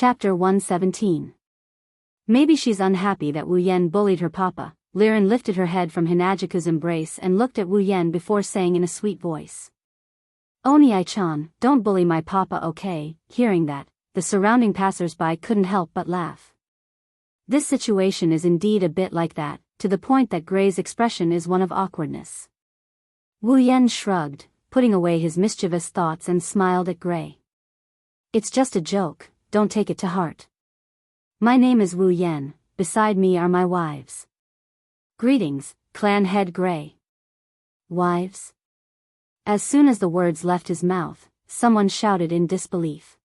Chapter 117. Maybe she's unhappy that Wu Yan bullied her papa. Liren lifted her head from Hinajiku's embrace and looked at Wu Yan before saying in a sweet voice. Oni-chan, don't bully my papa, okay? Hearing that, the surrounding passers-by couldn't help but laugh. This situation is indeed a bit like that, to the point that Gray's expression is one of awkwardness. Wu Yan shrugged, putting away his mischievous thoughts and smiled at Gray. It's just a joke, don't take it to heart. My name is Wu Yan, beside me are my wives. Greetings, clan head Gray. Wives? As soon as the words left his mouth, someone shouted in disbelief.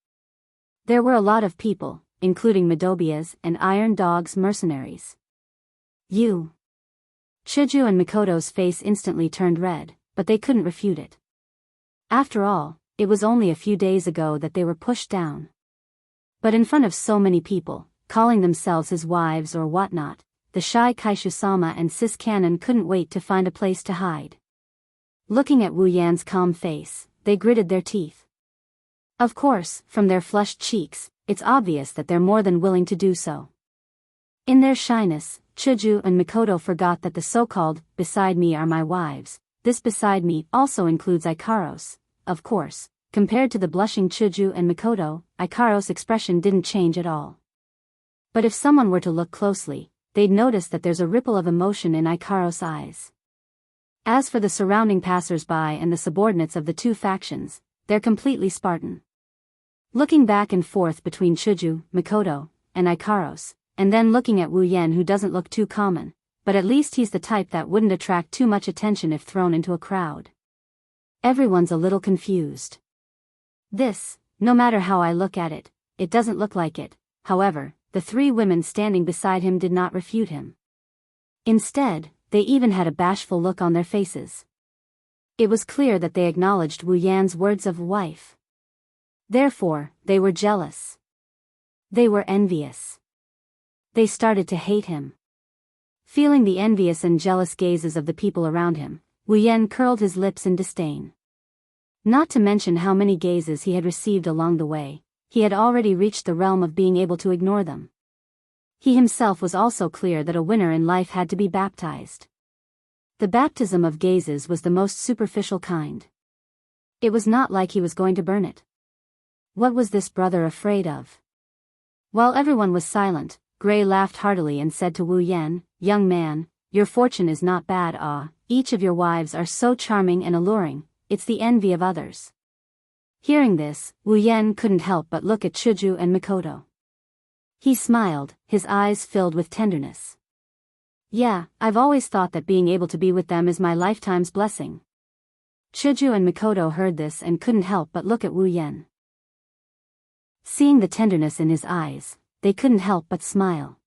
There were a lot of people, including Madobia's and Iron Dog's mercenaries. You. Chuju and Mikoto's face instantly turned red, but they couldn't refute it. After all, it was only a few days ago that they were pushed down. But in front of so many people, calling themselves his wives or whatnot, the shy Kaishu-sama and Sis Cannon couldn't wait to find a place to hide. Looking at Wu Yan's calm face, they gritted their teeth. Of course, from their flushed cheeks, it's obvious that they're more than willing to do so. In their shyness, Chuju and Mikoto forgot that the so-called, beside me are my wives, this beside me also includes Ikaros, of course. Compared to the blushing Chuju and Mikoto, Ikaros' expression didn't change at all. But if someone were to look closely, they'd notice that there's a ripple of emotion in Ikaros' eyes. As for the surrounding passers-by and the subordinates of the two factions, they're completely Spartan. Looking back and forth between Chuju, Mikoto, and Ikaros, and then looking at Wu Yan, who doesn't look too common, but at least he's the type that wouldn't attract too much attention if thrown into a crowd. Everyone's a little confused. This, no matter how I look at it, it doesn't look like it. However, the three women standing beside him did not refute him. Instead, they even had a bashful look on their faces. It was clear that they acknowledged Wu Yan's words of wife. Therefore, they were jealous. They were envious. They started to hate him. Feeling the envious and jealous gazes of the people around him, Wu Yan curled his lips in disdain. Not to mention how many gazes he had received along the way, he had already reached the realm of being able to ignore them. He himself was also clear that a winner in life had to be baptized. The baptism of gazes was the most superficial kind. It was not like he was going to burn it. What was this brother afraid of? While everyone was silent, Gray laughed heartily and said to Wu Yan, "Young man, your fortune is not bad. Each of your wives are so charming and alluring, it's the envy of others." Hearing this, Wu Yan couldn't help but look at Chuju and Mikoto. He smiled, his eyes filled with tenderness. "Yeah, I've always thought that being able to be with them is my lifetime's blessing." Chuju and Mikoto heard this and couldn't help but look at Wu Yan. Seeing the tenderness in his eyes, they couldn't help but smile.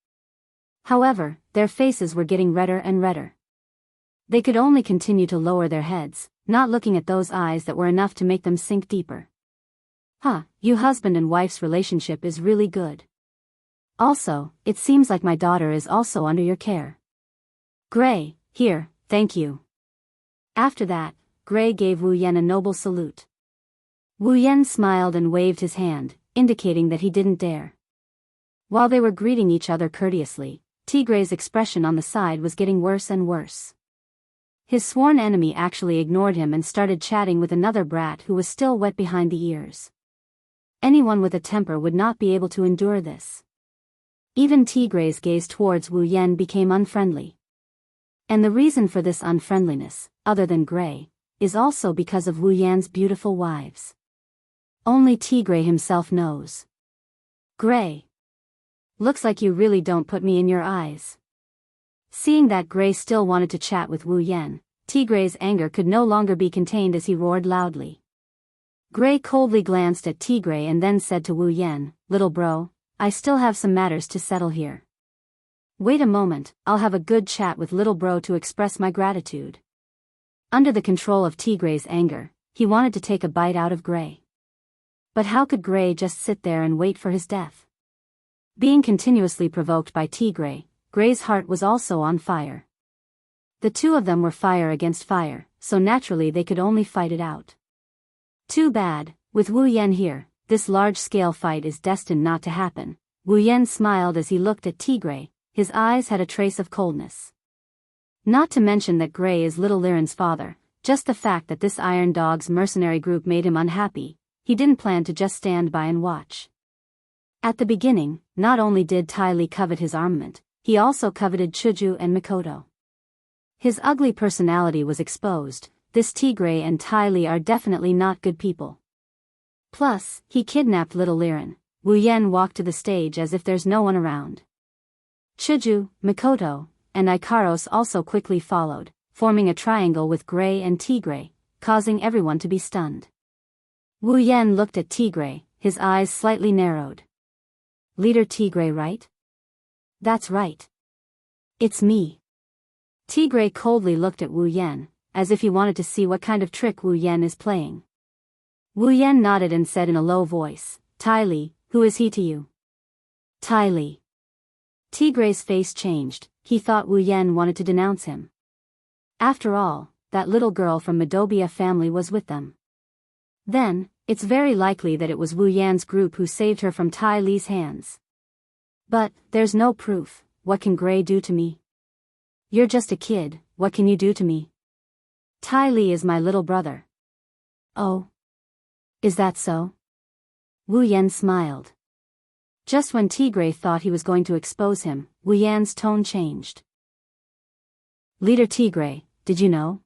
However, their faces were getting redder and redder. They could only continue to lower their heads, not looking at those eyes that were enough to make them sink deeper. You husband and wife's relationship is really good. Also, it seems like my daughter is also under your care. Gray, here, thank you. After that, Gray gave Wu Yan a noble salute. Wu Yan smiled and waved his hand, indicating that he didn't dare. While they were greeting each other courteously, Tigre's expression on the side was getting worse and worse. His sworn enemy actually ignored him and started chatting with another brat who was still wet behind the ears. Anyone with a temper would not be able to endure this. Even Tigre's gaze towards Wu Yan became unfriendly. And the reason for this unfriendliness, other than Gray, is also because of Wu Yan's beautiful wives. Only Tigre himself knows. Gray. Looks like you really don't put me in your eyes. Seeing that Gray still wanted to chat with Wu Yan, Tigre's anger could no longer be contained as he roared loudly. Gray coldly glanced at Tigre and then said to Wu Yan, "Little bro, I still have some matters to settle here. Wait a moment, I'll have a good chat with little bro to express my gratitude." Under the control of Tigre's anger, he wanted to take a bite out of Gray. But how could Gray just sit there and wait for his death? Being continuously provoked by Tigre, Gray's heart was also on fire. The two of them were fire against fire, so naturally they could only fight it out. Too bad, with Wu Yan here, this large-scale fight is destined not to happen. Wu Yan smiled as he looked at Tigray. His eyes had a trace of coldness. Not to mention that Gray is little Liren's father, just the fact that this Iron Dog's mercenary group made him unhappy. He didn't plan to just stand by and watch. At the beginning, not only did Ty Li covet his armament, he also coveted Chuju and Mikoto. His ugly personality was exposed. This Tigray and Ty Li are definitely not good people. Plus, he kidnapped little Liren. Wu Yan walked to the stage as if there's no one around. Chuju, Mikoto, and Ikaros also quickly followed, forming a triangle with Gray and Tigray, causing everyone to be stunned. Wu Yan looked at Tigray, his eyes slightly narrowed. Leader Tigray, right? That's right. It's me. Tigray coldly looked at Wu Yan, as if he wanted to see what kind of trick Wu Yan is playing. Wu Yan nodded and said in a low voice, Ty Li, who is he to you? Ty Li. Tigray's face changed. He thought Wu Yan wanted to denounce him. After all, that little girl from Madobia family was with them. Then, it's very likely that it was Wu Yan's group who saved her from Tai Li's hands. But, there's no proof. What can Gray do to me? You're just a kid, what can you do to me? Tai Li is my little brother. Oh. Is that so? Wu Yan smiled. Just when Tigray thought he was going to expose him, Wu Yan's tone changed. Leader Tigray, did you know?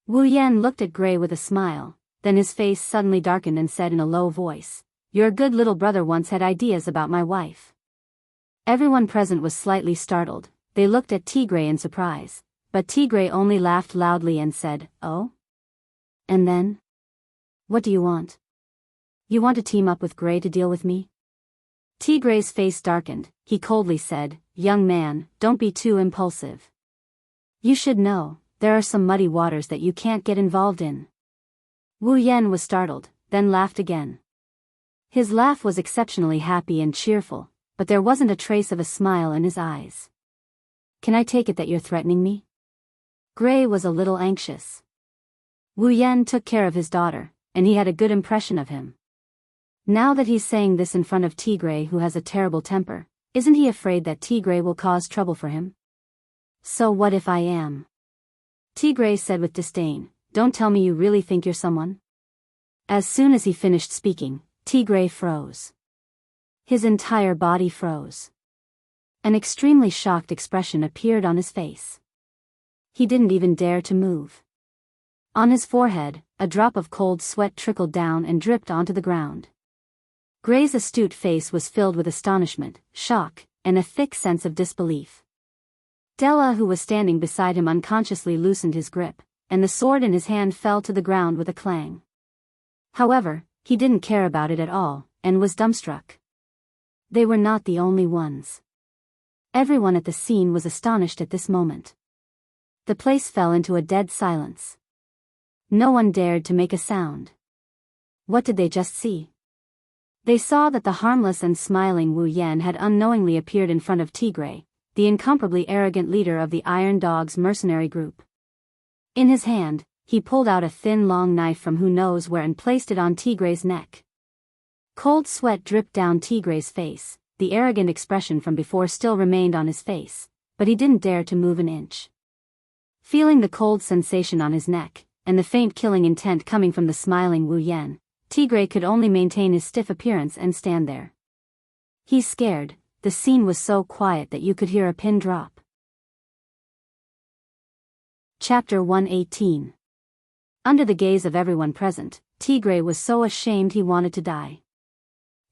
Wu Yan looked at Gray with a smile, then his face suddenly darkened and said in a low voice, Your good little brother once had ideas about my wife. Everyone present was slightly startled. They looked at Tigray in surprise, but Tigray only laughed loudly and said, Oh? And then? What do you want? You want to team up with Gray to deal with me? Tigray's face darkened. He coldly said, Young man, don't be too impulsive. You should know, there are some muddy waters that you can't get involved in. Wu Yan was startled, then laughed again. His laugh was exceptionally happy and cheerful, but there wasn't a trace of a smile in his eyes. Can I take it that you're threatening me? Gray was a little anxious. Wu Yan took care of his daughter, and he had a good impression of him. Now that he's saying this in front of Tigray, who has a terrible temper, isn't he afraid that Tigray will cause trouble for him? So what if I am? Tigray said with disdain, Don't tell me you really think you're someone. As soon as he finished speaking, Tigray froze. His entire body froze. An extremely shocked expression appeared on his face. He didn't even dare to move. On his forehead, a drop of cold sweat trickled down and dripped onto the ground. Gray's astute face was filled with astonishment, shock, and a thick sense of disbelief. Della, who was standing beside him, unconsciously loosened his grip, and the sword in his hand fell to the ground with a clang. However, he didn't care about it at all, and was dumbstruck. They were not the only ones. Everyone at the scene was astonished at this moment. The place fell into a dead silence. No one dared to make a sound. What did they just see? They saw that the harmless and smiling Wu Yan had unknowingly appeared in front of Tigray, the incomparably arrogant leader of the Iron Dog's mercenary group. In his hand, he pulled out a thin long knife from who knows where and placed it on Tigray's neck. Cold sweat dripped down Tigray's face. The arrogant expression from before still remained on his face, but he didn't dare to move an inch. Feeling the cold sensation on his neck, and the faint killing intent coming from the smiling Wu Yan, Tigray could only maintain his stiff appearance and stand there. He's scared. The scene was so quiet that you could hear a pin drop. Chapter 118. Under the gaze of everyone present, Tigray was so ashamed he wanted to die.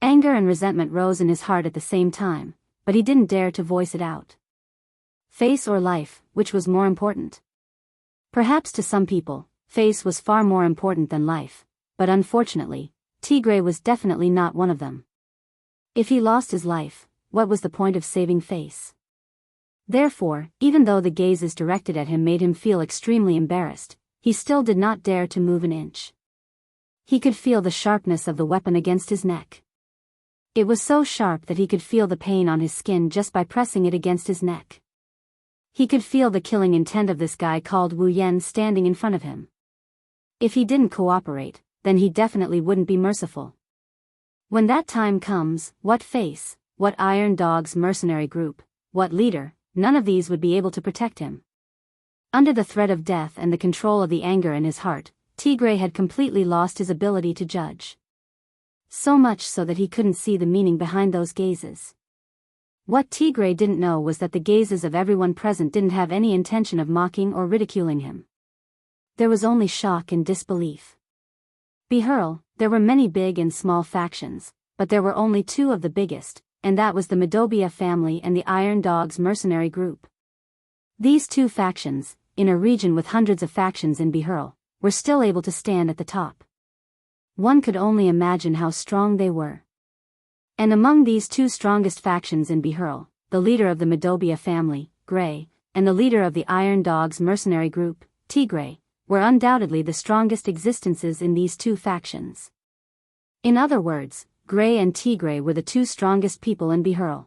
Anger and resentment rose in his heart at the same time, but he didn't dare to voice it out. Face or life, which was more important? Perhaps to some people, face was far more important than life, but unfortunately, Tigray was definitely not one of them. If he lost his life, what was the point of saving face? Therefore, even though the gazes directed at him made him feel extremely embarrassed, he still did not dare to move an inch. He could feel the sharpness of the weapon against his neck. It was so sharp that he could feel the pain on his skin just by pressing it against his neck. He could feel the killing intent of this guy called Wu Yan standing in front of him. If he didn't cooperate, then he definitely wouldn't be merciful. When that time comes, what face, what Iron Dog's mercenary group, what leader, none of these would be able to protect him. Under the threat of death and the control of the anger in his heart, Tigray had completely lost his ability to judge. So much so that he couldn't see the meaning behind those gazes. What Tigray didn't know was that the gazes of everyone present didn't have any intention of mocking or ridiculing him. There was only shock and disbelief. Behurl, there were many big and small factions, but there were only two of the biggest, and that was the Madobia family and the Iron Dog's mercenary group. These two factions, in a region with hundreds of factions in Behurl, were still able to stand at the top. One could only imagine how strong they were. And among these two strongest factions in Behurl, the leader of the Madobia family, Gray, and the leader of the Iron Dog's mercenary group, Tigray, were undoubtedly the strongest existences in these two factions. In other words, Gray and Tigray were the two strongest people in Behurl.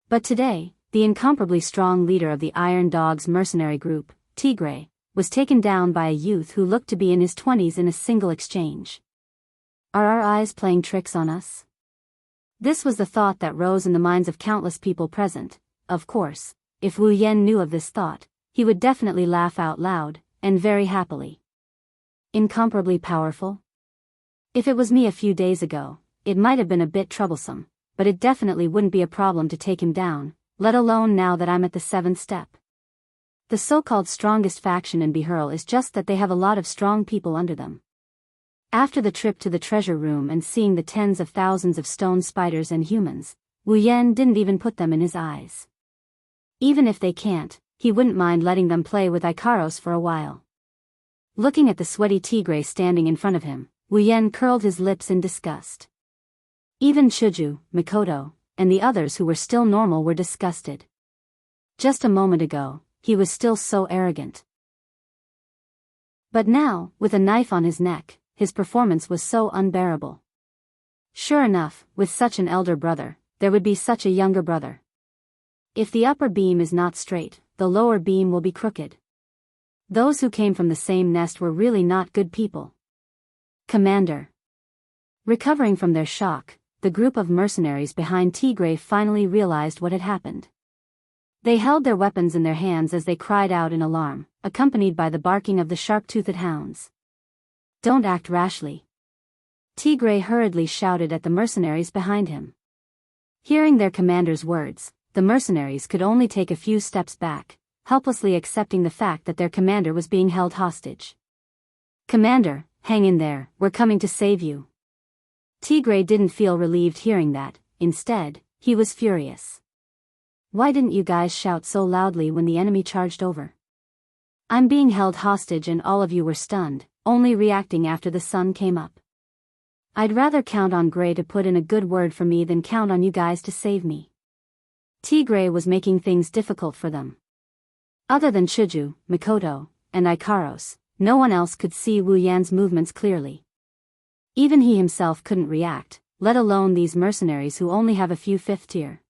But today, the incomparably strong leader of the Iron Dog's mercenary group, Tigray, was taken down by a youth who looked to be in his 20s in a single exchange. Are our eyes playing tricks on us? This was the thought that rose in the minds of countless people present. Of course, if Wu Yan knew of this thought, he would definitely laugh out loud, and very happily. Incomparably powerful? If it was me a few days ago, it might have been a bit troublesome, but it definitely wouldn't be a problem to take him down, let alone now that I'm at the 7th step. The so-called strongest faction in Behurl is just that they have a lot of strong people under them. After the trip to the treasure room and seeing the tens of thousands of stone spiders and humans, Wu Yan didn't even put them in his eyes. Even if they can't, he wouldn't mind letting them play with Ikaros for a while. Looking at the sweaty Tigray standing in front of him, Wu Yan curled his lips in disgust. Even Chuju, Mikoto, and the others who were still normal were disgusted. Just a moment ago, he was still so arrogant. But now, with a knife on his neck, his performance was so unbearable. Sure enough, with such an elder brother, there would be such a younger brother. If the upper beam is not straight, the lower beam will be crooked. Those who came from the same nest were really not good people. Commander. Recovering from their shock, the group of mercenaries behind Tigray finally realized what had happened. They held their weapons in their hands as they cried out in alarm, accompanied by the barking of the sharp-toothed hounds. Don't act rashly. Tigray hurriedly shouted at the mercenaries behind him. Hearing their commander's words, the mercenaries could only take a few steps back, helplessly accepting the fact that their commander was being held hostage. Commander, hang in there, we're coming to save you. Tigray didn't feel relieved hearing that, instead, he was furious. Why didn't you guys shout so loudly when the enemy charged over? I'm being held hostage and all of you were stunned, only reacting after the sun came up. I'd rather count on Gray to put in a good word for me than count on you guys to save me. Tigray was making things difficult for them. Other than Chuju, Mikoto, and Ikaros, no one else could see Wu Yan's movements clearly. Even he himself couldn't react, let alone these mercenaries who only have a few 5th tier.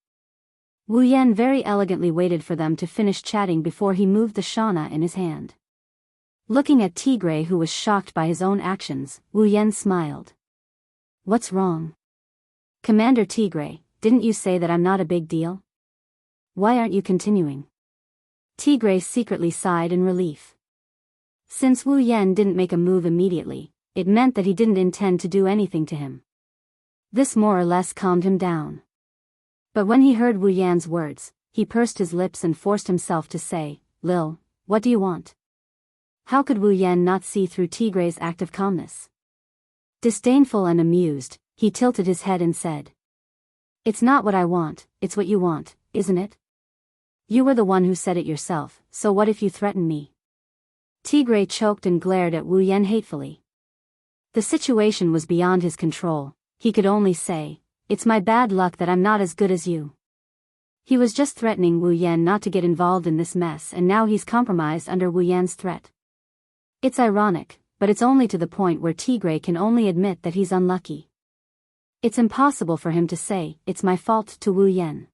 Wu Yan very elegantly waited for them to finish chatting before he moved the shana in his hand. Looking at Tigray, who was shocked by his own actions, Wu Yan smiled. What's wrong? Commander Tigray, didn't you say that I'm not a big deal? Why aren't you continuing? Tigray secretly sighed in relief. Since Wu Yan didn't make a move immediately, it meant that he didn't intend to do anything to him. This more or less calmed him down. But when he heard Wu Yan's words, he pursed his lips and forced himself to say, Lil, what do you want? How could Wu Yan not see through Tigray's act of calmness? Disdainful and amused, he tilted his head and said, It's not what I want, it's what you want, isn't it? You were the one who said it yourself, so what if you threaten me? Tigray choked and glared at Wu Yan hatefully. The situation was beyond his control, he could only say, It's my bad luck that I'm not as good as you. He was just threatening Wu Yan not to get involved in this mess and now he's compromised under Wu Yan's threat. It's ironic, but it's only to the point where Tigray can only admit that he's unlucky. It's impossible for him to say, it's my fault to Wu Yan.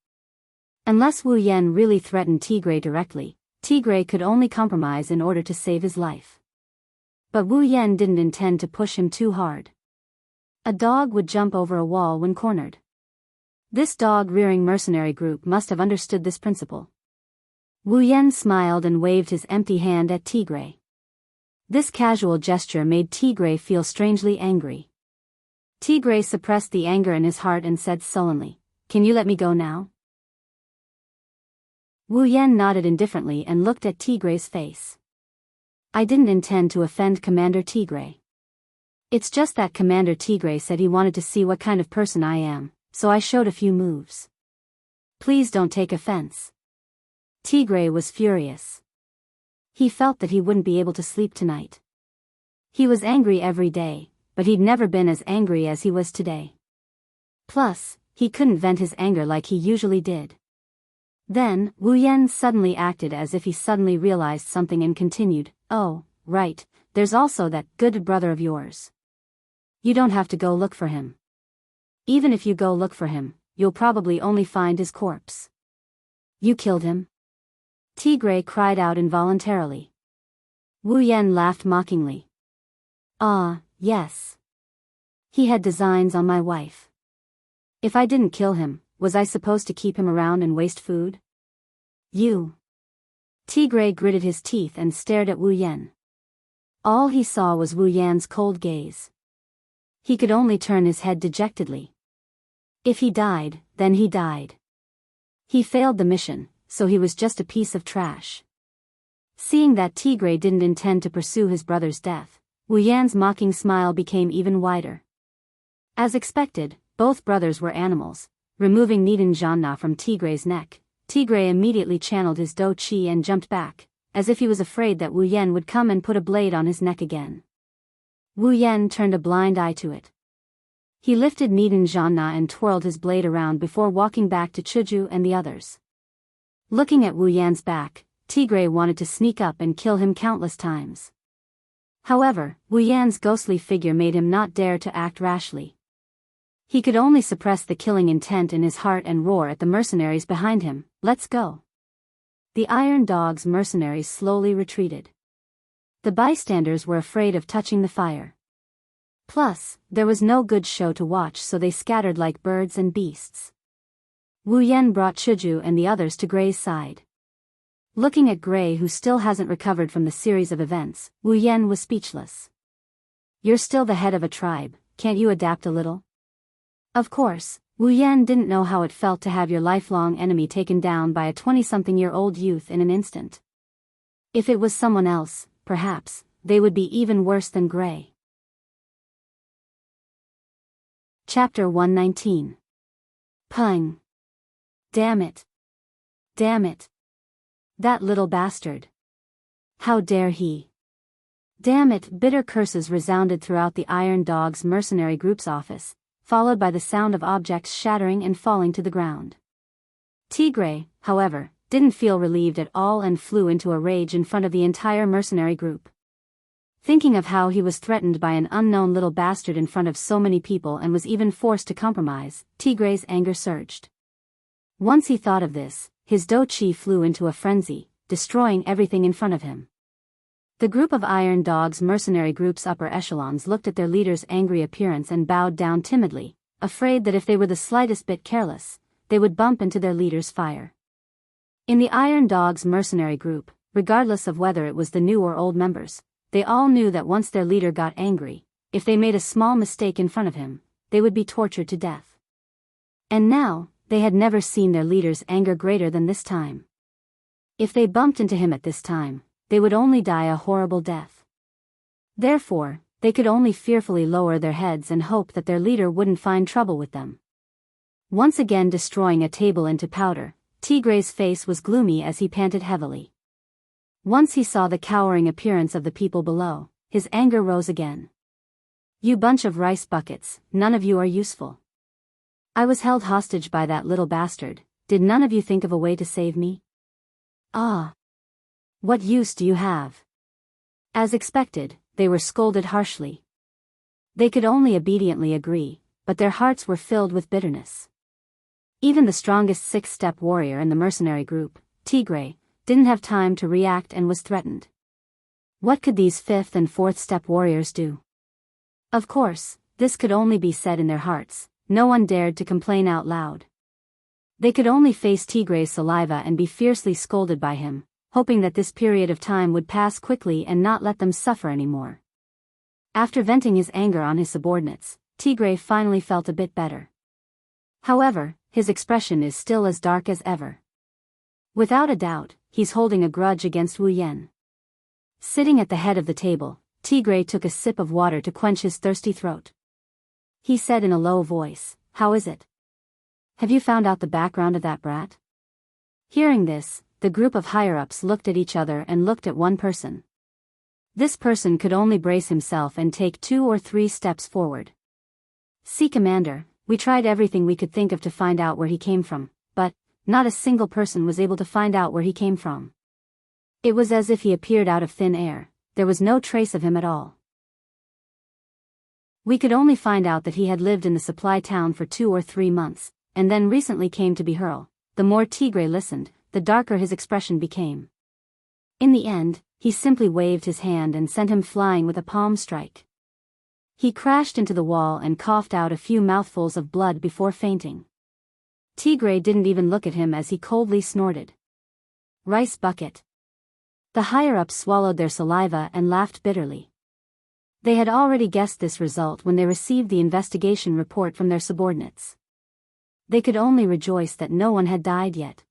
Unless Wu Yan really threatened Tigray directly, Tigray could only compromise in order to save his life. But Wu Yan didn't intend to push him too hard. A dog would jump over a wall when cornered. This dog-rearing mercenary group must have understood this principle. Wu Yan smiled and waved his empty hand at Tigray. This casual gesture made Tigray feel strangely angry. Tigray suppressed the anger in his heart and said sullenly, "Can you let me go now?" Wu Yan nodded indifferently and looked at Tigray's face. "I didn't intend to offend Commander Tigray. It's just that Commander Tigray said he wanted to see what kind of person I am, so I showed a few moves. Please don't take offense." Tigray was furious. He felt that he wouldn't be able to sleep tonight. He was angry every day, but he'd never been as angry as he was today. Plus, he couldn't vent his anger like he usually did. Then, Wu Yan suddenly acted as if he suddenly realized something and continued, "Oh, right, there's also that good brother of yours. You don't have to go look for him. Even if you go look for him, you'll probably only find his corpse." "You killed him?" Tigray cried out involuntarily. Wu Yan laughed mockingly. "Ah, yes. He had designs on my wife. If I didn't kill him, was I supposed to keep him around and waste food?" "You." Tigray gritted his teeth and stared at Wu Yan. All he saw was Wu Yan's cold gaze. He could only turn his head dejectedly. If he died, then he died. He failed the mission, so he was just a piece of trash. Seeing that Tigray didn't intend to pursue his brother's death, Wu Yan's mocking smile became even wider. As expected, both brothers were animals. Removing Nidan Janna from Tigray's neck, Tigray immediately channeled his Do Chi and jumped back, as if he was afraid that Wu Yan would come and put a blade on his neck again. Wu Yan turned a blind eye to it. He lifted Nidan Janna and twirled his blade around before walking back to Chuju and the others. Looking at Wu Yan's back, Tigray wanted to sneak up and kill him countless times. However, Wu Yan's ghostly figure made him not dare to act rashly. He could only suppress the killing intent in his heart and roar at the mercenaries behind him, "Let's go." The Iron Dog's mercenaries slowly retreated. The bystanders were afraid of touching the fire. Plus, there was no good show to watch, so they scattered like birds and beasts. Wu Yan brought Chuju and the others to Gray's side. Looking at Gray, who still hasn't recovered from the series of events, Wu Yan was speechless. "You're still the head of a tribe, can't you adapt a little?" Of course, Wu Yan didn't know how it felt to have your lifelong enemy taken down by a 20-something-year-old youth in an instant. If it was someone else, perhaps, they would be even worse than Gray. Chapter 119. Pung. Damn it. Damn it. That little bastard. How dare he? Damn it! Bitter curses resounded throughout the Iron Dog's mercenary group's office, followed by the sound of objects shattering and falling to the ground. Tigray, however, didn't feel relieved at all and flew into a rage in front of the entire mercenary group. Thinking of how he was threatened by an unknown little bastard in front of so many people and was even forced to compromise, Tigray's anger surged. Once he thought of this, his Do Chi flew into a frenzy, destroying everything in front of him. The group of Iron Dog's mercenary group's upper echelons looked at their leader's angry appearance and bowed down timidly, afraid that if they were the slightest bit careless, they would bump into their leader's fire. In the Iron Dog's mercenary group, regardless of whether it was the new or old members, they all knew that once their leader got angry, if they made a small mistake in front of him, they would be tortured to death. And now, they had never seen their leader's anger greater than this time. If they bumped into him at this time, they would only die a horrible death. Therefore, they could only fearfully lower their heads and hope that their leader wouldn't find trouble with them. Once again destroying a table into powder, Tigray's face was gloomy as he panted heavily. Once he saw the cowering appearance of the people below, his anger rose again. "You bunch of rice buckets, none of you are useful. I was held hostage by that little bastard, did none of you think of a way to save me? Ah! What use do you have?" As expected, they were scolded harshly. They could only obediently agree, but their hearts were filled with bitterness. Even the strongest six-step warrior in the mercenary group, Tigray, didn't have time to react and was threatened. What could these fifth and fourth step warriors do? Of course, this could only be said in their hearts. No one dared to complain out loud. They could only face Tigre's saliva and be fiercely scolded by him, hoping that this period of time would pass quickly and not let them suffer anymore. After venting his anger on his subordinates, Tigre finally felt a bit better. However, his expression is still as dark as ever. Without a doubt, he's holding a grudge against Wu Yan. Sitting at the head of the table, Tigre took a sip of water to quench his thirsty throat. He said in a low voice, "How is it? Have you found out the background of that brat?" Hearing this, the group of higher-ups looked at each other and looked at one person. This person could only brace himself and take 2 or 3 steps forward. "See, Commander, we tried everything we could think of to find out where he came from, but not a single person was able to find out where he came from. It was as if he appeared out of thin air. There was no trace of him at all. We could only find out that he had lived in the supply town for 2 or 3 months, and then recently came to Behurl." The more Tigre listened, the darker his expression became. In the end, he simply waved his hand and sent him flying with a palm strike. He crashed into the wall and coughed out a few mouthfuls of blood before fainting. Tigre didn't even look at him as he coldly snorted. "Rice bucket." The higher-ups swallowed their saliva and laughed bitterly. They had already guessed this result when they received the investigation report from their subordinates. They could only rejoice that no one had died yet.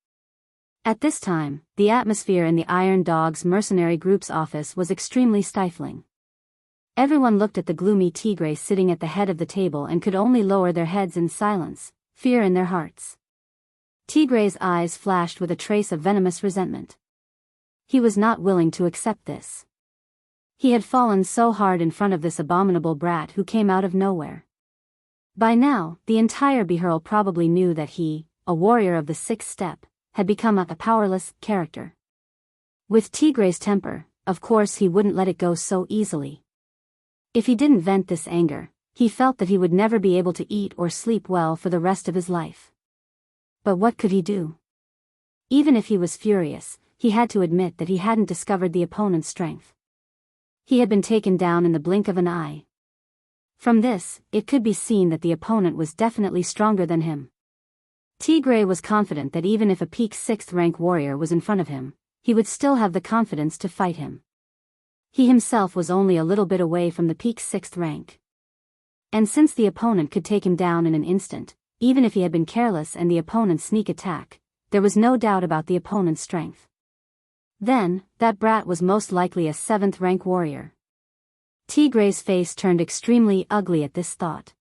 At this time, the atmosphere in the Iron Dog's mercenary group's office was extremely stifling. Everyone looked at the gloomy Tigre sitting at the head of the table and could only lower their heads in silence, fear in their hearts. Tigre's eyes flashed with a trace of venomous resentment. He was not willing to accept this. He had fallen so hard in front of this abominable brat who came out of nowhere. By now, the entire Behurl probably knew that he, a warrior of the 6th step, had become a powerless character. With Tigre's temper, of course he wouldn't let it go so easily. If he didn't vent this anger, he felt that he would never be able to eat or sleep well for the rest of his life. But what could he do? Even if he was furious, he had to admit that he hadn't discovered the opponent's strength. He had been taken down in the blink of an eye. From this, it could be seen that the opponent was definitely stronger than him. Tigre was confident that even if a peak 6th rank warrior was in front of him, he would still have the confidence to fight him. He himself was only a little bit away from the peak 6th rank. And since the opponent could take him down in an instant, even if he had been careless and the opponent's sneak attack, there was no doubt about the opponent's strength. Then, that brat was most likely a 7th rank warrior. Tigre's face turned extremely ugly at this thought.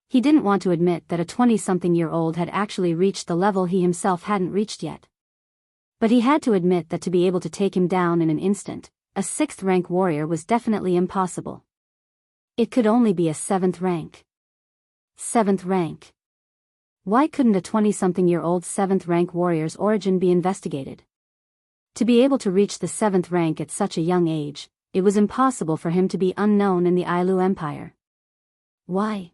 He didn't want to admit that a 20-something-year-old had actually reached the level he himself hadn't reached yet. But he had to admit that to be able to take him down in an instant, a 6th rank warrior was definitely impossible. It could only be a 7th rank. 7th rank. Why couldn't a 20-something-year-old 7th rank warrior's origin be investigated? To be able to reach the 7th rank at such a young age, it was impossible for him to be unknown in the Ailu Empire. Why?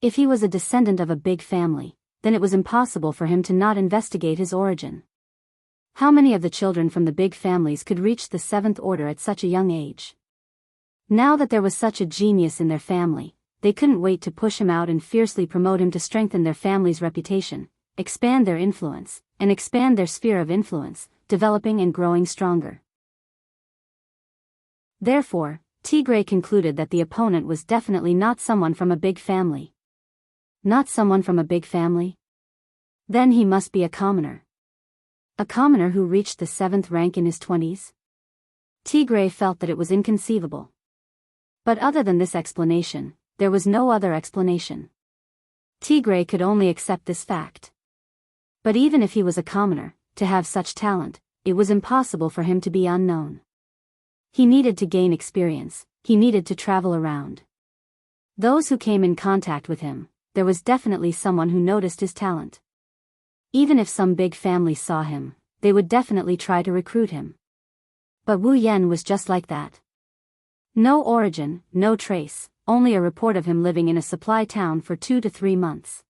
If he was a descendant of a big family, then it was impossible for him to not investigate his origin. How many of the children from the big families could reach the 7th order at such a young age? Now that there was such a genius in their family, they couldn't wait to push him out and fiercely promote him to strengthen their family's reputation, expand their influence, and expand their sphere of influence, developing and growing stronger. Therefore, Tigre concluded that the opponent was definitely not someone from a big family. Not someone from a big family? Then he must be a commoner. A commoner who reached the 7th rank in his 20s? Tigre felt that it was inconceivable. But other than this explanation, there was no other explanation. Tigre could only accept this fact. But even if he was a commoner, to have such talent, it was impossible for him to be unknown. He needed to gain experience, he needed to travel around. Those who came in contact with him, there was definitely someone who noticed his talent. Even if some big family saw him, they would definitely try to recruit him. But Wu Yan was just like that. No origin, no trace, only a report of him living in a supply town for 2 to 3 months.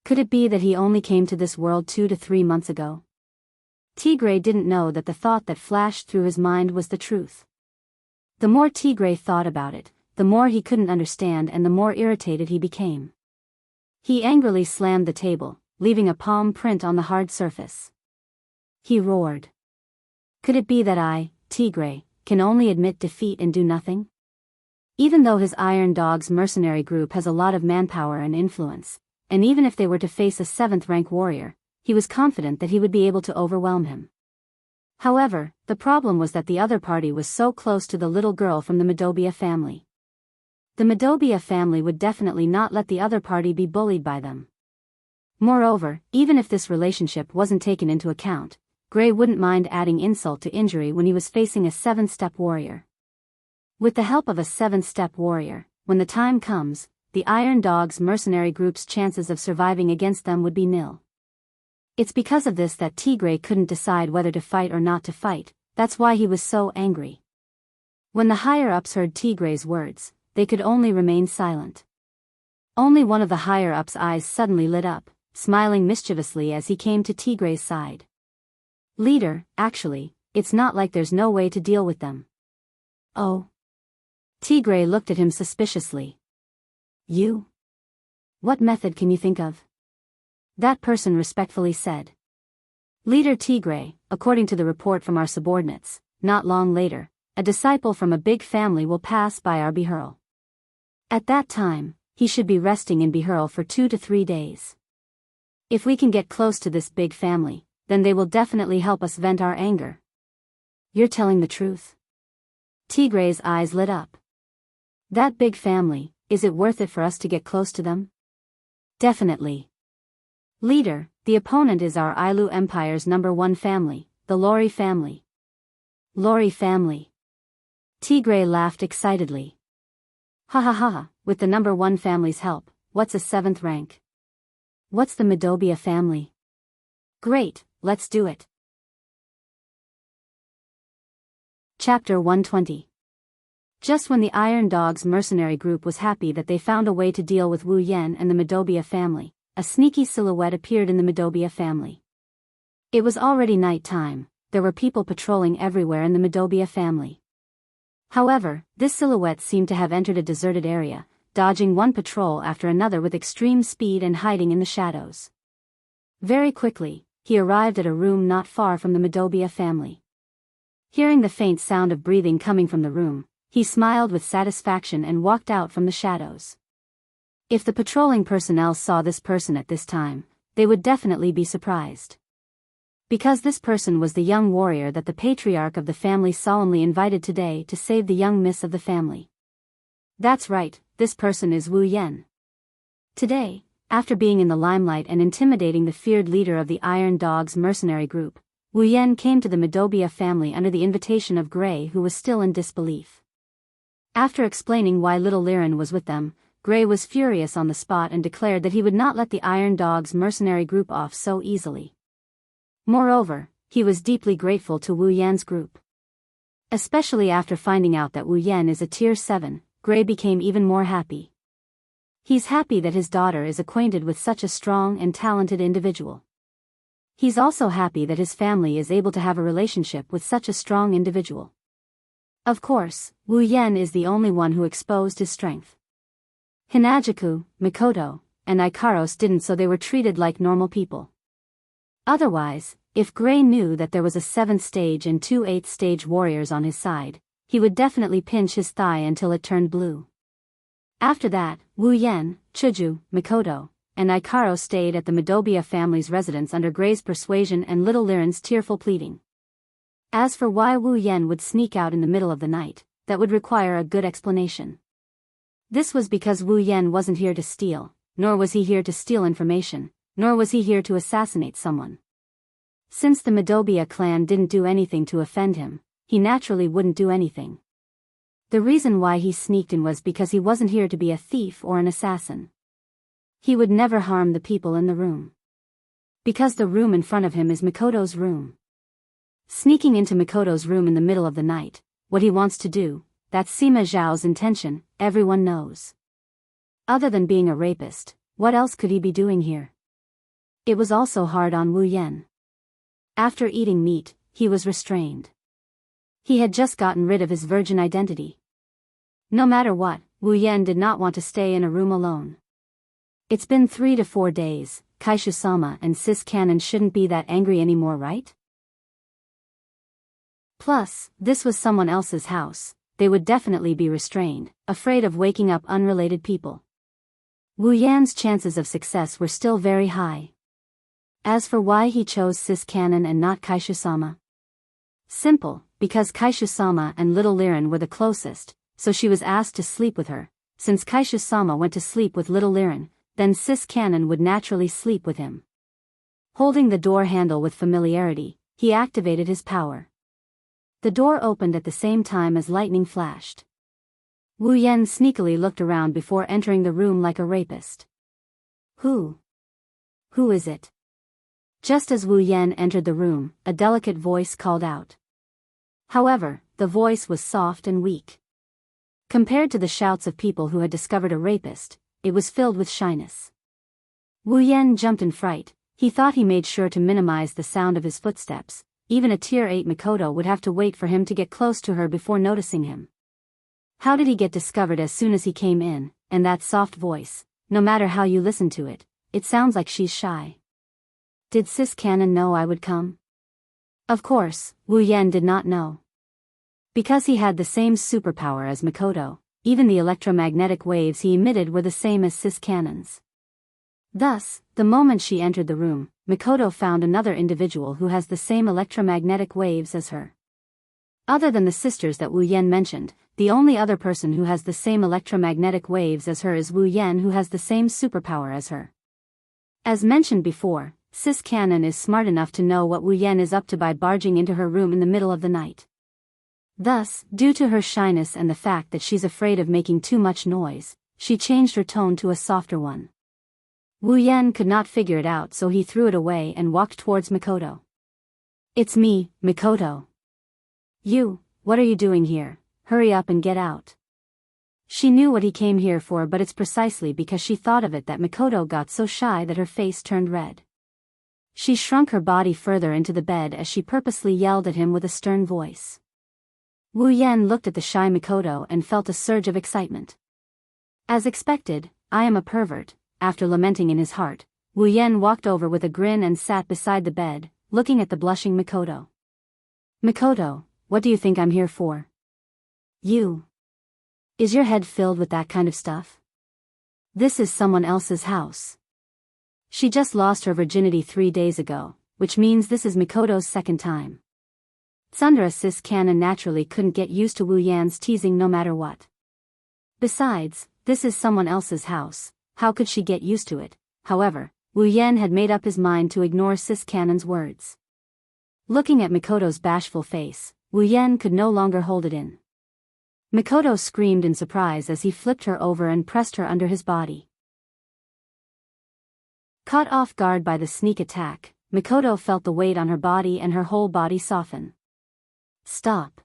Could it be that he only came to this world 2 to 3 months ago? Tigre didn't know that the thought that flashed through his mind was the truth. The more Tigre thought about it, the more he couldn't understand and the more irritated he became. He angrily slammed the table, leaving a palm print on the hard surface. He roared. Could it be that I, Tigray, can only admit defeat and do nothing? Even though his Iron Dog's mercenary group has a lot of manpower and influence, and even if they were to face a 7th-rank warrior, he was confident that he would be able to overwhelm him. However, the problem was that the other party was so close to the little girl from the Madobia family. The Madobia family would definitely not let the other party be bullied by them. Moreover, even if this relationship wasn't taken into account, Gray wouldn't mind adding insult to injury when he was facing a 7th-step warrior. With the help of a 7th-step warrior, when the time comes, the Iron Dog's mercenary group's chances of surviving against them would be nil. It's because of this that Tigray couldn't decide whether to fight or not to fight. That's why he was so angry. When the higher-ups heard Tigray's words, they could only remain silent. Only one of the higher-ups' eyes suddenly lit up, smiling mischievously as he came to Tigray's side. Leader, actually, it's not like there's no way to deal with them. Oh. Tigray looked at him suspiciously. You? What method can you think of? That person respectfully said. Leader Tigray, according to the report from our subordinates, not long later, a disciple from a big family will pass by our Bihurl. At that time, he should be resting in Bihurl for 2 to 3 days. If we can get close to this big family, then they will definitely help us vent our anger. You're telling the truth? Tigray's eyes lit up. That big family, is it worth it for us to get close to them? Definitely. Leader, the opponent is our Ailu Empire's #1 family, the Lori family. Lori family. Tigray laughed excitedly. Ha ha ha, with the #1 family's help, what's a 7th rank? What's the Madobia family? Great, let's do it. Chapter 120. Just when the Iron Dog's mercenary group was happy that they found a way to deal with Wu Yan and the Madobia family, a sneaky silhouette appeared in the Madobia family. It was already night time, there were people patrolling everywhere in the Madobia family. However, this silhouette seemed to have entered a deserted area, dodging one patrol after another with extreme speed and hiding in the shadows. Very quickly, he arrived at a room not far from the Madobia family. Hearing the faint sound of breathing coming from the room, he smiled with satisfaction and walked out from the shadows. If the patrolling personnel saw this person at this time, they would definitely be surprised. Because this person was the young warrior that the patriarch of the family solemnly invited today to save the young miss of the family. That's right, this person is Wu Yan. Today, after being in the limelight and intimidating the feared leader of the Iron Dog's mercenary group, Wu Yan came to the Madobia family under the invitation of Gray, who was still in disbelief. After explaining why little Liren was with them, Gray was furious on the spot and declared that he would not let the Iron Dog's mercenary group off so easily. Moreover, he was deeply grateful to Wu Yan's group. Especially after finding out that Wu Yan is a tier 7, Gray became even more happy. He's happy that his daughter is acquainted with such a strong and talented individual. He's also happy that his family is able to have a relationship with such a strong individual. Of course, Wu Yan is the only one who exposed his strength. Hinajaku, Mikoto, and Ikaros didn't, so they were treated like normal people. Otherwise, if Gray knew that there was a 7th stage and 2 8th stage warriors on his side, he would definitely pinch his thigh until it turned blue. After that, Wu Yan, Chuju, Mikoto, and Ikaros stayed at the Madobia family's residence under Gray's persuasion and little Liren's tearful pleading. As for why Wu Yan would sneak out in the middle of the night, that would require a good explanation. This was because Wu Yan wasn't here to steal, nor was he here to steal information, nor was he here to assassinate someone. Since the Madobia clan didn't do anything to offend him, he naturally wouldn't do anything. The reason why he sneaked in was because he wasn't here to be a thief or an assassin. He would never harm the people in the room. Because the room in front of him is Mikoto's room. Sneaking into Mikoto's room in the middle of the night, what he wants to do, that's Sima Zhao's intention, everyone knows. Other than being a rapist, what else could he be doing here? It was also hard on Wu Yan. After eating meat, he was restrained. He had just gotten rid of his virgin identity. No matter what, Wu Yan did not want to stay in a room alone. It's been 3 to 4 days, Kaishu-sama and Sis Cannon shouldn't be that angry anymore, right? Plus, this was someone else's house, they would definitely be restrained, afraid of waking up unrelated people. Wu Yan's chances of success were still very high. As for why he chose Sis Cannon and not Kaishu-sama? Simple, because Kaishu-sama and little Liren were the closest, so she was asked to sleep with her. Since Kaishu-sama went to sleep with little Liren, then Sis Cannon would naturally sleep with him. Holding the door handle with familiarity, he activated his power. The door opened at the same time as lightning flashed. Wu Yan sneakily looked around before entering the room like a rapist. Who is it? Just as Wu Yan entered the room, a delicate voice called out. However, the voice was soft and weak. Compared to the shouts of people who had discovered a rapist, it was filled with shyness. Wu Yan jumped in fright. He thought he made sure to minimize the sound of his footsteps. Even a Tier 8 Mikoto would have to wait for him to get close to her before noticing him. How did he get discovered as soon as he came in? And that soft voice, no matter how you listen to it, it sounds like she's shy. Did Sis Cannon know I would come? Of course, Wu Yan did not know. Because he had the same superpower as Mikoto, even the electromagnetic waves he emitted were the same as Sis Cannon's. Thus, the moment she entered the room, Mikoto found another individual who has the same electromagnetic waves as her. Other than the sisters that Wu Yan mentioned, the only other person who has the same electromagnetic waves as her is Wu Yan, who has the same superpower as her. As mentioned before, Sis Cannon is smart enough to know what Wu Yan is up to by barging into her room in the middle of the night. Thus, due to her shyness and the fact that she's afraid of making too much noise, she changed her tone to a softer one. Wu Yan could not figure it out, so he threw it away and walked towards Mikoto. It's me, Mikoto. What are you doing here? Hurry up and get out. She knew what he came here for, but it's precisely because she thought of it that Mikoto got so shy that her face turned red. She shrunk her body further into the bed as she purposely yelled at him with a stern voice. Wu Yan looked at the shy Mikoto and felt a surge of excitement. As expected, I am a pervert. After lamenting in his heart, Wu Yan walked over with a grin and sat beside the bed, looking at the blushing Mikoto. Mikoto, what do you think I'm here for? Is your head filled with that kind of stuff? This is someone else's house. She just lost her virginity 3 days ago, which means this is Mikoto's second time. Tsundere Sis Cannon naturally couldn't get used to Wu Yan's teasing no matter what. Besides, this is someone else's house. How could she get used to it? However, Wu Yan had made up his mind to ignore Sis Cannon's words. Looking at Mikoto's bashful face, Wu Yan could no longer hold it in. Mikoto screamed in surprise as he flipped her over and pressed her under his body. Caught off guard by the sneak attack, Mikoto felt the weight on her body and her whole body soften. Stop.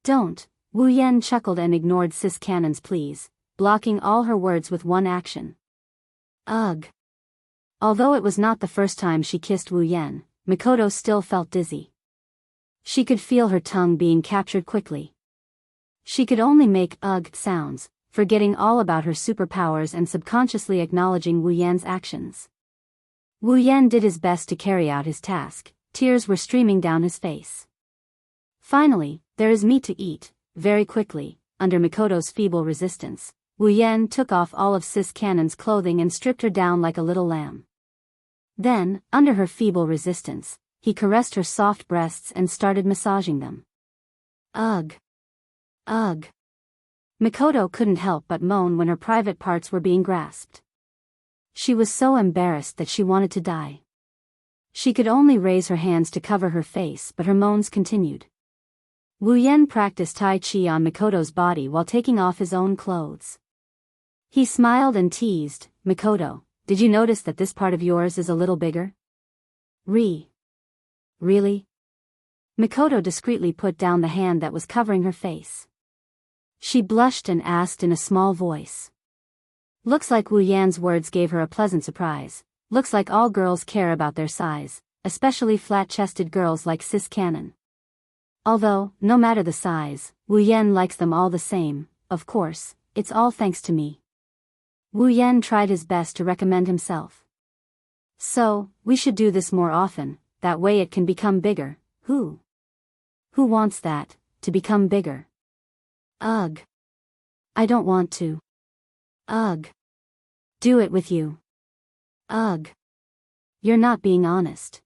Don't. Wu Yan chuckled and ignored Sis Cannon's pleas, blocking all her words with one action. Ugh. Although it was not the first time she kissed Wu Yan, Mikoto still felt dizzy. She could feel her tongue being captured quickly. She could only make ugh sounds, forgetting all about her superpowers and subconsciously acknowledging Wu Yan's actions. Wu Yan did his best to carry out his task. Tears were streaming down his face. Finally, there is meat to eat. Very quickly, under Mikoto's feeble resistance, Wu Yan took off all of Sis Cannon's clothing and stripped her down like a little lamb. Then, under her feeble resistance, he caressed her soft breasts and started massaging them. Ugh. Mikoto couldn't help but moan when her private parts were being grasped. She was so embarrassed that she wanted to die. She could only raise her hands to cover her face, but her moans continued. Wu Yan practiced Tai Chi on Mikoto's body while taking off his own clothes. He smiled and teased, Mikoto, did you notice that this part of yours is a little bigger? Really? Mikoto discreetly put down the hand that was covering her face. She blushed and asked in a small voice. Looks like Wu Yan's words gave her a pleasant surprise. Looks like all girls care about their size, especially flat-chested girls like Sis Cannon. Although, no matter the size, Wu Yan likes them all the same. Of course, it's all thanks to me. Wu Yan tried his best to recommend himself. So, we should do this more often, that way it can become bigger. Who wants that, to become bigger? Ugh. I don't want to. Ugh. Do it with you. Ugh. You're not being honest.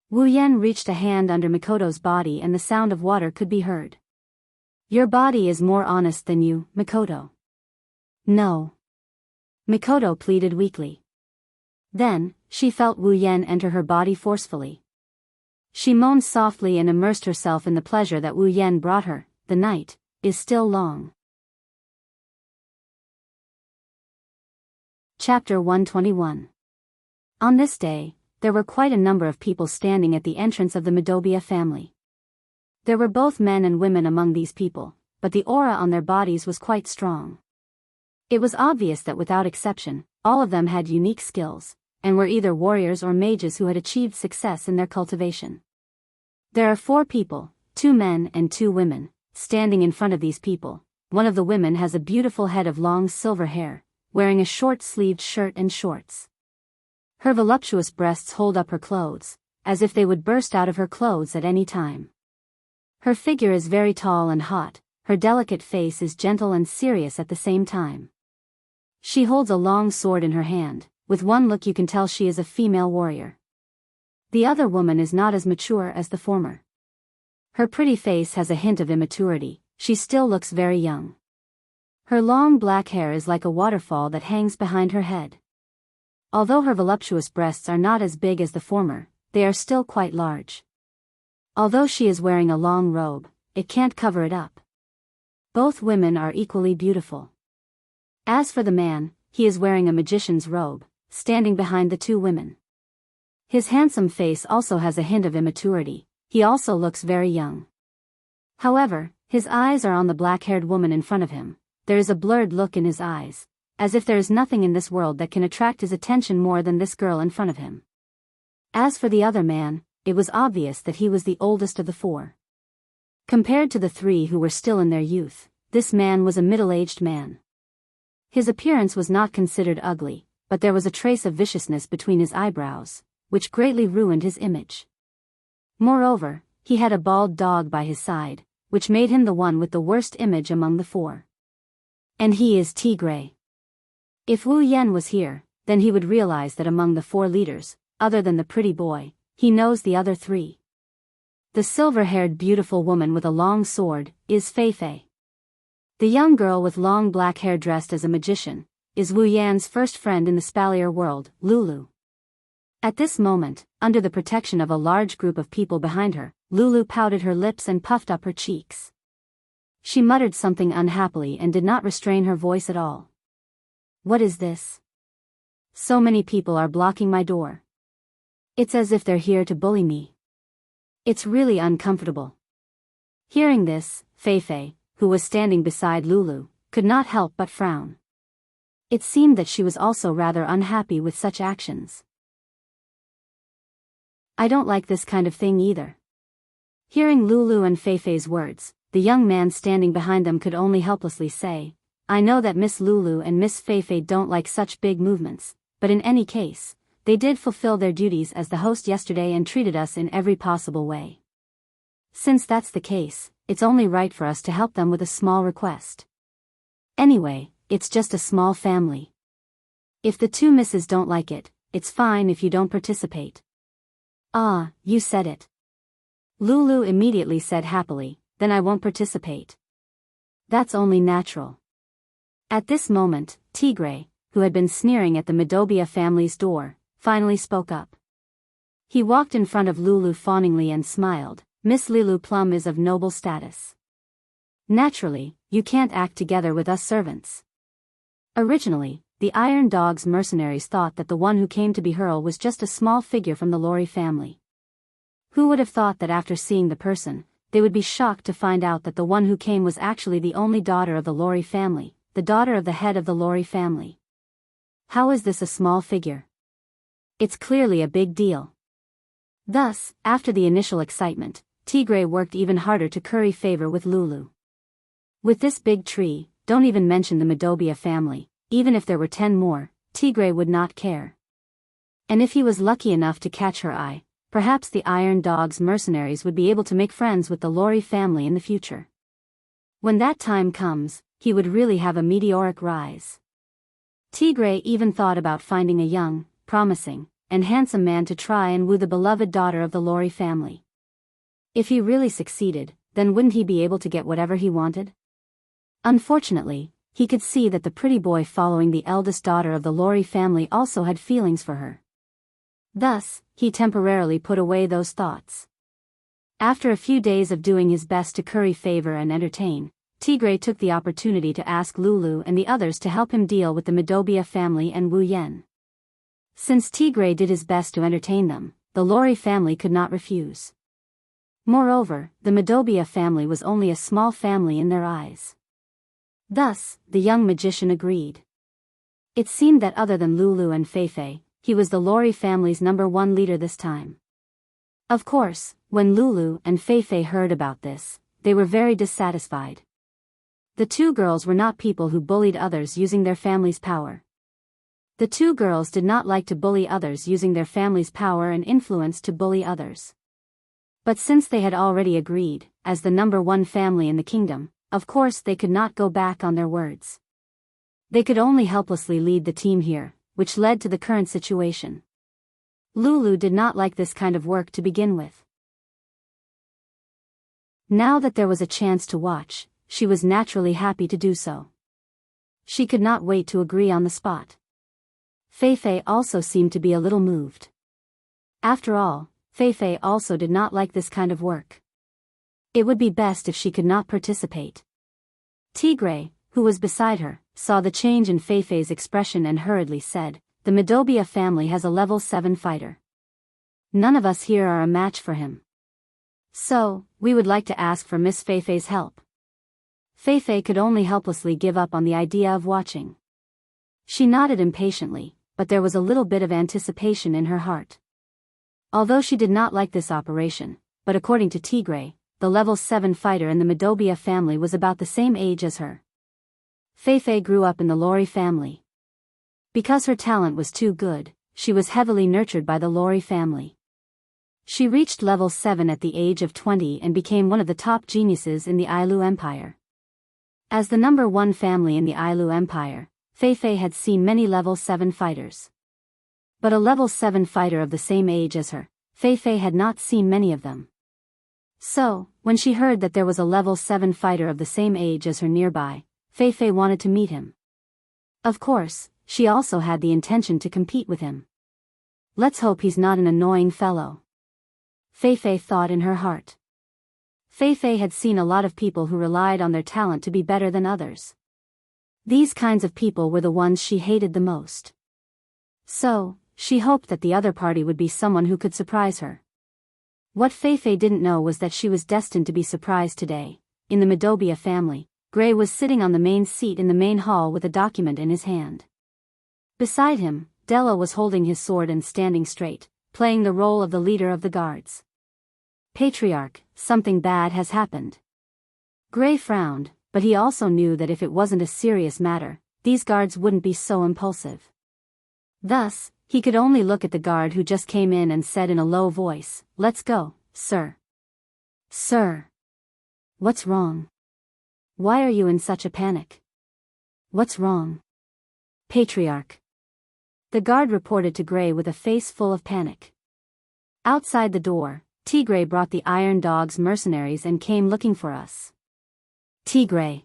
Wu Yan reached a hand under Mikoto's body and the sound of water could be heard. Your body is more honest than you, Mikoto. No. Mikoto pleaded weakly. Then, she felt Wu Yan enter her body forcefully. She moaned softly and immersed herself in the pleasure that Wu Yan brought her. The night is still long. Chapter 121. On this day, there were quite a number of people standing at the entrance of the Midobia family. There were both men and women among these people, but the aura on their bodies was quite strong. It was obvious that without exception, all of them had unique skills, and were either warriors or mages who had achieved success in their cultivation. There are 4 people, 2 men and 2 women, standing in front of these people. One of the women has a beautiful head of long silver hair, wearing a short-sleeved shirt and shorts. Her voluptuous breasts hold up her clothes, as if they would burst out of her clothes at any time. Her figure is very tall and hot, her delicate face is gentle and serious at the same time. She holds a long sword in her hand, with one look you can tell she is a female warrior. The other woman is not as mature as the former. Her pretty face has a hint of immaturity, she still looks very young. Her long black hair is like a waterfall that hangs behind her head. Although her voluptuous breasts are not as big as the former, they are still quite large. Although she is wearing a long robe, it can't cover it up. Both women are equally beautiful. As for the man, he is wearing a magician's robe, standing behind the 2 women. His handsome face also has a hint of immaturity, he also looks very young. However, his eyes are on the black-haired woman in front of him. There is a blurred look in his eyes, as if there is nothing in this world that can attract his attention more than this girl in front of him. As for the other man, it was obvious that he was the oldest of the 4. Compared to the 3 who were still in their youth, this man was a middle-aged man. His appearance was not considered ugly, but there was a trace of viciousness between his eyebrows, which greatly ruined his image. Moreover, he had a bald dog by his side, which made him the one with the worst image among the 4. And he is Tigray. If Wu Yan was here, then he would realize that among the 4 leaders, other than the pretty boy, he knows the other 3. The silver-haired beautiful woman with a long sword is Fei Fei. The young girl with long black hair dressed as a magician is Wu Yan's first friend in the Spalier world, Lulu. At this moment, under the protection of a large group of people behind her, Lulu pouted her lips and puffed up her cheeks. She muttered something unhappily and did not restrain her voice at all. What is this? So many people are blocking my door. It's as if they're here to bully me. It's really uncomfortable. Hearing this, Fei Fei, who was standing beside Lulu, could not help but frown. It seemed that she was also rather unhappy with such actions. I don't like this kind of thing either. Hearing Lulu and Fei Fei's words, the young man standing behind them could only helplessly say, I know that Miss Lulu and Miss Fei Fei don't like such big movements, but in any case, they did fulfill their duties as the host yesterday and treated us in every possible way. Since that's the case, it's only right for us to help them with a small request. Anyway, it's just a small family. If the 2 misses don't like it, it's fine if you don't participate. Ah, you said it. Lulu immediately said happily, then I won't participate. That's only natural. At this moment, Tigray, who had been sneering at the Midobia family's door, finally spoke up. He walked in front of Lulu fawningly and smiled, Miss Lilu Plum is of noble status. Naturally, you can't act together with us servants. Originally, the Iron Dog's mercenaries thought that the one who came to be Hurl was just a small figure from the Lori family. Who would have thought that after seeing the person, they would be shocked to find out that the one who came was actually the only daughter of the Lori family, the daughter of the head of the Lori family. How is this a small figure? It's clearly a big deal. Thus, after the initial excitement, Tigray worked even harder to curry favor with Lulu. With this big tree, don't even mention the Madobia family, even if there were 10 more, Tigray would not care. And if he was lucky enough to catch her eye, perhaps the Iron Dog's mercenaries would be able to make friends with the Lori family in the future. When that time comes, he would really have a meteoric rise. Tigray even thought about finding a young, promising, and handsome man to try and woo the beloved daughter of the Lori family. If he really succeeded, then wouldn't he be able to get whatever he wanted? Unfortunately, he could see that the pretty boy following the eldest daughter of the Lori family also had feelings for her. Thus, he temporarily put away those thoughts. After a few days of doing his best to curry favor and entertain, Tigray took the opportunity to ask Lulu and the others to help him deal with the Madobia family and Wu Yan. Since Tigray did his best to entertain them, the Lori family could not refuse. Moreover, the Madobia family was only a small family in their eyes. Thus, the young magician agreed. It seemed that other than Lulu and Feifei, he was the Lori family's #1 leader this time. Of course, when Lulu and Feifei heard about this, they were very dissatisfied. The two girls were not people who bullied others using their family's power. The two girls did not like to bully others using their family's power and influence to bully others. But since they had already agreed, as the #1 family in the kingdom, of course they could not go back on their words. They could only helplessly lead the team here, which led to the current situation. Lulu did not like this kind of work to begin with. Now that there was a chance to watch, she was naturally happy to do so. She could not wait to agree on the spot. Feifei also seemed to be a little moved. After all, Feifei also did not like this kind of work. It would be best if she could not participate. Tigray, who was beside her, saw the change in Feifei's expression and hurriedly said, "The Madobia family has a level 7 fighter. None of us here are a match for him. So, we would like to ask for Miss Feifei's help." Feifei could only helplessly give up on the idea of watching. She nodded impatiently, but there was a little bit of anticipation in her heart. Although she did not like this operation, but according to Tigray, the level 7 fighter in the Madobia family was about the same age as her. Feifei grew up in the Lori family. Because her talent was too good, she was heavily nurtured by the Lori family. She reached level 7 at the age of 20 and became one of the top geniuses in the Ailu Empire. As the #1 family in the Ailu Empire, Feifei had seen many level 7 fighters. But a level 7 fighter of the same age as her, Feifei had not seen many of them. So, when she heard that there was a level 7 fighter of the same age as her nearby, Feifei wanted to meet him. Of course, she also had the intention to compete with him. Let's hope he's not an annoying fellow. Feifei thought in her heart. Feifei had seen a lot of people who relied on their talent to be better than others. These kinds of people were the ones she hated the most. So, she hoped that the other party would be someone who could surprise her. What Feifei didn't know was that she was destined to be surprised today. In the Madobia family, Gray was sitting on the main seat in the main hall with a document in his hand. Beside him, Della was holding his sword and standing straight, playing the role of the leader of the guards. "Patriarch, something bad has happened." Gray frowned, but he also knew that if it wasn't a serious matter, these guards wouldn't be so impulsive. Thus, he could only look at the guard who just came in and said in a low voice, "Let's go, sir." "Sir. What's wrong? Why are you in such a panic? What's wrong?" "Patriarch." The guard reported to Gray with a face full of panic. Outside the door, Tigray brought the Iron Dog's mercenaries and came looking for us. Tigray.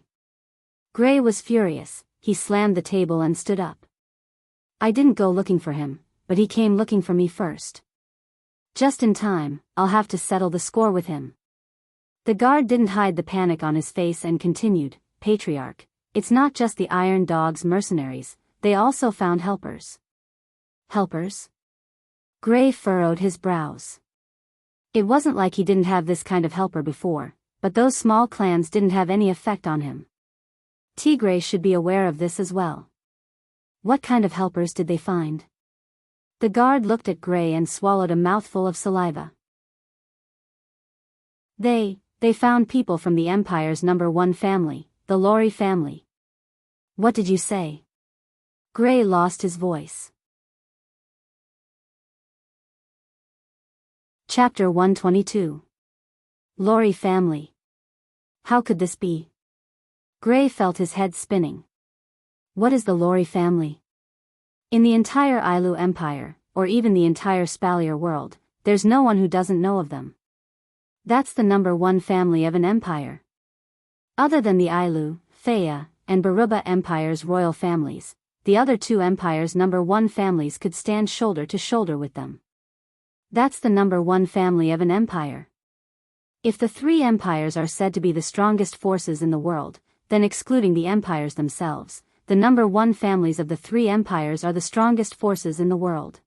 Gray was furious, he slammed the table and stood up. "I didn't go looking for him, but he came looking for me first. Just in time, I'll have to settle the score with him." The guard didn't hide the panic on his face and continued, "Patriarch, it's not just the Iron Dog's mercenaries, they also found helpers." "Helpers?" Gray furrowed his brows. It wasn't like he didn't have this kind of helper before, but those small clans didn't have any effect on him. Tigray should be aware of this as well. What kind of helpers did they find? The guard looked at Gray and swallowed a mouthful of saliva. They found people from the Empire's number one family, the Lori family. What did you say? Gray lost his voice. Chapter 122. Lori family. How could this be? Gray felt his head spinning. What is the Lori family? In the entire Ailu Empire, or even the entire Spalier world, there's no one who doesn't know of them. That's the number one family of an empire. Other than the Ailu, Thea, and Baruba empires' royal families, the other two empires' number one families could stand shoulder to shoulder with them. That's the number one family of an empire. If the three empires are said to be the strongest forces in the world, then excluding the empires themselves, the number one families of the three empires are the strongest forces in the world.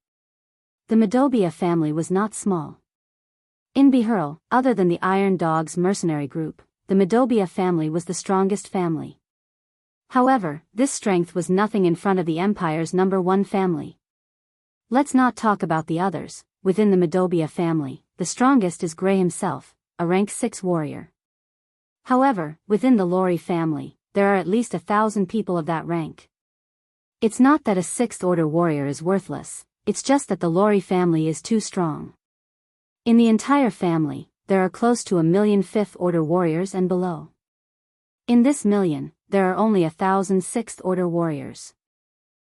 The Medobia family was not small. In Bihurl, other than the Iron Dogs mercenary group, the Medobia family was the strongest family. However, this strength was nothing in front of the Empire's number one family. Let's not talk about the others. Within the Medobia family, the strongest is Gray himself, a rank 6 warrior. However, within the Lori family, there are at least 1,000 people of that rank. It's not that a 6th order warrior is worthless, it's just that the Lori family is too strong. In the entire family, there are close to 1,000,000 5th order warriors and below. In this million, there are only 1,000 6th order warriors.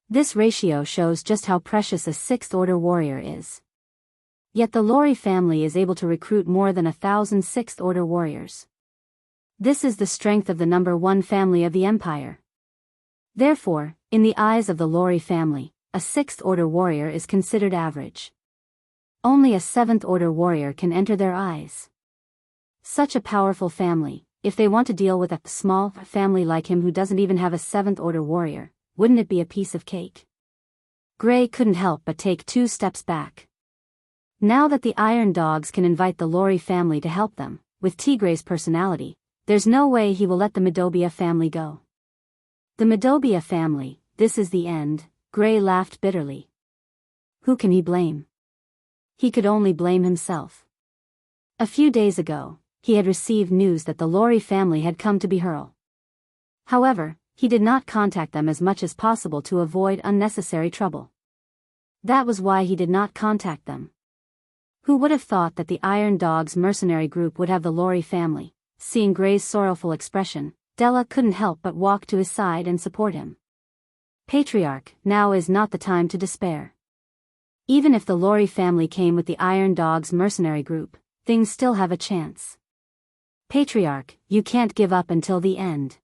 This ratio shows just how precious a 6th order warrior is. Yet the Lori family is able to recruit more than 1,000 6th order warriors. This is the strength of the number one family of the empire. Therefore, in the eyes of the Lori family, a 6th order warrior is considered average. Only a 7th order warrior can enter their eyes. Such a powerful family, if they want to deal with a small family like him who doesn't even have a 7th order warrior, wouldn't it be a piece of cake? Gray couldn't help but take 2 steps back. Now that the Iron Dogs can invite the Lori family to help them, with Tigre's personality, there's no way he will let the Medobia family go. The Medobia family, this is the end, Gray laughed bitterly. Who can he blame? He could only blame himself. A few days ago, he had received news that the Lori family had come to Bihurl. However, he did not contact them as much as possible to avoid unnecessary trouble. That was why he did not contact them. Who would have thought that the Iron Dogs mercenary group would have the Lori family? Seeing Gray's sorrowful expression, Della couldn't help but walk to his side and support him. Patriarch, now is not the time to despair. Even if the Lori family came with the Iron Dogs mercenary group, things still have a chance. Patriarch, you can't give up until the end.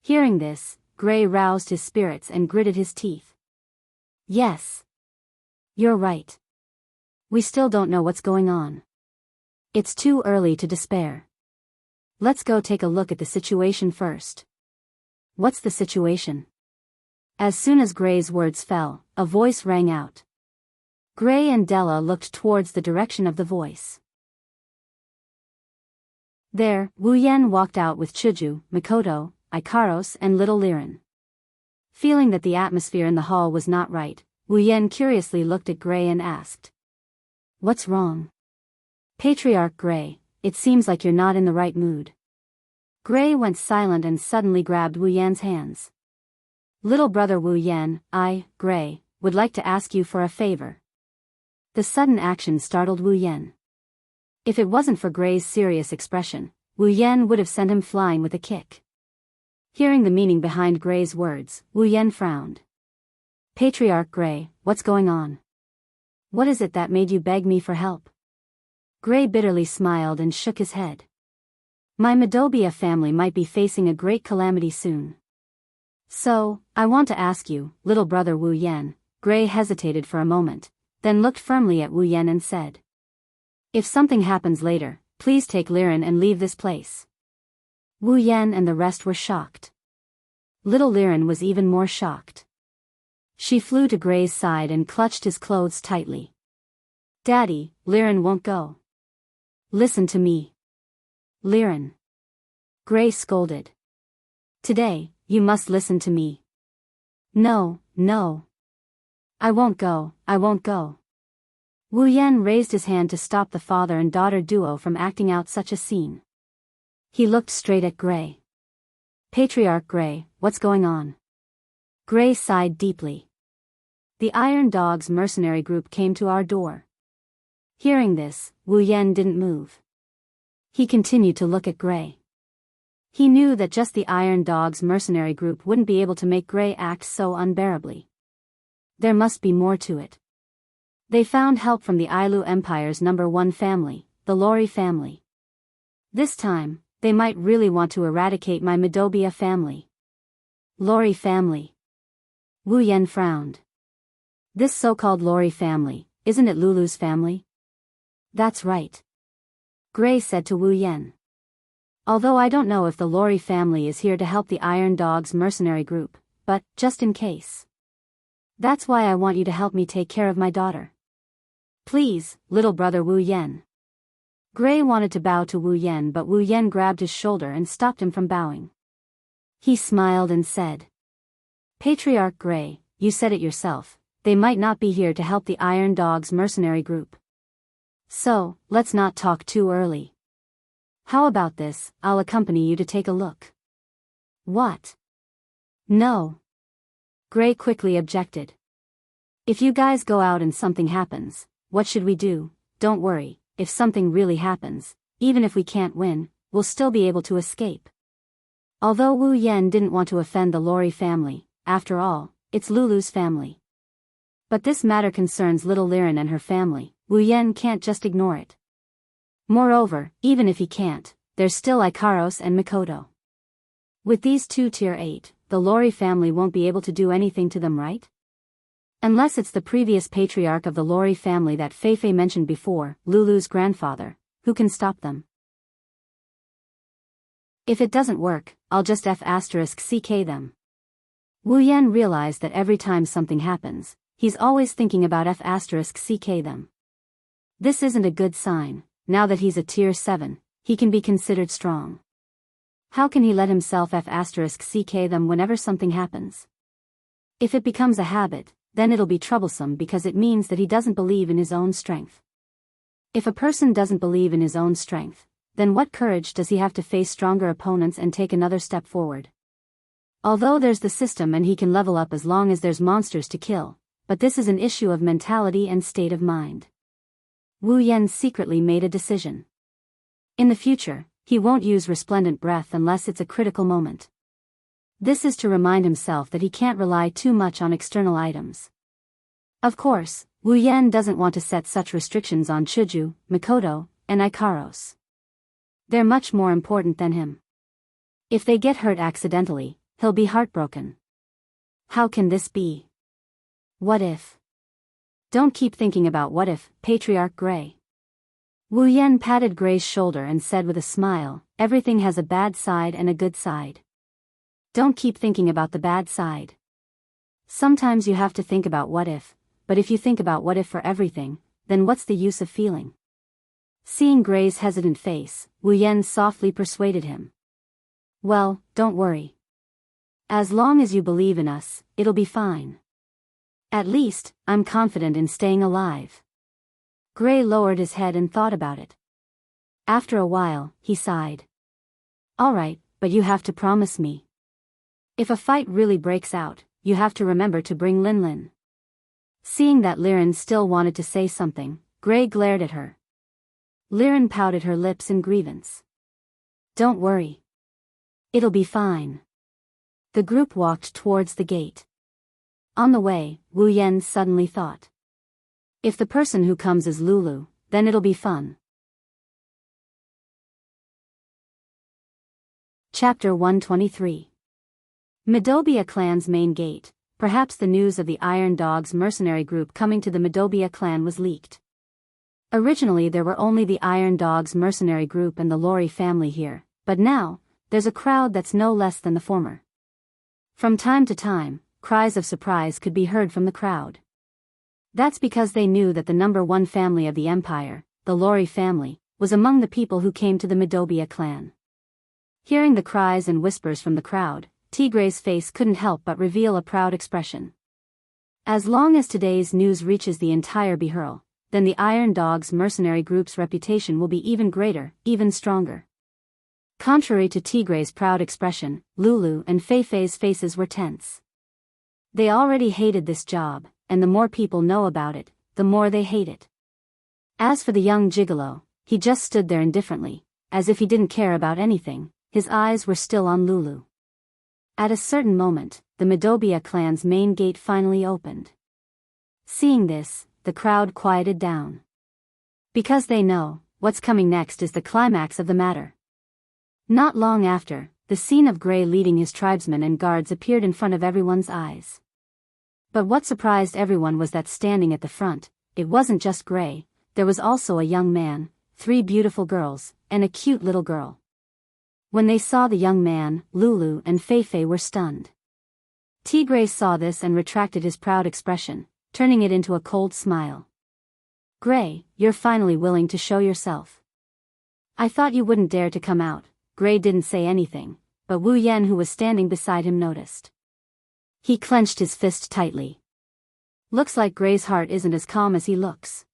Hearing this, Gray roused his spirits and gritted his teeth. Yes. You're right. We still don't know what's going on. It's too early to despair. Let's go take a look at the situation first. What's the situation? As soon as Gray's words fell, a voice rang out. Gray and Della looked towards the direction of the voice. There, Wu Yan walked out with Chuju, Mikoto, Ikaros and little Liren. Feeling that the atmosphere in the hall was not right, Wu Yan curiously looked at Gray and asked. What's wrong? Patriarch Gray, it seems like you're not in the right mood. Gray went silent and suddenly grabbed Wu Yan's hands. Little brother Wu Yan, I, Gray, would like to ask you for a favor. The sudden action startled Wu Yan. If it wasn't for Gray's serious expression, Wu Yan would have sent him flying with a kick. Hearing the meaning behind Gray's words, Wu Yan frowned. Patriarch Gray, what's going on? What is it that made you beg me for help? Gray bitterly smiled and shook his head. My Medobia family might be facing a great calamity soon. So, I want to ask you, little brother Wu Yan. Gray hesitated for a moment, then looked firmly at Wu Yan and said. If something happens later, please take Liren and leave this place. Wu Yan and the rest were shocked. Little Liren was even more shocked. She flew to Gray's side and clutched his clothes tightly. Daddy, Liren won't go. Listen to me. Liren. Gray scolded. Today, you must listen to me. No, no. I won't go, I won't go. Wu Yan raised his hand to stop the father and daughter duo from acting out such a scene. He looked straight at Gray. Patriarch Gray, what's going on? Gray sighed deeply. The Iron Dog's mercenary group came to our door. Hearing this, Wu Yan didn't move. He continued to look at Gray. He knew that just the Iron Dog's mercenary group wouldn't be able to make Gray act so unbearably. There must be more to it. They found help from the Ailu Empire's #1 family, the Lori family. This time, they might really want to eradicate my Midobia family. Lori family. Wu Yan frowned. This so-called Lori family, isn't it Lulu's family? That's right. Gray said to Wu Yan. Although I don't know if the Lori family is here to help the Iron Dog's mercenary group, but, just in case. That's why I want you to help me take care of my daughter. Please, little brother Wu Yan. Gray wanted to bow to Wu Yan, but Wu Yan grabbed his shoulder and stopped him from bowing. He smiled and said, Patriarch Gray, you said it yourself, they might not be here to help the Iron Dog's mercenary group. So, let's not talk too early. How about this, I'll accompany you to take a look. What? No. Gray quickly objected. If you guys go out and something happens, what should we do? Don't worry, if something really happens, even if we can't win, we'll still be able to escape. Although Wu Yan didn't want to offend the Lori family, after all, it's Lulu's family. But this matter concerns little Liren and her family, Wu Yan can't just ignore it. Moreover, even if he can't, there's still Ikaros and Mikoto. With these two tier 8, the Lori family won't be able to do anything to them, right? Unless it's the previous patriarch of the Lori family that Feifei mentioned before, Lulu's grandfather, who can stop them. If it doesn't work, I'll just F***ck them. Wu Yan realized that every time something happens, he's always thinking about F***ck them. This isn't a good sign. Now that he's a tier 7, he can be considered strong. How can he let himself F***ck them whenever something happens? If it becomes a habit, then it'll be troublesome because it means that he doesn't believe in his own strength. If a person doesn't believe in his own strength, then what courage does he have to face stronger opponents and take another step forward? Although there's the system and he can level up as long as there's monsters to kill, but this is an issue of mentality and state of mind. Wu Yan secretly made a decision. In the future, he won't use resplendent breath unless it's a critical moment. This is to remind himself that he can't rely too much on external items. Of course, Wu Yan doesn't want to set such restrictions on Chuju, Mikoto, and Ikaros. They're much more important than him. If they get hurt accidentally, he'll be heartbroken. How can this be? What if? Don't keep thinking about what if, Patriarch Gray. Wu Yan patted Gray's shoulder and said with a smile, everything has a bad side and a good side. Don't keep thinking about the bad side. Sometimes you have to think about what if, but if you think about what if for everything, then what's the use of feeling? Seeing Gray's hesitant face, Wu Yan softly persuaded him. Well, don't worry. As long as you believe in us, it'll be fine. At least, I'm confident in staying alive. Gray lowered his head and thought about it. After a while, he sighed. All right, but you have to promise me. If a fight really breaks out, you have to remember to bring Lin Lin. Seeing that Liren still wanted to say something, Gray glared at her. Liren pouted her lips in grievance. Don't worry. It'll be fine. The group walked towards the gate. On the way, Wu Yan suddenly thought. If the person who comes is Lulu, then it'll be fun. Chapter 123. Midobia clan's main gate. Perhaps the news of the Iron Dog's mercenary group coming to the Midobia clan was leaked. Originally there were only the Iron Dog's mercenary group and the Lori family here, but now, there's a crowd that's no less than the former. From time to time, cries of surprise could be heard from the crowd. That's because they knew that the #1 family of the empire, the Lori family, was among the people who came to the Midobia clan. Hearing the cries and whispers from the crowd, Tigre's face couldn't help but reveal a proud expression. As long as today's news reaches the entire Bihurl, then the Iron Dog's mercenary group's reputation will be even greater, even stronger. Contrary to Tigray's proud expression, Lulu and Feifei's faces were tense. They already hated this job, and the more people know about it, the more they hate it. As for the young gigolo, he just stood there indifferently, as if he didn't care about anything. His eyes were still on Lulu. At a certain moment, the Midobia clan's main gate finally opened. Seeing this, the crowd quieted down. Because they know, what's coming next is the climax of the matter. Not long after, the scene of Gray leading his tribesmen and guards appeared in front of everyone's eyes. But what surprised everyone was that standing at the front, it wasn't just Gray, there was also a young man, 3 beautiful girls, and a cute little girl. When they saw the young man, Lulu and Feifei were stunned. Tigray saw this and retracted his proud expression, turning it into a cold smile. Gray, you're finally willing to show yourself. I thought you wouldn't dare to come out. Gray didn't say anything, but Wu Yan, who was standing beside him, noticed. He clenched his fist tightly. Looks like Gray's heart isn't as calm as he looks.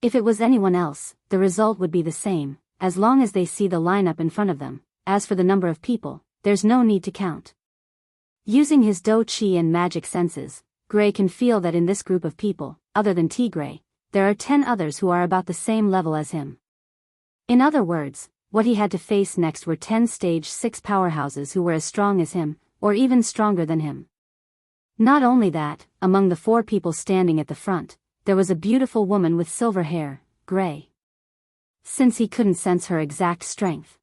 If it was anyone else, the result would be the same, as long as they see the lineup in front of them. As for the number of people, there's no need to count. Using his Do Chi and magic senses, Gray can feel that in this group of people, other than Tigray, there are 10 others who are about the same level as him. In other words, what he had to face next were 10 stage 6 powerhouses who were as strong as him, or even stronger than him. Not only that, among the 4 people standing at the front, there was a beautiful woman with silver hair, Gray. Since he couldn't sense her exact strength.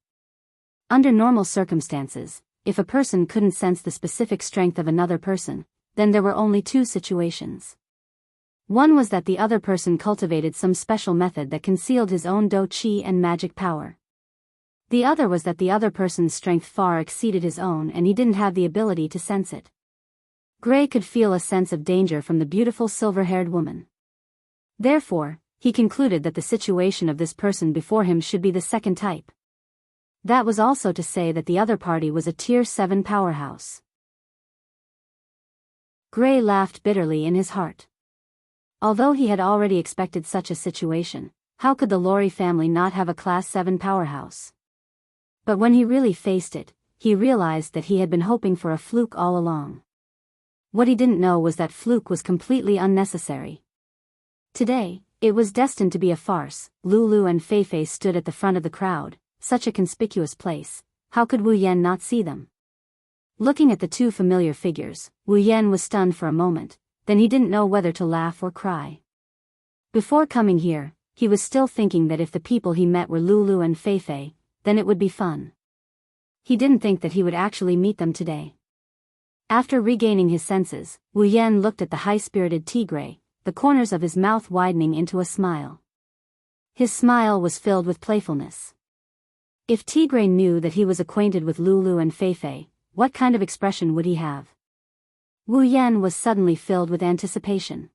Under normal circumstances, if a person couldn't sense the specific strength of another person, then there were only 2 situations. One was that the other person cultivated some special method that concealed his own Do Chi and magic power. The other was that the other person's strength far exceeded his own and he didn't have the ability to sense it. Gray could feel a sense of danger from the beautiful silver-haired woman. Therefore, he concluded that the situation of this person before him should be the second type. That was also to say that the other party was a Tier 7 powerhouse. Gray laughed bitterly in his heart. Although he had already expected such a situation, how could the Lori family not have a Class 7 powerhouse? But when he really faced it, he realized that he had been hoping for a fluke all along. What he didn't know was that fluke was completely unnecessary. Today, it was destined to be a farce. Lulu and Feifei stood at the front of the crowd, such a conspicuous place. How could Wu Yan not see them? Looking at the 2 familiar figures, Wu Yan was stunned for a moment, then he didn't know whether to laugh or cry. Before coming here, he was still thinking that if the people he met were Lulu and Feifei, then it would be fun. He didn't think that he would actually meet them today. After regaining his senses, Wu Yan looked at the high-spirited Tigray, the corners of his mouth widening into a smile. His smile was filled with playfulness. If Tigray knew that he was acquainted with Lulu and Feifei, what kind of expression would he have? Wu Yan was suddenly filled with anticipation.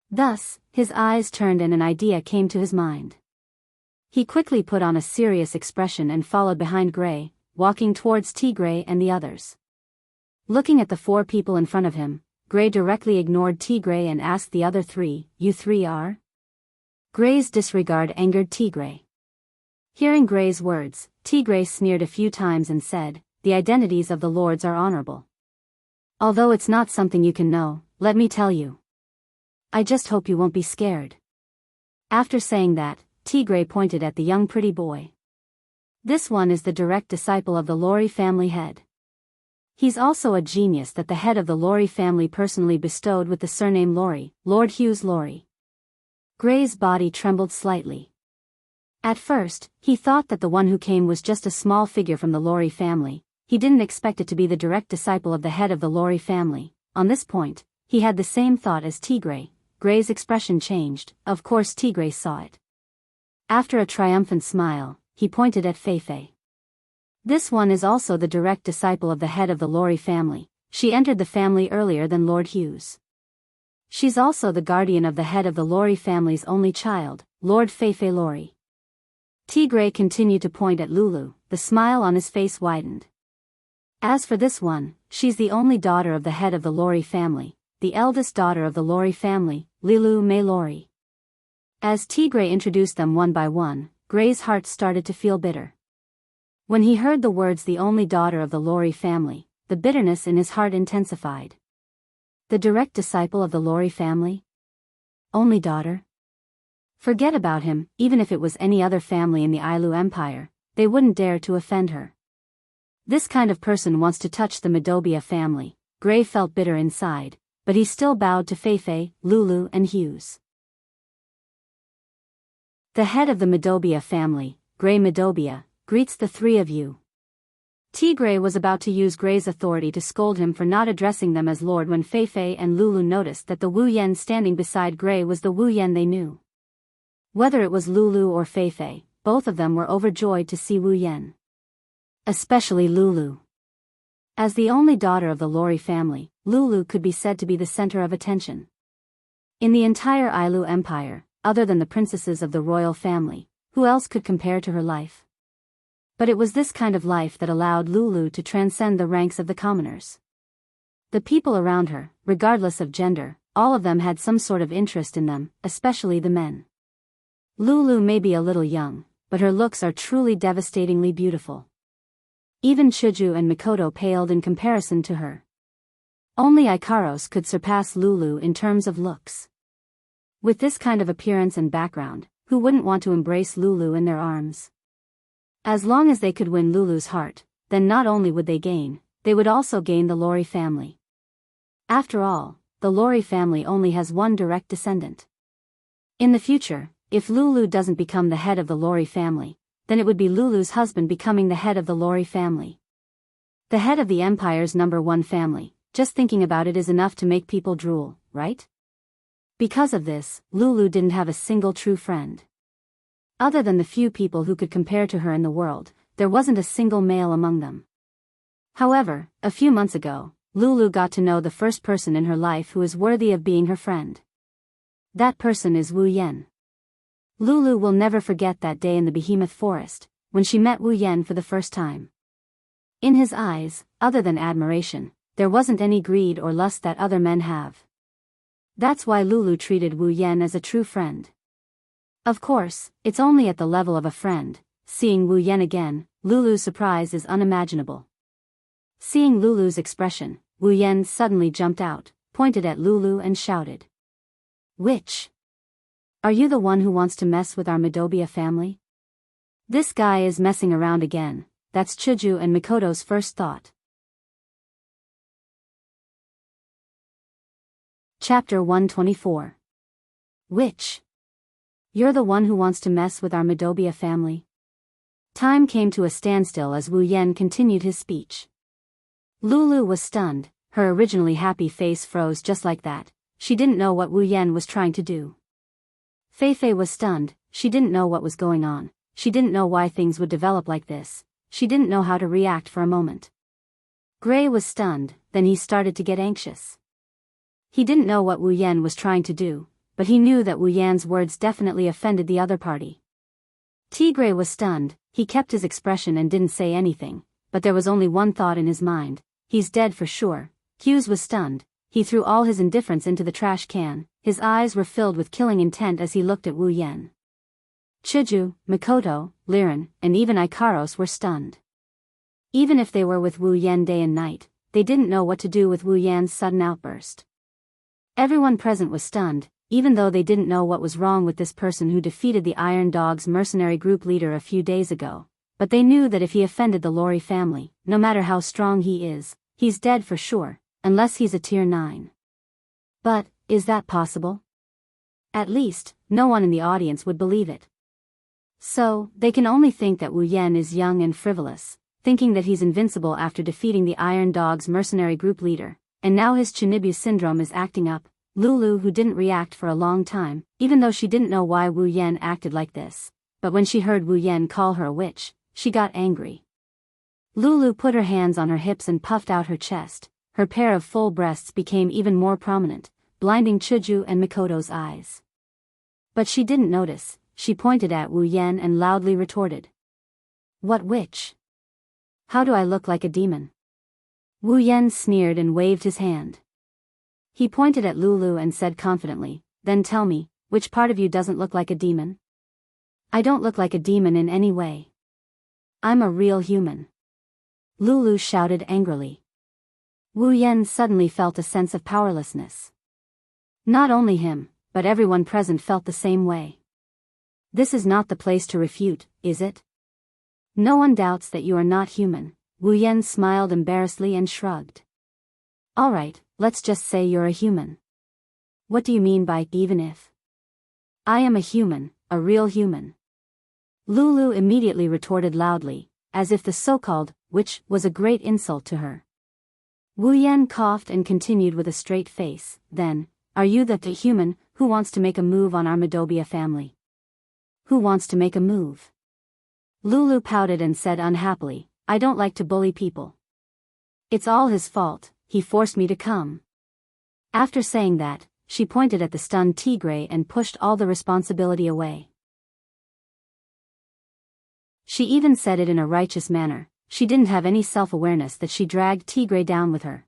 Thus, his eyes turned and an idea came to his mind. He quickly put on a serious expression and followed behind Gray, walking towards Tigray and the others. Looking at the 4 people in front of him, Gray directly ignored Tigray and asked the other 3, "You 3 are?" Gray's disregard angered Tigray. Hearing Gray's words, Tigray sneered a few times and said, "The identities of the lords are honorable. Although it's not something you can know, let me tell you. I just hope you won't be scared." After saying that, Tigray pointed at the young pretty boy. This one is the direct disciple of the Lori family head. He's also a genius that the head of the Lori family personally bestowed with the surname Lori, Lord Hughes Lori. Gray's body trembled slightly. At first, he thought that the one who came was just a small figure from the Lori family. He didn't expect it to be the direct disciple of the head of the Lori family. On this point, he had the same thought as Tigray. Gray's expression changed. Of course Tigray saw it. After a triumphant smile, he pointed at Feifei. This one is also the direct disciple of the head of the Lori family. She entered the family earlier than Lord Hughes. She's also the guardian of the head of the Lori family's only child, Lord Feifei Lori. Tigray continued to point at Lulu, the smile on his face widened. As for this one, she's the only daughter of the head of the Lori family, the eldest daughter of the Lori family, Lilu Mei Lori. As Tigray introduced them one by one, Gray's heart started to feel bitter. When he heard the words the only daughter of the Lori family, the bitterness in his heart intensified. The direct disciple of the Lori family? Only daughter? Forget about him, even if it was any other family in the Ailu Empire, they wouldn't dare to offend her. This kind of person wants to touch the Madobia family. Gray felt bitter inside, but he still bowed to Feifei, Lulu and Hughes. The head of the Madobia family, Gray Madobia, greets the three of you. Tigray was about to use Gray's authority to scold him for not addressing them as Lord when Feifei and Lulu noticed that the Wu Yan standing beside Gray was the Wu Yan they knew. Whether it was Lulu or Feifei, both of them were overjoyed to see Wu Yan. Especially Lulu. As the only daughter of the Lori family, Lulu could be said to be the center of attention. In the entire Ailu Empire, other than the princesses of the royal family, who else could compare to her life? But it was this kind of life that allowed Lulu to transcend the ranks of the commoners. The people around her, regardless of gender, all of them had some sort of interest in them, especially the men. Lulu may be a little young, but her looks are truly devastatingly beautiful. Even Chuju and Mikoto paled in comparison to her. Only Ikaros could surpass Lulu in terms of looks. With this kind of appearance and background, who wouldn't want to embrace Lulu in their arms? As long as they could win Lulu's heart, then not only would they would also gain the Lori family. After all, the Lori family only has one direct descendant. In the future, if Lulu doesn't become the head of the Lori family, then it would be Lulu's husband becoming the head of the Lori family. The head of the empire's #1 family, just thinking about it is enough to make people drool, right? Because of this, Lulu didn't have a single true friend. Other than the few people who could compare to her in the world, there wasn't a single male among them. However, a few months ago, Lulu got to know the first person in her life who is worthy of being her friend. That person is Wu Yan. Lulu will never forget that day in the Behemoth Forest, when she met Wu Yan for the first time. In his eyes, other than admiration, there wasn't any greed or lust that other men have. That's why Lulu treated Wu Yan as a true friend. Of course, it's only at the level of a friend. Seeing Wu Yan again, Lulu's surprise is unimaginable. Seeing Lulu's expression, Wu Yan suddenly jumped out, pointed at Lulu and shouted. Which? Are you the one who wants to mess with our Madobia family? This guy is messing around again, that's Chuju and Mikoto's first thought. Chapter 124. Which? You're the one who wants to mess with our Madobia family? Time came to a standstill as Wu Yan continued his speech. Lulu was stunned, her originally happy face froze just like that. She didn't know what Wu Yan was trying to do. Feifei was stunned, she didn't know what was going on, she didn't know why things would develop like this, she didn't know how to react for a moment. Gray was stunned, then he started to get anxious. He didn't know what Wu Yan was trying to do, but he knew that Wu Yan's words definitely offended the other party. Tigray was stunned, he kept his expression and didn't say anything, but there was only one thought in his mind, he's dead for sure. Hughes was stunned, he threw all his indifference into the trash can, his eyes were filled with killing intent as he looked at Wu Yan. Chuju, Mikoto, Liren, and even Ikaros were stunned. Even if they were with Wu Yan day and night, they didn't know what to do with Wu Yan's sudden outburst. Everyone present was stunned, even though they didn't know what was wrong with this person who defeated the Iron Dog's mercenary group leader a few days ago, but they knew that if he offended the Lori family, no matter how strong he is, he's dead for sure, unless he's a tier 9. But, is that possible? At least, no one in the audience would believe it. So, they can only think that Wu Yan is young and frivolous, thinking that he's invincible after defeating the Iron Dog's mercenary group leader, and now his Chinibu syndrome is acting up. Lulu, who didn't react for a long time, even though she didn't know why Wu Yan acted like this, but when she heard Wu Yan call her a witch, she got angry. Lulu put her hands on her hips and puffed out her chest, her pair of full breasts became even more prominent, blinding Chuju and Mikoto's eyes. But she didn't notice, she pointed at Wu Yan and loudly retorted. What witch? How do I look like a demon? Wu Yan sneered and waved his hand. He pointed at Lulu and said confidently, then tell me, which part of you doesn't look like a demon? I don't look like a demon in any way. I'm a real human. Lulu shouted angrily. Wu Yan suddenly felt a sense of powerlessness. Not only him, but everyone present felt the same way. This is not the place to refute, is it? No one doubts that you are not human. Wu Yan smiled embarrassedly and shrugged. All right, let's just say you're a human. What do you mean by even if? I am a human, a real human. Lulu immediately retorted loudly, as if the so-called witch was a great insult to her. Wu Yan coughed and continued with a straight face. Then, are you the human who wants to make a move on our Madobia family? Who wants to make a move? Lulu pouted and said unhappily, I don't like to bully people. It's all his fault, he forced me to come. After saying that, she pointed at the stunned Tigray and pushed all the responsibility away. She even said it in a righteous manner. She didn't have any self-awareness that she dragged Tigray down with her.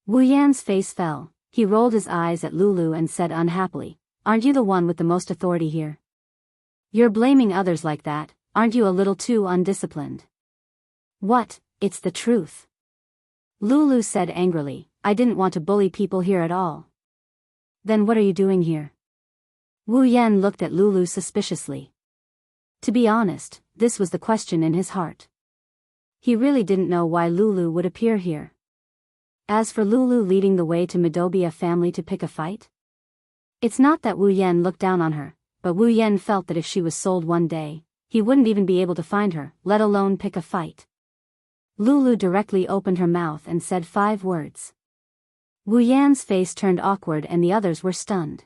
Wu Yan's face fell. He rolled his eyes at Lulu and said unhappily, aren't you the one with the most authority here? You're blaming others like that, aren't you a little too undisciplined? What, it's the truth. Lulu said angrily, I didn't want to bully people here at all. Then what are you doing here? Wu Yan looked at Lulu suspiciously. To be honest, this was the question in his heart. He really didn't know why Lulu would appear here. As for Lulu leading the way to Madobia family to pick a fight? It's not that Wu Yan looked down on her, but Wu Yan felt that if she was sold one day, he wouldn't even be able to find her, let alone pick a fight. Lulu directly opened her mouth and said 5 words. Wu Yan's face turned awkward and the others were stunned.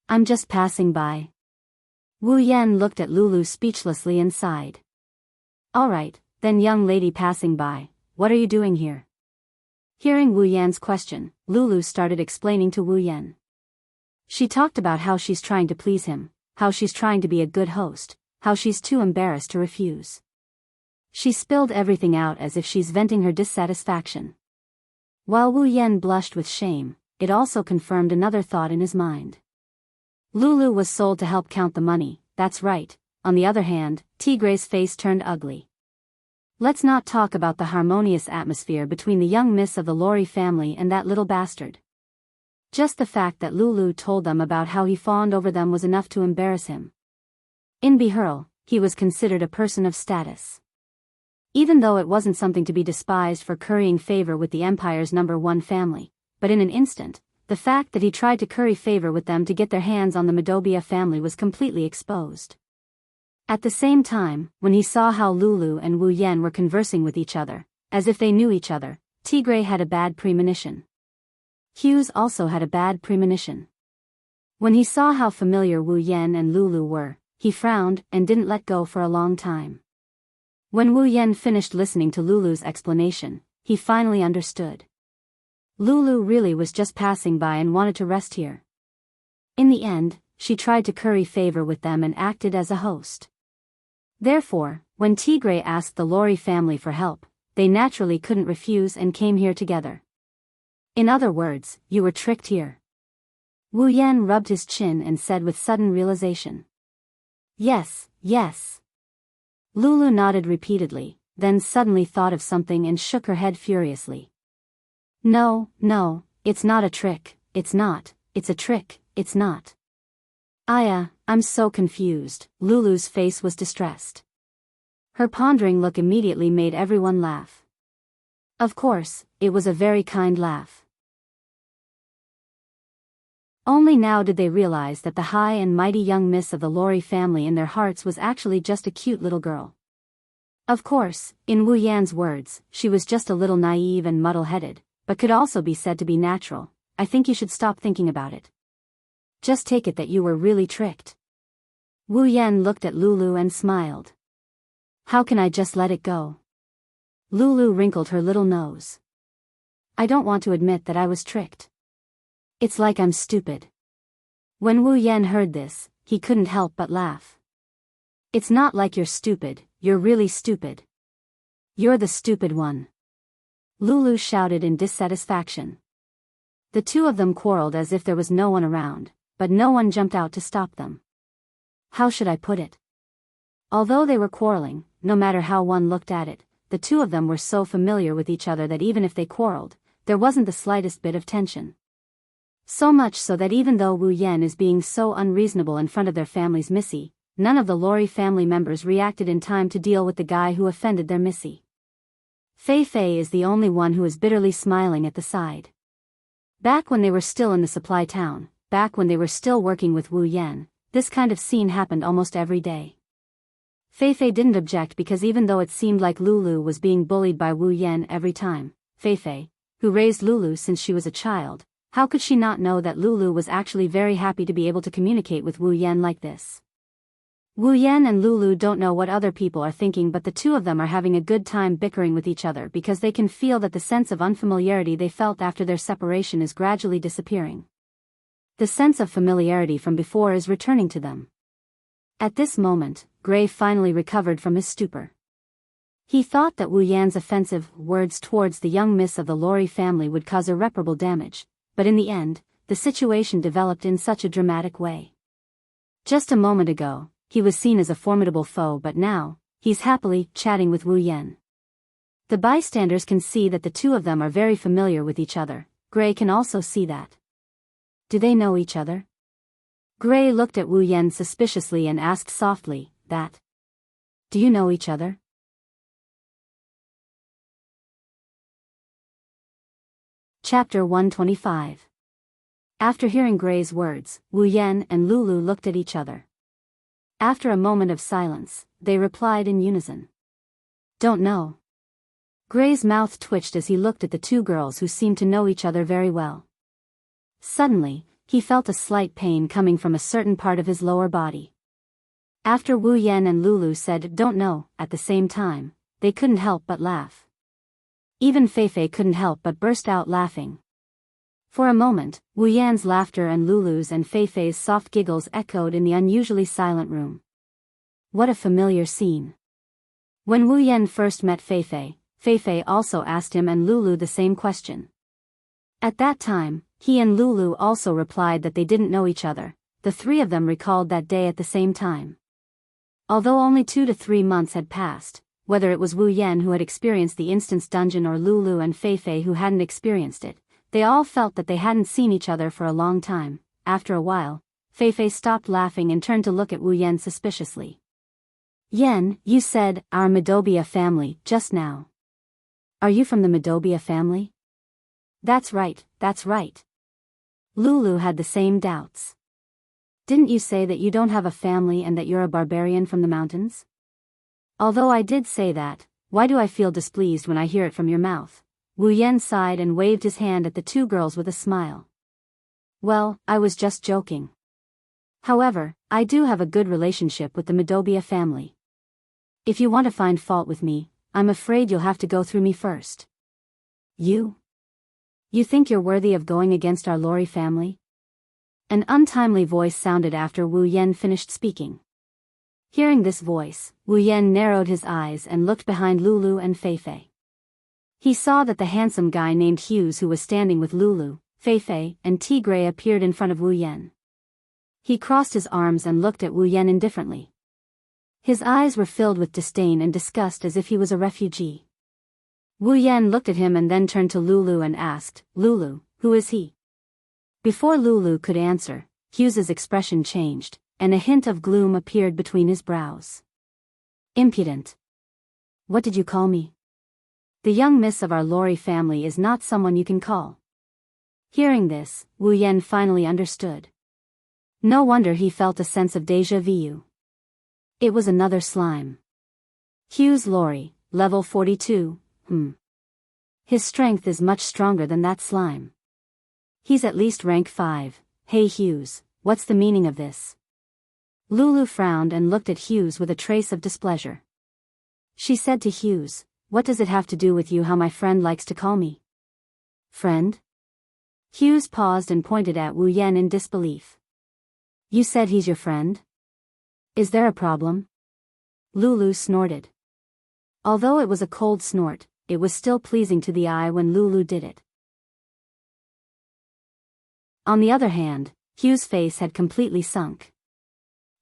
I'm just passing by. Wu Yan looked at Lulu speechlessly and sighed. All right, then young lady passing by, what are you doing here? Hearing Wu Yan's question, Lulu started explaining to Wu Yan. She talked about how she's trying to please him, how she's trying to be a good host, how she's too embarrassed to refuse. She spilled everything out as if she's venting her dissatisfaction. While Wu Yan blushed with shame, it also confirmed another thought in his mind. Lulu was sold to help count the money, that's right. On the other hand, Tigray's face turned ugly. Let's not talk about the harmonious atmosphere between the young miss of the Lori family and that little bastard. Just the fact that Lulu told them about how he fawned over them was enough to embarrass him. In Bihurl, he was considered a person of status. Even though it wasn't something to be despised for currying favor with the empire's #1 family, but in an instant, the fact that he tried to curry favor with them to get their hands on the Madobia family was completely exposed. At the same time, when he saw how Lulu and Wu Yan were conversing with each other, as if they knew each other, Tigray had a bad premonition. Hughes also had a bad premonition. When he saw how familiar Wu Yan and Lulu were, he frowned and didn't let go for a long time. When Wu Yan finished listening to Lulu's explanation, he finally understood. Lulu really was just passing by and wanted to rest here. In the end, she tried to curry favor with them and acted as a host. Therefore, when Tigray asked the Lori family for help, they naturally couldn't refuse and came here together. In other words, you were tricked here. Wu Yan rubbed his chin and said with sudden realization. Yes, yes. Lulu nodded repeatedly, then suddenly thought of something and shook her head furiously. No, no, it's not a trick, it's not, it's a trick, it's not. I'm so confused. Lulu's face was distressed. Her pondering look immediately made everyone laugh. Of course, it was a very kind laugh. Only now did they realize that the high and mighty young miss of the Lori family in their hearts was actually just a cute little girl. Of course, in Wu Yan's words, she was just a little naive and muddle-headed, but could also be said to be natural. I think you should stop thinking about it. Just take it that you were really tricked. Wu Yan looked at Lulu and smiled. How can I just let it go? Lulu wrinkled her little nose. I don't want to admit that I was tricked. It's like I'm stupid. When Wu Yan heard this, he couldn't help but laugh. It's not like you're stupid, you're really stupid. You're the stupid one. Lulu shouted in dissatisfaction. The two of them quarreled as if there was no one around, but no one jumped out to stop them. How should I put it? Although they were quarreling, no matter how one looked at it, the two of them were so familiar with each other that even if they quarreled, there wasn't the slightest bit of tension. So much so that even though Wu Yan is being so unreasonable in front of their family's Missy, none of the Lori family members reacted in time to deal with the guy who offended their Missy. Fei Fei is the only one who is bitterly smiling at the side. Back when they were still in the supply town, back when they were still working with Wu Yan, this kind of scene happened almost every day. Fei Fei didn't object because even though it seemed like Lulu was being bullied by Wu Yan every time, Fei Fei, who raised Lulu since she was a child, how could she not know that Lulu was actually very happy to be able to communicate with Wu Yan like this? Wu Yan and Lulu don't know what other people are thinking, but the two of them are having a good time bickering with each other because they can feel that the sense of unfamiliarity they felt after their separation is gradually disappearing. The sense of familiarity from before is returning to them. At this moment, Gray finally recovered from his stupor. He thought that Wu Yan's offensive words towards the young miss of the Lori family would cause irreparable damage, but in the end, the situation developed in such a dramatic way. Just a moment ago, he was seen as a formidable foe, but now, he's happily chatting with Wu Yan. The bystanders can see that the two of them are very familiar with each other. Gray can also see that. Do they know each other? Gray looked at Wu Yan suspiciously and asked softly, "That? Do you know each other?" Chapter 125. After hearing Gray's words, Wu Yan and Lulu looked at each other. After a moment of silence, they replied in unison. "Don't know." Gray's mouth twitched as he looked at the two girls who seemed to know each other very well. Suddenly, he felt a slight pain coming from a certain part of his lower body. After Wu Yan and Lulu said "don't know" at the same time, they couldn't help but laugh. Even Fei Fei couldn't help but burst out laughing. For a moment, Wu Yan's laughter and Lulu's and Fei Fei's soft giggles echoed in the unusually silent room. What a familiar scene. When Wu Yan first met Fei Fei also asked him and Lulu the same question. At that time, he and Lulu also replied that they didn't know each other. The three of them recalled that day at the same time. Although only 2 to 3 months had passed, whether it was Wu Yan who had experienced the instance dungeon or Lulu and Fei Fei who hadn't experienced it, they all felt that they hadn't seen each other for a long time. After a while, Fei Fei stopped laughing and turned to look at Wu Yan suspiciously. "Yan, you said, our Midobia family, just now. Are you from the Midobia family?" That's right, that's right." Lulu had the same doubts. "Didn't you say that you don't have a family and that you're a barbarian from the mountains?" "Although I did say that, why do I feel displeased when I hear it from your mouth?" Wu Yan sighed and waved his hand at the two girls with a smile. "Well, I was just joking. However, I do have a good relationship with the Midobia family. If you want to find fault with me, I'm afraid you'll have to go through me first." You think you're worthy of going against our Lori family?" An untimely voice sounded after Wu Yan finished speaking. Hearing this voice, Wu Yan narrowed his eyes and looked behind Lulu and Fei Fei. He saw that the handsome guy named Hughes who was standing with Lulu, Fei Fei, and Tigray appeared in front of Wu Yan. He crossed his arms and looked at Wu Yan indifferently. His eyes were filled with disdain and disgust as if he was a refugee. Wu Yan looked at him and then turned to Lulu and asked, "Lulu, who is he?" Before Lulu could answer, Hughes's expression changed, and a hint of gloom appeared between his brows. "Impudent. What did you call me? The young miss of our Lori family is not someone you can call." Hearing this, Wu Yan finally understood. No wonder he felt a sense of déjà vu. It was another slime. Hughes Lori, level 42, His strength is much stronger than that slime. He's at least rank 5, hey Hughes, what's the meaning of this? Lulu frowned and looked at Hughes with a trace of displeasure. She said to Hughes, "What does it have to do with you how my friend likes to call me?" "Friend?" Hughes paused and pointed at Wu Yan in disbelief. "You said he's your friend? Is there a problem?" Lulu snorted. Although it was a cold snort, it was still pleasing to the eye when Lulu did it. On the other hand, Hugh's face had completely sunk.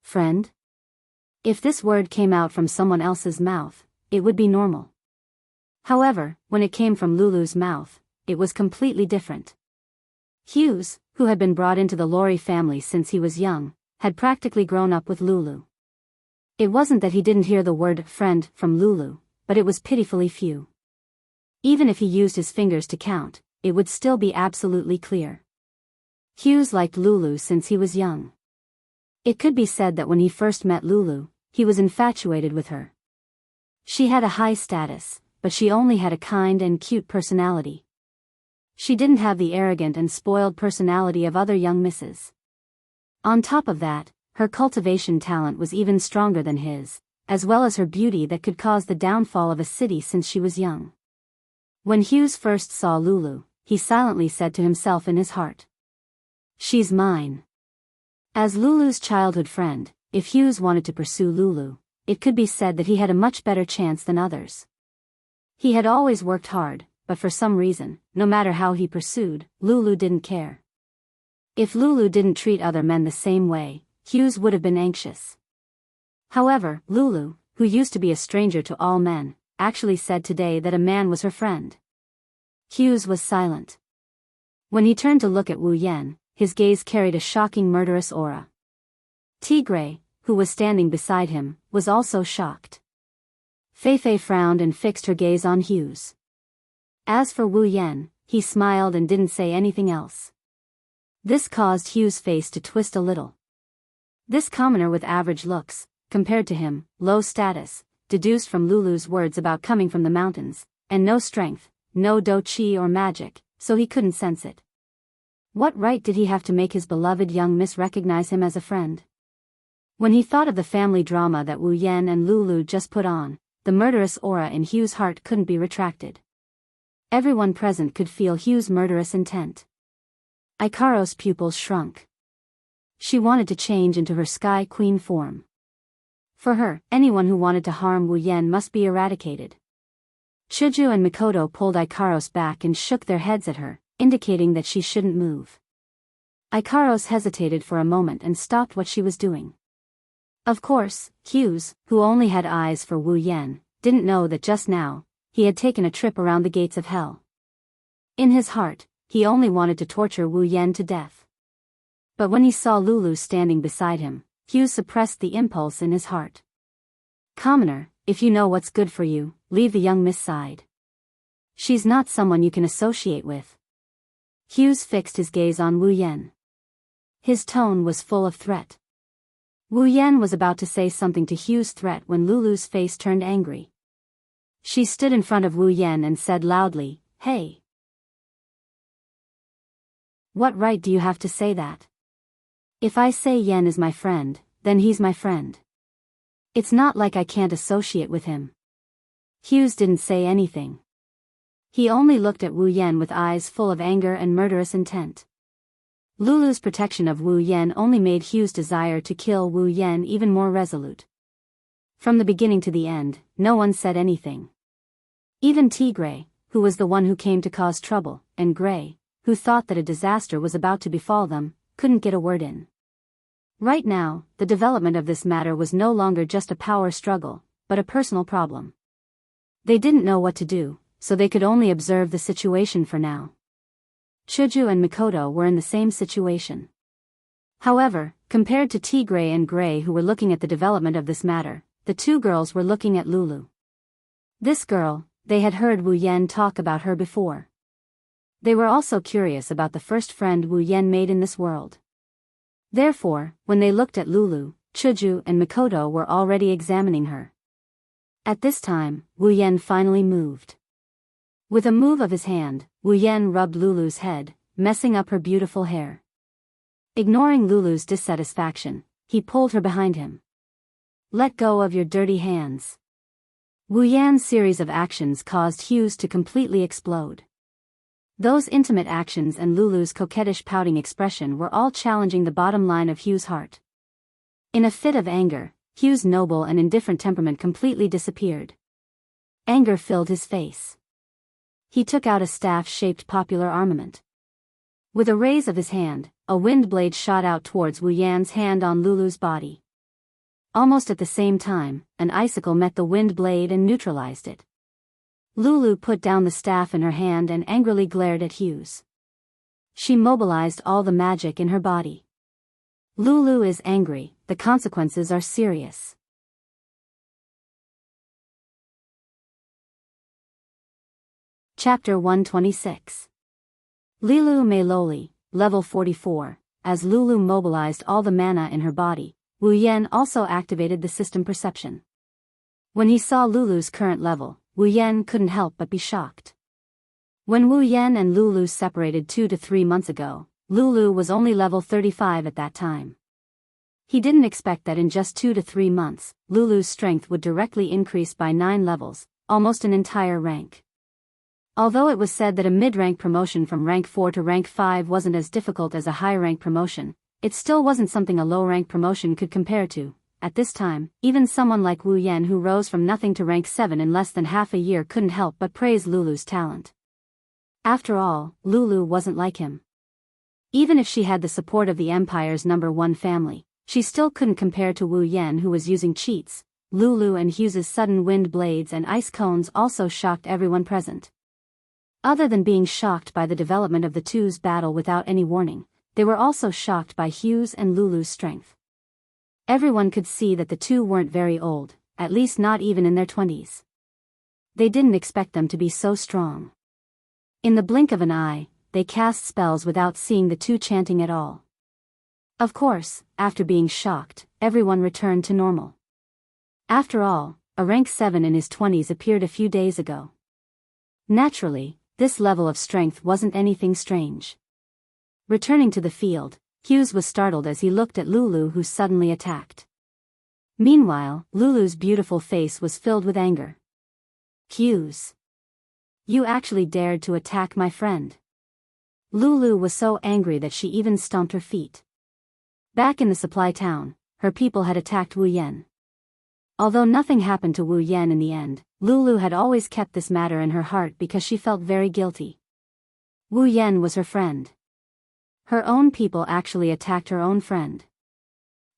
Friend? If this word came out from someone else's mouth, it would be normal. However, when it came from Lulu's mouth, it was completely different. Hughes, who had been brought into the Lorry family since he was young, had practically grown up with Lulu. It wasn't that he didn't hear the word friend from Lulu, but it was pitifully few. Even if he used his fingers to count, it would still be absolutely clear. Hughes liked Lulu since he was young. It could be said that when he first met Lulu, he was infatuated with her. She had a high status, but she only had a kind and cute personality. She didn't have the arrogant and spoiled personality of other young misses. On top of that, her cultivation talent was even stronger than his, as well as her beauty that could cause the downfall of a city since she was young. When Hughes first saw Lulu, he silently said to himself in his heart, "She's mine." As Lulu's childhood friend, if Hughes wanted to pursue Lulu, it could be said that he had a much better chance than others. He had always worked hard, but for some reason, no matter how he pursued, Lulu didn't care. If Lulu didn't treat other men the same way, Hughes would have been anxious. However, Lulu, who used to be a stranger to all men, actually said today that a man was her friend. Hughes was silent. When he turned to look at Wu Yan, his gaze carried a shocking murderous aura. Tigray, who was standing beside him, was also shocked. Feifei frowned and fixed her gaze on Hughes. As for Wu Yan, he smiled and didn't say anything else. This caused Hughes' face to twist a little. This commoner with average looks, compared to him, low status, deduced from Lulu's words about coming from the mountains, and no strength, no do chi or magic, so he couldn't sense it. What right did he have to make his beloved young miss recognize him as a friend? When he thought of the family drama that Wu Yan and Lulu just put on, the murderous aura in Hugh's heart couldn't be retracted. Everyone present could feel Hugh's murderous intent. Ikaro's pupils shrunk. She wanted to change into her Sky Queen form. For her, anyone who wanted to harm Wu Yan must be eradicated. Chuju and Mikoto pulled Ikaros back and shook their heads at her, indicating that she shouldn't move. Ikaros hesitated for a moment and stopped what she was doing. Of course, Hughes, who only had eyes for Wu Yan, didn't know that just now, he had taken a trip around the gates of hell. In his heart, he only wanted to torture Wu Yan to death. But when he saw Lulu standing beside him, Hughes suppressed the impulse in his heart. Commoner, if you know what's good for you, leave the young miss side. She's not someone you can associate with. Hughes fixed his gaze on Wu Yan. His tone was full of threat. Wu Yan was about to say something to Hugh's threat when Lulu's face turned angry. She stood in front of Wu Yan and said loudly, "Hey! What right do you have to say that? If I say Yan is my friend, then he's my friend. It's not like I can't associate with him." Hughes didn't say anything. He only looked at Wu Yan with eyes full of anger and murderous intent. Lulu's protection of Wu Yan only made Hughes' desire to kill Wu Yan even more resolute. From the beginning to the end, no one said anything. Even Tigray, who was the one who came to cause trouble, and Gray, who thought that a disaster was about to befall them, couldn't get a word in. Right now, the development of this matter was no longer just a power struggle, but a personal problem. They didn't know what to do, so they could only observe the situation for now. Chuju and Mikoto were in the same situation. However, compared to Tigray and Gray who were looking at the development of this matter, the two girls were looking at Lulu. This girl, they had heard Wu Yan talk about her before. They were also curious about the first friend Wu Yan made in this world. Therefore, when they looked at Lulu, Chuju and Mikoto were already examining her. At this time, Wu Yan finally moved. With a move of his hand, Wu Yan rubbed Lulu's head, messing up her beautiful hair. Ignoring Lulu's dissatisfaction, he pulled her behind him. "Let go of your dirty hands." Wu Yan's series of actions caused Hughes to completely explode. Those intimate actions and Lulu's coquettish pouting expression were all challenging the bottom line of Hughes' heart. In a fit of anger, Hughes' noble and indifferent temperament completely disappeared. Anger filled his face. He took out a staff-shaped popular armament. With a raise of his hand, a wind blade shot out towards Wu Yan's hand on Lulu's body. Almost at the same time, an icicle met the wind blade and neutralized it. Lulu put down the staff in her hand and angrily glared at Hughes. She mobilized all the magic in her body. Lulu is angry, the consequences are serious. Chapter 126. Lilu Me Loli, level 44. As Lulu mobilized all the mana in her body, Wu Yan also activated the system perception. When he saw Lulu's current level, Wu Yan couldn't help but be shocked. When Wu Yan and Lulu separated 2 to 3 months ago, Lulu was only level 35 at that time. He didn't expect that in just 2 to 3 months, Lulu's strength would directly increase by 9 levels, almost an entire rank. Although it was said that a mid-rank promotion from rank 4 to rank 5 wasn't as difficult as a high-rank promotion, it still wasn't something a low-rank promotion could compare to. At this time, even someone like Wu Yan who rose from nothing to rank 7 in less than half a year couldn't help but praise Lulu's talent. After all, Lulu wasn't like him. Even if she had the support of the Empire's #1 family, she still couldn't compare to Wu Yan who was using cheats. Lulu and Hughes's sudden wind blades and ice cones also shocked everyone present. Other than being shocked by the development of the two's battle without any warning, they were also shocked by Hughes and Lulu's strength. Everyone could see that the two weren't very old, at least not even in their 20s. They didn't expect them to be so strong. In the blink of an eye, they cast spells without seeing the two chanting at all. Of course, after being shocked, everyone returned to normal. After all, a rank 7 in his 20s appeared a few days ago. Naturally, this level of strength wasn't anything strange. Returning to the field, Hughes was startled as he looked at Lulu who suddenly attacked. Meanwhile, Lulu's beautiful face was filled with anger. "Hughes! You actually dared to attack my friend." Lulu was so angry that she even stomped her feet. Back in the supply town, her people had attacked Wu Yan. Although nothing happened to Wu Yan in the end, Lulu had always kept this matter in her heart because she felt very guilty. Wu Yan was her friend. Her own people actually attacked her own friend.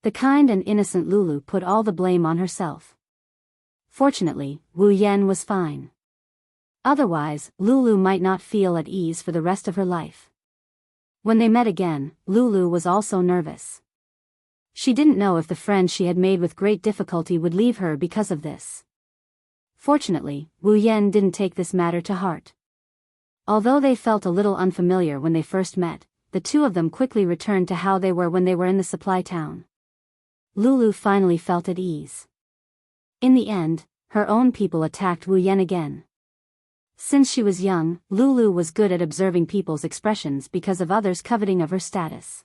The kind and innocent Lulu put all the blame on herself. Fortunately, Wu Yan was fine. Otherwise, Lulu might not feel at ease for the rest of her life. When they met again, Lulu was also nervous. She didn't know if the friend she had made with great difficulty would leave her because of this. Fortunately, Wu Yan didn't take this matter to heart. Although they felt a little unfamiliar when they first met, the two of them quickly returned to how they were when they were in the supply town. Lulu finally felt at ease. In the end, her own people attacked Wu Yan again. Since she was young, Lulu was good at observing people's expressions because of others' coveting of her status.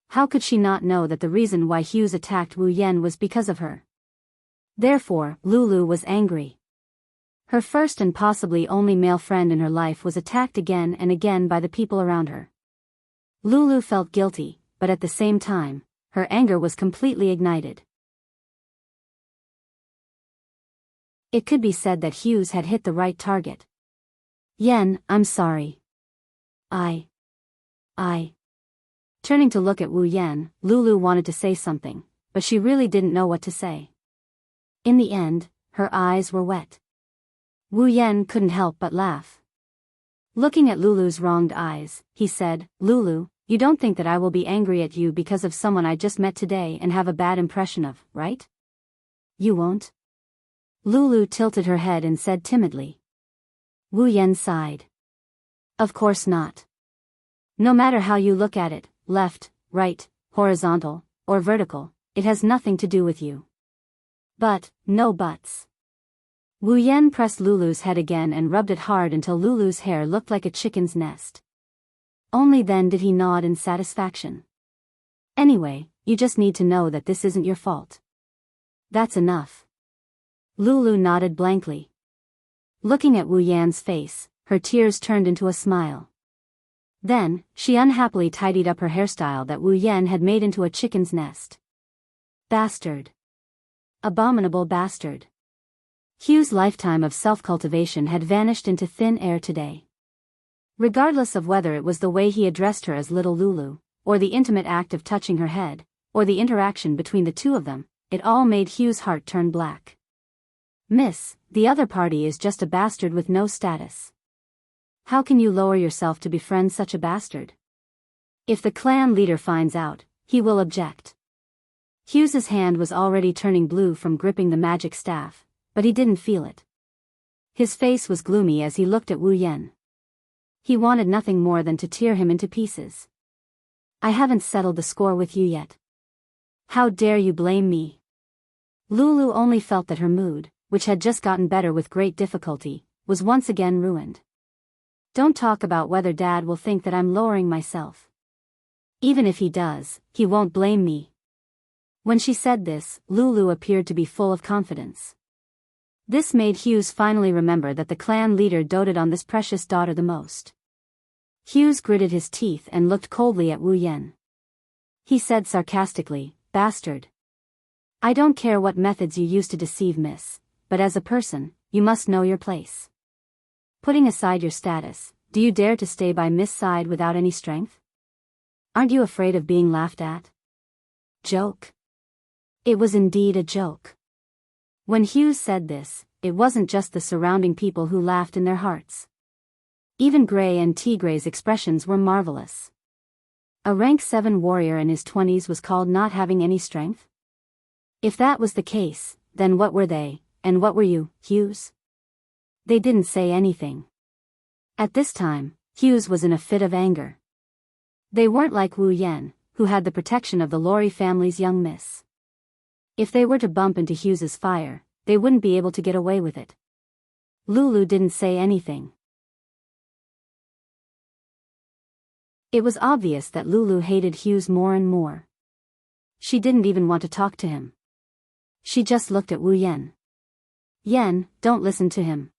How could she not know that the reason why Hughes attacked Wu Yan was because of her? Therefore, Lulu was angry. Her first and possibly only male friend in her life was attacked again and again by the people around her. Lulu felt guilty, but at the same time, her anger was completely ignited. It could be said that Hughes had hit the right target. "Yan, I'm sorry. I. Turning to look at Wu Yan, Lulu wanted to say something, but she really didn't know what to say. In the end, her eyes were wet. Wu Yan couldn't help but laugh. Looking at Lulu's wronged eyes, he said, "Lulu, you don't think that I will be angry at you because of someone I just met today and have a bad impression of, right? You won't?" Lulu tilted her head and said timidly. Wu Yan sighed. "Of course not. No matter how you look at it, left, right, horizontal, or vertical, it has nothing to do with you." "But, no buts." Wu Yan pressed Lulu's head again and rubbed it hard until Lulu's hair looked like a chicken's nest. Only then did he nod in satisfaction. "Anyway, you just need to know that this isn't your fault. That's enough." Lulu nodded blankly. Looking at Wu Yan's face, her tears turned into a smile. Then, she unhappily tidied up her hairstyle that Wu Yan had made into a chicken's nest. Bastard. Abominable bastard. Hugh's lifetime of self-cultivation had vanished into thin air today. Regardless of whether it was the way he addressed her as little Lulu, or the intimate act of touching her head, or the interaction between the two of them, it all made Hugh's heart turn black. Miss, the other party is just a bastard with no status. How can you lower yourself to befriend such a bastard? If the clan leader finds out, he will object. Hugh's hand was already turning blue from gripping the magic staff, but he didn't feel it. His face was gloomy as he looked at Wu Yan. He wanted nothing more than to tear him into pieces. I haven't settled the score with you yet. How dare you blame me? Lulu only felt that her mood, which had just gotten better with great difficulty, was once again ruined. Don't talk about whether Dad will think that I'm lowering myself. Even if he does, he won't blame me. When she said this, Lulu appeared to be full of confidence. This made Hughes finally remember that the clan leader doted on this precious daughter the most. Hughes gritted his teeth and looked coldly at Wu Yan. He said sarcastically, "Bastard. I don't care what methods you use to deceive Miss, but as a person, you must know your place. Putting aside your status, do you dare to stay by Miss' side without any strength? Aren't you afraid of being laughed at?" Joke. It was indeed a joke. When Hughes said this, it wasn't just the surrounding people who laughed in their hearts. Even Gray and Tigre's expressions were marvelous. A rank 7 warrior in his 20s was called not having any strength? If that was the case, then what were they, and what were you, Hughes? They didn't say anything. At this time, Hughes was in a fit of anger. They weren't like Wu Yan, who had the protection of the Lorry family's young miss. If they were to bump into Hughes's fire, they wouldn't be able to get away with it. Lulu didn't say anything. It was obvious that Lulu hated Hughes more and more. She didn't even want to talk to him. She just looked at Wu Yan. Yan, don't listen to him.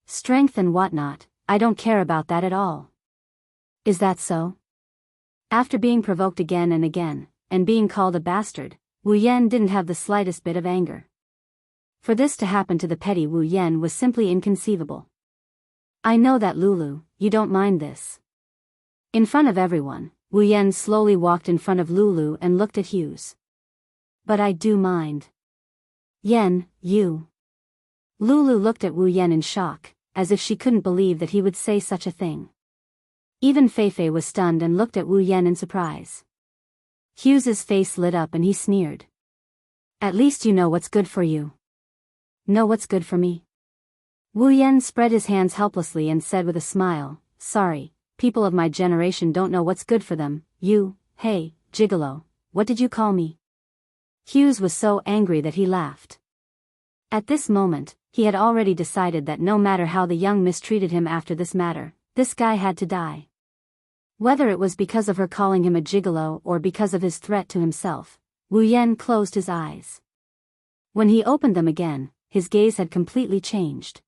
Strength and whatnot, I don't care about that at all. Is that so? After being provoked again and again, and being called a bastard, Wu Yan didn't have the slightest bit of anger. For this to happen to the petty Wu Yan was simply inconceivable. I know that Lulu, you don't mind this. In front of everyone, Wu Yan slowly walked in front of Lulu and looked at Hughes. But I do mind. Yan, you. Lulu looked at Wu Yan in shock, as if she couldn't believe that he would say such a thing. Even Feifei was stunned and looked at Wu Yan in surprise. Hughes's face lit up and he sneered. At least you know what's good for you. Know what's good for me? Wu Yan spread his hands helplessly and said with a smile, "Sorry, people of my generation don't know what's good for them. You, hey, gigolo, what did you call me?" Hughes was so angry that he laughed. At this moment, he had already decided that no matter how the young mistreated him after this matter, this guy had to die. Whether it was because of her calling him a gigolo or because of his threat to himself, Wu Yan closed his eyes. When he opened them again, his gaze had completely changed.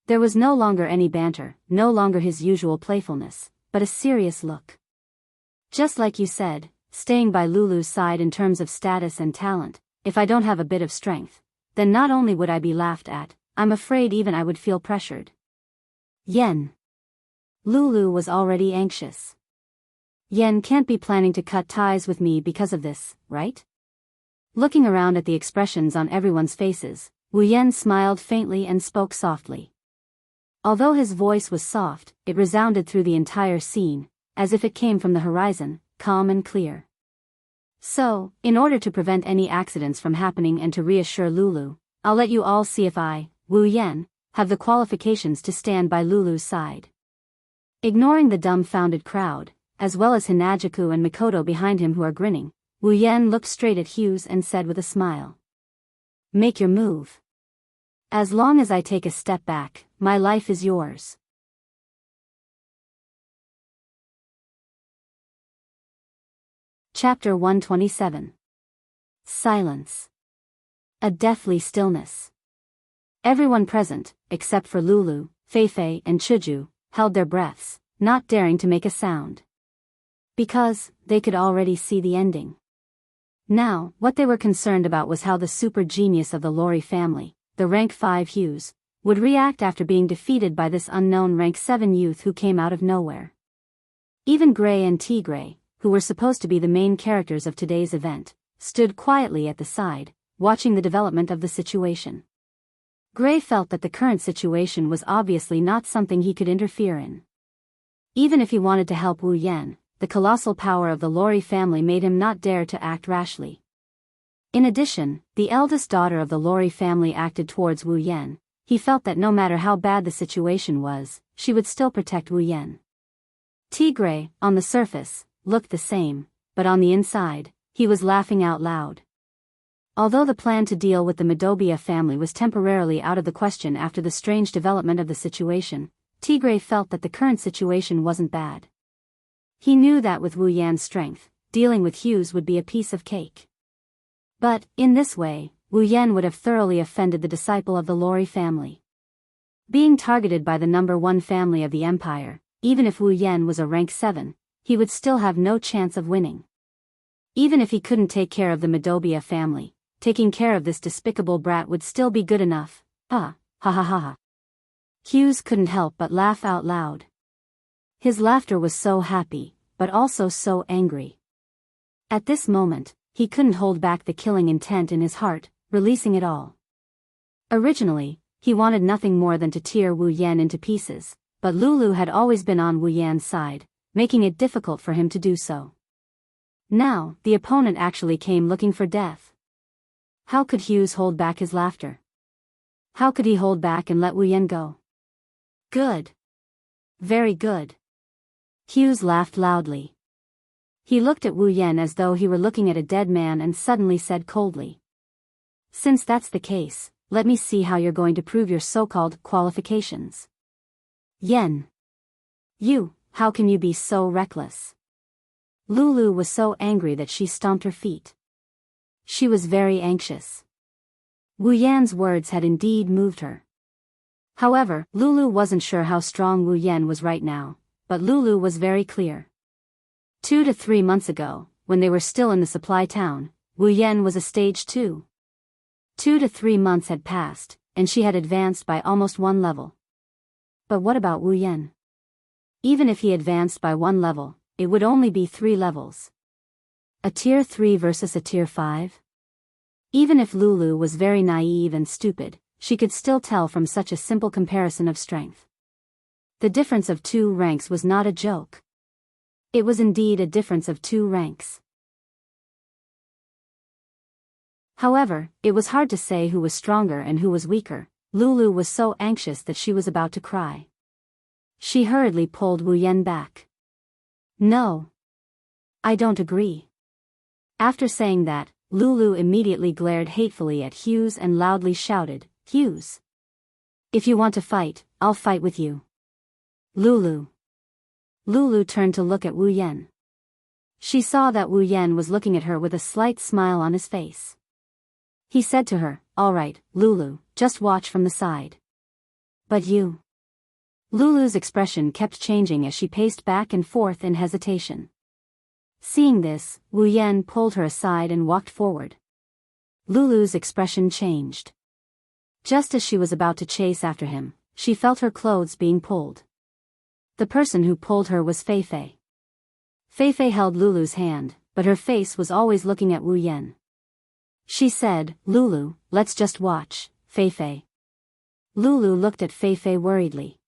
There was no longer any banter, no longer his usual playfulness, but a serious look. Just like you said, staying by Lulu's side in terms of status and talent, if I don't have a bit of strength, then not only would I be laughed at, I'm afraid even I would feel pressured. Yen. Lulu was already anxious. Yen can't be planning to cut ties with me because of this, right? Looking around at the expressions on everyone's faces, Wu Yan smiled faintly and spoke softly. Although his voice was soft, it resounded through the entire scene, as if it came from the horizon, calm and clear. So, in order to prevent any accidents from happening and to reassure Lulu, I'll let you all see if I, Wu Yan, have the qualifications to stand by Lulu's side. Ignoring the dumbfounded crowd, as well as Hinajuku and Mikoto behind him who are grinning, Wu Yan looked straight at Hughes and said with a smile. Make your move. As long as I take a step back, my life is yours. Chapter 127. Silence. A deathly stillness. Everyone present, except for Lulu, Feifei and Chuju, held their breaths, not daring to make a sound. Because, they could already see the ending. Now, what they were concerned about was how the super genius of the Lorry family, the rank 5 Hughes, would react after being defeated by this unknown rank 7 youth who came out of nowhere. Even Gray and Tigre, who were supposed to be the main characters of today's event, stood quietly at the side, watching the development of the situation. Gray felt that the current situation was obviously not something he could interfere in. Even if he wanted to help Wu Yan, the colossal power of the Lori family made him not dare to act rashly. In addition, the eldest daughter of the Lori family acted towards Wu Yan. He felt that no matter how bad the situation was, she would still protect Wu Yan. Tigray, on the surface, looked the same, but on the inside, he was laughing out loud. Although the plan to deal with the Madobia family was temporarily out of the question after the strange development of the situation, Tigray felt that the current situation wasn't bad. He knew that with Wu Yan's strength, dealing with Hughes would be a piece of cake. But, in this way, Wu Yan would have thoroughly offended the disciple of the Lori family. Being targeted by the #1 family of the empire, even if Wu Yan was a rank 7, he would still have no chance of winning. Even if he couldn't take care of the Madobia family, taking care of this despicable brat would still be good enough. Ha ha ha ha. Hughes couldn't help but laugh out loud. His laughter was so happy, but also so angry. At this moment, he couldn't hold back the killing intent in his heart, releasing it all. Originally, he wanted nothing more than to tear Wu Yan into pieces, but Lulu had always been on Wu Yan's side, making it difficult for him to do so. Now, the opponent actually came looking for death. How could Hughes hold back his laughter? How could he hold back and let Wu Yan go? Good. Very good. Hughes laughed loudly. He looked at Wu Yan as though he were looking at a dead man and suddenly said coldly, "Since that's the case, let me see how you're going to prove your so-called qualifications." Yan. How can you be so reckless? Lulu was so angry that she stomped her feet. She was very anxious. Wu Yan's words had indeed moved her. However, Lulu wasn't sure how strong Wu Yan was right now, but Lulu was very clear. 2 to 3 months ago, when they were still in the supply town, Wu Yan was a stage 2. 2 to 3 months had passed, and she had advanced by almost 1 level. But what about Wu Yan? Even if he advanced by 1 level, it would only be 3 levels. A tier 3 versus a tier 5? Even if Lulu was very naive and stupid, she could still tell from such a simple comparison of strength. The difference of 2 ranks was not a joke. It was indeed a difference of 2 ranks. However, it was hard to say who was stronger and who was weaker. Lulu was so anxious that she was about to cry. She hurriedly pulled Wu Yan back. "No. I don't agree." After saying that, Lulu immediately glared hatefully at Hughes and loudly shouted, "Hughes! If you want to fight, I'll fight with you." Lulu. Lulu turned to look at Wu Yan. She saw that Wu Yan was looking at her with a slight smile on his face. He said to her, "All right, Lulu, just watch from the side." "But you..." Lulu's expression kept changing as she paced back and forth in hesitation. Seeing this, Wu Yan pulled her aside and walked forward. Lulu's expression changed. Just as she was about to chase after him, she felt her clothes being pulled. The person who pulled her was Fei Fei. Fei Fei held Lulu's hand, but her face was always looking at Wu Yan. She said, "Lulu, let's just watch, Fei Fei." Lulu looked at Fei Fei worriedly.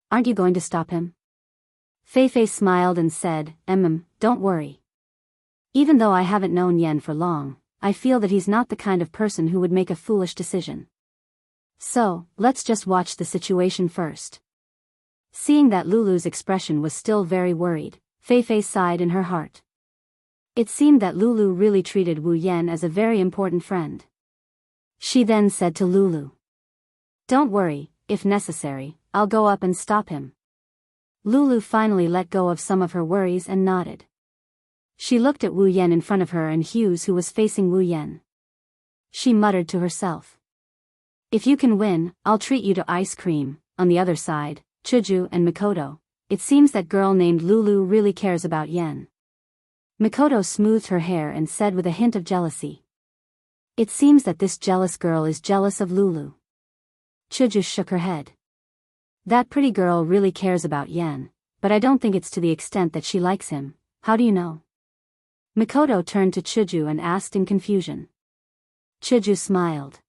"Aren't you going to stop him?" Fei Fei smiled and said, Don't worry. Even though I haven't known Yan for long, I feel that he's not the kind of person who would make a foolish decision. So, let's just watch the situation first." Seeing that Lulu's expression was still very worried, Fei Fei sighed in her heart. It seemed that Lulu really treated Wu Yan as a very important friend. She then said to Lulu, "Don't worry, if necessary, I'll go up and stop him." Lulu finally let go of some of her worries and nodded. She looked at Wu Yan in front of her and Hughes who was facing Wu Yan. She muttered to herself, "If you can win, I'll treat you to ice cream." On the other side, Chuju and Mikoto. It seems that girl named Lulu really cares about Yan. Mikoto smoothed her hair and said with a hint of jealousy, "It seems that this jealous girl is jealous of Lulu." Chuju shook her head. "That pretty girl really cares about Yan, but I don't think it's to the extent that she likes him. how do you know? Mikoto turned to Chiju and asked in confusion. Chiju smiled.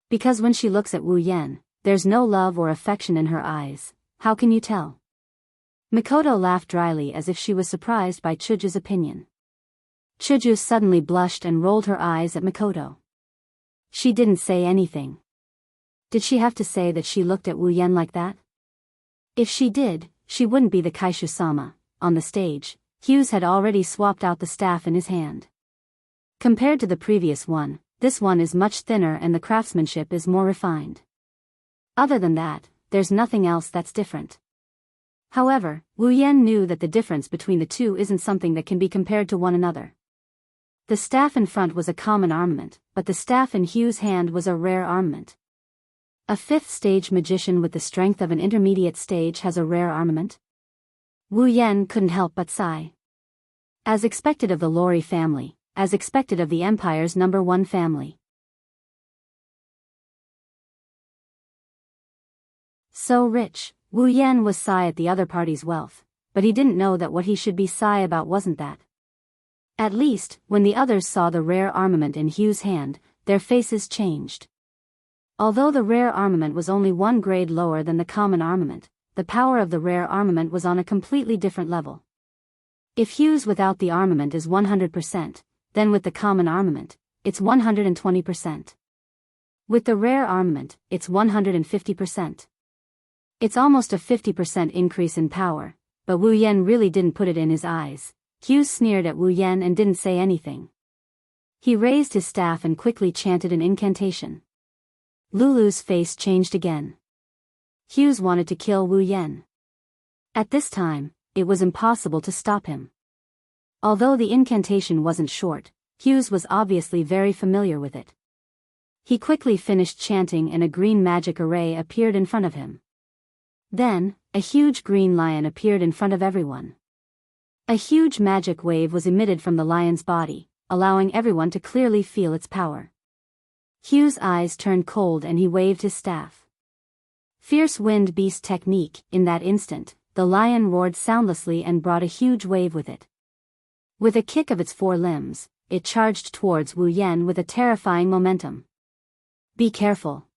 Because when she looks at Wu Yan, there's no love or affection in her eyes. How can you tell? Mikoto laughed dryly as if she was surprised by Chiju's opinion. Chiju suddenly blushed and rolled her eyes at Mikoto. She didn't say anything. Did she have to say that she looked at Wu Yan like that? If she did, she wouldn't be the Kaishu-sama. On the stage, Hughes had already swapped out the staff in his hand. Compared to the previous one, this one is much thinner and the craftsmanship is more refined. Other than that, there's nothing else that's different. However, Wu Yan knew that the difference between the two isn't something that can be compared to one another. The staff in front was a common armament, but the staff in Hughes' hand was a rare armament. A fifth-stage magician with the strength of an intermediate stage has a rare armament? Wu Yan couldn't help but sigh. As expected of the Lori family, as expected of the Empire's #1 family. So rich, Wu Yan was sigh at the other party's wealth, but he didn't know that what he should be sigh about wasn't that. At least, when the others saw the rare armament in Hugh's hand, their faces changed. Although the rare armament was only one grade lower than the common armament, the power of the rare armament was on a completely different level. If Hugh's without the armament is 100%, then with the common armament, it's 120%. With the rare armament, it's 150%. It's almost a 50% increase in power, but Wu Yan really didn't put it in his eyes. Hughes sneered at Wu Yan and didn't say anything. He raised his staff and quickly chanted an incantation. Lulu's face changed again. Hughes wanted to kill Wu Yan. At this time, it was impossible to stop him. Although the incantation wasn't short, Hughes was obviously very familiar with it. He quickly finished chanting and a green magic array appeared in front of him. Then, a huge green lion appeared in front of everyone. A huge magic wave was emitted from the lion's body, allowing everyone to clearly feel its power. Hughes' eyes turned cold and he waved his staff. Fierce wind beast technique. In that instant, the lion roared soundlessly and brought a huge wave with it. With a kick of its 4 limbs, it charged towards Wu Yan with a terrifying momentum. Be careful.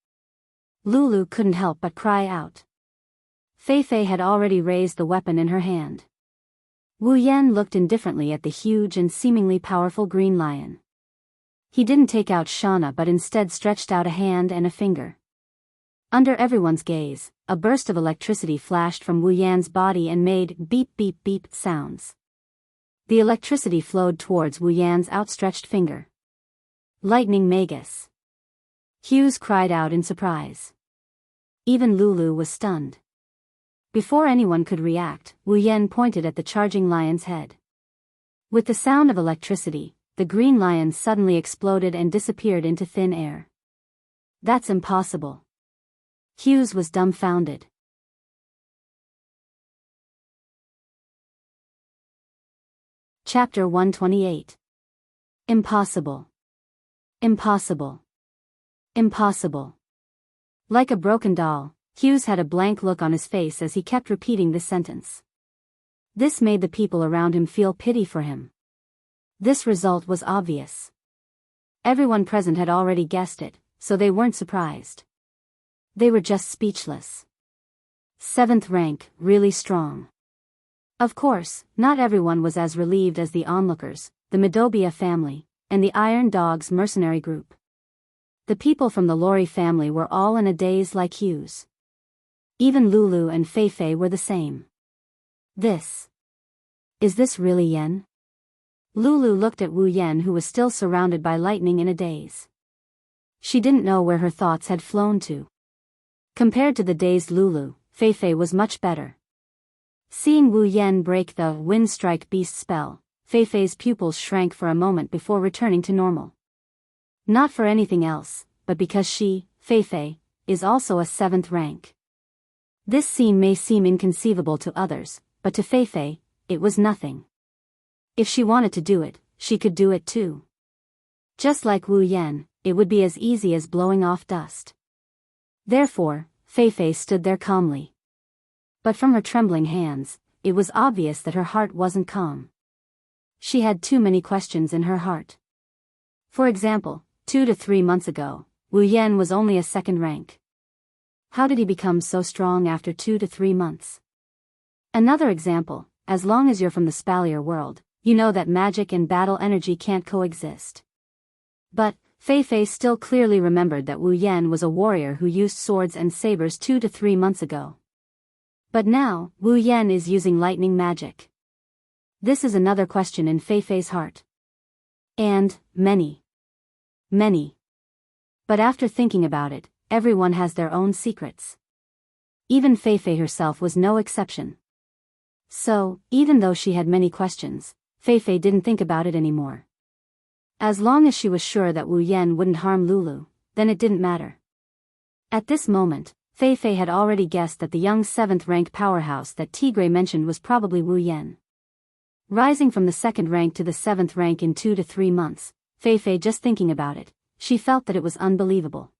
Lulu couldn't help but cry out. Fei Fei had already raised the weapon in her hand. Wu Yan looked indifferently at the huge and seemingly powerful green lion. He didn't take out Shauna but instead stretched out a hand and a finger. Under everyone's gaze, a burst of electricity flashed from Wu Yan's body and made beep beep beep sounds. The electricity flowed towards Wu Yan's outstretched finger. Lightning Magus. Hughes cried out in surprise. Even Lulu was stunned. Before anyone could react, Wu Yan pointed at the charging lion's head. With the sound of electricity, the green lion suddenly exploded and disappeared into thin air. That's impossible. Hughes was dumbfounded. Chapter 128. Impossible. Impossible. Impossible. Like a broken doll, Hughes had a blank look on his face as he kept repeating this sentence. This made the people around him feel pity for him. This result was obvious. Everyone present had already guessed it, so they weren't surprised. They were just speechless. 7th rank, really strong. Of course, not everyone was as relieved as the onlookers, the Midobia family, and the Iron Dogs mercenary group. The people from the Lori family were all in a daze like Hughes. Even Lulu and Fei Fei were the same. Is this really Yen? Lulu looked at Wu Yan, who was still surrounded by lightning, in a daze. She didn't know where her thoughts had flown to. Compared to the dazed Lulu, Fei Fei was much better. Seeing Wu Yan break the Wind Strike Beast spell, Fei Fei's pupils shrank for a moment before returning to normal. Not for anything else, but because she, Fei Fei, is also a 7th rank. This scene may seem inconceivable to others, but to Fei Fei, it was nothing. If she wanted to do it, she could do it too. Just like Wu Yan, it would be as easy as blowing off dust. Therefore, Fei Fei stood there calmly. But from her trembling hands, it was obvious that her heart wasn't calm. She had too many questions in her heart. For example, 2 to 3 months ago, Wu Yan was only a second rank. How did he become so strong after 2 to 3 months? Another example, as long as you're from the Spalier world, you know that magic and battle energy can't coexist. But, Fei Fei still clearly remembered that Wu Yan was a warrior who used swords and sabers 2 to 3 months ago. But now, Wu Yan is using lightning magic. This is another question in Fei Fei's heart. And, many. But after thinking about it, everyone has their own secrets. Even Fei Fei herself was no exception. So, even though she had many questions, Fei Fei didn't think about it anymore. As long as she was sure that Wu Yan wouldn't harm Lulu, then it didn't matter. At this moment, Fei Fei had already guessed that the young 7th rank powerhouse that Tigray mentioned was probably Wu Yan. Rising from the 2nd rank to the 7th rank in 2 to 3 months, Fei Fei just thinking about it, she felt that it was unbelievable.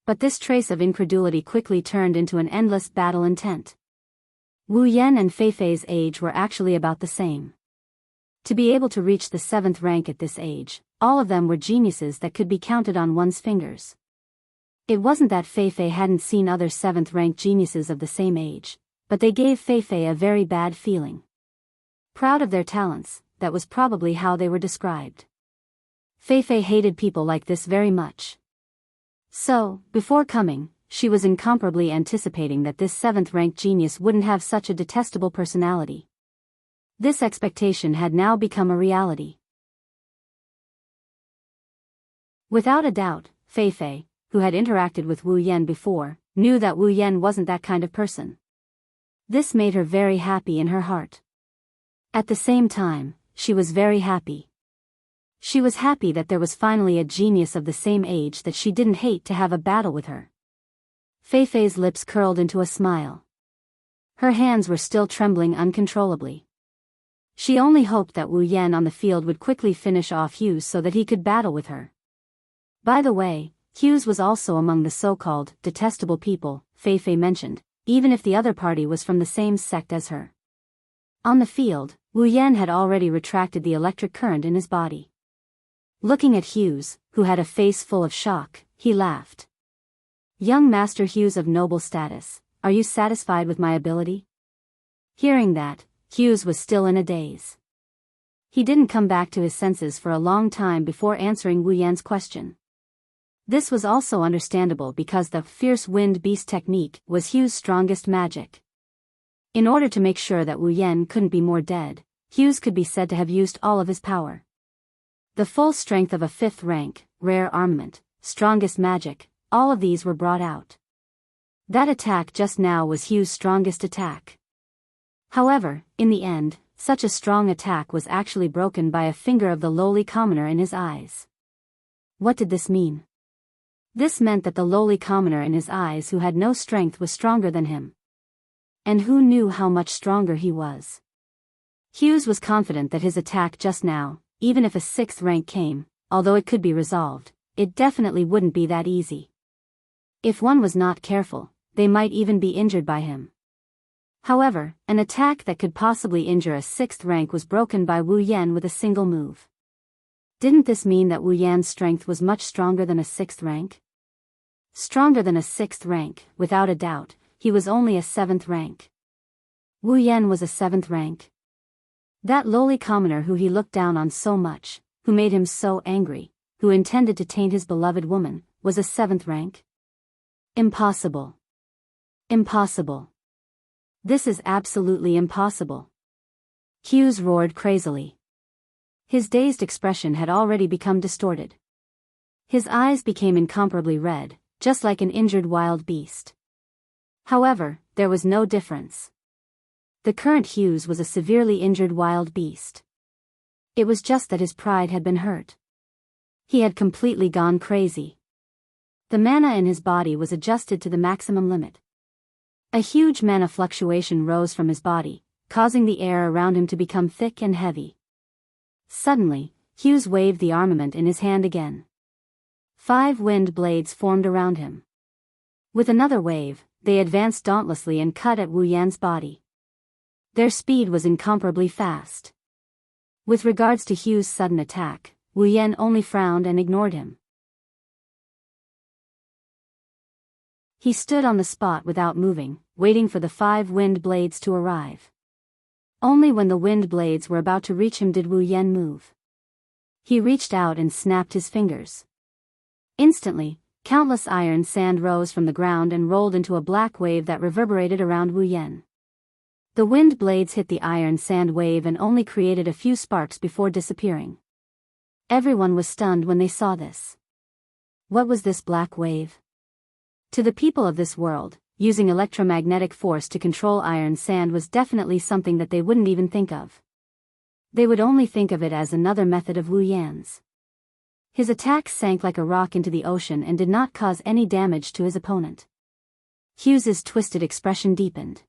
But this trace of incredulity quickly turned into an endless battle intent. Wu Yan and Fei Fei's age were actually about the same. To be able to reach the 7th rank at this age, all of them were geniuses that could be counted on one's fingers. It wasn't that Fei Fei hadn't seen other 7th rank geniuses of the same age, but they gave Fei Fei a very bad feeling. Proud of their talents, that was probably how they were described. Fei Fei hated people like this very much. So, before coming, she was incomparably anticipating that this 7th rank genius wouldn't have such a detestable personality. This expectation had now become a reality. Without a doubt, Fei Fei, who had interacted with Wu Yan before, knew that Wu Yan wasn't that kind of person. This made her very happy in her heart. At the same time, she was very happy. She was happy that there was finally a genius of the same age that she didn't hate to have a battle with her. Fei Fei's lips curled into a smile. Her hands were still trembling uncontrollably. She only hoped that Wu Yan on the field would quickly finish off Hughes so that he could battle with her. By the way, Hughes was also among the so-called detestable people Fei Fei mentioned, even if the other party was from the same sect as her. On the field, Wu Yan had already retracted the electric current in his body. Looking at Hughes, who had a face full of shock, he laughed. "Young Master Hughes of noble status, are you satisfied with my ability?" Hearing that, Hughes was still in a daze. He didn't come back to his senses for a long time before answering Wu Yan's question. This was also understandable because the fierce wind beast technique was Hughes' strongest magic. In order to make sure that Wu Yan couldn't be more dead, Hughes could be said to have used all of his power. The full strength of a 5th rank, rare armament, strongest magic, all of these were brought out. That attack just now was Hughes' strongest attack. However, in the end, such a strong attack was actually broken by a finger of the lowly commoner in his eyes. What did this mean? This meant that the lowly commoner in his eyes who had no strength was stronger than him. And who knew how much stronger he was? Hughes was confident that his attack just now, even if a 6th rank came, although it could be resolved, it definitely wouldn't be that easy. If one was not careful, they might even be injured by him. However, an attack that could possibly injure a 6th rank was broken by Wu Yan with a single move. Didn't this mean that Wu Yan's strength was much stronger than a 6th rank? Stronger than a 6th rank, without a doubt, he was only a 7th rank. Wu Yan was a 7th rank. That lowly commoner who he looked down on so much, who made him so angry, who intended to taint his beloved woman, was a 7th rank? Impossible. Impossible. This is absolutely impossible. Hughes roared crazily. His dazed expression had already become distorted. His eyes became incomparably red, just like an injured wild beast. However, there was no difference. The current Hughes was a severely injured wild beast. It was just that his pride had been hurt. He had completely gone crazy. The mana in his body was adjusted to the maximum limit. A huge mana fluctuation rose from his body, causing the air around him to become thick and heavy. Suddenly, Hughes waved the armament in his hand again. 5 wind blades formed around him. With another wave, they advanced dauntlessly and cut at Wu Yan's body. Their speed was incomparably fast. With regards to Hugh's sudden attack, Wu Yan only frowned and ignored him. He stood on the spot without moving, waiting for the 5 wind blades to arrive. Only when the wind blades were about to reach him did Wu Yan move. He reached out and snapped his fingers. Instantly, countless iron sand rose from the ground and rolled into a black wave that reverberated around Wu Yan. The wind blades hit the iron sand wave and only created a few sparks before disappearing. Everyone was stunned when they saw this. What was this black wave? To the people of this world, using electromagnetic force to control iron sand was definitely something that they wouldn't even think of. They would only think of it as another method of Wu Yan's. His attack sank like a rock into the ocean and did not cause any damage to his opponent. Hugh's twisted expression deepened.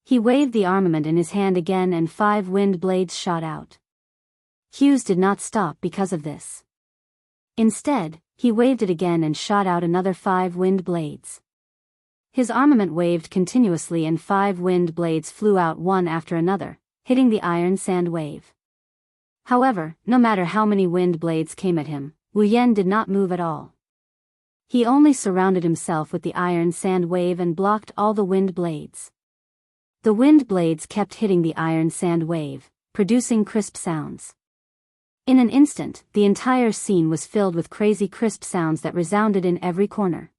He waved the armament in his hand again and 5 wind blades shot out. Hughes did not stop because of this. Instead, he waved it again and shot out another 5 wind blades. His armament waved continuously and 5 wind blades flew out one after another, hitting the iron sand wave. However, no matter how many wind blades came at him, Wu Yan did not move at all. He only surrounded himself with the iron sand wave and blocked all the wind blades. The wind blades kept hitting the iron sand wave, producing crisp sounds. In an instant, the entire scene was filled with crazy crisp sounds that resounded in every corner.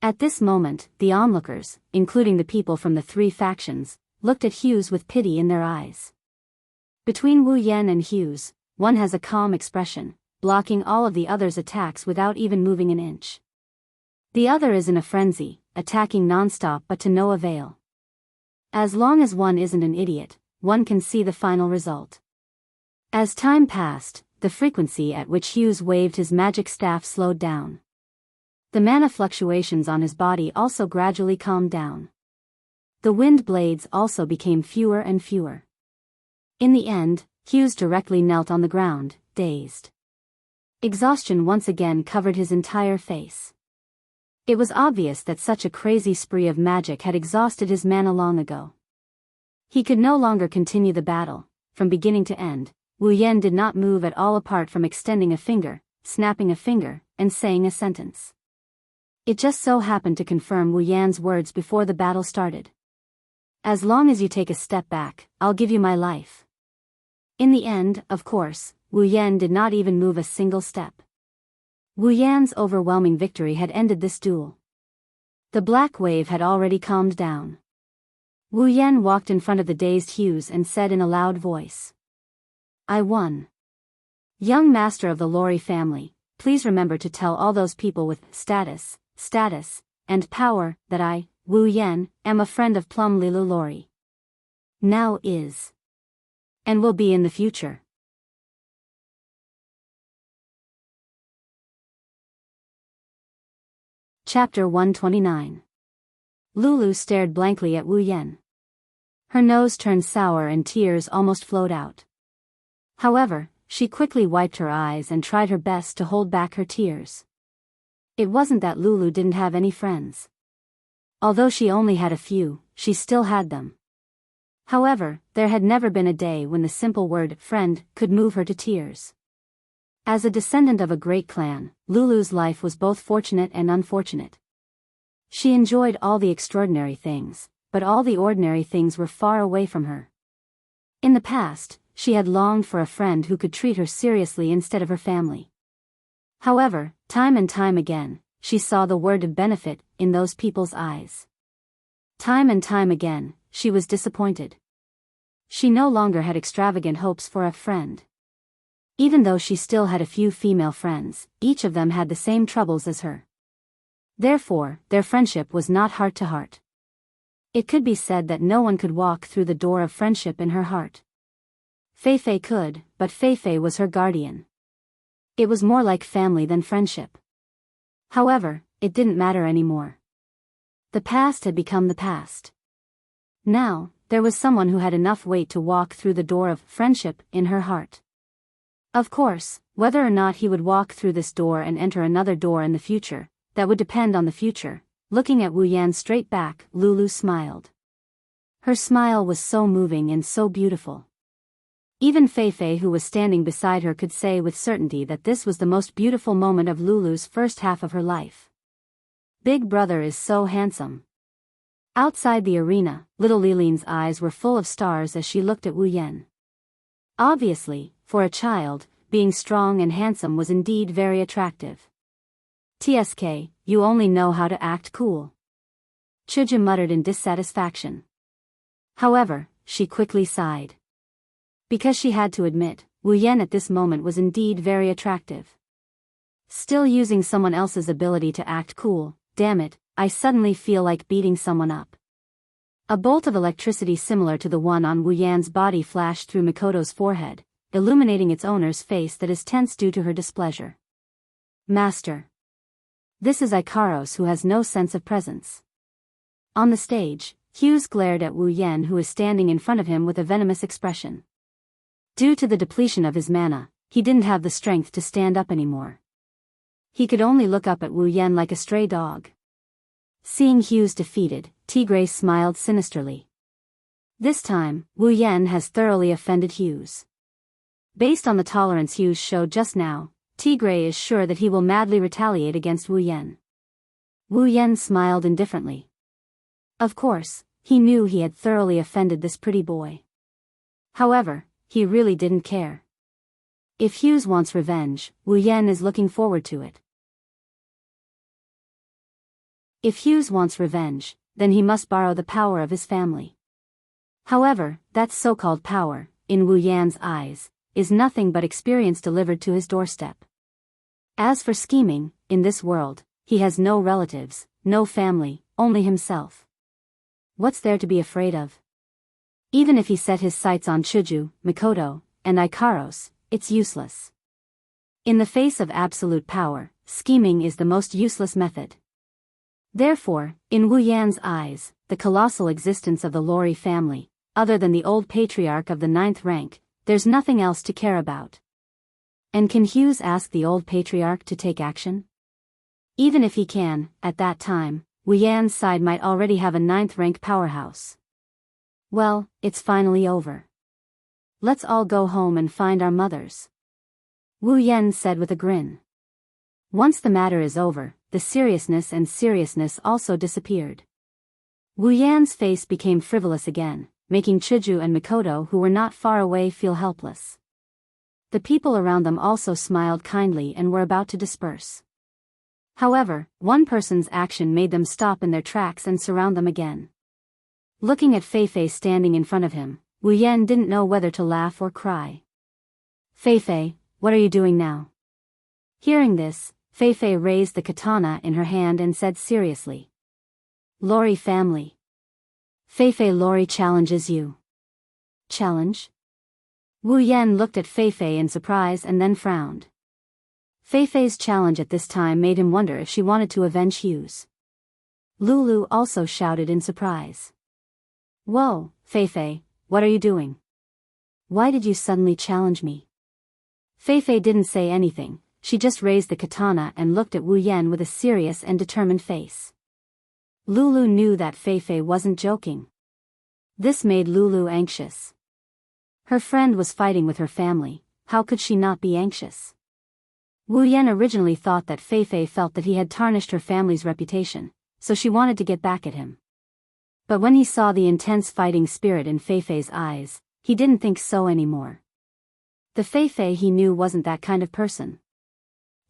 At this moment, the onlookers, including the people from the 3 factions, looked at Hughes with pity in their eyes. Between Wu Yan and Hughes, one has a calm expression, blocking all of the other's attacks without even moving an inch. The other is in a frenzy, attacking non-stop but to no avail. As long as one isn't an idiot, one can see the final result. As time passed, the frequency at which Hughes waved his magic staff slowed down. The mana fluctuations on his body also gradually calmed down. The wind blades also became fewer and fewer. In the end, Hughes directly knelt on the ground, dazed. Exhaustion once again covered his entire face. It was obvious that such a crazy spree of magic had exhausted his mana long ago. He could no longer continue the battle. From beginning to end, Wu Yan did not move at all apart from extending a finger, snapping a finger, and saying a sentence. It just so happened to confirm Wu Yan's words before the battle started. As long as you take a step back, I'll give you my life. In the end, of course, Wu Yan did not even move a single step. Wu Yan's overwhelming victory had ended this duel. The black wave had already calmed down. Wu Yan walked in front of the dazed Hughes and said in a loud voice, "I won. Young master of the Lori family, please remember to tell all those people with status, and power that I, Wu Yan, am a friend of Plum Lilu Lori. Now is. And will be in the future." Chapter 129. Lulu stared blankly at Wu Yan. Her nose turned sour and tears almost flowed out. However, she quickly wiped her eyes and tried her best to hold back her tears. It wasn't that Lulu didn't have any friends. Although she only had a few, she still had them. However, there had never been a day when the simple word friend could move her to tears. As a descendant of a great clan, Lulu's life was both fortunate and unfortunate. She enjoyed all the extraordinary things, but all the ordinary things were far away from her. In the past, she had longed for a friend who could treat her seriously instead of her family. However, time and time again, she saw the word of benefit in those people's eyes. Time and time again, she was disappointed. She no longer had extravagant hopes for a friend. Even though she still had a few female friends, each of them had the same troubles as her. Therefore, their friendship was not heart to heart. It could be said that no one could walk through the door of friendship in her heart. Feifei could, but Feifei was her guardian. It was more like family than friendship. However, it didn't matter anymore. The past had become the past. Now, there was someone who had enough weight to walk through the door of friendship in her heart. Of course, whether or not he would walk through this door and enter another door in the future, that would depend on the future. Looking at Wu Yan straight back, Lulu smiled. Her smile was so moving and so beautiful. Even Fei Fei, who was standing beside her, could say with certainty that this was the most beautiful moment of Lulu's first half of her life. Big brother is so handsome. Outside the arena, little Liline's eyes were full of stars as she looked at Wu Yan. Obviously, for a child, being strong and handsome was indeed very attractive. "TSK, you only know how to act cool," Chuju muttered in dissatisfaction. However, she quickly sighed. Because she had to admit, Wu Yan at this moment was indeed very attractive. Still using someone else's ability to act cool, damn it, I suddenly feel like beating someone up. A bolt of electricity similar to the one on Wu Yan's body flashed through Mikoto's forehead, illuminating its owner's face that is tense due to her displeasure. "Master. This is Ikaros, who has no sense of presence." On the stage, Hughes glared at Wu Yan, who is standing in front of him with a venomous expression. Due to the depletion of his mana, he didn't have the strength to stand up anymore. He could only look up at Wu Yan like a stray dog. Seeing Hughes defeated, Tigray smiled sinisterly. This time, Wu Yan has thoroughly offended Hughes. Based on the tolerance Hughes showed just now, Tigray is sure that he will madly retaliate against Wu Yan. Wu Yan smiled indifferently. Of course, he knew he had thoroughly offended this pretty boy. However, he really didn't care. If Hughes wants revenge, Wu Yan is looking forward to it. If Hughes wants revenge, then he must borrow the power of his family. However, that so-called power, in Wu Yan's eyes, is nothing but experience delivered to his doorstep. As for scheming, in this world, he has no relatives, no family, only himself. What's there to be afraid of? Even if he set his sights on Chuju, Mikoto, and Ikaros, it's useless. In the face of absolute power, scheming is the most useless method. Therefore, in Wu Yan's eyes, the colossal existence of the Lori family, other than the old patriarch of the 9th rank, there's nothing else to care about. And can Hughes ask the old patriarch to take action? Even if he can, at that time, Wu Yan's side might already have a 9th rank powerhouse. Well, it's finally over. Let's all go home and find our mothers, Wu Yan said with a grin. Once the matter is over, the seriousness also disappeared. Wu Yan's face became frivolous again, making Chuju and Mikoto, who were not far away, feel helpless. The people around them also smiled kindly and were about to disperse. However, one person's action made them stop in their tracks and surround them again. Looking at Fei Fei standing in front of him, Wu Yan didn't know whether to laugh or cry. "Fei Fei, what are you doing now?" Hearing this, Fei Fei raised the katana in her hand and said seriously. "Lori family. Fei Fei, Lori challenges you." "Challenge?" Wu Yan looked at Fei Fei in surprise and then frowned. Fei Fei's challenge at this time made him wonder if she wanted to avenge Hughes. Lulu also shouted in surprise. "Whoa, Fei Fei, what are you doing? Why did you suddenly challenge me?" Fei Fei didn't say anything, she just raised the katana and looked at Wu Yan with a serious and determined face. Lulu knew that Fei Fei wasn't joking. This made Lulu anxious. Her friend was fighting with her family, how could she not be anxious? Wu Yan originally thought that Fei Fei felt that he had tarnished her family's reputation, so she wanted to get back at him. But when he saw the intense fighting spirit in Fei Fei's eyes, he didn't think so anymore. The Fei Fei he knew wasn't that kind of person.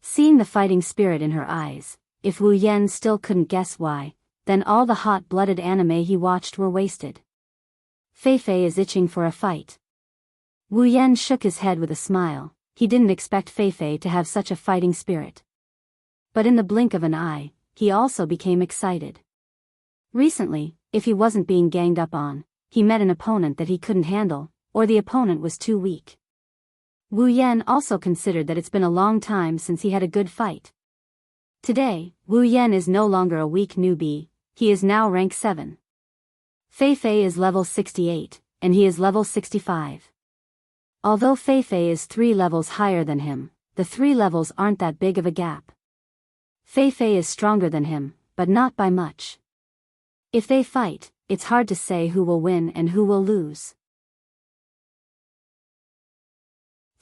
Seeing the fighting spirit in her eyes, if Wu Yan still couldn't guess why, then all the hot-blooded anime he watched were wasted. Fei Fei is itching for a fight. Wu Yan shook his head with a smile, he didn't expect Fei Fei to have such a fighting spirit. But in the blink of an eye, he also became excited. Recently, if he wasn't being ganged up on, he met an opponent that he couldn't handle, or the opponent was too weak. Wu Yan also considered that it's been a long time since he had a good fight. Today, Wu Yan is no longer a weak newbie, he is now rank 7. Fei Fei is level 68, and he is level 65. Although Fei Fei is 3 levels higher than him, the 3 levels aren't that big of a gap. Fei Fei is stronger than him, but not by much. If they fight, it's hard to say who will win and who will lose.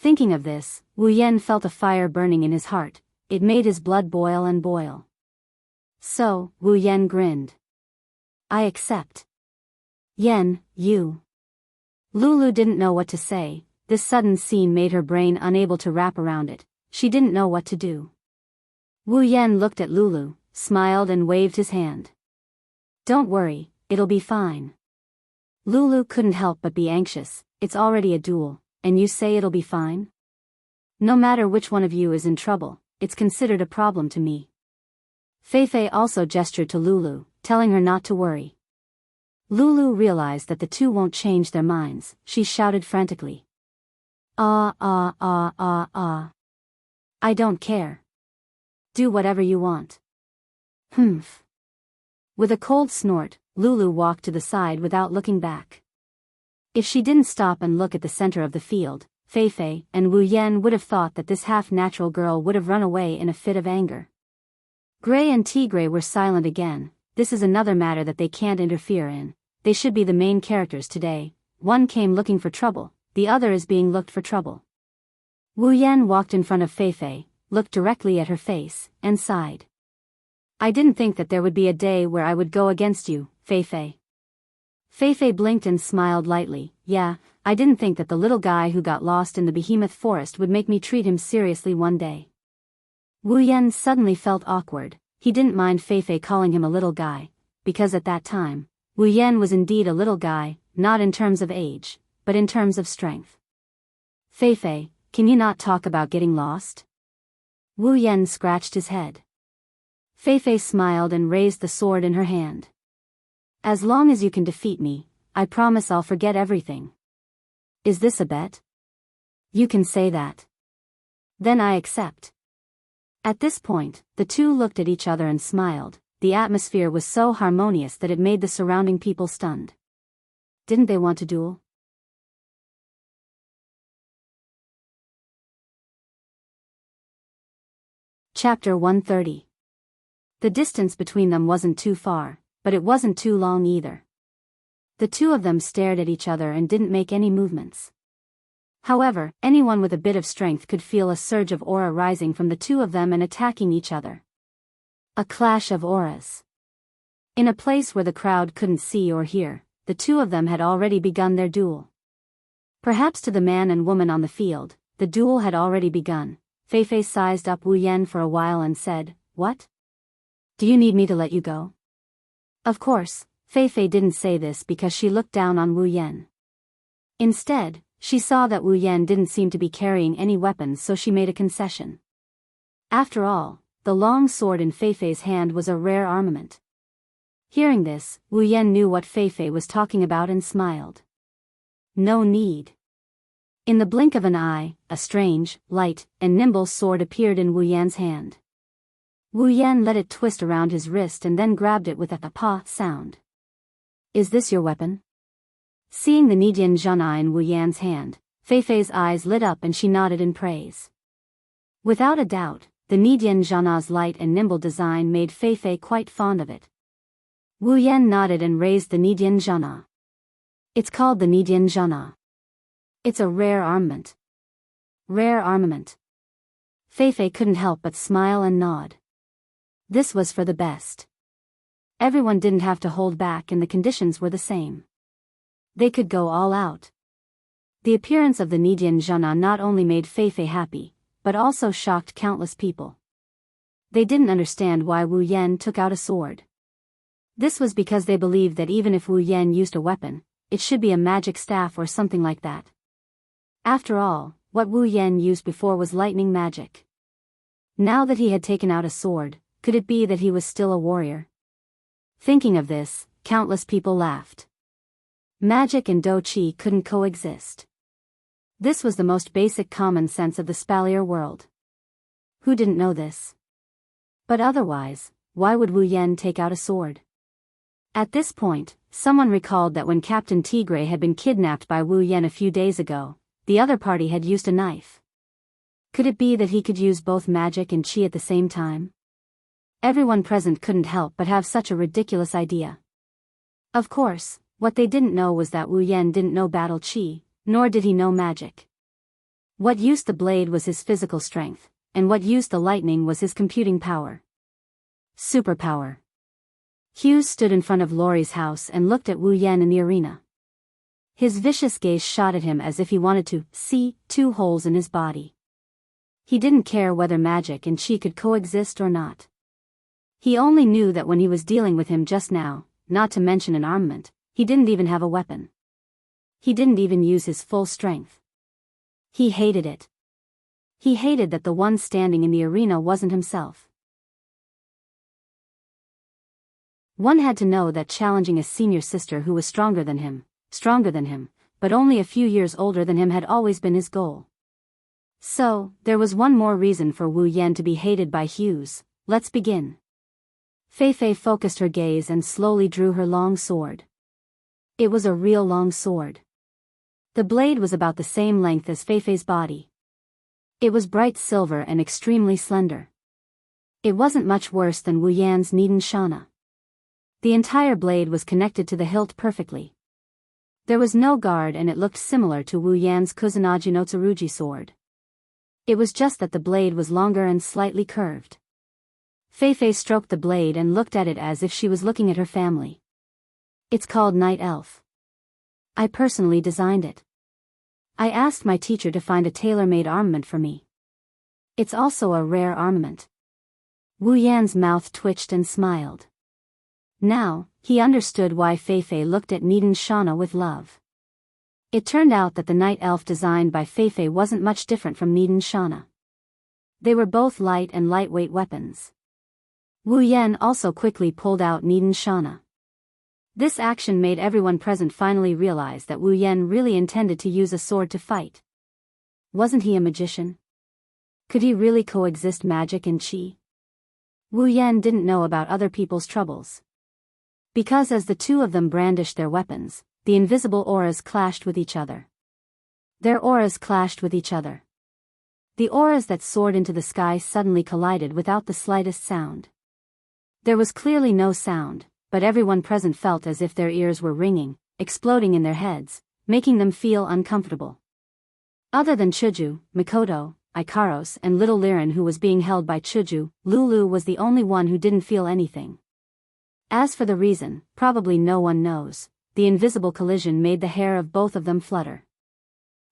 Thinking of this, Wu Yan felt a fire burning in his heart. It made his blood boil and boil. So, Wu Yan grinned. I accept. Yan, you. Lulu didn't know what to say. This sudden scene made her brain unable to wrap around it. She didn't know what to do. Wu Yan looked at Lulu, smiled and waved his hand. Don't worry, it'll be fine. Lulu couldn't help but be anxious. It's already a duel, and you say it'll be fine? No matter which one of you is in trouble, it's considered a problem to me. Feifei also gestured to Lulu, telling her not to worry. Lulu realized that the two won't change their minds. She shouted frantically. I don't care. Do whatever you want. Humph. With a cold snort, Lulu walked to the side without looking back. If she didn't stop and look at the center of the field, Feifei and Wu Yan would have thought that this half-natural girl would have run away in a fit of anger. Gray and Tigray were silent again. This is another matter that they can't interfere in. They should be the main characters today. One came looking for trouble, the other is being looked for trouble. Wu Yan walked in front of Feifei, looked directly at her face, and sighed. I didn't think that there would be a day where I would go against you, Feifei. Feifei blinked and smiled lightly. Yeah, I didn't think that the little guy who got lost in the behemoth forest would make me treat him seriously one day. Wu Yan suddenly felt awkward. He didn't mind Feifei calling him a little guy, because at that time, Wu Yan was indeed a little guy, not in terms of age, but in terms of strength. Feifei, can you not talk about getting lost? Wu Yan scratched his head. Feifei smiled and raised the sword in her hand. As long as you can defeat me, I promise I'll forget everything. Is this a bet? You can say that. Then I accept. At this point, the two looked at each other and smiled. The atmosphere was so harmonious that it made the surrounding people stunned. Didn't they want to duel? Chapter 130. The distance between them wasn't too far, but it wasn't too long either. The two of them stared at each other and didn't make any movements. However, anyone with a bit of strength could feel a surge of aura rising from the two of them and attacking each other. A clash of auras. In a place where the crowd couldn't see or hear, the two of them had already begun their duel. Perhaps to the man and woman on the field, the duel had already begun. Feifei sized up Wu Yan for a while and said, "What? Do you need me to let you go?" Of course, Feifei didn't say this because she looked down on Wu Yan. Instead, she saw that Wu Yan didn't seem to be carrying any weapons, so she made a concession. After all, the long sword in Feifei's hand was a rare armament. Hearing this, Wu Yan knew what Feifei was talking about and smiled. No need. In the blink of an eye, a strange, light, and nimble sword appeared in Wu Yan's hand. Wu Yan let it twist around his wrist and then grabbed it with a pa sound. Is this your weapon? Seeing the Nidian Zhana in Wu Yan's hand, Feifei's eyes lit up and she nodded in praise. Without a doubt, the Nidian Zhana's light and nimble design made Feifei quite fond of it. Wu Yan nodded and raised the Nidian Zhana. It's called the Nidian Zhana. It's a rare armament. Rare armament. Feifei couldn't help but smile and nod. This was for the best. Everyone didn't have to hold back and the conditions were the same. They could go all out. The appearance of the Nidian Zhana not only made Feifei happy, but also shocked countless people. They didn't understand why Wu Yan took out a sword. This was because they believed that even if Wu Yan used a weapon, it should be a magic staff or something like that. After all, what Wu Yan used before was lightning magic. Now that he had taken out a sword, could it be that he was still a warrior? Thinking of this, countless people laughed. Magic and Do Chi couldn't coexist. This was the most basic common sense of the Spalier world. Who didn't know this? But otherwise, why would Wu Yan take out a sword? At this point, someone recalled that when Captain Tigray had been kidnapped by Wu Yan a few days ago, the other party had used a knife. Could it be that he could use both magic and chi at the same time? Everyone present couldn't help but have such a ridiculous idea. Of course, what they didn't know was that Wu Yan didn't know battle chi, nor did he know magic. What used the blade was his physical strength, and what used the lightning was his computing power. Superpower. Hughes stood in front of Laurie's house and looked at Wu Yan in the arena. His vicious gaze shot at him as if he wanted to see 2 holes in his body. He didn't care whether magic and chi could coexist or not. He only knew that when he was dealing with him just now, not to mention an armament, he didn't even have a weapon. He didn't even use his full strength. He hated it. He hated that the one standing in the arena wasn't himself. One had to know that challenging a senior sister who was stronger than him, but only a few years older than him had always been his goal. So, there was one more reason for Wu Yan to be hated by Hughes. Let's begin. Fei Fei focused her gaze and slowly drew her long sword. It was a real long sword. The blade was about the same length as Fei Fei's body. It was bright silver and extremely slender. It wasn't much worse than Wu Yan's Nidan Shana. The entire blade was connected to the hilt perfectly. There was no guard and it looked similar to Wu Yan's Kusanagi no Tsurugi sword. It was just that the blade was longer and slightly curved. Fei Fei stroked the blade and looked at it as if she was looking at her family. It's called Night Elf. I personally designed it. I asked my teacher to find a tailor-made armament for me. It's also a rare armament. Wu Yan's mouth twitched and smiled. Now, he understood why Fei Fei looked at Nidan Shana with love. It turned out that the night elf designed by Fei Fei wasn't much different from Nidan Shana. They were both light and lightweight weapons. Wu Yan also quickly pulled out Nidan Shana. This action made everyone present finally realize that Wu Yan really intended to use a sword to fight. Wasn't he a magician? Could he really coexist magic and chi? Wu Yan didn't know about other people's troubles. Because as the 2 of them brandished their weapons, the invisible auras clashed with each other. Their auras clashed with each other. The auras that soared into the sky suddenly collided without the slightest sound. There was clearly no sound, but everyone present felt as if their ears were ringing, exploding in their heads, making them feel uncomfortable. Other than Chuju, Mikoto, Ikaros and little Liren who was being held by Chuju, Lulu was the only one who didn't feel anything. As for the reason, probably no one knows. The invisible collision made the hair of both of them flutter.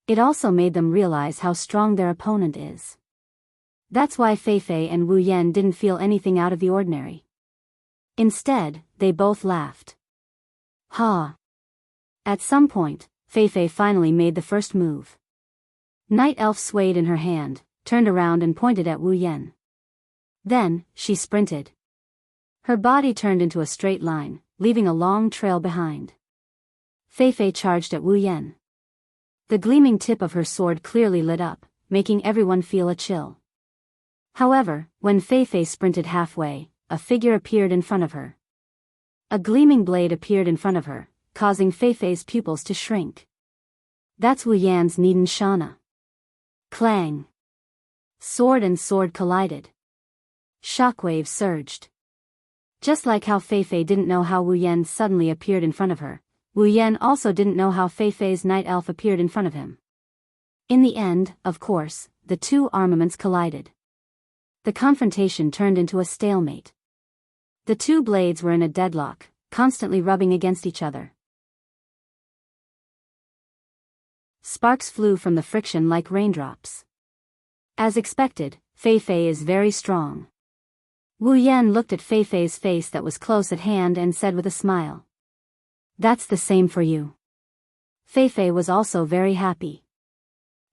It also made them realize how strong their opponent is. That's why Fei Fei and Wu Yan didn't feel anything out of the ordinary. Instead, they both laughed. Ha! At some point, Fei Fei finally made the first move. Night Elf swayed in her hand, turned around and pointed at Wu Yan. Then, she sprinted. Her body turned into a straight line, leaving a long trail behind. Fei Fei charged at Wu Yan. The gleaming tip of her sword clearly lit up, making everyone feel a chill. However, when Fei Fei sprinted halfway, a figure appeared in front of her. A gleaming blade appeared in front of her, causing Fei Fei's pupils to shrink. That's Wu Yan's Nidan Shana. Clang! Sword and sword collided. Shockwaves surged. Just like how Fei Fei didn't know how Wu Yan suddenly appeared in front of her, Wu Yan also didn't know how Fei Fei's night elf appeared in front of him. In the end, of course, the 2 armaments collided. The confrontation turned into a stalemate. The 2 blades were in a deadlock, constantly rubbing against each other. Sparks flew from the friction like raindrops. As expected, Fei Fei is very strong. Wu Yan looked at Fei Fei's face that was close at hand and said with a smile. That's the same for you. Fei Fei was also very happy.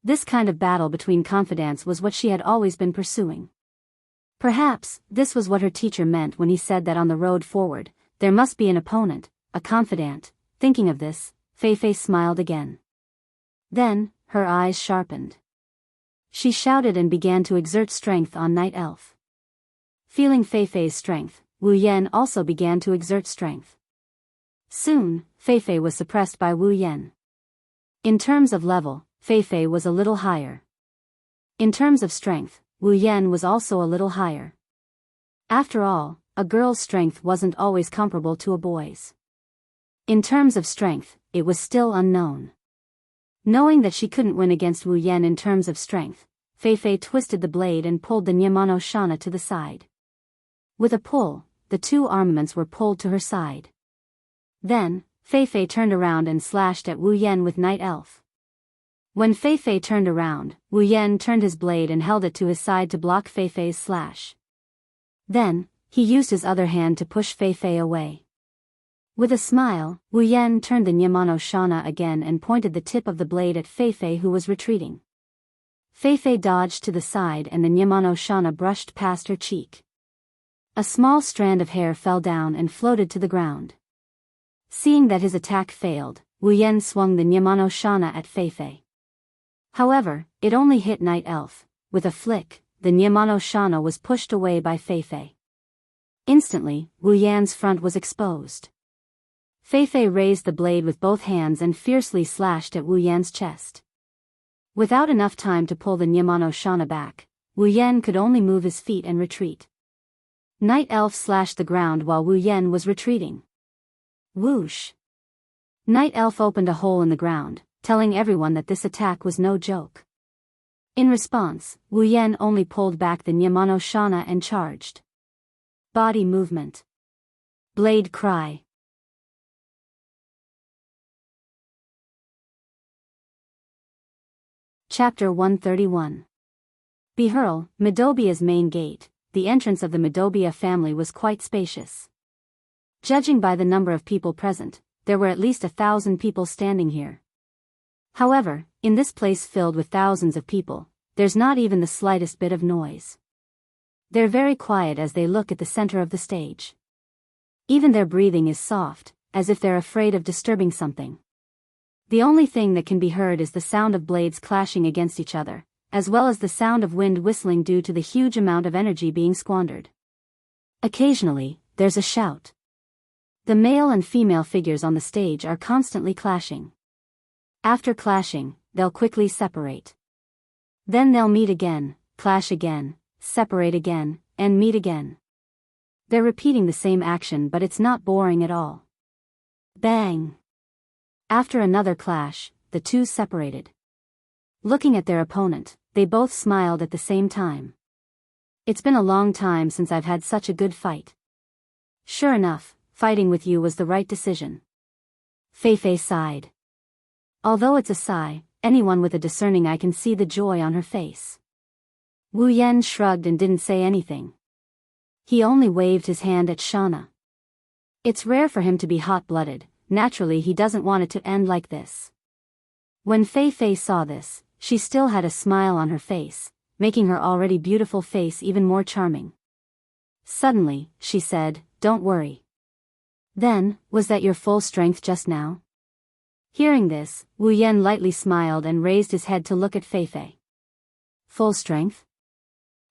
This kind of battle between confidants was what she had always been pursuing. Perhaps, this was what her teacher meant when he said that on the road forward, there must be an opponent, a confidant. Thinking of this, Fei Fei smiled again. Then, her eyes sharpened. She shouted and began to exert strength on Night Elf. Feeling Fei Fei's strength, Wu Yan also began to exert strength. Soon, Fei Fei was suppressed by Wu Yan. In terms of level, Fei Fei was a little higher. In terms of strength, Wu Yan was also a little higher. After all, a girl's strength wasn't always comparable to a boy's. In terms of strength, it was still unknown. Knowing that she couldn't win against Wu Yan in terms of strength, Fei Fei twisted the blade and pulled the Nyamano Shana to the side. With a pull, the two armaments were pulled to her side. Then, Fei Fei turned around and slashed at Wu Yan with Night Elf. When Fei Fei turned around, Wu Yan turned his blade and held it to his side to block Fei Fei's slash. Then, he used his other hand to push Fei Fei away. With a smile, Wu Yan turned the Nyamano Shana again and pointed the tip of the blade at Fei Fei, who was retreating. Fei Fei dodged to the side and the Nyamano Shana brushed past her cheek. A small strand of hair fell down and floated to the ground. Seeing that his attack failed, Wu Yan swung the Nyamano Shana at Fei Fei. However, it only hit Night Elf. With a flick, the Nyamano Shana was pushed away by Fei Fei. Instantly, Wu Yan's front was exposed. Fei Fei raised the blade with both hands and fiercely slashed at Wu Yan's chest. Without enough time to pull the Nyamano Shana back, Wu Yan could only move his feet and retreat. Night Elf slashed the ground while Wu Yan was retreating. Whoosh! Night Elf opened a hole in the ground, telling everyone that this attack was no joke. In response, Wu Yan only pulled back the Nyamano Shana and charged. Body movement. Blade cry. Chapter 131. Behurl, Midobia's main gate. The entrance of the Midobia family was quite spacious. Judging by the number of people present, there were at least 1,000 people standing here. However, in this place filled with thousands of people, there's not even the slightest bit of noise. They're very quiet as they look at the center of the stage. Even their breathing is soft, as if they're afraid of disturbing something. The only thing that can be heard is the sound of blades clashing against each other, as well as the sound of wind whistling due to the huge amount of energy being squandered. Occasionally, there's a shout. The male and female figures on the stage are constantly clashing. After clashing, they'll quickly separate. Then they'll meet again, clash again, separate again, and meet again. They're repeating the same action, but it's not boring at all. Bang! After another clash, the two separated. Looking at their opponent, they both smiled at the same time. It's been a long time since I've had such a good fight. Sure enough, fighting with you was the right decision. Fei Fei sighed. Although it's a sigh, anyone with a discerning eye can see the joy on her face. Wu Yan shrugged and didn't say anything. He only waved his hand at Shana. It's rare for him to be hot-blooded. Naturally he doesn't want it to end like this. When Fei Fei saw this, she still had a smile on her face, making her already beautiful face even more charming. Suddenly, she said, "Don't worry." Then, was that your full strength just now? Hearing this, Wu Yan lightly smiled and raised his head to look at Fei Fei. Full strength?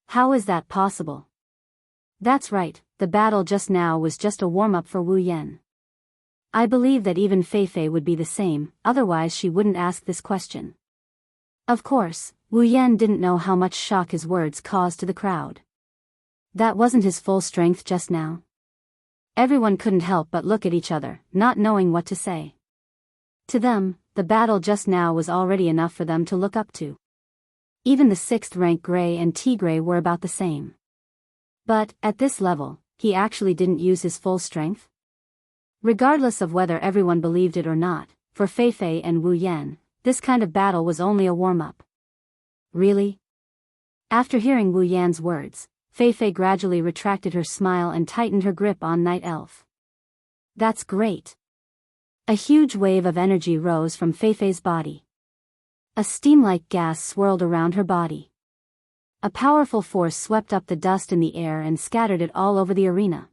How is that possible? That's right, the battle just now was just a warm-up for Wu Yan. I believe that even Fei Fei would be the same, otherwise she wouldn't ask this question. Of course, Wu Yan didn't know how much shock his words caused to the crowd. That wasn't his full strength just now. Everyone couldn't help but look at each other, not knowing what to say. To them, the battle just now was already enough for them to look up to. Even the 6th rank Gray and Tigray were about the same. But, at this level, he actually didn't use his full strength? Regardless of whether everyone believed it or not, for Fei Fei and Wu Yan, this kind of battle was only a warm-up. Really? After hearing Wu Yan's words, Fei Fei gradually retracted her smile and tightened her grip on Night Elf. That's great. A huge wave of energy rose from Fei Fei's body. A steam-like gas swirled around her body. A powerful force swept up the dust in the air and scattered it all over the arena.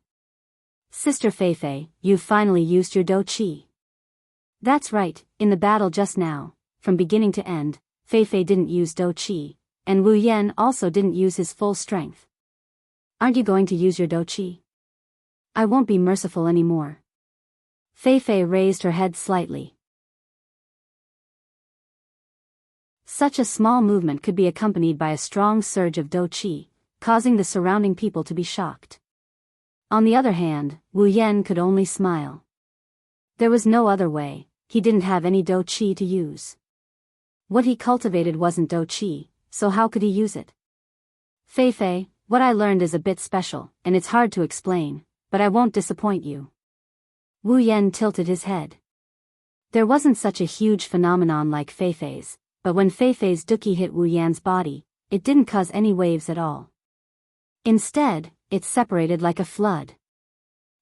Sister Fei Fei, you've finally used your Do Qi. That's right, in the battle just now, from beginning to end, Fei Fei didn't use Do Qi, and Wu Yan also didn't use his full strength. Aren't you going to use your Do Qi? I won't be merciful anymore. Fei Fei raised her head slightly. Such a small movement could be accompanied by a strong surge of Do Qi, causing the surrounding people to be shocked. On the other hand, Wu Yan could only smile. There was no other way, he didn't have any Do Qi to use. What he cultivated wasn't dou qi, so how could he use it? Fei, what I learned is a bit special, and it's hard to explain, but I won't disappoint you. Wu Yan tilted his head. There wasn't such a huge phenomenon like Fei's, but when Fei's duqi hit Wu Yan's body, it didn't cause any waves at all. Instead, it separated like a flood.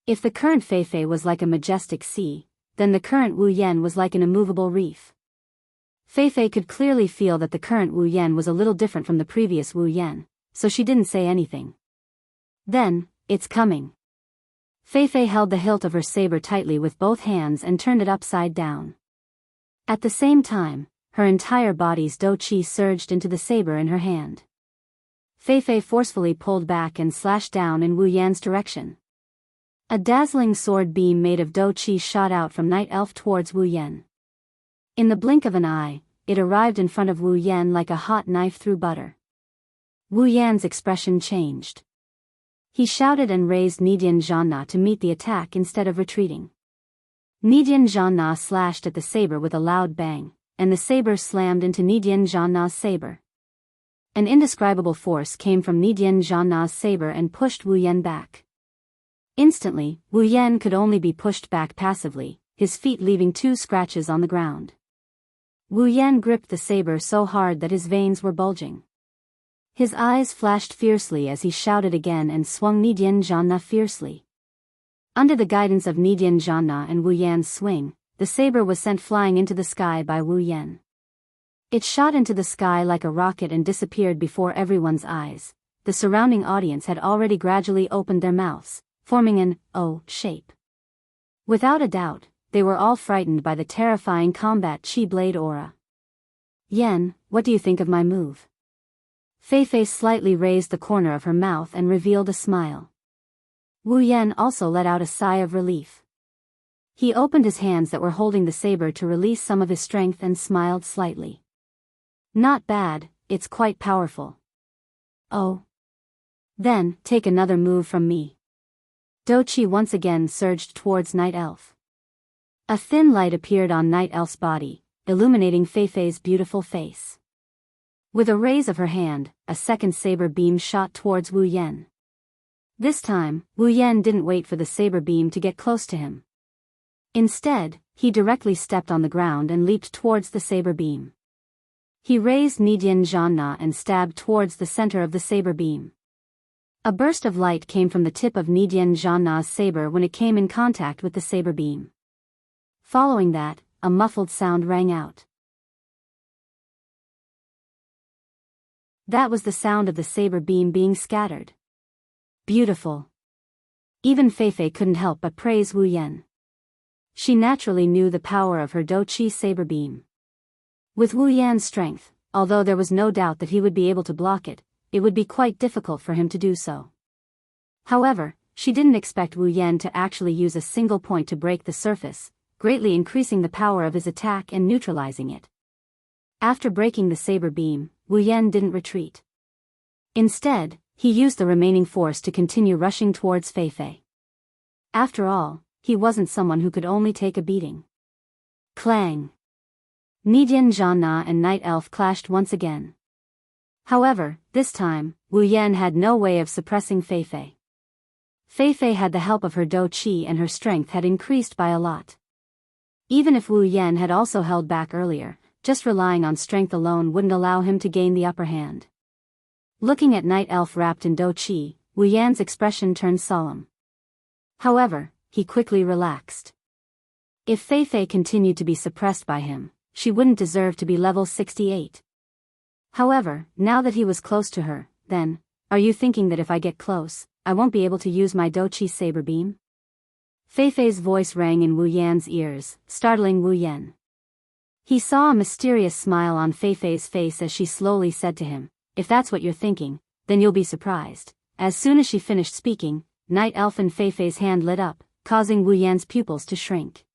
If the current Fei was like a majestic sea, then the current Wu Yan was like an immovable reef. Fei could clearly feel that the current Wu Yan was a little different from the previous Wu Yan, so she didn't say anything. Then, it's coming. Fei held the hilt of her saber tightly with both hands and turned it upside down. At the same time, her entire body's dou qi surged into the saber in her hand. Fei forcefully pulled back and slashed down in Wu Yan's direction. A dazzling sword beam made of dou qi shot out from Night Elf towards Wu Yan. In the blink of an eye, it arrived in front of Wu Yan like a hot knife through butter. Wu Yan's expression changed. He shouted and raised Nidian Zhanna to meet the attack instead of retreating. Nidian Zhanna slashed at the saber with a loud bang, and the saber slammed into Nidian Zhanna's saber. An indescribable force came from Nidian Zhanna's saber and pushed Wu Yan back. Instantly, Wu Yan could only be pushed back passively, his feet leaving 2 scratches on the ground. Wu Yan gripped the saber so hard that his veins were bulging. His eyes flashed fiercely as he shouted again and swung Nidian Zhanna fiercely. Under the guidance of Nidian Zhanna and Wu Yan's swing, the saber was sent flying into the sky by Wu Yan. It shot into the sky like a rocket and disappeared before everyone's eyes. The surrounding audience had already gradually opened their mouths, forming an O shape. Without a doubt, they were all frightened by the terrifying combat chi blade aura. Yan, what do you think of my move? Fei slightly raised the corner of her mouth and revealed a smile. Wu Yan also let out a sigh of relief. He opened his hands that were holding the saber to release some of his strength and smiled slightly. Not bad, it's quite powerful. Oh. Then, take another move from me. Dou qi once again surged towards Night Elf. A thin light appeared on Night Elf's body, illuminating Fei's beautiful face. With a raise of her hand, a second saber beam shot towards Wu Yan. This time, Wu Yan didn't wait for the saber beam to get close to him. Instead, he directly stepped on the ground and leaped towards the saber beam. He raised Nidian Zhanna and stabbed towards the center of the saber beam. A burst of light came from the tip of Nidian Zhanna's saber when it came in contact with the saber beam. Following that, a muffled sound rang out. That was the sound of the saber beam being scattered. Beautiful. Even Fei couldn't help but praise Wu Yan. She naturally knew the power of her dou qi saber beam. With Wu Yan's strength, although there was no doubt that he would be able to block it, it would be quite difficult for him to do so. However, she didn't expect Wu Yan to actually use a single point to break the surface, greatly increasing the power of his attack and neutralizing it. After breaking the saber beam, Wu Yan didn't retreat. Instead, he used the remaining force to continue rushing towards Fei. After all, he wasn't someone who could only take a beating. Clang! Nidian Zhanna and Night Elf clashed once again. However, this time, Wu Yan had no way of suppressing Fei. Fei had the help of her dou qi and her strength had increased by a lot. Even if Wu Yan had also held back earlier, just relying on strength alone wouldn't allow him to gain the upper hand. Looking at Night Elf wrapped in dou qi, Wu Yan's expression turned solemn. However, he quickly relaxed. If Fei continued to be suppressed by him, she wouldn't deserve to be level 68. However, now that he was close to her, then, are you thinking that if I get close, I won't be able to use my dou qi saber beam? Fei's voice rang in Wu Yan's ears, startling Wu Yan. He saw a mysterious smile on Fei's face as she slowly said to him, if that's what you're thinking, then you'll be surprised. As soon as she finished speaking, Night Elf and Fei's hand lit up, causing Wu Yan's pupils to shrink.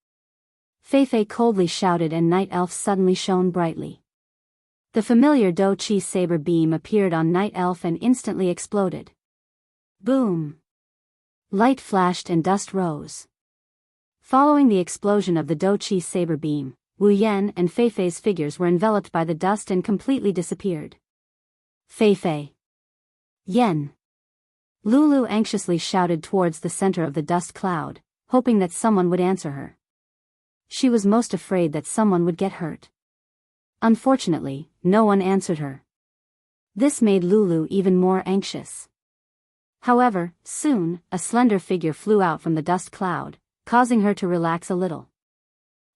Fei coldly shouted and Night Elf suddenly shone brightly. The familiar dou qi saber beam appeared on Night Elf and instantly exploded. Boom! Light flashed and dust rose. Following the explosion of the dou qi saber beam, Wu Yan and Fei Fei's figures were enveloped by the dust and completely disappeared. Fei Fei. Yen. Lulu anxiously shouted towards the center of the dust cloud, hoping that someone would answer her. She was most afraid that someone would get hurt. Unfortunately, no one answered her. This made Lulu even more anxious. However, soon, a slender figure flew out from the dust cloud, causing her to relax a little.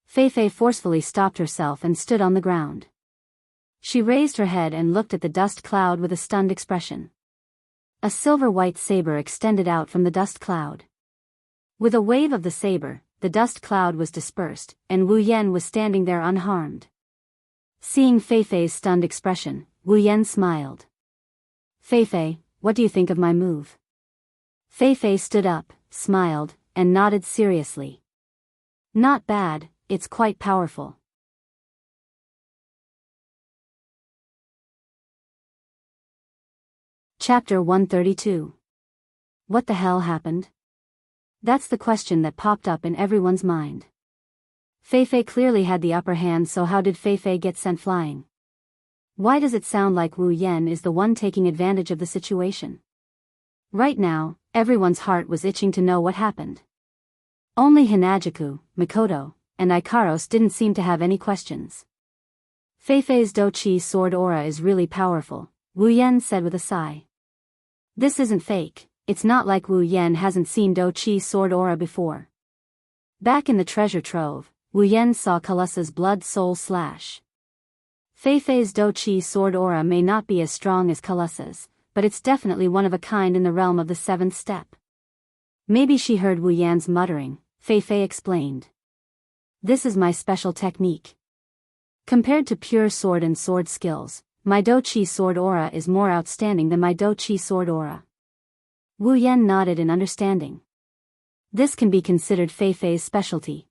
Fei Fei forcefully stopped herself and stood on the ground. She raised her head and looked at the dust cloud with a stunned expression. A silver-white saber extended out from the dust cloud. With a wave of the saber, the dust cloud was dispersed, and Wu Yan was standing there unharmed. Seeing Fei Fei's stunned expression, Wu Yan smiled. Fei Fei, what do you think of my move? Fei Fei stood up, smiled, and nodded seriously. Not bad, it's quite powerful. Chapter 132. What the hell happened? That's the question that popped up in everyone's mind. Fei Fei clearly had the upper hand, so how did Fei Fei get sent flying? Why does it sound like Wu Yan is the one taking advantage of the situation? Right now, everyone's heart was itching to know what happened. Only Hinajuku, Mikoto, and Ikaros didn't seem to have any questions. Fei Fei's Do-Chi sword aura is really powerful, Wu Yan said with a sigh. This isn't fake, it's not like Wu Yan hasn't seen Do-Chi sword aura before. Back in the treasure trove, Wu Yan saw Kalusa's blood soul slash. Fei Fei's Do-Chi sword aura may not be as strong as Kalusa's, but it's definitely one of a kind in the realm of the seventh step. Maybe she heard Wu Yan's muttering, Fei Fei explained. This is my special technique. Compared to pure sword and sword skills, my Do-Chi sword aura is more outstanding than my Do-Chi sword aura. Wu Yan nodded in understanding. This can be considered Fei Fei's specialty.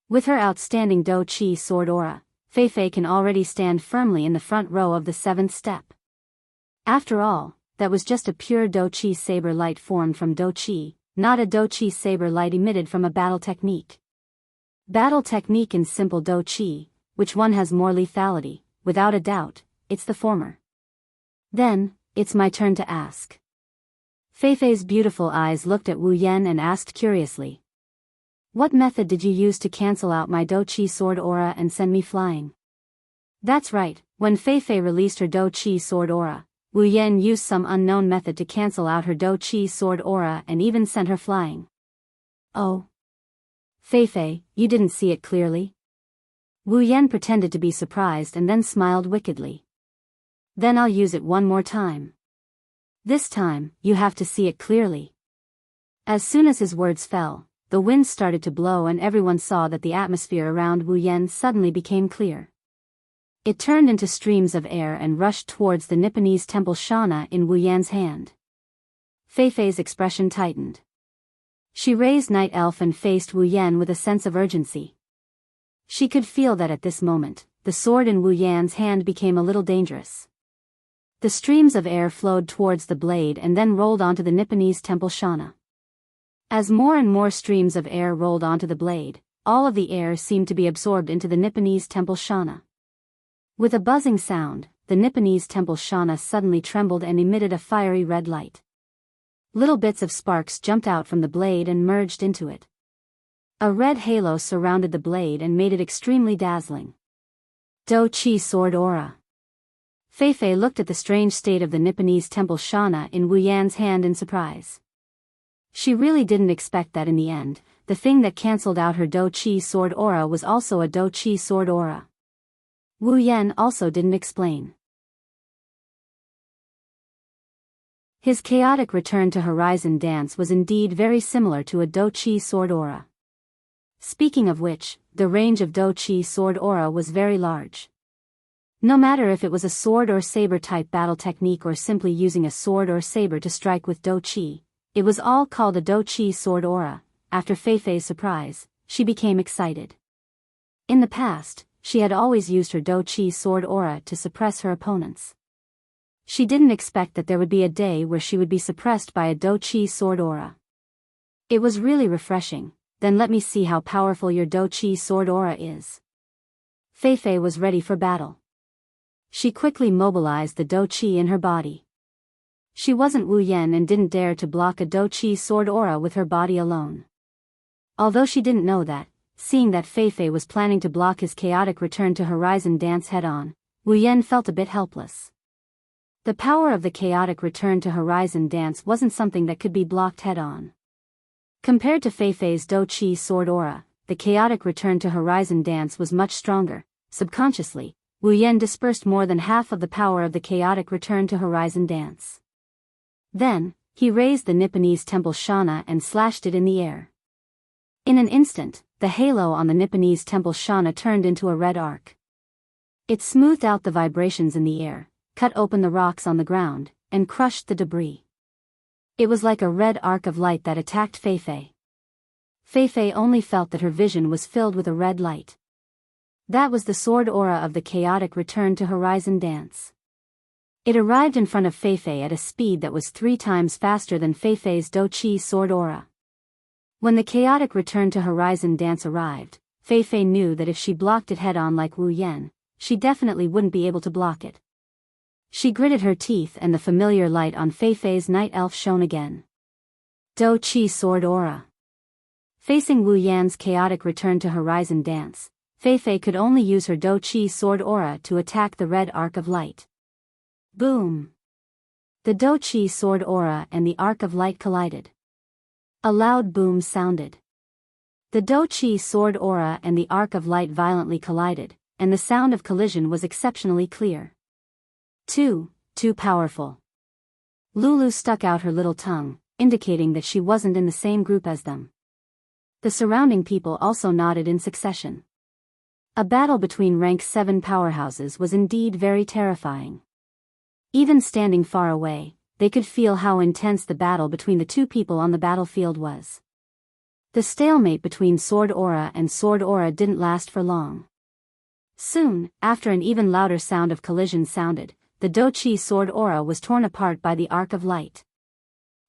With her outstanding Do-Chi sword aura, Fei Fei can already stand firmly in the front row of the seventh step. After all, that was just a pure Do-Chi saber light formed from Do-Chi, not a Do-Chi saber light emitted from a battle technique. Battle technique in simple Do-Chi, which one has more lethality? Without a doubt, it's the former. Then, it's my turn to ask. Fei Fei's beautiful eyes looked at Wu Yan and asked curiously. What method did you use to cancel out my Do-Chi sword aura and send me flying? That's right, when Fei Fei released her Do-Chi sword aura, Wu Yan used some unknown method to cancel out her Do-Chi sword aura and even sent her flying. Oh. Fei Fei, you didn't see it clearly? Wu Yan pretended to be surprised and then smiled wickedly. Then I'll use it one more time. This time, you have to see it clearly. As soon as his words fell, the wind started to blow and everyone saw that the atmosphere around Wu Yan suddenly became clear. It turned into streams of air and rushed towards the Nipponese temple Shana in Wu Yan's hand. Fei Fei's expression tightened. She raised Night Elf and faced Wu Yan with a sense of urgency. She could feel that at this moment, the sword in Wu Yan's hand became a little dangerous. The streams of air flowed towards the blade and then rolled onto the Nipponese temple Shana. As more and more streams of air rolled onto the blade, all of the air seemed to be absorbed into the Nipponese temple Shana. With a buzzing sound, the Nipponese temple Shana suddenly trembled and emitted a fiery red light. Little bits of sparks jumped out from the blade and merged into it. A red halo surrounded the blade and made it extremely dazzling. Do-Chi sword aura. Fei Fei looked at the strange state of the Nipponese temple Shana in Wu Yan's hand in surprise. She really didn't expect that in the end, the thing that cancelled out her Do-Chi sword aura was also a Do-Chi sword aura. Wu Yan also didn't explain. His chaotic return to Horizon dance was indeed very similar to a Do-Chi sword aura. Speaking of which, the range of Do-Chi sword aura was very large. No matter if it was a sword or saber type battle technique or simply using a sword or saber to strike with Do-Chi, it was all called a Do-Chi sword aura. After Fei Fei's surprise, she became excited. In the past, she had always used her Do-Chi sword aura to suppress her opponents. She didn't expect that there would be a day where she would be suppressed by a Do-Chi sword aura. It was really refreshing. Then let me see how powerful your Do-Chi sword aura is. Fei Fei was ready for battle. She quickly mobilized the dou qi in her body. She wasn't Wu Yan and didn't dare to block a dou qi sword aura with her body alone. Although she didn't know that, seeing that Fei Fei was planning to block his chaotic return to Horizon Dance head-on, Wu Yan felt a bit helpless. The power of the chaotic return to Horizon Dance wasn't something that could be blocked head-on. Compared to Fei Fei's dou qi sword aura, the chaotic return to Horizon Dance was much stronger. Subconsciously, Wu Yan dispersed more than half of the power of the chaotic return to Horizon Dance. Then, he raised the Nipponese temple Shana and slashed it in the air. In an instant, the halo on the Nipponese temple Shana turned into a red arc. It smoothed out the vibrations in the air, cut open the rocks on the ground, and crushed the debris. It was like a red arc of light that attacked Fei Fei. Fei Fei only felt that her vision was filled with a red light. That was the sword aura of the chaotic return to Horizon Dance. It arrived in front of Fei Fei at a speed that was 3 times faster than Fei Fei's dou qi sword aura. When the chaotic return to Horizon Dance arrived, Fei Fei knew that if she blocked it head-on like Wu Yan, she definitely wouldn't be able to block it. She gritted her teeth and the familiar light on Fei Fei's night elf shone again. Dou qi sword aura. Facing Wu Yan's chaotic return to Horizon Dance, Fei Fei could only use her dou qi sword aura to attack the red arc of light. Boom! The dou qi sword aura and the arc of light collided. A loud boom sounded. The dou qi sword aura and the arc of light violently collided, and the sound of collision was exceptionally clear. Too powerful. Lulu stuck out her little tongue, indicating that she wasn't in the same group as them. The surrounding people also nodded in succession. A battle between rank 7 powerhouses was indeed very terrifying. Even standing far away, they could feel how intense the battle between the two people on the battlefield was. The stalemate between sword aura and sword aura didn't last for long. Soon, after an even louder sound of collision sounded, the dou qi sword aura was torn apart by the arc of light.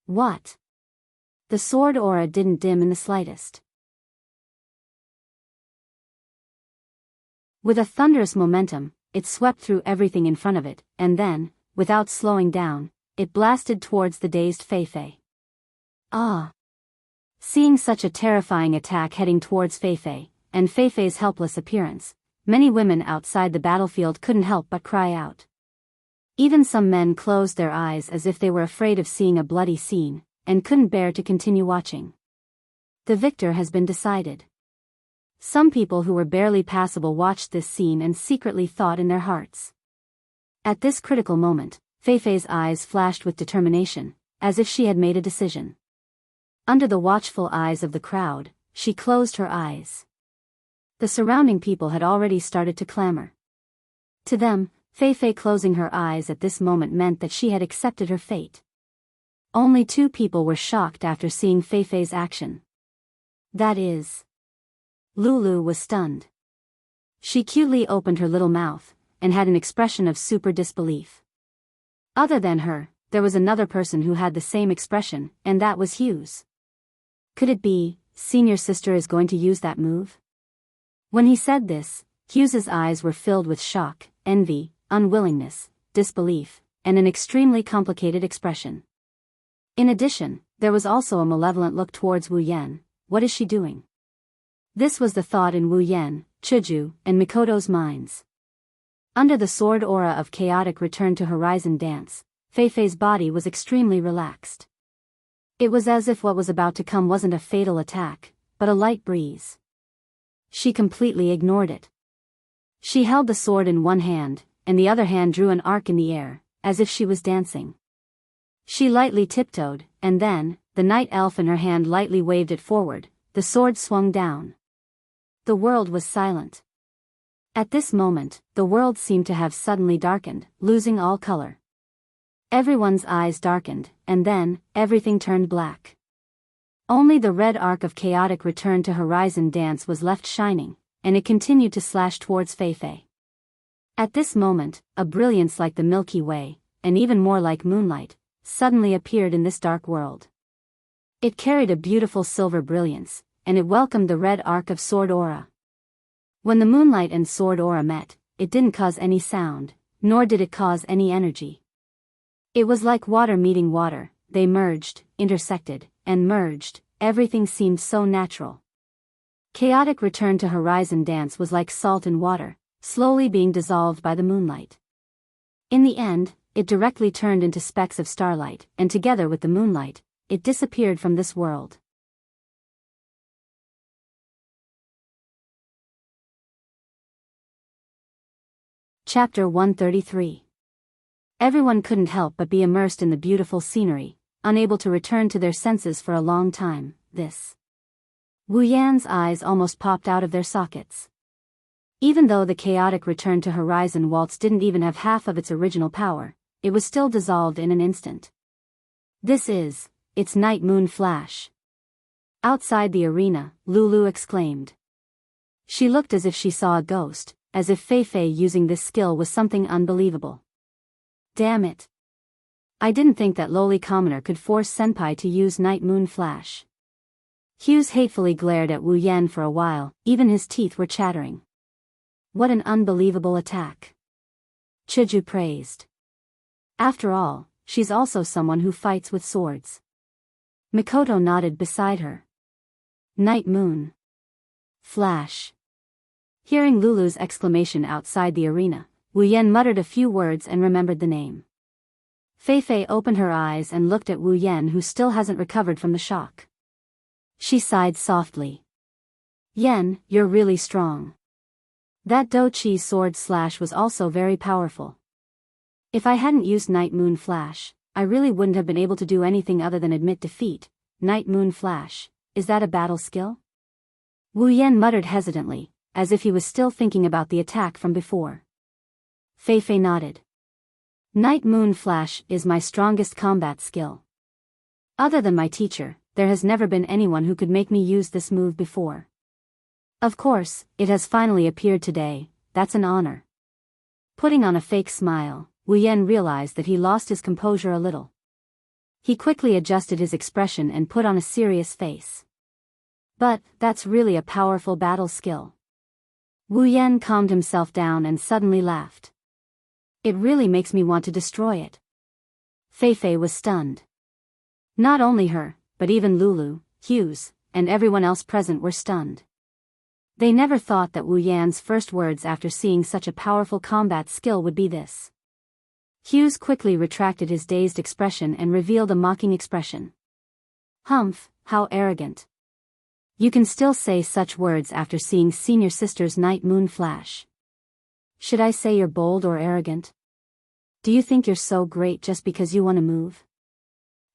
What? The sword aura didn't dim in the slightest. With a thunderous momentum, it swept through everything in front of it, and then, without slowing down, it blasted towards the dazed Fei Fei. Ah! Seeing such a terrifying attack heading towards Fei Fei, and Fei Fei's helpless appearance, many women outside the battlefield couldn't help but cry out. Even some men closed their eyes as if they were afraid of seeing a bloody scene, and couldn't bear to continue watching. The victor has been decided. Some people who were barely passable watched this scene and secretly thought in their hearts. At this critical moment, Fei Fei's eyes flashed with determination, as if she had made a decision. Under the watchful eyes of the crowd, she closed her eyes. The surrounding people had already started to clamor. To them, Fei Fei closing her eyes at this moment meant that she had accepted her fate. Only 2 people were shocked after seeing Fei Fei's action. That is, Lulu was stunned. She cutely opened her little mouth, and had an expression of super disbelief. Other than her, there was another person who had the same expression, and that was Hughes. Could it be, senior sister is going to use that move? When he said this, Hughes's eyes were filled with shock, envy, unwillingness, disbelief, and an extremely complicated expression. In addition, there was also a malevolent look towards Wu Yan. What is she doing? This was the thought in Wu Yan, Chuju, and Mikoto's minds. Under the sword aura of chaotic return to Horizon Dance, Fei Fei's body was extremely relaxed. It was as if what was about to come wasn't a fatal attack, but a light breeze. She completely ignored it. She held the sword in one hand, and the other hand drew an arc in the air, as if she was dancing. She lightly tiptoed, and then, the night elf in her hand lightly waved it forward, the sword swung down. The world was silent. At this moment, the world seemed to have suddenly darkened, losing all color. Everyone's eyes darkened, and then, everything turned black. Only the red arc of chaotic return to Horizon Dance was left shining, and it continued to slash towards Fei Fei. At this moment, a brilliance like the Milky Way, and even more like moonlight, suddenly appeared in this dark world. It carried a beautiful silver brilliance, and it welcomed the red arc of sword aura. When the moonlight and sword aura met, it didn't cause any sound, nor did it cause any energy. It was like water meeting water, they merged, intersected, and merged, everything seemed so natural. Chaotic return to horizon dance was like salt in water, slowly being dissolved by the moonlight. In the end, it directly turned into specks of starlight, and together with the moonlight, it disappeared from this world. Chapter 133. Everyone couldn't help but be immersed in the beautiful scenery, unable to return to their senses for a long time. Wu Yan's eyes almost popped out of their sockets. Even though the chaotic return to horizon waltz didn't even have half of its original power, it was still dissolved in an instant. It's night moon flash. Outside the arena, Lulu exclaimed. She looked as if she saw a ghost, as if Fei using this skill was something unbelievable. Damn it. I didn't think that lowly commoner could force Senpai to use night moon flash. Hughes hatefully glared at Wu Yan for a while, even his teeth were chattering. What an unbelievable attack. Chiju praised. After all, she's also someone who fights with swords. Mikoto nodded beside her. Night moon. Flash. Hearing Lulu's exclamation outside the arena, Wu Yan muttered a few words and remembered the name. Fei opened her eyes and looked at Wu Yan, who still hasn't recovered from the shock. She sighed softly. Yan, you're really strong. That Do Chi sword slash was also very powerful. If I hadn't used Night Moon Flash, I really wouldn't have been able to do anything other than admit defeat. Night Moon Flash, is that a battle skill? Wu Yan muttered hesitantly, as if he was still thinking about the attack from before. Fei nodded. Night Moon Flash is my strongest combat skill. Other than my teacher, there has never been anyone who could make me use this move before. Of course, it has finally appeared today, that's an honor. Putting on a fake smile, Wu Yan realized that he lost his composure a little. He quickly adjusted his expression and put on a serious face. But, that's really a powerful battle skill. Wu Yan calmed himself down and suddenly laughed. It really makes me want to destroy it. Fei was stunned. Not only her, but even Lulu, Hughes, and everyone else present were stunned. They never thought that Wu Yan's first words after seeing such a powerful combat skill would be this. Hughes quickly retracted his dazed expression and revealed a mocking expression. Humph, how arrogant. You can still say such words after seeing senior sister's Night Moon Flash. Should I say you're bold or arrogant? Do you think you're so great just because you want to move?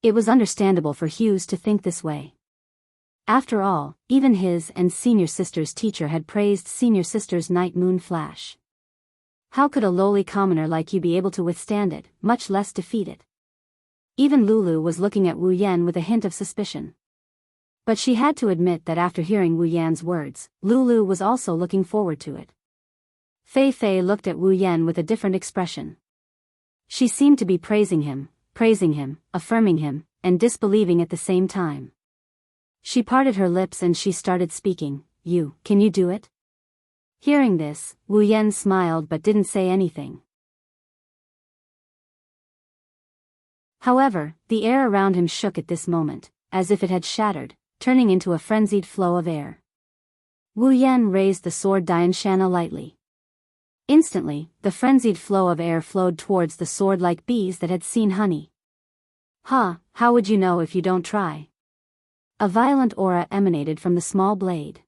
It was understandable for Hughes to think this way. After all, even his and senior sister's teacher had praised senior sister's Night Moon Flash. How could a lowly commoner like you be able to withstand it, much less defeat it? Even Lulu was looking at Wu Yan with a hint of suspicion. But she had to admit that after hearing Wu Yan's words, Lulu was also looking forward to it. Fei looked at Wu Yan with a different expression. She seemed to be praising him, affirming him, and disbelieving at the same time. She parted her lips and she started speaking. Can you do it? Hearing this, Wu Yan smiled but didn't say anything. However, the air around him shook at this moment, as if it had shattered, turning into a frenzied flow of air. Wu Yan raised the sword Dianshana lightly. Instantly, the frenzied flow of air flowed towards the sword like bees that had seen honey. How would you know if you don't try? A violent aura emanated from the small blade.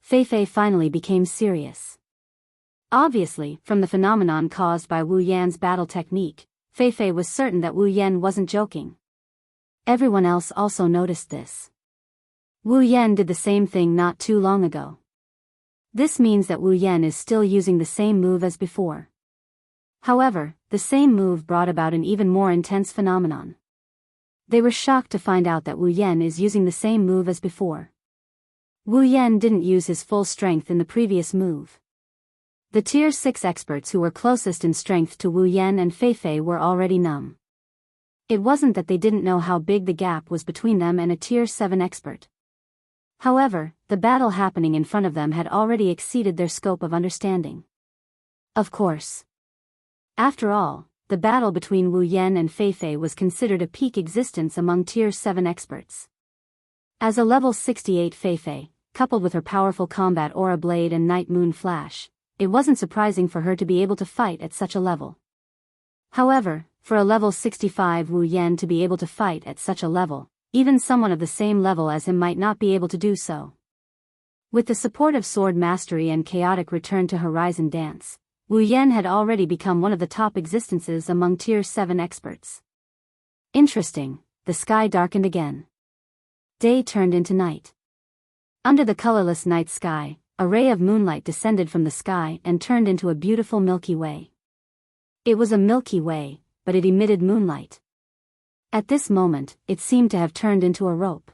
Fei finally became serious. Obviously, from the phenomenon caused by Wu Yan's battle technique, Fei was certain that Wu Yan wasn't joking. Everyone else also noticed this. Wu Yan did the same thing not too long ago. This means that Wu Yan is still using the same move as before. However, the same move brought about an even more intense phenomenon. They were shocked to find out that Wu Yan is using the same move as before. Wu Yan didn't use his full strength in the previous move. The Tier 6 experts who were closest in strength to Wu Yan and Fei were already numb. It wasn't that they didn't know how big the gap was between them and a Tier 7 expert. However, the battle happening in front of them had already exceeded their scope of understanding. Of course. After all, the battle between Wu Yan and Fei Fei was considered a peak existence among Tier 7 experts. As a level 68 Fei Fei, coupled with her powerful combat aura blade and night moon flash, it wasn't surprising for her to be able to fight at such a level. However, for a level 65 Wu Yan to be able to fight at such a level, even someone of the same level as him might not be able to do so. With the support of sword mastery and chaotic return to Horizon Dance, Wu Yan had already become one of the top existences among Tier 7 experts. Interesting, the sky darkened again. Day turned into night. Under the colorless night sky, a ray of moonlight descended from the sky and turned into a beautiful Milky Way. It was a Milky Way, but it emitted moonlight. At this moment, it seemed to have turned into a rope.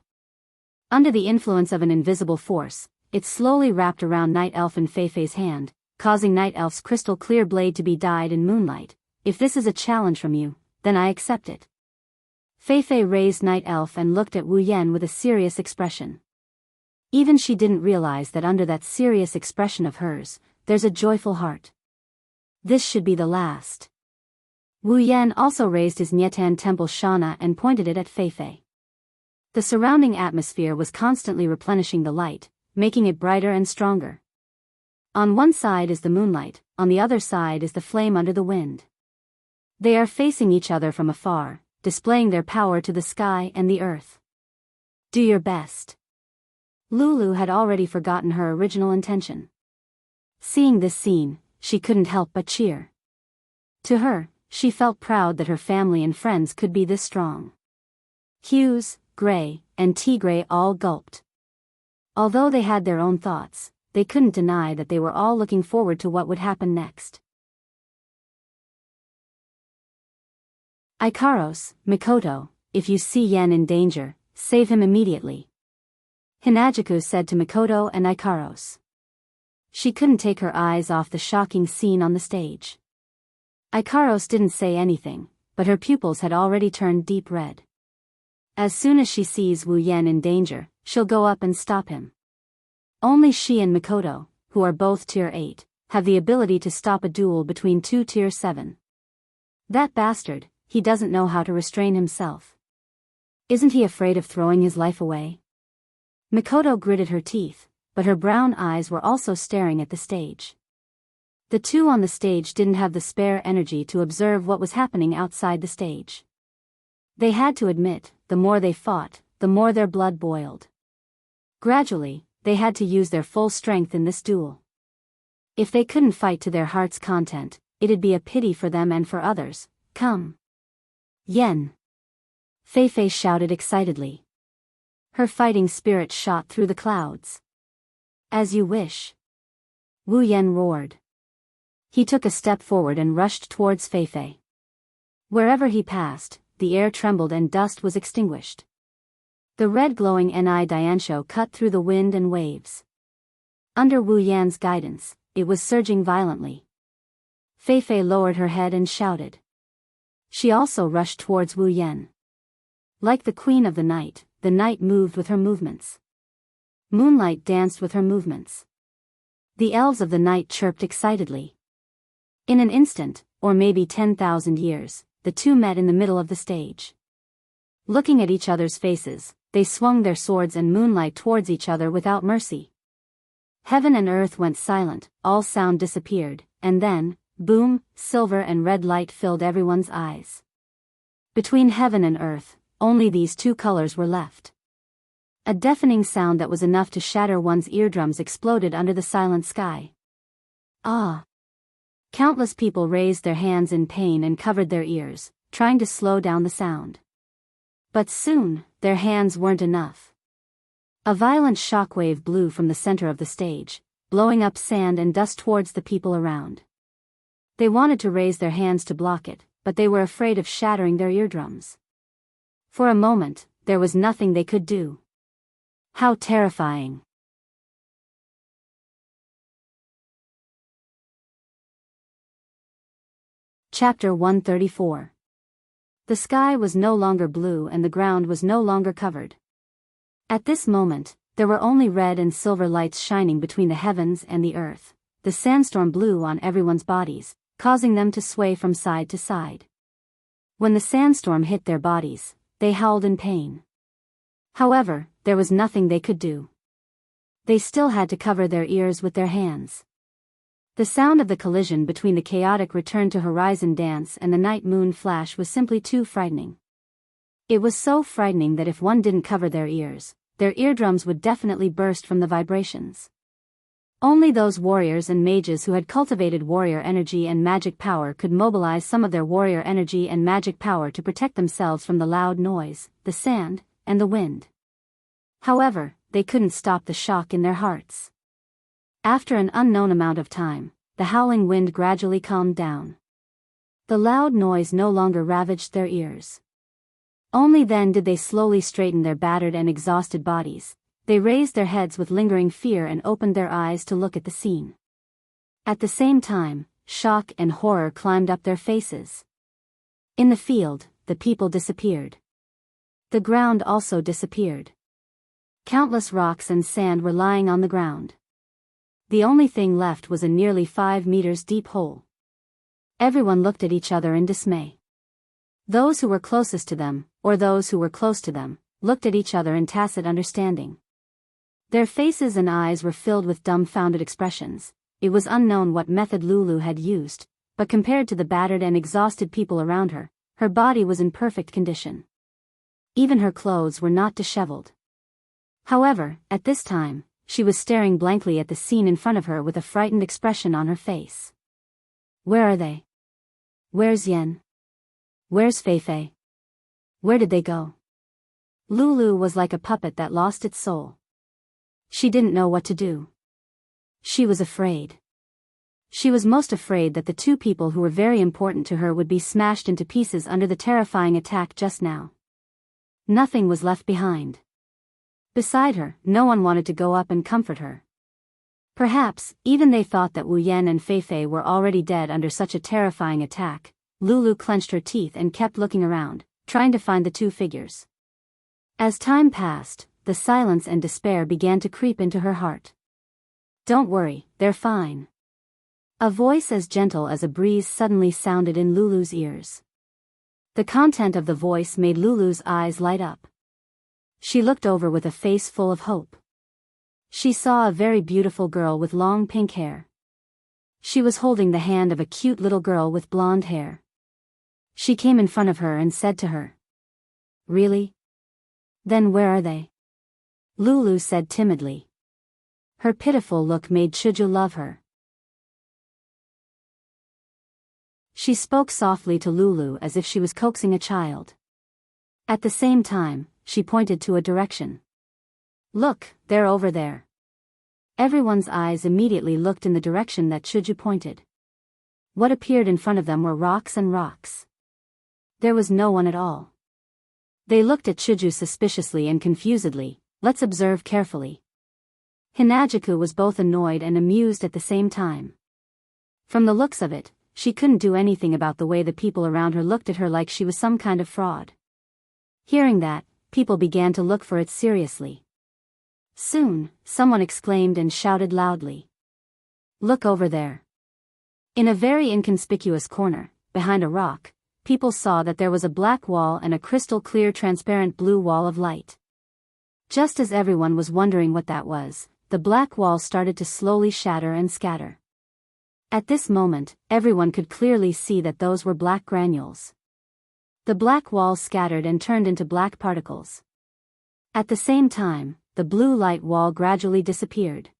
Under the influence of an invisible force, it slowly wrapped around Night Elf and Fei Fei's hand, causing Night Elf's crystal clear blade to be dyed in moonlight. If this is a challenge from you, then I accept it. Fei Fei raised Night Elf and looked at Wu Yan with a serious expression. Even she didn't realize that under that serious expression of hers, there's a joyful heart. This should be the last. Wu Yan also raised his Nietan Temple Shana and pointed it at Fei Fei. The surrounding atmosphere was constantly replenishing the light, making it brighter and stronger. On one side is the moonlight, on the other side is the flame under the wind. They are facing each other from afar, displaying their power to the sky and the earth. Do your best. Lulu had already forgotten her original intention. Seeing this scene, she couldn't help but cheer. To her, she felt proud that her family and friends could be this strong. Hughes, Gray, and Tigray all gulped. Although they had their own thoughts, they couldn't deny that they were all looking forward to what would happen next. Ikaros, Mikoto, if you see Yen in danger, save him immediately. Hinajiku said to Mikoto and Ikaros. She couldn't take her eyes off the shocking scene on the stage. Ikaros didn't say anything, but her pupils had already turned deep red. As soon as she sees Wu Yan in danger, she'll go up and stop him. Only she and Mikoto, who are both Tier 8, have the ability to stop a duel between two Tier 7. That bastard, he doesn't know how to restrain himself. Isn't he afraid of throwing his life away? Mikoto gritted her teeth, but her brown eyes were also staring at the stage. The two on the stage didn't have the spare energy to observe what was happening outside the stage. They had to admit, the more they fought, the more their blood boiled. Gradually, they had to use their full strength in this duel. If they couldn't fight to their heart's content, it'd be a pity for them and for others. Come. Yen. Fei Fei shouted excitedly. Her fighting spirit shot through the clouds. As you wish. Wu Yan roared. He took a step forward and rushed towards Fei Fei. Wherever he passed, the air trembled and dust was extinguished. The red glowing Ni Diansho cut through the wind and waves. Under Wu Yan's guidance, it was surging violently. Fei Fei lowered her head and shouted. She also rushed towards Wu Yan. Like the queen of the night moved with her movements. Moonlight danced with her movements. The elves of the night chirped excitedly. In an instant, or maybe 10,000 years, the two met in the middle of the stage. Looking at each other's faces, they swung their swords and moonlight towards each other without mercy. Heaven and earth went silent, all sound disappeared, and then, boom, silver and red light filled everyone's eyes. Between heaven and earth, only these two colors were left. A deafening sound that was enough to shatter one's eardrums exploded under the silent sky. Ah! Countless people raised their hands in pain and covered their ears, trying to slow down the sound. But soon, their hands weren't enough. A violent shockwave blew from the center of the stage, blowing up sand and dust towards the people around. They wanted to raise their hands to block it, but they were afraid of shattering their eardrums. For a moment, there was nothing they could do. How terrifying! Chapter 134. The sky was no longer blue and the ground was no longer covered. At this moment, There were only red and silver lights shining between the heavens and the earth. The sandstorm blew on everyone's bodies, causing them to sway from side to side. When the sandstorm hit their bodies, they howled in pain. However, there was nothing they could do. They still had to cover their ears with their hands. The sound of the collision between the chaotic return to horizon dance and the night moon flash was simply too frightening. It was so frightening that if one didn't cover their eardrums would definitely burst from the vibrations. Only those warriors and mages who had cultivated warrior energy and magic power could mobilize some of their warrior energy and magic power to protect themselves from the loud noise, the sand, and the wind. However, they couldn't stop the shock in their hearts. After an unknown amount of time, the howling wind gradually calmed down. The loud noise no longer ravaged their ears. Only then did they slowly straighten their battered and exhausted bodies. They raised their heads with lingering fear and opened their eyes to look at the scene. At the same time, shock and horror climbed up their faces. In the field, the people disappeared. The ground also disappeared. Countless rocks and sand were lying on the ground. The only thing left was a nearly 5 meters deep hole. Everyone looked at each other in dismay. Those who were closest to them, or those who were close to them, looked at each other in tacit understanding. Their faces and eyes were filled with dumbfounded expressions. It was unknown what method Lulu had used, but compared to the battered and exhausted people around her, her body was in perfect condition. Even her clothes were not disheveled. However, at this time, she was staring blankly at the scene in front of her with a frightened expression on her face. Where are they? Where's Yen? Where's Feifei? Where did they go? Lulu was like a puppet that lost its soul. She didn't know what to do. She was afraid. She was most afraid that the two people who were very important to her would be smashed into pieces under the terrifying attack just now. Nothing was left behind. Beside her, no one wanted to go up and comfort her. Perhaps, even they thought that Wu Yan and Feifei were already dead under such a terrifying attack. Lulu clenched her teeth and kept looking around, trying to find the two figures. As time passed, the silence and despair began to creep into her heart. Don't worry, they're fine. A voice as gentle as a breeze suddenly sounded in Lulu's ears. The content of the voice made Lulu's eyes light up. She looked over with a face full of hope. She saw a very beautiful girl with long pink hair. She was holding the hand of a cute little girl with blonde hair. She came in front of her and said to her, "Really? Then where are they?" Lulu said timidly. Her pitiful look made Chuju love her. She spoke softly to Lulu as if she was coaxing a child. At the same time, she pointed to a direction. "Look, they're over there." Everyone's eyes immediately looked in the direction that Chuju pointed. What appeared in front of them were rocks and rocks. There was no one at all. They looked at Chuju suspiciously and confusedly. Let's observe carefully. Hinajiku was both annoyed and amused at the same time. From the looks of it, she couldn't do anything about the way the people around her looked at her like she was some kind of fraud. Hearing that, people began to look for it seriously. Soon, someone exclaimed and shouted loudly. "Look over there." In a very inconspicuous corner, behind a rock, people saw that there was a black wall and a crystal-clear transparent blue wall of light. Just as everyone was wondering what that was, the black wall started to slowly shatter and scatter. At this moment, everyone could clearly see that those were black granules. The black wall scattered and turned into black particles. At the same time, the blue light wall gradually disappeared.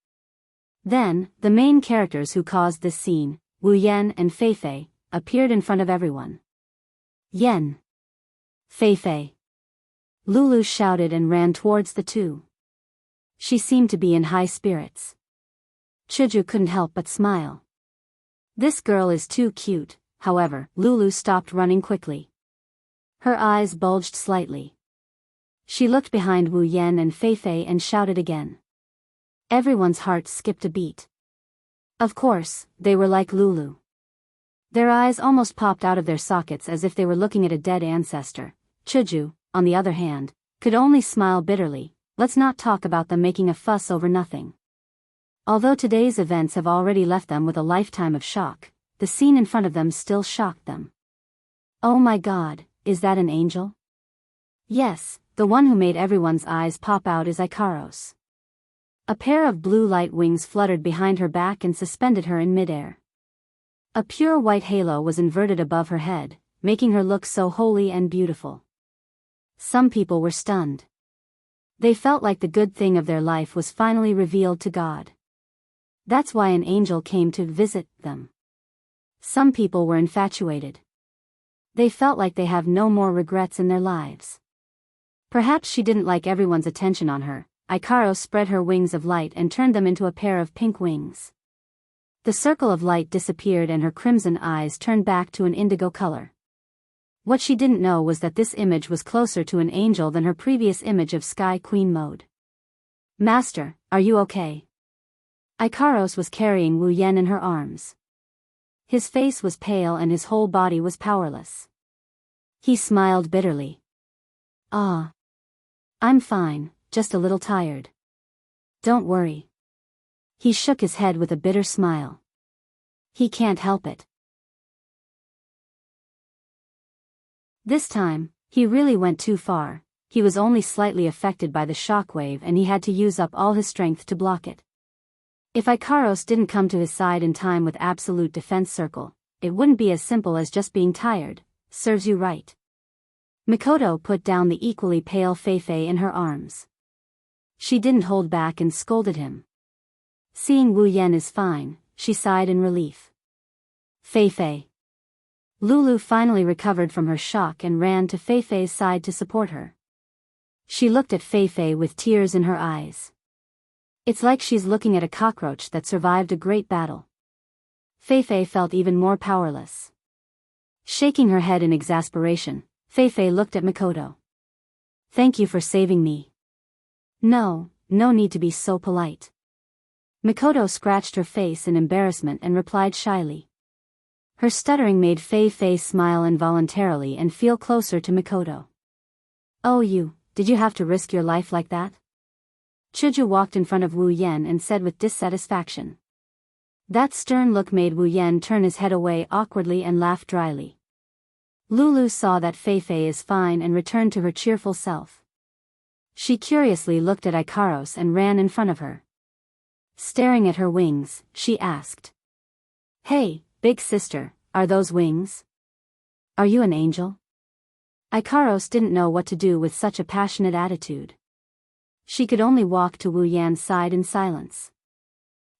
Then, the main characters who caused this scene, Wu Yan and Feifei, appeared in front of everyone. "Yen! Feifei!" Lulu shouted and ran towards the two. She seemed to be in high spirits. Chuju couldn't help but smile. This girl is too cute. However, Lulu stopped running quickly. Her eyes bulged slightly. She looked behind Wu Yan and Feifei and shouted again. Everyone's heart skipped a beat. Of course, they were like Lulu. Their eyes almost popped out of their sockets as if they were looking at a dead ancestor. Chuju, on the other hand, could only smile bitterly. let's not talk about them making a fuss over nothing. Although today's events have already left them with a lifetime of shock, the scene in front of them still shocked them. Oh my God, is that an angel? Yes, the one who made everyone's eyes pop out is Ikaros. A pair of blue light wings fluttered behind her back and suspended her in midair. A pure white halo was inverted above her head, making her look so holy and beautiful. Some people were stunned. They felt like the good thing of their life was finally revealed to God. That's why an angel came to visit them. Some people were infatuated. They felt like they have no more regrets in their lives. Perhaps she didn't like everyone's attention on her. Ikaros spread her wings of light and turned them into a pair of pink wings. The circle of light disappeared and her crimson eyes turned back to an indigo color. What she didn't know was that this image was closer to an angel than her previous image of Sky Queen mode. Master, are you okay? Ikaros was carrying Wu Yan in her arms. His face was pale and his whole body was powerless. He smiled bitterly. Ah. I'm fine, just a little tired. Don't worry. He shook his head with a bitter smile. He can't help it. This time, he really went too far. He was only slightly affected by the shockwave and he had to use up all his strength to block it. If Ikaros didn't come to his side in time with absolute defense circle, it wouldn't be as simple as just being tired. Serves you right. Mikoto put down the equally pale Feifei in her arms. She didn't hold back and scolded him. Seeing Wu Yan is fine, she sighed in relief. Feifei. Lulu finally recovered from her shock and ran to Feifei's side to support her. She looked at Feifei with tears in her eyes. It's like she's looking at a cockroach that survived a great battle. Feifei felt even more powerless. Shaking her head in exasperation, Feifei looked at Mikoto. Thank you for saving me. No need to be so polite. Mikoto scratched her face in embarrassment and replied shyly. Her stuttering made Feifei smile involuntarily and feel closer to Mikoto. Oh did you have to risk your life like that? Chuju walked in front of Wu Yan and said with dissatisfaction. That stern look made Wu Yan turn his head away awkwardly and laugh dryly. Lulu saw that Feifei is fine and returned to her cheerful self. She curiously looked at Ikaros and ran in front of her. Staring at her wings, she asked. Hey, big sister, are those wings? Are you an angel? Ikaros didn't know what to do with such a passionate attitude. She could only walk to Wu Yan's side in silence.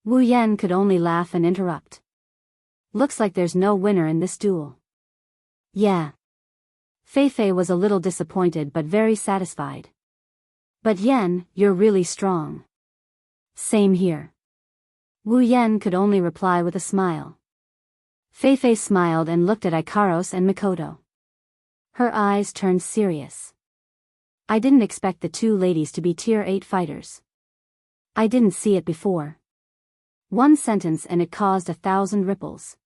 Wu Yan could only laugh and interrupt. Looks like there's no winner in this duel. Yeah. Feifei was a little disappointed but very satisfied. But Yan, you're really strong. Same here. Wu Yan could only reply with a smile. Feifei smiled and looked at Ikaros and Mikoto. Her eyes turned serious. I didn't expect the two ladies to be tier 8 fighters. I didn't see it before. One sentence and it caused 1,000 ripples.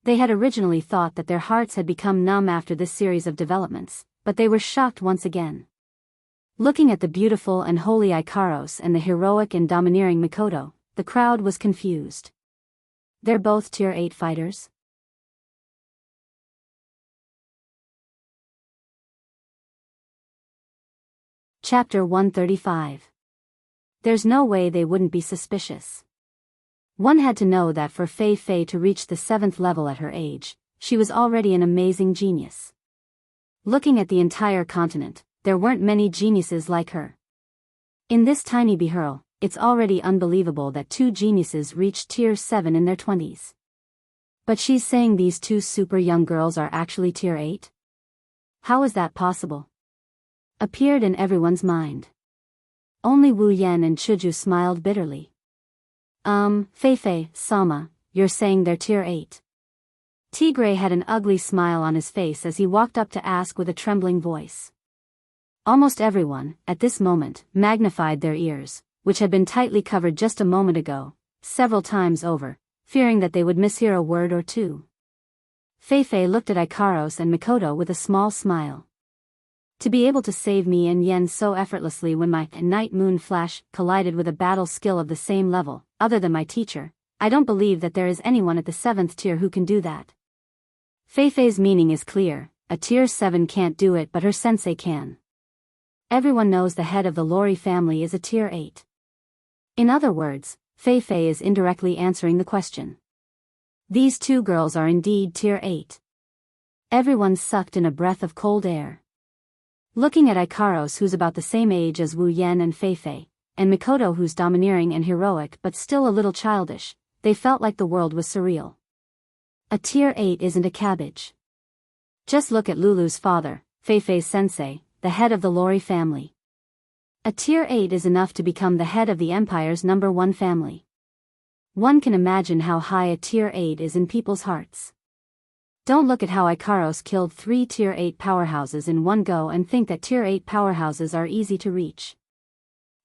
They had originally thought that their hearts had become numb after this series of developments, but they were shocked once again. Looking at the beautiful and holy Ikaros and the heroic and domineering Mikoto, the crowd was confused. They're both tier 8 fighters? Chapter 135. There's no way they wouldn't be suspicious. One had to know that for Feifei to reach the 7th level at her age, she was already an amazing genius. Looking at the entire continent, there weren't many geniuses like her. In this tiny Bihurl, it's already unbelievable that two geniuses reached tier 7 in their 20s. But she's saying these two super young girls are actually tier 8? How is that possible? Appeared in everyone's mind. Only Wu Yan and Chuju smiled bitterly. Feifei, Sama, you're saying they're tier 8. Tigray had an ugly smile on his face as he walked up to ask with a trembling voice. Almost everyone, at this moment, magnified their ears, which had been tightly covered just a moment ago, several times over, fearing that they would mishear a word or two. Feifei looked at Ikaros and Mikoto with a small smile. To be able to save me and Yen so effortlessly when my night moon flash collided with a battle skill of the same level, other than my teacher, I don't believe that there is anyone at the 7th tier who can do that. Feifei's meaning is clear, a tier 7 can't do it but her sensei can. Everyone knows the head of the Lori family is a tier 8. In other words, Feifei is indirectly answering the question. These two girls are indeed tier 8. Everyone sucked in a breath of cold air. Looking at Ikaros, who's about the same age as Wu Yan and Feifei, and Mikoto, who's domineering and heroic but still a little childish, they felt like the world was surreal. A tier 8 isn't a cabbage. Just look at Lulu's father, Feifei's sensei, the head of the Lori family. A tier 8 is enough to become the head of the empire's number 1 family. One can imagine how high a tier 8 is in people's hearts. Don't look at how Ikaros killed 3 tier 8 powerhouses in one go and think that tier 8 powerhouses are easy to reach.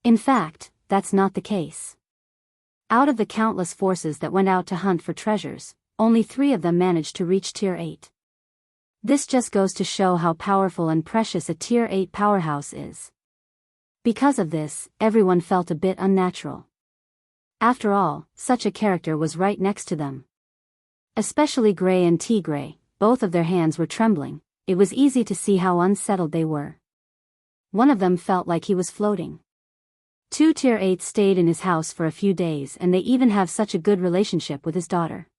In fact, that's not the case. Out of the countless forces that went out to hunt for treasures, only 3 of them managed to reach tier 8. This just goes to show how powerful and precious a tier 8 powerhouse is. Because of this, everyone felt a bit unnatural. After all, such a character was right next to them. Especially Gray and Tigray, both of their hands were trembling. It was easy to see how unsettled they were. One of them felt like he was floating. 2 tier 8s stayed in his house for a few days and they even have such a good relationship with his daughter.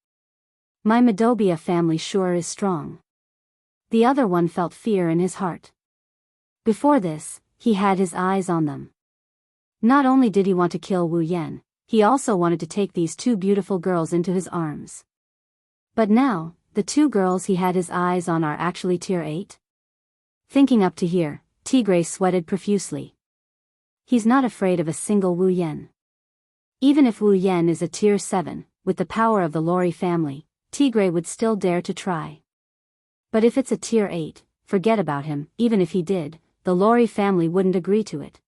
My Midobia family sure is strong. The other one felt fear in his heart. Before this, he had his eyes on them. Not only did he want to kill Wu Yan, he also wanted to take these 2 beautiful girls into his arms. But now, the 2 girls he had his eyes on are actually tier 8? Thinking up to here, Tigray sweated profusely. He's not afraid of a single Wu Yan. Even if Wu Yan is a tier 7, with the power of the Lori family, Tigray would still dare to try. But if it's a tier 8, forget about him. Even if he did, the Lori family wouldn't agree to it.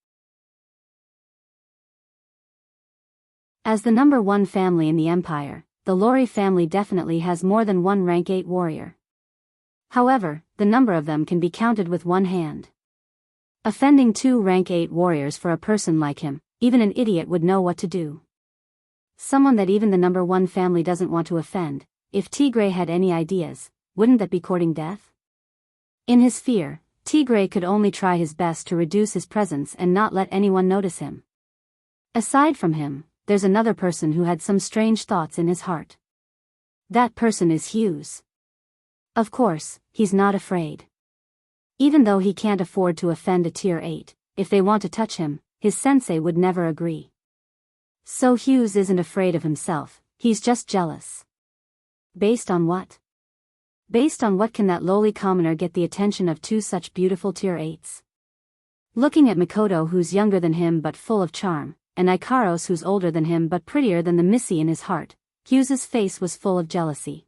As the number 1 family in the empire, the Lori family definitely has more than one rank 8 warrior. However, the number of them can be counted with one hand. Offending 2 rank 8 warriors for a person like him, even an idiot would know what to do. Someone that even the number 1 family doesn't want to offend. If Tigray had any ideas, wouldn't that be courting death? In his fear, Tigray could only try his best to reduce his presence and not let anyone notice him. Aside from him, there's another person who had some strange thoughts in his heart. That person is Hughes. Of course, he's not afraid. Even though he can't afford to offend a tier 8, if they want to touch him, his sensei would never agree. So Hughes isn't afraid of himself, he's just jealous. Based on what? Based on what can that lowly commoner get the attention of 2 such beautiful tier 8s? Looking at Mikoto, who's younger than him but full of charm, and Ikaros, who's older than him but prettier than the Missy in his heart, Hughes's face was full of jealousy.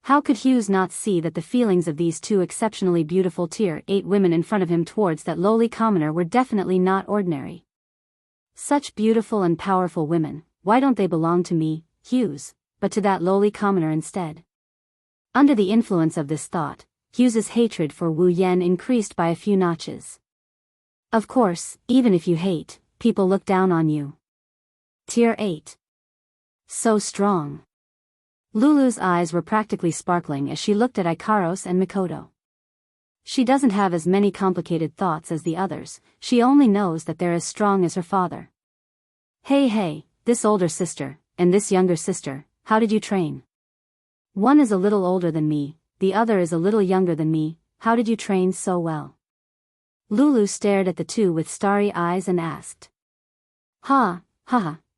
How could Hughes not see that the feelings of these 2 exceptionally beautiful tier 8 women in front of him towards that lowly commoner were definitely not ordinary? Such beautiful and powerful women, why don't they belong to me, Hughes, but to that lowly commoner instead? Under the influence of this thought, Hughes's hatred for Wu Yan increased by a few notches. Of course, even if you hate, people look down on you. Tier 8. So strong. Lulu's eyes were practically sparkling as she looked at Ikaros and Mikoto. She doesn't have as many complicated thoughts as the others, she only knows that they're as strong as her father. Hey, this older sister, and this younger sister, how did you train? One is a little older than me, the other is a little younger than me, how did you train so well? Lulu stared at the 2 with starry eyes and asked.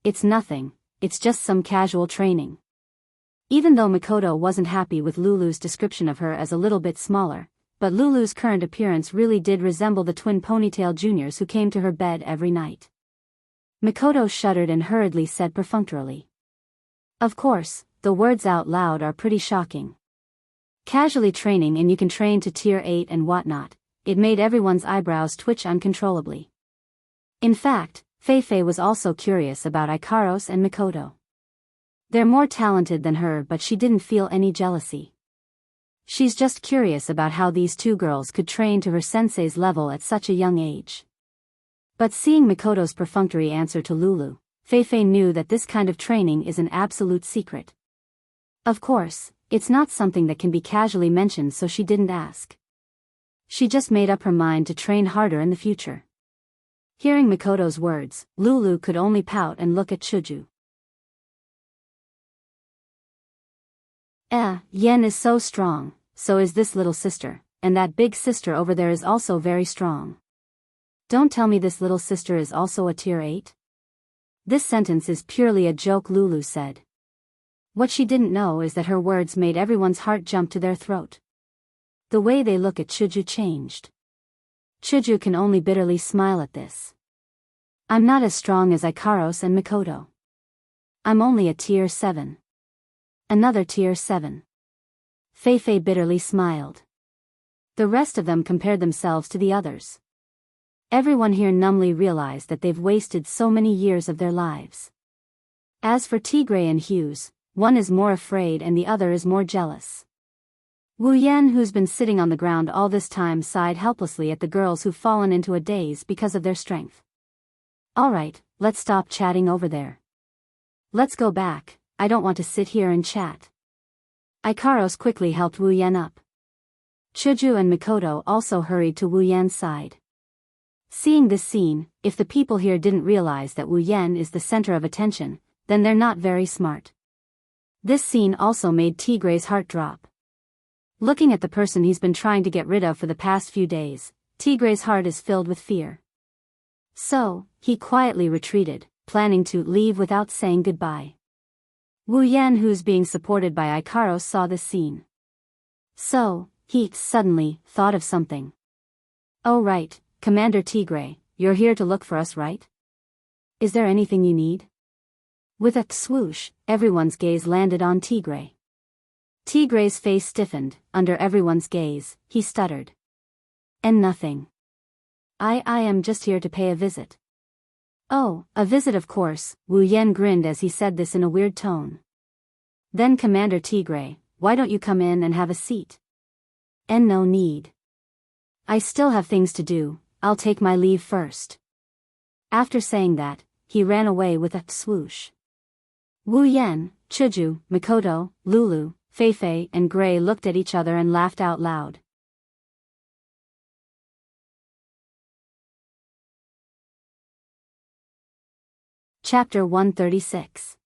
It's nothing, it's just some casual training. Even though Mikoto wasn't happy with Lulu's description of her as a little bit smaller, but Lulu's current appearance really did resemble the twin ponytail juniors who came to her bed every night. Mikoto shuddered and hurriedly said perfunctorily. Of course, the words out loud are pretty shocking. Casually training and you can train to tier 8 and whatnot, it made everyone's eyebrows twitch uncontrollably. In fact, Feifei was also curious about Ikaros and Mikoto. They're more talented than her but she didn't feel any jealousy. She's just curious about how these two girls could train to her sensei's level at such a young age. But seeing Mikoto's perfunctory answer to Lulu, Feifei knew that this kind of training is an absolute secret. Of course, it's not something that can be casually mentioned, so she didn't ask. She just made up her mind to train harder in the future. Hearing Mikoto's words, Lulu could only pout and look at Chuju. Yen is so strong, so is this little sister, and that big sister over there is also very strong. Don't tell me this little sister is also a tier 8? This sentence is purely a joke, Lulu said. What she didn't know is that her words made everyone's heart jump to their throat. The way they look at Chuju changed. Chuju can only bitterly smile at this. I'm not as strong as Ikaros and Mikoto. I'm only a tier 7. Another tier 7. Feifei bitterly smiled. The rest of them compared themselves to the others. Everyone here numbly realized that they've wasted so many years of their lives. As for Tigray and Hughes, one is more afraid and the other is more jealous. Wu Yan, who's been sitting on the ground all this time, sighed helplessly at the girls who've fallen into a daze because of their strength. Alright, let's stop chatting over there. Let's go back, I don't want to sit here and chat. Ikaros quickly helped Wu Yan up. Chuju and Mikoto also hurried to Wu Yan's side. Seeing this scene, if the people here didn't realize that Wu Yan is the center of attention, then they're not very smart. This scene also made Tigray's heart drop. Looking at the person he's been trying to get rid of for the past few days, Tigray's heart is filled with fear. So, he quietly retreated, planning to leave without saying goodbye. Wu Yan, who's being supported by Ikaros, saw this scene. So, he suddenly thought of something. Oh right, Commander Tigray, you're here to look for us, right? Is there anything you need? With a swoosh, everyone's gaze landed on Tigray. Tigray's face stiffened, under everyone's gaze, he stuttered. And nothing. I am just here to pay a visit. Oh, a visit, of course, Wu Yan grinned as he said this in a weird tone. Then Commander Tigray, why don't you come in and have a seat? And no need. I still have things to do, I'll take my leave first. After saying that, he ran away with a swoosh. Wu Yan, Chuju, Mikoto, Lulu, Feifei and Gray looked at each other and laughed out loud. Chapter 136.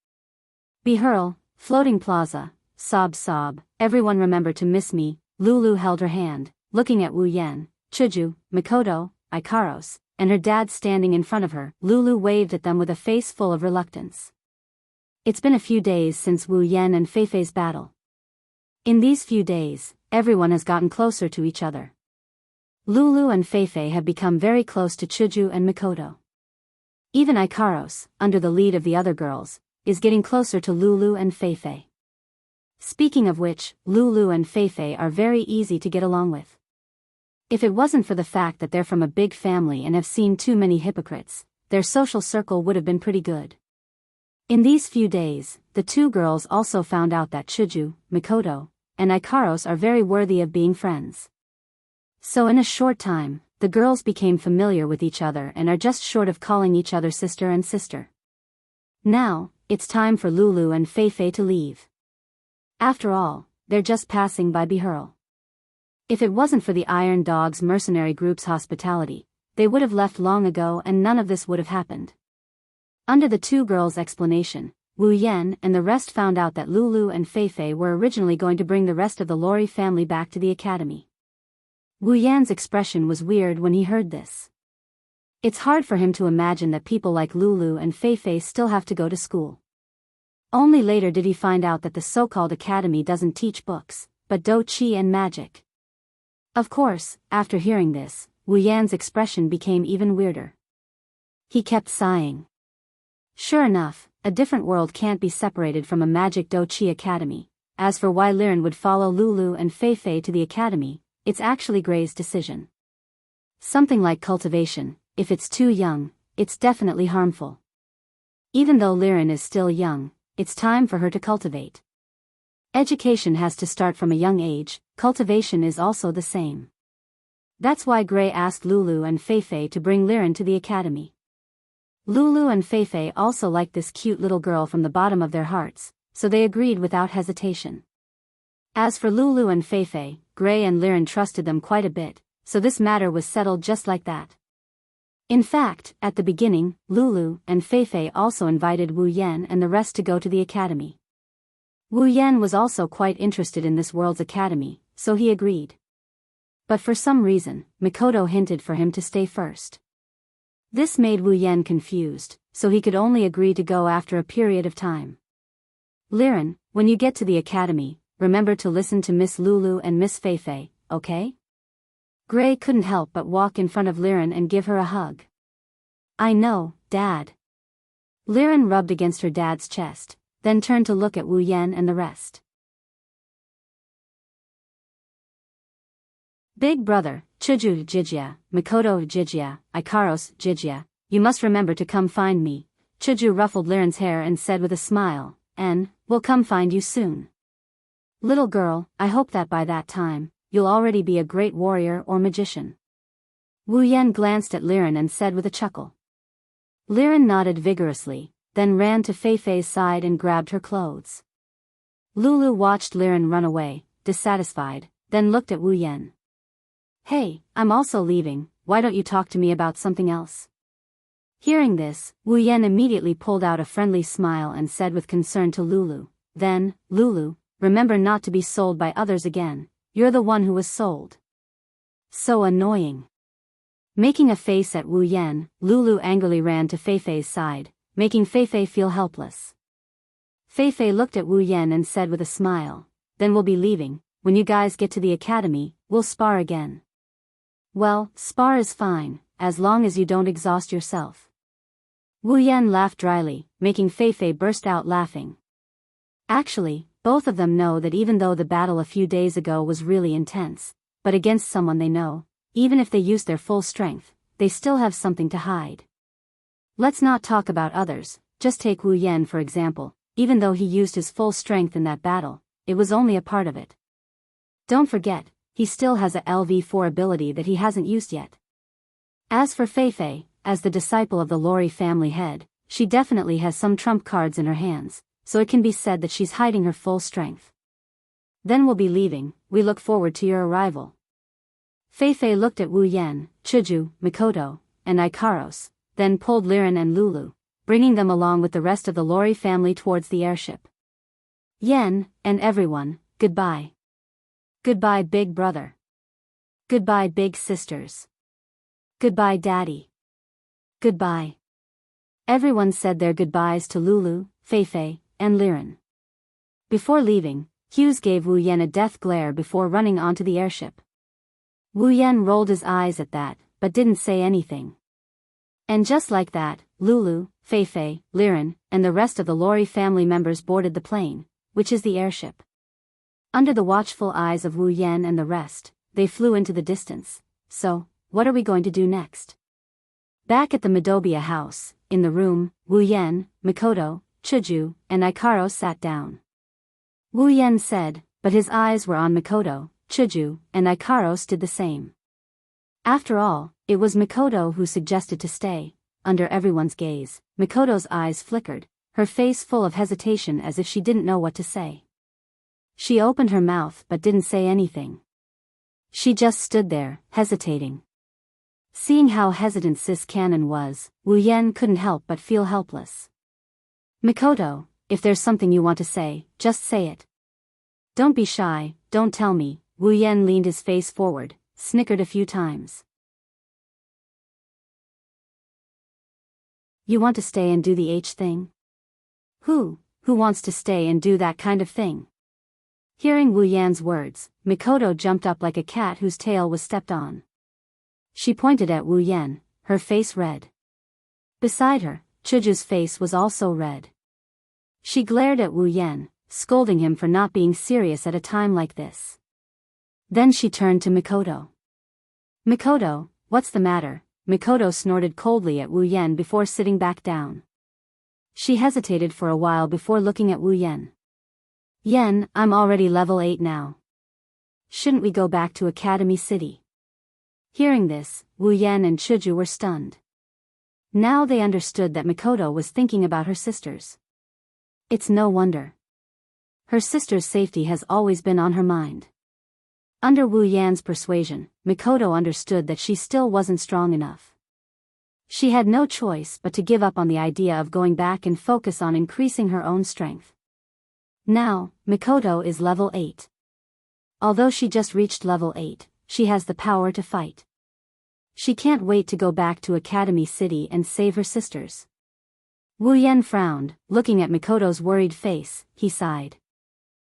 Behurl, Floating Plaza, sob, everyone remember to miss me. Lulu held her hand, looking at Wu Yan, Chuju, Mikoto, Ikaros, and her dad standing in front of her. Lulu waved at them with a face full of reluctance. It's been a few days since Wu Yan and Feifei's battle. In these few days, everyone has gotten closer to each other. Lulu and Feifei have become very close to Chuju and Mikoto. Even Ikaros, under the lead of the other girls, is getting closer to Lulu and Feifei. Speaking of which, Lulu and Feifei are very easy to get along with. If it wasn't for the fact that they're from a big family and have seen too many hypocrites, their social circle would have been pretty good. In these few days, the two girls also found out that Chuju, Mikoto, and Ikaros are very worthy of being friends. So in a short time, the girls became familiar with each other and are just short of calling each other sister and sister. Now, it's time for Lulu and Feifei to leave. After all, they're just passing by Behurl. If it wasn't for the Iron Dog's mercenary group's hospitality, they would have left long ago and none of this would have happened. Under the two girls' explanation, Wu Yan and the rest found out that Lulu and Feifei were originally going to bring the rest of the Lori family back to the academy. Wu Yan's expression was weird when he heard this. It's hard for him to imagine that people like Lulu and Feifei still have to go to school. Only later did he find out that the so-called academy doesn't teach books, but Do Chi and magic. Of course, after hearing this, Wu Yan's expression became even weirder. He kept sighing. Sure enough, a different world can't be separated from a magic Do Chi academy. As for why Liren would follow Lulu and Feifei to the academy, it's actually Gray's decision. Something like cultivation, if it's too young, it's definitely harmful. Even though Liren is still young, it's time for her to cultivate. Education has to start from a young age, cultivation is also the same. That's why Gray asked Lulu and Feifei to bring Liren to the academy. Lulu and Feifei also liked this cute little girl from the bottom of their hearts, so they agreed without hesitation. As for Lulu and Feifei, Gray and Liren trusted them quite a bit, so this matter was settled just like that. In fact, at the beginning, Lulu and Feifei also invited Wu Yan and the rest to go to the academy. Wu Yan was also quite interested in this world's academy, so he agreed. But for some reason, Mikoto hinted for him to stay first. This made Wu Yan confused, so he could only agree to go after a period of time. Liren, when you get to the academy, remember to listen to Miss Lulu and Miss Feifei, okay? Gray couldn't help but walk in front of Liren and give her a hug. I know, Dad. Liren rubbed against her dad's chest, then turned to look at Wu Yan and the rest. Big brother, Chuju Jijia, Mikoto Jijia, Ikaros Jijia, you must remember to come find me. Chuju ruffled Liren's hair and said with a smile, we'll come find you soon. Little girl, I hope that by that time, you'll already be a great warrior or magician. Wu Yan glanced at Liren and said with a chuckle. Liren nodded vigorously, then ran to Feifei's side and grabbed her clothes. Lulu watched Liren run away, dissatisfied, then looked at Wu Yan. Hey, I'm also leaving, why don't you talk to me about something else? Hearing this, Wu Yan immediately pulled out a friendly smile and said with concern to Lulu, then, Lulu, remember not to be sold by others again, you're the one who was sold. So annoying. Making a face at Wu Yan, Lulu angrily ran to Feifei's side, making Feifei feel helpless. Feifei looked at Wu Yan and said with a smile, then we'll be leaving, when you guys get to the academy, we'll spar again. Well, spar is fine, as long as you don't exhaust yourself. Wu Yan laughed dryly, making Feifei burst out laughing. Actually, both of them know that even though the battle a few days ago was really intense, but against someone they know, even if they use their full strength, they still have something to hide. Let's not talk about others, just take Wu Yan for example, even though he used his full strength in that battle, it was only a part of it. Don't forget, he still has a LV4 ability that he hasn't used yet. As for Feifei, as the disciple of the Lori family head, she definitely has some trump cards in her hands, so it can be said that she's hiding her full strength. Then we'll be leaving, we look forward to your arrival. Feifei looked at Wu Yan, Chuju, Mikoto, and Ikaros, then pulled Liren and Lulu, bringing them along with the rest of the Lori family towards the airship. Yan, and everyone, goodbye. Goodbye big brother. Goodbye big sisters. Goodbye daddy. Goodbye. Everyone said their goodbyes to Lulu, Feifei, and Liren. Before leaving, Hughes gave Wu Yan a death glare before running onto the airship. Wu Yan rolled his eyes at that, but didn't say anything. And just like that, Lulu, Feifei, Liren, and the rest of the Lori family members boarded the plane, which is the airship. Under the watchful eyes of Wu Yan and the rest, they flew into the distance. So, what are we going to do next? Back at the Midobia house, in the room, Wu Yan, Mikoto, Chuju, and Ikaros sat down. Wu Yan said, but his eyes were on Mikoto, Chuju, and Ikaros did the same. After all, it was Mikoto who suggested to stay. Under everyone's gaze, Mikoto's eyes flickered, her face full of hesitation as if she didn't know what to say. She opened her mouth but didn't say anything. She just stood there, hesitating. Seeing how hesitant Sis Cannon was, Wu Yan couldn't help but feel helpless. Mikoto, if there's something you want to say, just say it. Don't be shy, don't tell me. Wu Yan leaned his face forward, snickered a few times. You want to stay and do the H thing? Who wants to stay and do that kind of thing? Hearing Wu Yan's words, Mikoto jumped up like a cat whose tail was stepped on. She pointed at Wu Yan, her face red. Beside her, Chuju's face was also red. She glared at Wu Yan, scolding him for not being serious at a time like this. Then she turned to Mikoto. Mikoto, what's the matter? Mikoto snorted coldly at Wu Yan before sitting back down. She hesitated for a while before looking at Wu Yan. Yan, I'm already level 8 now. Shouldn't we go back to Academy City? Hearing this, Wu Yan and Chuju were stunned. Now they understood that Mikoto was thinking about her sisters. It's no wonder. Her sister's safety has always been on her mind. Under Wu Yan's persuasion, Mikoto understood that she still wasn't strong enough. She had no choice but to give up on the idea of going back and focus on increasing her own strength. Now, Mikoto is level 8. Although she just reached level 8, she has the power to fight. She can't wait to go back to Academy City and save her sisters. Wu Yan frowned, looking at Mikoto's worried face. He sighed.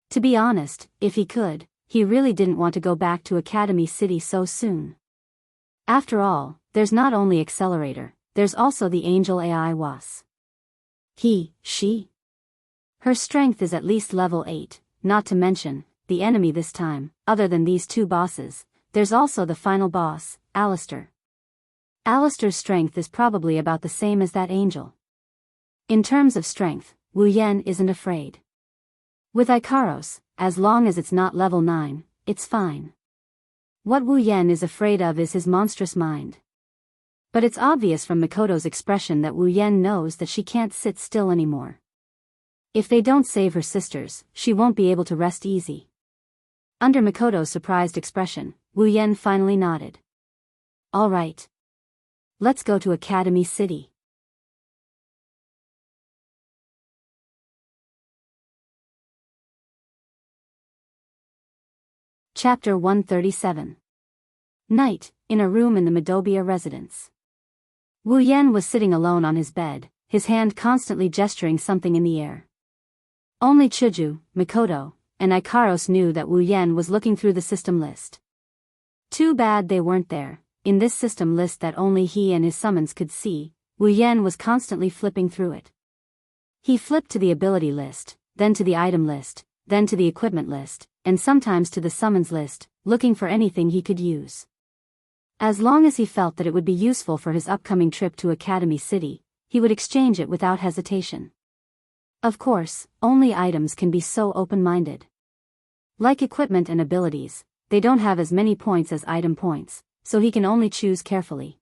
To be honest, if he could, he really didn't want to go back to Academy City so soon. After all, there's not only Accelerator, there's also the Angel AI Was. She. Her strength is at least level 8, not to mention, the enemy this time, other than these two bosses, there's also the final boss, Alistair. Alistair's strength is probably about the same as that angel. In terms of strength, Wu Yan isn't afraid. With Ikaros, as long as it's not level 9, it's fine. What Wu Yan is afraid of is his monstrous mind. But it's obvious from Mikoto's expression that Wu Yan knows that she can't sit still anymore. If they don't save her sisters, she won't be able to rest easy. Under Mikoto's surprised expression, Wu Yan finally nodded. All right. Let's go to Academy City. Chapter 137. Night, in a room in the Midobia residence. Wu Yan was sitting alone on his bed, his hand constantly gesturing something in the air. Only Chuju, Mikoto, and Ikaros knew that Wu Yan was looking through the system list. Too bad they weren't there. In this system list that only he and his summons could see, Wu Yan was constantly flipping through it. He flipped to the ability list, then to the item list, then to the equipment list, and sometimes to the summons list, looking for anything he could use. As long as he felt that it would be useful for his upcoming trip to Academy City, he would exchange it without hesitation. Of course, only items can be so open-minded. Like equipment and abilities, they don't have as many points as item points, so he can only choose carefully.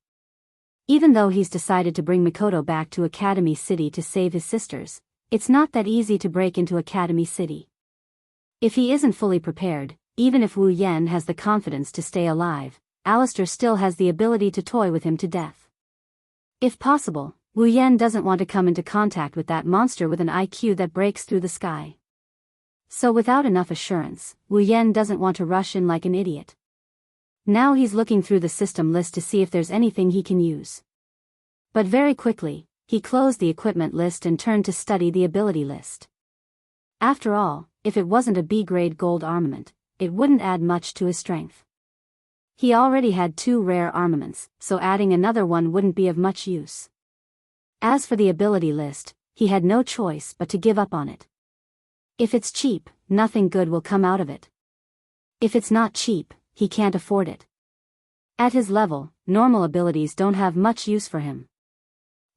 Even though he's decided to bring Mikoto back to Academy City to save his sisters, it's not that easy to break into Academy City. If he isn't fully prepared, even if Wu Yan has the confidence to stay alive, Alistair still has the ability to toy with him to death. If possible, Wu Yan doesn't want to come into contact with that monster with an IQ that breaks through the sky. So without enough assurance, Wu Yan doesn't want to rush in like an idiot. Now he's looking through the system list to see if there's anything he can use. But very quickly, he closed the equipment list and turned to study the ability list. After all, if it wasn't a B-grade gold armament, it wouldn't add much to his strength. He already had 2 rare armaments, so adding another one wouldn't be of much use. As for the ability list, he had no choice but to give up on it. If it's cheap, nothing good will come out of it. If it's not cheap, he can't afford it. At his level, normal abilities don't have much use for him.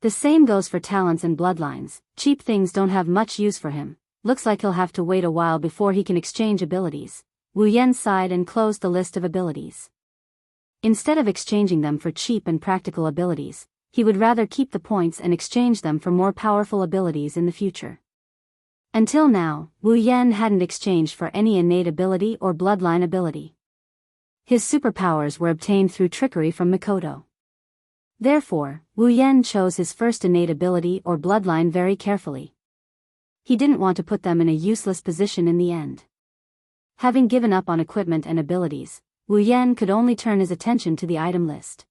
The same goes for talents and bloodlines. Cheap things don't have much use for him. Looks like he'll have to wait a while before he can exchange abilities. Wu Yan sighed and closed the list of abilities. Instead of exchanging them for cheap and practical abilities, he would rather keep the points and exchange them for more powerful abilities in the future. Until now, Wu Yan hadn't exchanged for any innate ability or bloodline ability. His superpowers were obtained through trickery from Mikoto. Therefore, Wu Yan chose his first innate ability or bloodline very carefully. He didn't want to put them in a useless position in the end. Having given up on equipment and abilities, Wu Yan could only turn his attention to the item list.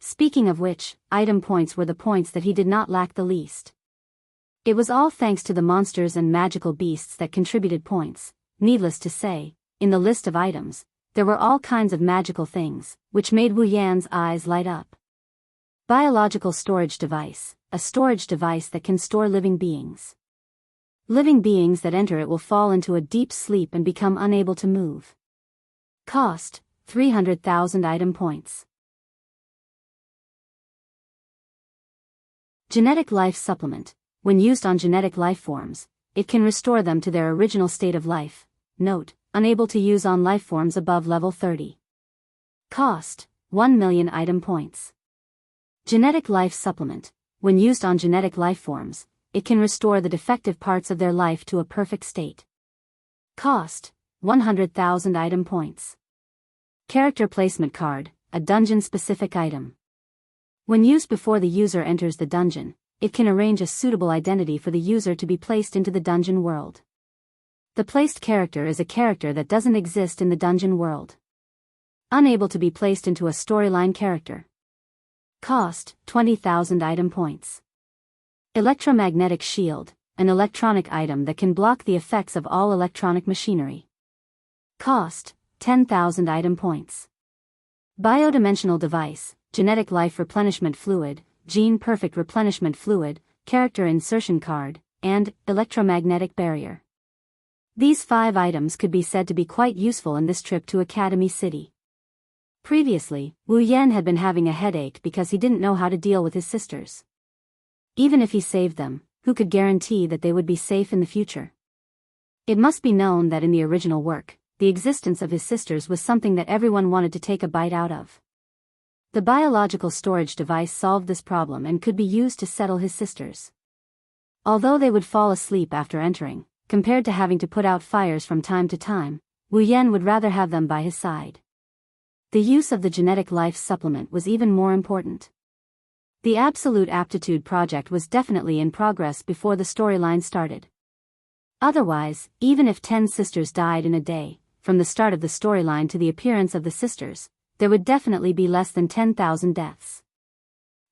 Speaking of which, item points were the points that he did not lack the least. It was all thanks to the monsters and magical beasts that contributed points. Needless to say, in the list of items, there were all kinds of magical things, which made Wu Yan's eyes light up. Biological storage device, a storage device that can store living beings. Living beings that enter it will fall into a deep sleep and become unable to move. Cost, 300,000 item points. Genetic life supplement. When used on genetic life forms, it can restore them to their original state of life. Note, unable to use on lifeforms above level 30. Cost, 1 million item points. Genetic life supplement. When used on genetic lifeforms, it can restore the defective parts of their life to a perfect state. Cost, 100,000 item points. Character placement card, a dungeon-specific item. When used before the user enters the dungeon, it can arrange a suitable identity for the user to be placed into the dungeon world. The placed character is a character that doesn't exist in the dungeon world. Unable to be placed into a storyline character. Cost, 20,000 item points. Electromagnetic shield, an electronic item that can block the effects of all electronic machinery. Cost, 10,000 item points. Biodimensional device, genetic life replenishment fluid, gene perfect replenishment fluid, character insertion card, and electromagnetic barrier. These 5 items could be said to be quite useful in this trip to Academy City. Previously, Wu Yan had been having a headache because he didn't know how to deal with his sisters. Even if he saved them, who could guarantee that they would be safe in the future? It must be known that in the original work, the existence of his sisters was something that everyone wanted to take a bite out of. The biological storage device solved this problem and could be used to settle his sisters. Although they would fall asleep after entering, compared to having to put out fires from time to time, Wu Yan would rather have them by his side. The use of the genetic life supplement was even more important. The Absolute Aptitude project was definitely in progress before the storyline started. Otherwise, even if 10 sisters died in a day, from the start of the storyline to the appearance of the sisters, there would definitely be less than 10,000 deaths.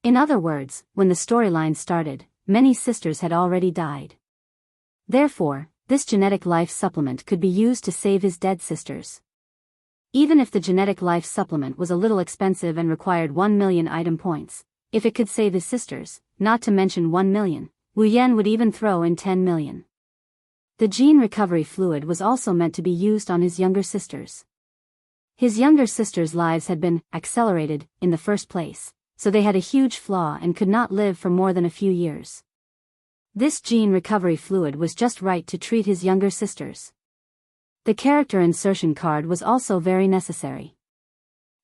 In other words, when the storyline started, many sisters had already died. Therefore, this genetic life supplement could be used to save his dead sisters. Even if the genetic life supplement was a little expensive and required 1 million item points, if it could save his sisters, not to mention 1 million, Wu Yan would even throw in 10 million. The gene recovery fluid was also meant to be used on his younger sisters. His younger sisters' lives had been accelerated in the first place, so they had a huge flaw and could not live for more than a few years. This gene recovery fluid was just right to treat his younger sisters. The character insertion card was also very necessary.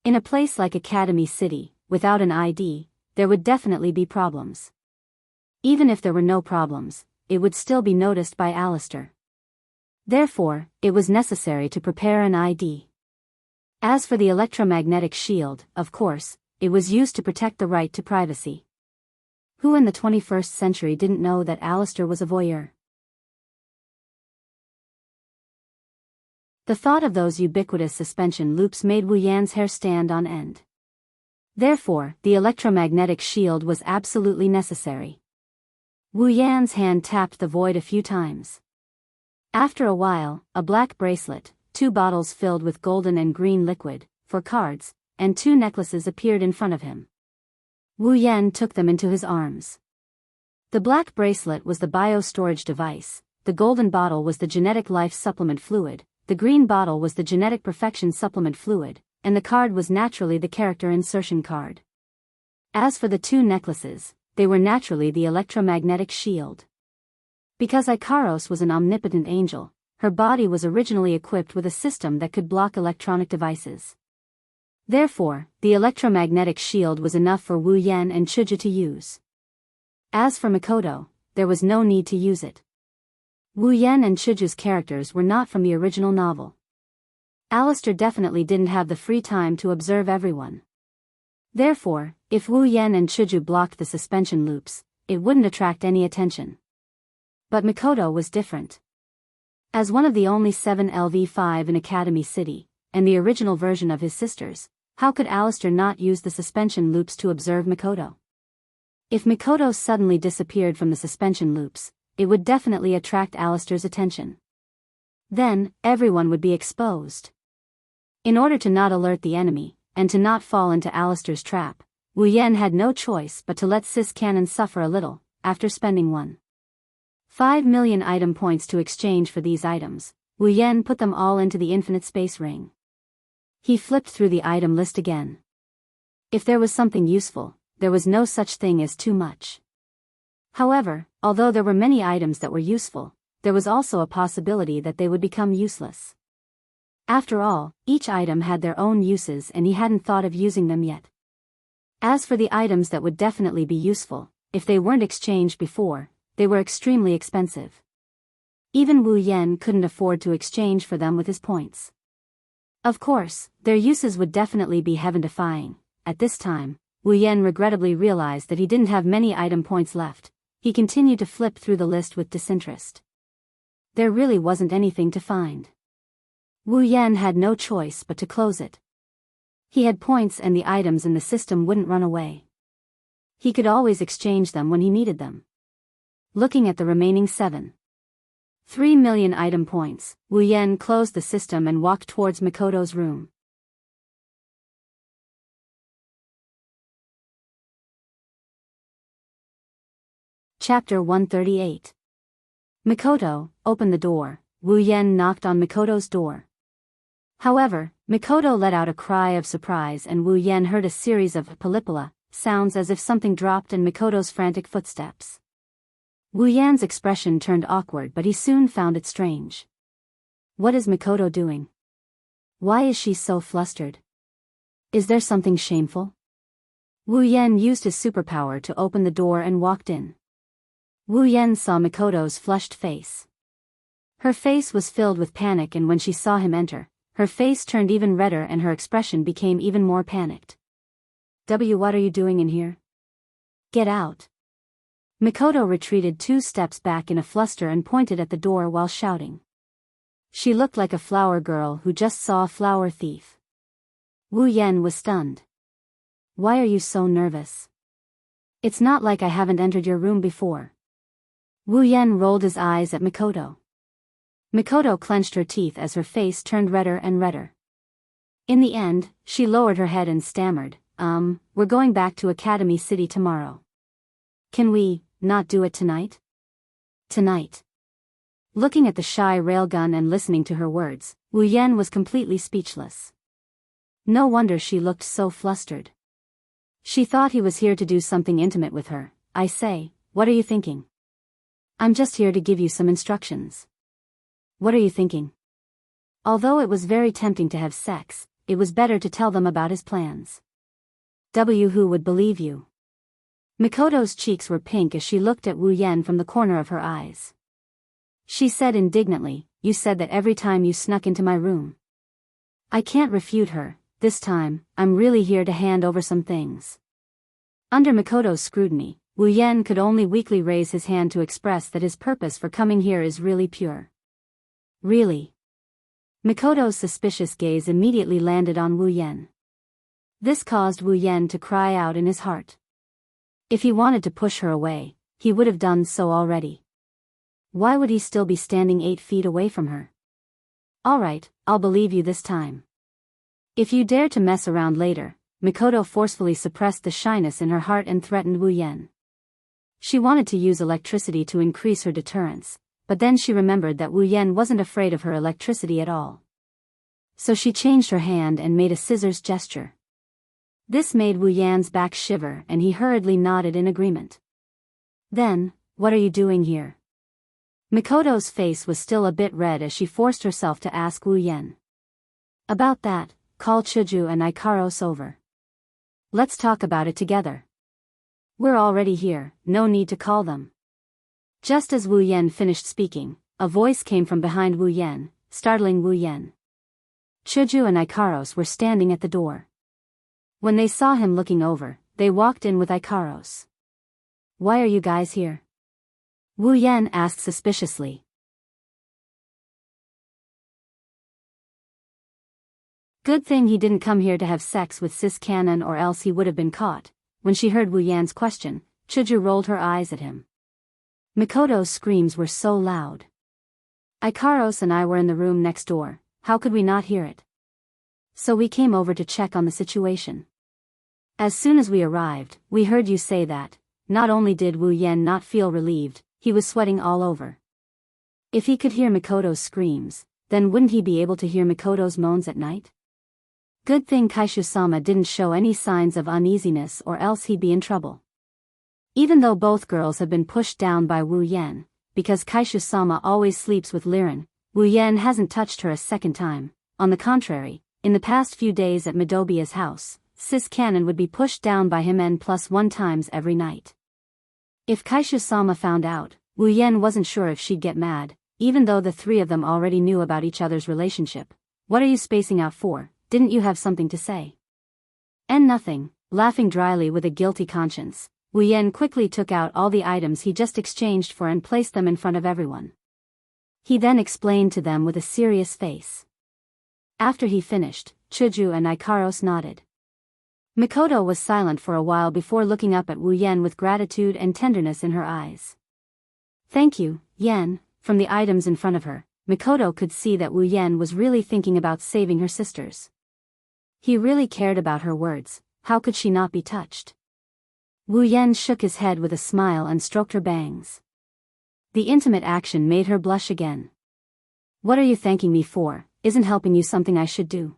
In a place like Academy City, without an ID, there would definitely be problems. Even if there were no problems, it would still be noticed by Alistair. Therefore, it was necessary to prepare an ID. As for the electromagnetic shield, of course, it was used to protect the right to privacy. Who in the 21st century didn't know that Alistair was a voyeur? The thought of those ubiquitous suspension loops made Wu Yan's hair stand on end. Therefore, the electromagnetic shield was absolutely necessary. Wu Yan's hand tapped the void a few times. After a while, a black bracelet, 2 bottles filled with golden and green liquid, for cards, and 2 necklaces appeared in front of him. Wu Yan took them into his arms. The black bracelet was the bio-storage device, the golden bottle was the genetic life supplement fluid, the green bottle was the genetic perfection supplement fluid, and the card was naturally the character insertion card. As for the 2 necklaces, they were naturally the electromagnetic shield. Because Ikaros was an omnipotent angel, her body was originally equipped with a system that could block electronic devices. Therefore, the electromagnetic shield was enough for Wu Yan and Chuju to use. As for Mikoto, there was no need to use it. Wu Yan and Chuju's characters were not from the original novel. Alistair definitely didn't have the free time to observe everyone. Therefore, if Wu Yan and Chuju blocked the suspension loops, it wouldn't attract any attention. But Mikoto was different. As one of the only 7 LV5 in Academy City, and the original version of his sisters, how could Alistair not use the suspension loops to observe Mikoto? If Mikoto suddenly disappeared from the suspension loops, it would definitely attract Alistair's attention. Then, everyone would be exposed. In order to not alert the enemy, and to not fall into Alistair's trap, Wu Yan had no choice but to let Sis Cannon suffer a little, after spending 1.5 million item points to exchange for these items. Wu Yan put them all into the infinite space ring. He flipped through the item list again. If there was something useful, there was no such thing as too much. However, although there were many items that were useful, there was also a possibility that they would become useless. After all, each item had their own uses and he hadn't thought of using them yet. As for the items that would definitely be useful, if they weren't exchanged before, they were extremely expensive. Even Wu Yan couldn't afford to exchange for them with his points. Of course, their uses would definitely be heaven-defying. At this time, Wu Yan regrettably realized that he didn't have many item points left. He continued to flip through the list with disinterest. There really wasn't anything to find. Wu Yan had no choice but to close it. He had points and the items in the system wouldn't run away. He could always exchange them when he needed them. Looking at the remaining 3 million item points, Wu Yan closed the system and walked towards Mikoto's room. Chapter 138. Mikoto, open the door. Wu Yan knocked on Mikoto's door. However, Mikoto let out a cry of surprise and Wu Yan heard a series of palipala sounds as if something dropped and Mikoto's frantic footsteps. Wu Yan's expression turned awkward but he soon found it strange. What is Mikoto doing? Why is she so flustered? Is there something shameful? Wu Yan used his superpower to open the door and walked in. Wu Yan saw Mikoto's flushed face. Her face was filled with panic and when she saw him enter, her face turned even redder and her expression became even more panicked. What are you doing in here? Get out. Mikoto retreated 2 steps back in a fluster and pointed at the door while shouting. She looked like a flower girl who just saw a flower thief. Wu Yan was stunned. Why are you so nervous? It's not like I haven't entered your room before. Wu Yan rolled his eyes at Mikoto. Mikoto clenched her teeth as her face turned redder and redder. In the end, she lowered her head and stammered, we're going back to Academy City tomorrow. Can we not do it tonight? Tonight. Looking at the shy railgun and listening to her words, Wu Yan was completely speechless. No wonder she looked so flustered. She thought he was here to do something intimate with her. I say, what are you thinking? I'm just here to give you some instructions. What are you thinking? Although it was very tempting to have sex, it was better to tell them about his plans. Who would believe you? Mikoto's cheeks were pink as she looked at Wu Yan from the corner of her eyes. She said indignantly, you said that every time you snuck into my room. I can't refute her, this time, I'm really here to hand over some things. Under Mikoto's scrutiny, Wu Yan could only weakly raise his hand to express that his purpose for coming here is really pure. Really? Mikoto's suspicious gaze immediately landed on Wu Yan. This caused Wu Yan to cry out in his heart. If he wanted to push her away, he would have done so already. Why would he still be standing 8 feet away from her? All right, I'll believe you this time. If you dare to mess around later, Mikoto forcefully suppressed the shyness in her heart and threatened Wu Yan. She wanted to use electricity to increase her deterrence, but then she remembered that Wu Yan wasn't afraid of her electricity at all. So she changed her hand and made a scissors gesture. This made Wu Yan's back shiver and he hurriedly nodded in agreement. Then, what are you doing here? Mikoto's face was still a bit red as she forced herself to ask Wu Yan. About that, call Chuju and Ikaros over. Let's talk about it together. We're already here, no need to call them. Just as Wu Yan finished speaking, a voice came from behind Wu Yan, startling Wu Yan. Chuju and Ikaros were standing at the door. When they saw him looking over, they walked in with Ikaros. Why are you guys here? Wu Yan asked suspiciously. Good thing he didn't come here to have sex with Sis Cannon or else he would have been caught. When she heard Wu Yan's question, Chuju rolled her eyes at him. Mikoto's screams were so loud. Ikaros and I were in the room next door, how could we not hear it? So we came over to check on the situation. As soon as we arrived, we heard you say that. Not only did Wu Yan not feel relieved, he was sweating all over. If he could hear Mikoto's screams, then wouldn't he be able to hear Mikoto's moans at night? Good thing Kaishu-sama didn't show any signs of uneasiness or else he'd be in trouble. Even though both girls had been pushed down by Wu Yan, because Kaishu-sama always sleeps with Liren, Wu Yan hasn't touched her a second time. On the contrary, in the past few days at Midobia's house, Sis Cannon would be pushed down by him n+1 times every night. If Kaishu-sama found out, Wu Yan wasn't sure if she'd get mad, even though the three of them already knew about each other's relationship. What are you spacing out for? Didn't you have something to say? Nothing. Laughing dryly with a guilty conscience, Wu Yan quickly took out all the items he just exchanged for and placed them in front of everyone. He then explained to them with a serious face. After he finished, Chuju and Ikaros nodded. Mikoto was silent for a while before looking up at Wu Yan with gratitude and tenderness in her eyes. Thank you, Yan. From the items in front of her, Mikoto could see that Wu Yan was really thinking about saving her sisters. He really cared about her words. How could she not be touched? Wu Yan shook his head with a smile and stroked her bangs. The intimate action made her blush again. What are you thanking me for? Isn't helping you something I should do?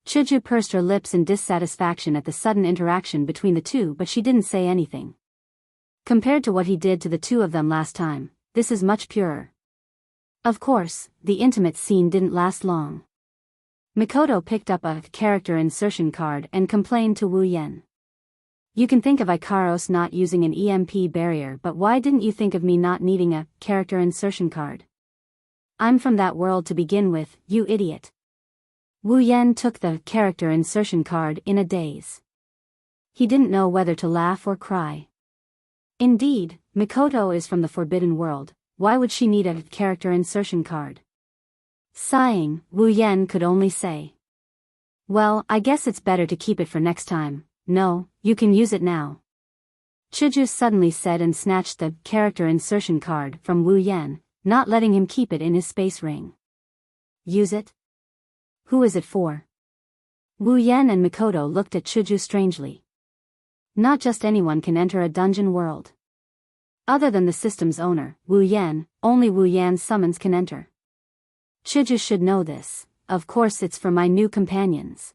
Chuju pursed her lips in dissatisfaction at the sudden interaction between the two, but she didn't say anything. Compared to what he did to the two of them last time, this is much purer. Of course, the intimate scene didn't last long. Mikoto picked up a character insertion card and complained to Wu Yan. You can think of Ikaros not using an EMP barrier, but why didn't you think of me not needing a character insertion card? I'm from that world to begin with, you idiot. Wu Yan took the character insertion card in a daze. He didn't know whether to laugh or cry. Indeed, Mikoto is from the Forbidden World. Why would she need a character insertion card? Sighing, Wu Yan could only say, well, I guess it's better to keep it for next time. No, you can use it now. Chuju suddenly said and snatched the character insertion card from Wu Yan, not letting him keep it in his space ring. Use it? Who is it for? Wu Yan and Mikoto looked at Chuju strangely. Not just anyone can enter a dungeon world. Other than the system's owner, Wu Yan, only Wu Yan's summons can enter. Chuju should know this. Of course it's for my new companions.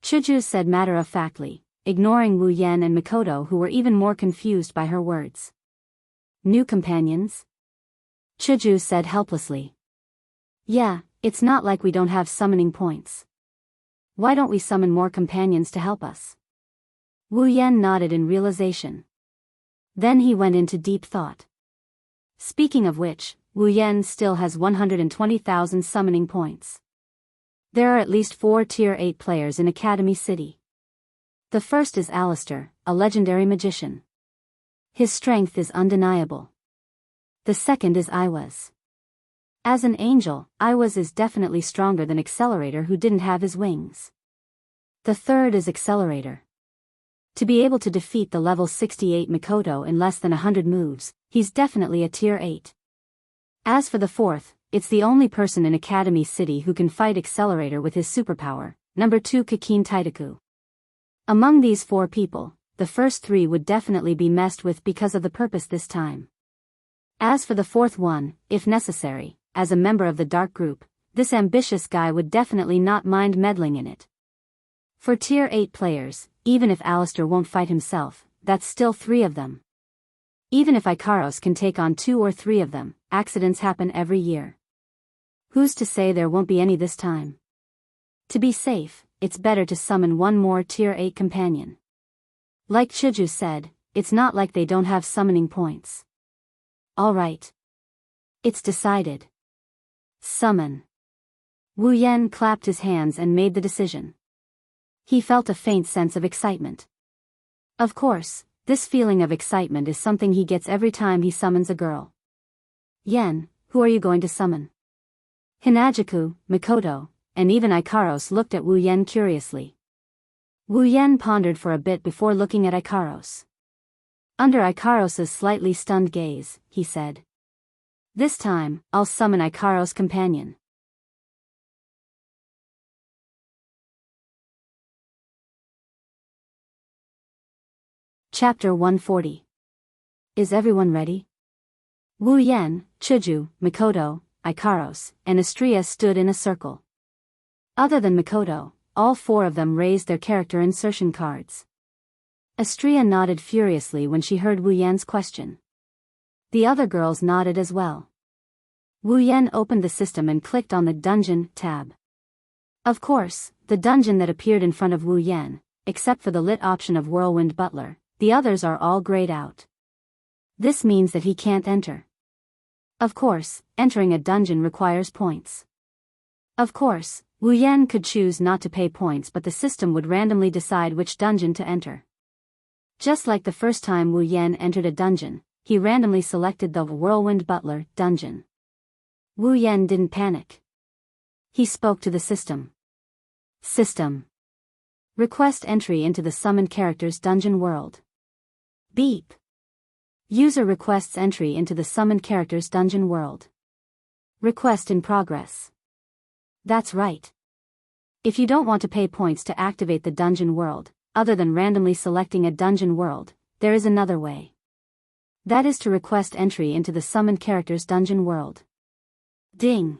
Chuju said matter-of-factly, ignoring Wu Yan and Mikoto, who were even more confused by her words. New companions? Chuju said helplessly. Yeah, it's not like we don't have summoning points. Why don't we summon more companions to help us? Wu Yan nodded in realization. Then he went into deep thought. Speaking of which, Wu Yan still has 120,000 summoning points. There are at least 4 Tier 8 players in Academy City. The first is Alistair, a legendary magician. His strength is undeniable. The second is Iwas. As an angel, Iwas is definitely stronger than Accelerator, who didn't have his wings. The third is Accelerator. To be able to defeat the level 68 Mikoto in less than 100 moves, he's definitely a Tier 8. As for the fourth, it's the only person in Academy City who can fight Accelerator with his superpower, number 2 Kakin Taitaku. Among these 4 people, the first 3 would definitely be messed with because of the purpose this time. As for the fourth one, if necessary, as a member of the Dark Group, this ambitious guy would definitely not mind meddling in it. For Tier 8 players, even if Alistair won't fight himself, that's still 3 of them. Even if Ikaros can take on 2 or 3 of them, accidents happen every year. Who's to say there won't be any this time? To be safe, it's better to summon one more Tier 8 companion. Like Chuju said, it's not like they don't have summoning points. Alright. It's decided. Summon. Wu Yan clapped his hands and made the decision. He felt a faint sense of excitement. Of course, this feeling of excitement is something he gets every time he summons a girl. Yen, who are you going to summon? Hinajaku, Mikoto, and even Ikaros looked at Wu Yan curiously. Wu Yan pondered for a bit before looking at Ikaros. Under Ikaros's slightly stunned gaze, he said, "This time, I'll summon Ikaros' companion." Chapter 140. Is everyone ready? Wu Yan, Chuju, Mikoto, Ikaros, and Astria stood in a circle. Other than Mikoto, all 4 of them raised their character insertion cards. Astria nodded furiously when she heard Wu Yan's question. The other girls nodded as well. Wu Yan opened the system and clicked on the Dungeon tab. Of course, the dungeon that appeared in front of Wu Yan, except for the lit option of Whirlwind Butler, the others are all grayed out. This means that he can't enter. Of course, entering a dungeon requires points. Of course, Wu Yan could choose not to pay points, but the system would randomly decide which dungeon to enter. Just like the first time Wu Yan entered a dungeon, he randomly selected the Whirlwind Butler dungeon. Wu Yan didn't panic. He spoke to the system. System. Request entry into the summoned character's dungeon world. Beep. User requests entry into the summoned character's dungeon world. Request in progress. That's right. If you don't want to pay points to activate the dungeon world, other than randomly selecting a dungeon world, there is another way. That is to request entry into the summoned character's dungeon world. Ding.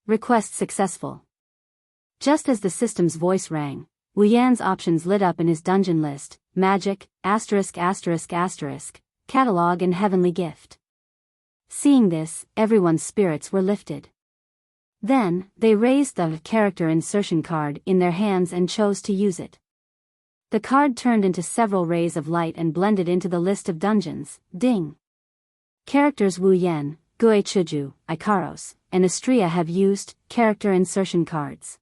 Request successful. Just as the system's voice rang, Wu Yan's options lit up in his dungeon list: magic, asterisk asterisk asterisk, catalog and heavenly gift. Seeing this, everyone's spirits were lifted. Then, they raised the character insertion card in their hands and chose to use it. The card turned into several rays of light and blended into the list of dungeons. Ding. Characters Wu Yan, Gue Chuju, Ikaros, and Astria have used character insertion cards.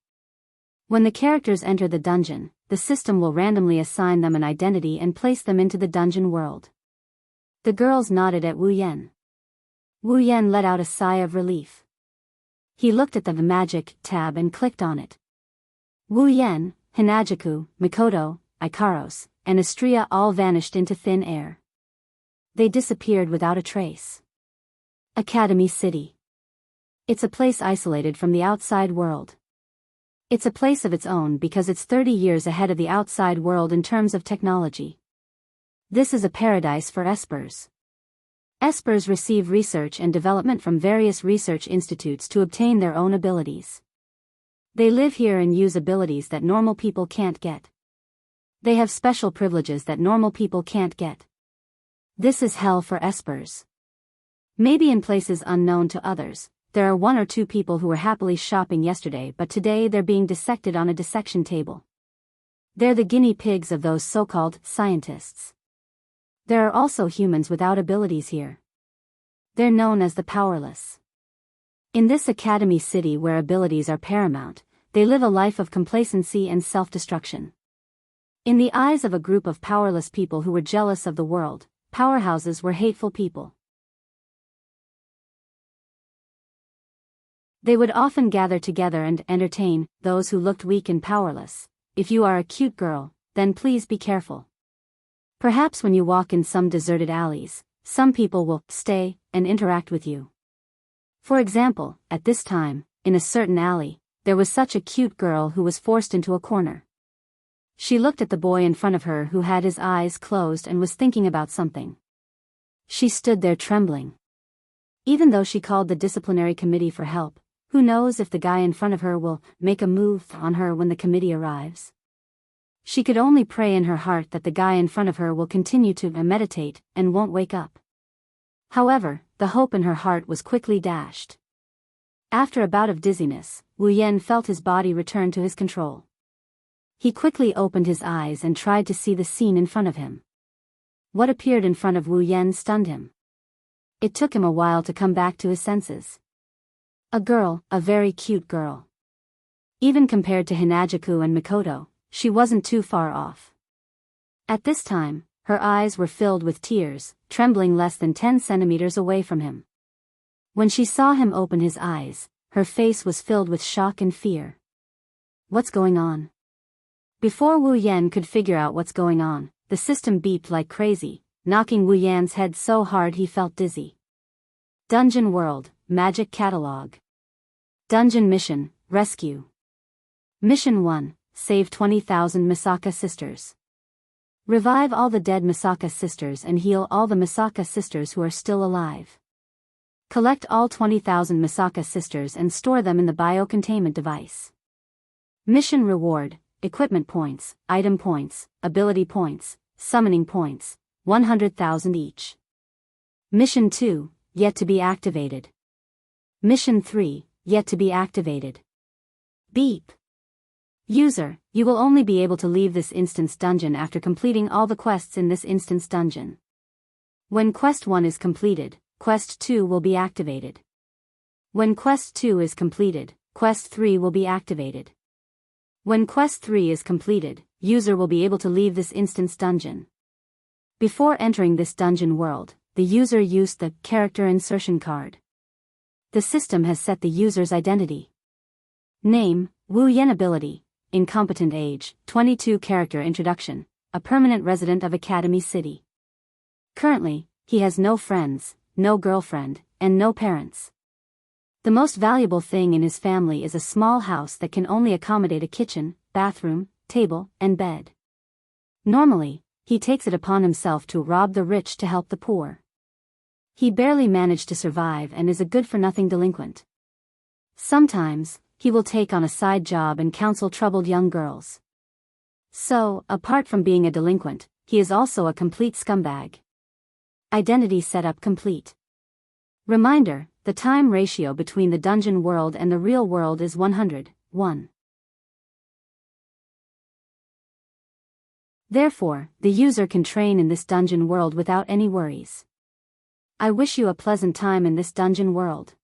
When the characters enter the dungeon, the system will randomly assign them an identity and place them into the dungeon world. The girls nodded at Wu Yan. Wu Yan let out a sigh of relief. He looked at the magic tab and clicked on it. Wu Yan, Hinajaku, Mikoto, Ikaros, and Astria all vanished into thin air. They disappeared without a trace. Academy City. It's a place isolated from the outside world. It's a place of its own because it's 30 years ahead of the outside world in terms of technology. This is a paradise for espers. Espers receive research and development from various research institutes to obtain their own abilities. They live here and use abilities that normal people can't get. They have special privileges that normal people can't get. This is hell for espers. Maybe in places unknown to others, there are 1 or 2 people who were happily shopping yesterday, but today they're being dissected on a dissection table. They're the guinea pigs of those so-called scientists. There are also humans without abilities here. They're known as the powerless. In this academy city where abilities are paramount, they live a life of complacency and self-destruction. In the eyes of a group of powerless people who were jealous of the world, powerhouses were hateful people. They would often gather together and entertain those who looked weak and powerless. If you are a cute girl, then please be careful. Perhaps when you walk in some deserted alleys, some people will stay and interact with you. For example, at this time, in a certain alley, there was such a cute girl who was forced into a corner. She looked at the boy in front of her who had his eyes closed and was thinking about something. She stood there trembling. Even though she called the disciplinary committee for help, who knows if the guy in front of her will make a move on her when the committee arrives? She could only pray in her heart that the guy in front of her will continue to meditate and won't wake up. However, the hope in her heart was quickly dashed. After a bout of dizziness, Wu Yan felt his body return to his control. He quickly opened his eyes and tried to see the scene in front of him. What appeared in front of Wu Yan stunned him. It took him a while to come back to his senses. A girl, a very cute girl. Even compared to Hinajaku and Mikoto, she wasn't too far off. At this time, her eyes were filled with tears, trembling less than 10 centimeters away from him. When she saw him open his eyes, her face was filled with shock and fear. What's going on? Before Wu Yan could figure out what's going on, the system beeped like crazy, knocking Wu Yan's head so hard he felt dizzy. Dungeon World, Magic Catalog. Dungeon Mission, Rescue. Mission 1. Save 20,000 Misaka sisters. Revive all the dead Misaka sisters and heal all the Misaka sisters who are still alive. Collect all 20,000 Misaka sisters and store them in the biocontainment device. Mission Reward, Equipment Points, Item Points, Ability Points, Summoning points, 100,000 each. Mission 2, yet to be activated. Mission 3, yet to be activated. Beep. User, you will only be able to leave this instance dungeon after completing all the quests in this instance dungeon. When Quest 1 is completed, Quest 2 will be activated. When Quest 2 is completed, Quest 3 will be activated. When Quest 3 is completed, user will be able to leave this instance dungeon. Before entering this dungeon world, the user used the character insertion card. The system has set the user's identity. Name, Wu Yan. Ability, incompetent age, 22. Character introduction, a permanent resident of Academy City. Currently, he has no friends, no girlfriend, and no parents. The most valuable thing in his family is a small house that can only accommodate a kitchen, bathroom, table, and bed. Normally, he takes it upon himself to rob the rich to help the poor. He barely managed to survive and is a good-for-nothing delinquent. Sometimes, he will take on a side job and counsel troubled young girls. So, apart from being a delinquent, he is also a complete scumbag. Identity setup complete. Reminder, the time ratio between the dungeon world and the real world is 100:1. Therefore, the user can train in this dungeon world without any worries. I wish you a pleasant time in this dungeon world.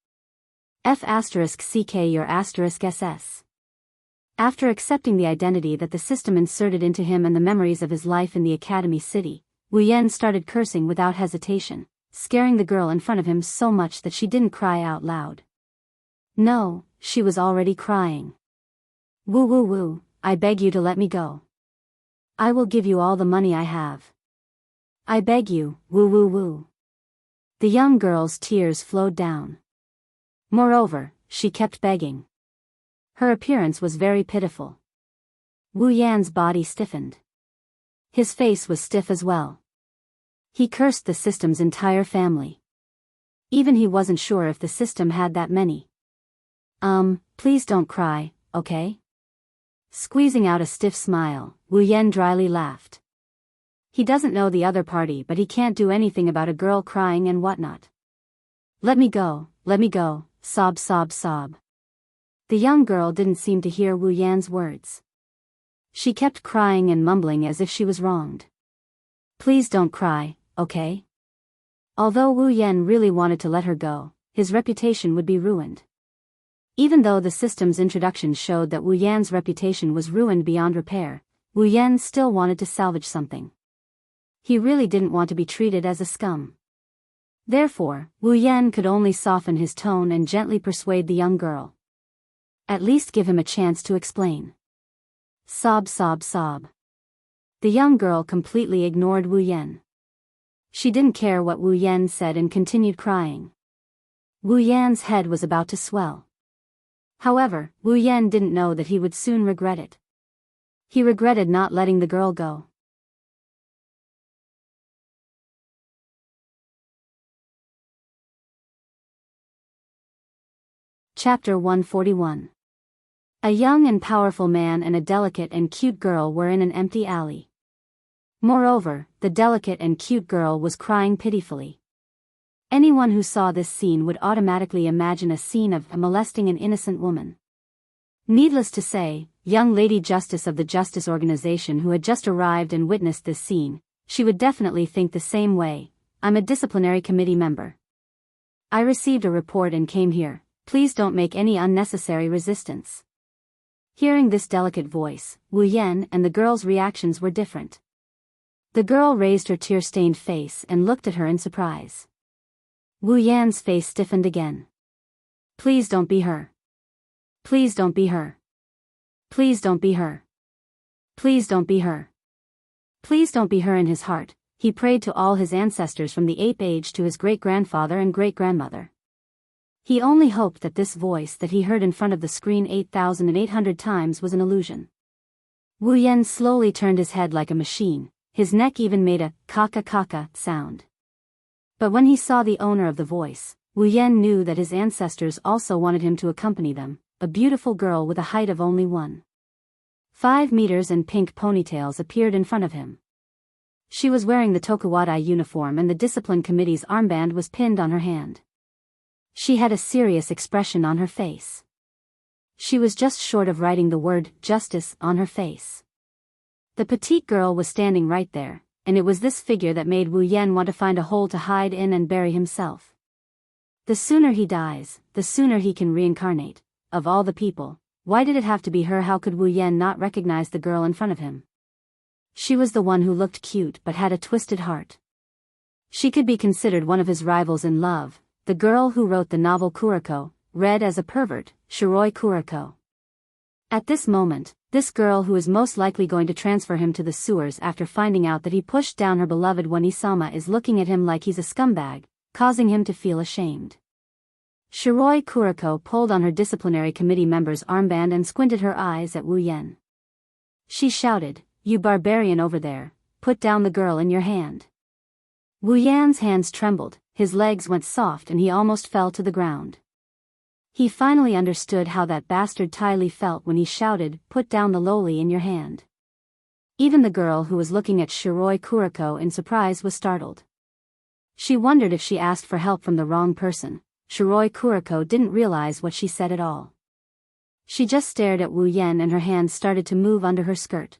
F*CK your *SS. After accepting the identity that the system inserted into him and the memories of his life in the Academy City, Wu Yan started cursing without hesitation, scaring the girl in front of him so much that she didn't cry out loud. No, she was already crying. Woo woo woo, I beg you to let me go. I will give you all the money I have. I beg you, woo woo woo. The young girl's tears flowed down. Moreover, she kept begging. Her appearance was very pitiful. Wu Yan's body stiffened. His face was stiff as well. He cursed the system's entire family. Even he wasn't sure if the system had that many. Please don't cry, okay? Squeezing out a stiff smile, Wu Yan dryly laughed. He doesn't know the other party, but he can't do anything about a girl crying and whatnot. Let me go, sob sob sob. The young girl didn't seem to hear Wu Yan's words. She kept crying and mumbling as if she was wronged. Please don't cry, okay? Although Wu Yan really wanted to let her go, his reputation would be ruined. Even though the system's introduction showed that Wu Yan's reputation was ruined beyond repair, Wu Yan still wanted to salvage something. He really didn't want to be treated as a scum. Therefore, Wu Yan could only soften his tone and gently persuade the young girl. At least give him a chance to explain. Sob sob sob. The young girl completely ignored Wu Yan. She didn't care what Wu Yan said and continued crying. Wu Yan's head was about to swell. However, Wu Yan didn't know that he would soon regret it. He regretted not letting the girl go. Chapter 141. A young and powerful man and a delicate and cute girl were in an empty alley. Moreover, the delicate and cute girl was crying pitifully. Anyone who saw this scene would automatically imagine a scene of molesting an innocent woman. Needless to say, young Lady Justice of the Justice Organization who had just arrived and witnessed this scene, she would definitely think the same way. I'm a disciplinary committee member. I received a report and came here. Please don't make any unnecessary resistance. Hearing this delicate voice, Wu Yan and the girl's reactions were different. The girl raised her tear-stained face and looked at her in surprise. Wu Yan's face stiffened again. Please don't be her. Please don't be her. Please don't be her. Please don't be her. Please don't be her. In his heart, he prayed to all his ancestors from the ape age to his great-grandfather and great-grandmother. He only hoped that this voice that he heard in front of the screen 8,800 times was an illusion. Wu Yan slowly turned his head like a machine, his neck even made a kaka sound. But when he saw the owner of the voice, Wu Yan knew that his ancestors also wanted him to accompany them, a beautiful girl with a height of only 1.5 meters and pink ponytails appeared in front of him. She was wearing the Tokuwadai uniform and the discipline committee's armband was pinned on her hand. She had a serious expression on her face. She was just short of writing the word justice on her face. The petite girl was standing right there, and it was this figure that made Wu Yan want to find a hole to hide in and bury himself. The sooner he dies, the sooner he can reincarnate. Of all the people, why did it have to be her? How could Wu Yan not recognize the girl in front of him? She was the one who looked cute but had a twisted heart. She could be considered one of his rivals in love, the girl who wrote the novel Kuroko, read as a pervert, Shiroi Kuroko. At this moment, this girl who is most likely going to transfer him to the sewers after finding out that he pushed down her beloved Wanisama is looking at him like he's a scumbag, causing him to feel ashamed. Shiroi Kuroko pulled on her disciplinary committee member's armband and squinted her eyes at Wu Yan. She shouted, "You barbarian over there, put down the girl in your hand." Wu Yan's hands trembled, his legs went soft and he almost fell to the ground. He finally understood how that bastard Tai Li felt when he shouted, "Put down the loli in your hand." Even the girl who was looking at Shiroi Kuroko in surprise was startled. She wondered if she asked for help from the wrong person. Shiroi Kuroko didn't realize what she said at all. She just stared at Wu Yan and her hands started to move under her skirt.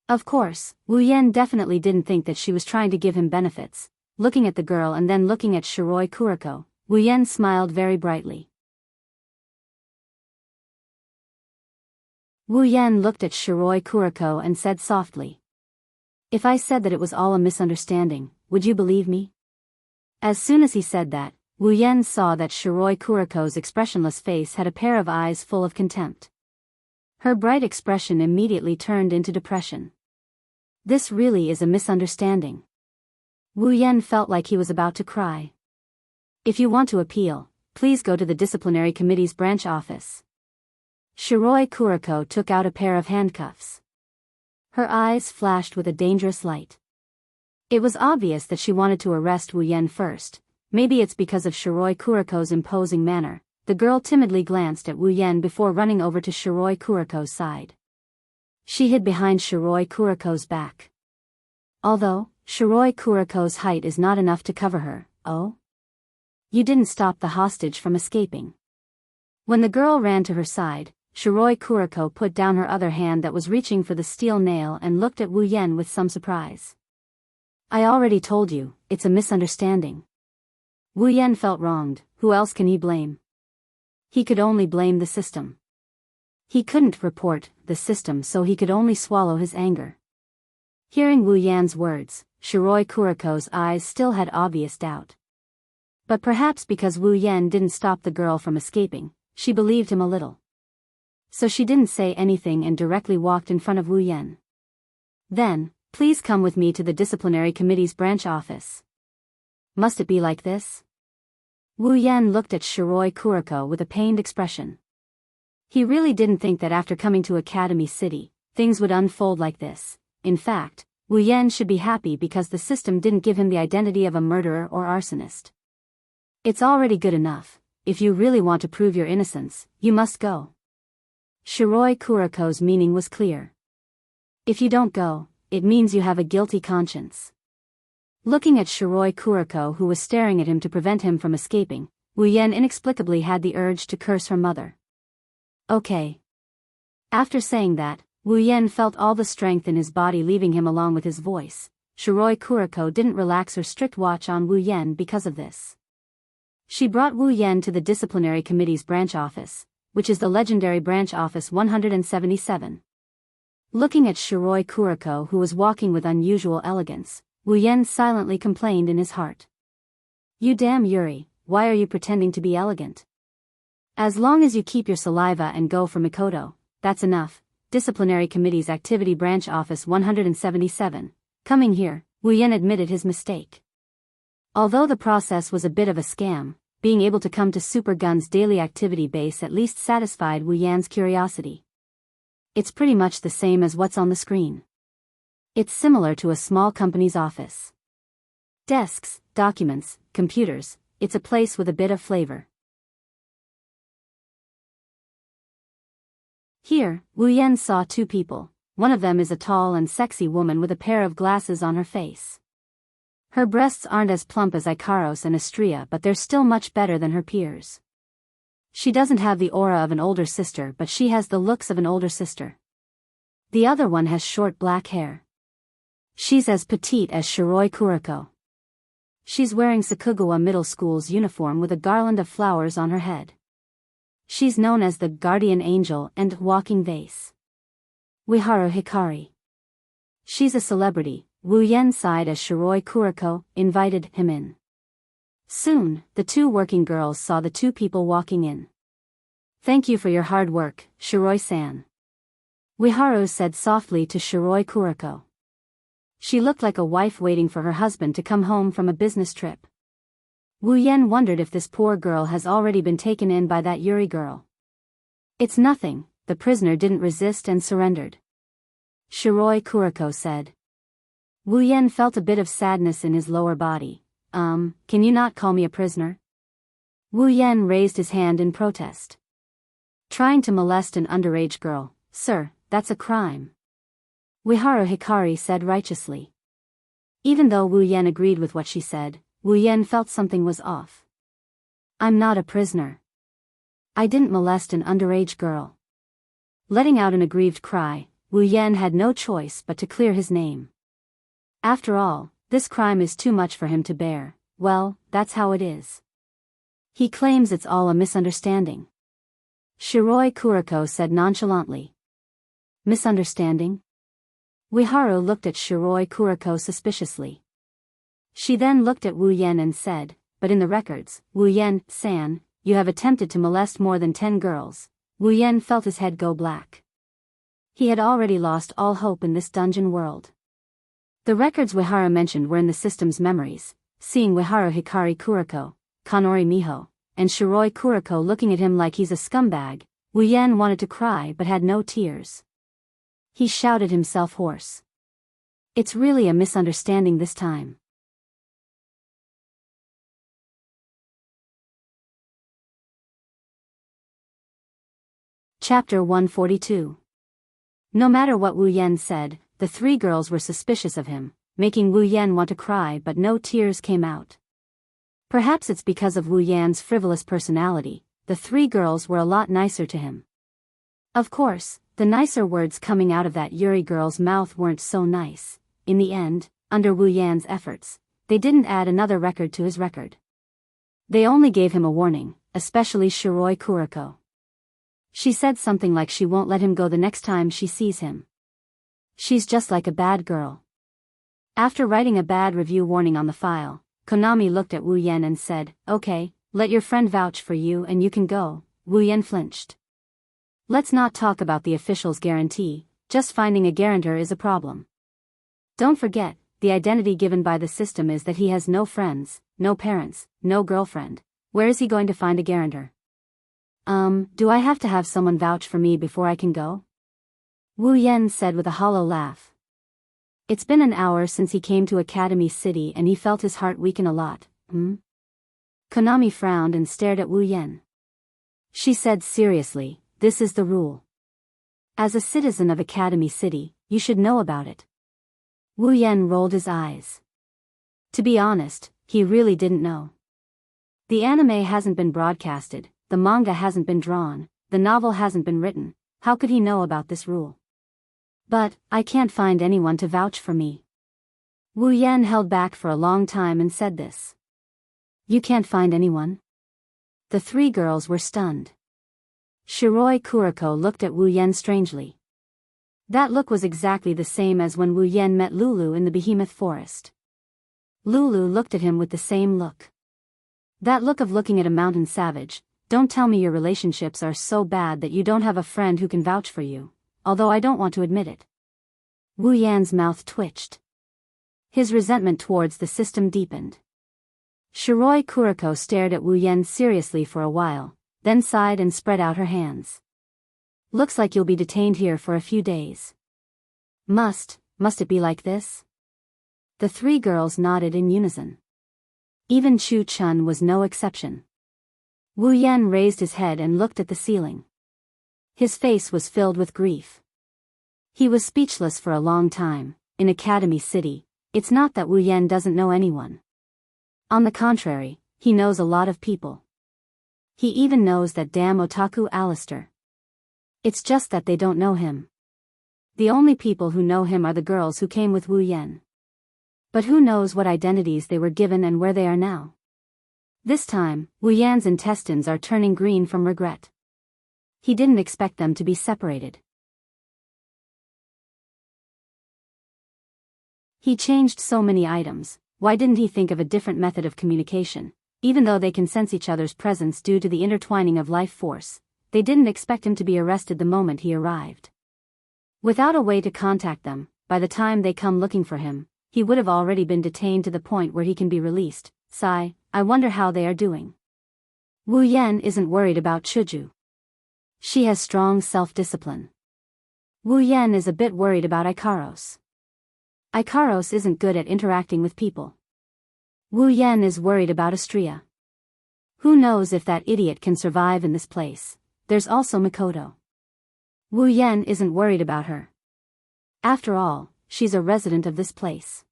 Of course, Wu Yan definitely didn't think that she was trying to give him benefits. Looking at the girl and then looking at Shiroi Kuroko, Wu Yan smiled very brightly. Wu Yan looked at Shiroi Kuroko and said softly, "If I said that it was all a misunderstanding, would you believe me?" As soon as he said that, Wu Yan saw that Shiroi Kuroko's expressionless face had a pair of eyes full of contempt. Her bright expression immediately turned into depression. This really is a misunderstanding. Wu Yan felt like he was about to cry. "If you want to appeal, please go to the disciplinary committee's branch office." Shiroi Kuroko took out a pair of handcuffs. Her eyes flashed with a dangerous light. It was obvious that she wanted to arrest Wu Yan first. Maybe it's because of Shiroi Kuroko's imposing manner. The girl timidly glanced at Wu Yan before running over to Shiroi Kuroko's side. She hid behind Shiroi Kuroko's back. Although, Shiroi Kuroko's height is not enough to cover her. "Oh? You didn't stop the hostage from escaping." When the girl ran to her side, Shiroi Kuroko put down her other hand that was reaching for the steel nail and looked at Wu Yan with some surprise. "I already told you, it's a misunderstanding." Wu Yan felt wronged. Who else can he blame? He could only blame the system. He couldn't report the system, so he could only swallow his anger. Hearing Wu Yan's words, Shiroi Kuroko's eyes still had obvious doubt. But perhaps because Wu Yan didn't stop the girl from escaping, she believed him a little. So she didn't say anything and directly walked in front of Wu Yan. "Then, please come with me to the disciplinary committee's branch office." "Must it be like this?" Wu Yan looked at Shiroi Kuroko with a pained expression. He really didn't think that after coming to Academy City, things would unfold like this. In fact, Wu Yan should be happy because the system didn't give him the identity of a murderer or arsonist. It's already good enough. If you really want to prove your innocence, you must go. Shiroi Kuroko's meaning was clear. If you don't go, it means you have a guilty conscience. Looking at Shiroi Kuroko, who was staring at him to prevent him from escaping, Wu Yan inexplicably had the urge to curse her mother. "Okay." After saying that, Wu Yan felt all the strength in his body leaving him along with his voice. Shiroi Kuroko didn't relax her strict watch on Wu Yan because of this. She brought Wu Yan to the disciplinary committee's branch office, which is the legendary branch office 177. Looking at Shiroi Kuroko, who was walking with unusual elegance, Wu Yan silently complained in his heart. "You damn Yuri, why are you pretending to be elegant? As long as you keep your saliva and go for Mikoto, that's enough." Disciplinary Committee's Activity Branch Office 177. Coming here, Wu Yan admitted his mistake. Although the process was a bit of a scam, being able to come to Super Gun's daily activity base at least satisfied Wu Yan's curiosity. It's pretty much the same as what's on the screen. It's similar to a small company's office. Desks, documents, computers, it's a place with a bit of flavor. Here, Wu Yan saw two people. one of them is a tall and sexy woman with a pair of glasses on her face. Her breasts aren't as plump as Ikaros and Astria, but they're still much better than her peers. She doesn't have the aura of an older sister, but she has the looks of an older sister. The other one has short black hair. She's as petite as Shiroi Kuriko. She's wearing Sakugawa Middle School's uniform with a garland of flowers on her head. She's known as the guardian angel and walking vase. Ueharu Hikari. She's a celebrity. Wu Yen sighed as Shiroi Kuriko invited him in. Soon, the two working girls saw the two people walking in. Thank you for your hard work, Shiroi-san. Ueharu said softly to Shiroi Kuriko. She looked like a wife waiting for her husband to come home from a business trip. Wu Yen wondered if this poor girl has already been taken in by that Yuri girl. It's nothing, the prisoner didn't resist and surrendered. Shiroi Kuriko said. Wu Yen felt a bit of sadness in his lower body. Can you not call me a prisoner? Wu Yen raised his hand in protest. Trying to molest an underage girl, sir, that's a crime. Ueharu Hikari said righteously. Even though Wu Yen agreed with what she said, Wu Yen felt something was off. I'm not a prisoner. I didn't molest an underage girl. Letting out an aggrieved cry, Wu Yen had no choice but to clear his name. After all, this crime is too much for him to bear. Well, that's how it is. He claims it's all a misunderstanding. Shiroi Kuriko said nonchalantly. Misunderstanding? Ueharu looked at Shiroi Kuriko suspiciously. She then looked at Wu Yen and said, but in the records, Wu Yen-san, you have attempted to molest more than 10 girls. Wu Yen felt his head go black. He had already lost all hope in this dungeon world. The records Ueharu mentioned were in the system's memories. Seeing Ueharu Hikari Kuriko, Kanori Miho, and Shiroi Kuriko looking at him like he's a scumbag, Wu Yen wanted to cry but had no tears. He shouted himself hoarse. It's really a misunderstanding this time. Chapter 142. No matter what Wu Yen said, the three girls were suspicious of him, making Wu Yen want to cry, but no tears came out. Perhaps it's because of Wu Yan's frivolous personality, the three girls were a lot nicer to him. Of course, the nicer words coming out of that Yuri girl's mouth weren't so nice. In the end, under Wu Yan's efforts, they didn't add another record to his record. They only gave him a warning, especially Shiroi Kuriko. She said something like she won't let him go the next time she sees him. She's just like a bad girl. After writing a bad review warning on the file, Konami looked at Wu Yen and said, okay, let your friend vouch for you and you can go. Wu Yen flinched. Let's not talk about the official's guarantee, just finding a guarantor is a problem. Don't forget, the identity given by the system is that he has no friends, no parents, no girlfriend. Where is he going to find a guarantor? Do I have to have someone vouch for me before I can go? Wu Yen said with a hollow laugh. It's been an hour since he came to Academy City and he felt his heart weaken a lot. Konami frowned and stared at Wu Yen. She said seriously, this is the rule. As a citizen of Academy City, you should know about it. Wu Yen rolled his eyes. To be honest, he really didn't know. The anime hasn't been broadcasted, the manga hasn't been drawn, the novel hasn't been written. How could he know about this rule? But, I can't find anyone to vouch for me. Wu Yen held back for a long time and said this. You can't find anyone? The three girls were stunned. Shiroi Kuriko looked at Wu Yen strangely. That look was exactly the same as when Wu Yen met Lulu in the Behemoth Forest. Lulu looked at him with the same look. That look of looking at a mountain savage. Don't tell me your relationships are so bad that you don't have a friend who can vouch for you, although I don't want to admit it. Wu Yan's mouth twitched. His resentment towards the system deepened. Shiroi Kuriko stared at Wu Yen seriously for a while, then sighed and spread out her hands. Looks like you'll be detained here for a few days. Must it be like this? The three girls nodded in unison. Even Chu Chun was no exception. Wu Yen raised his head and looked at the ceiling. His face was filled with grief. He was speechless for a long time. In Academy City, it's not that Wu Yan doesn't know anyone. On the contrary, he knows a lot of people. He even knows that damn otaku Alistair. It's just that they don't know him. The only people who know him are the girls who came with Wu Yan. But who knows what identities they were given and where they are now. This time, Wu Yan's intestines are turning green from regret. He didn't expect them to be separated. He changed so many items. Why didn't he think of a different method of communication? Even though they can sense each other's presence due to the intertwining of life force, they didn't expect him to be arrested the moment he arrived. Without a way to contact them, by the time they come looking for him, he would have already been detained to the point where he can be released. Sigh, I wonder how they are doing. Wu Yan isn't worried about Chuju. She has strong self-discipline. Wu Yan is a bit worried about Ikaros. Ikaros isn't good at interacting with people. Wu Yan is worried about Astria. Who knows if that idiot can survive in this place. There's also Mikoto. Wu Yan isn't worried about her. After all, she's a resident of this place.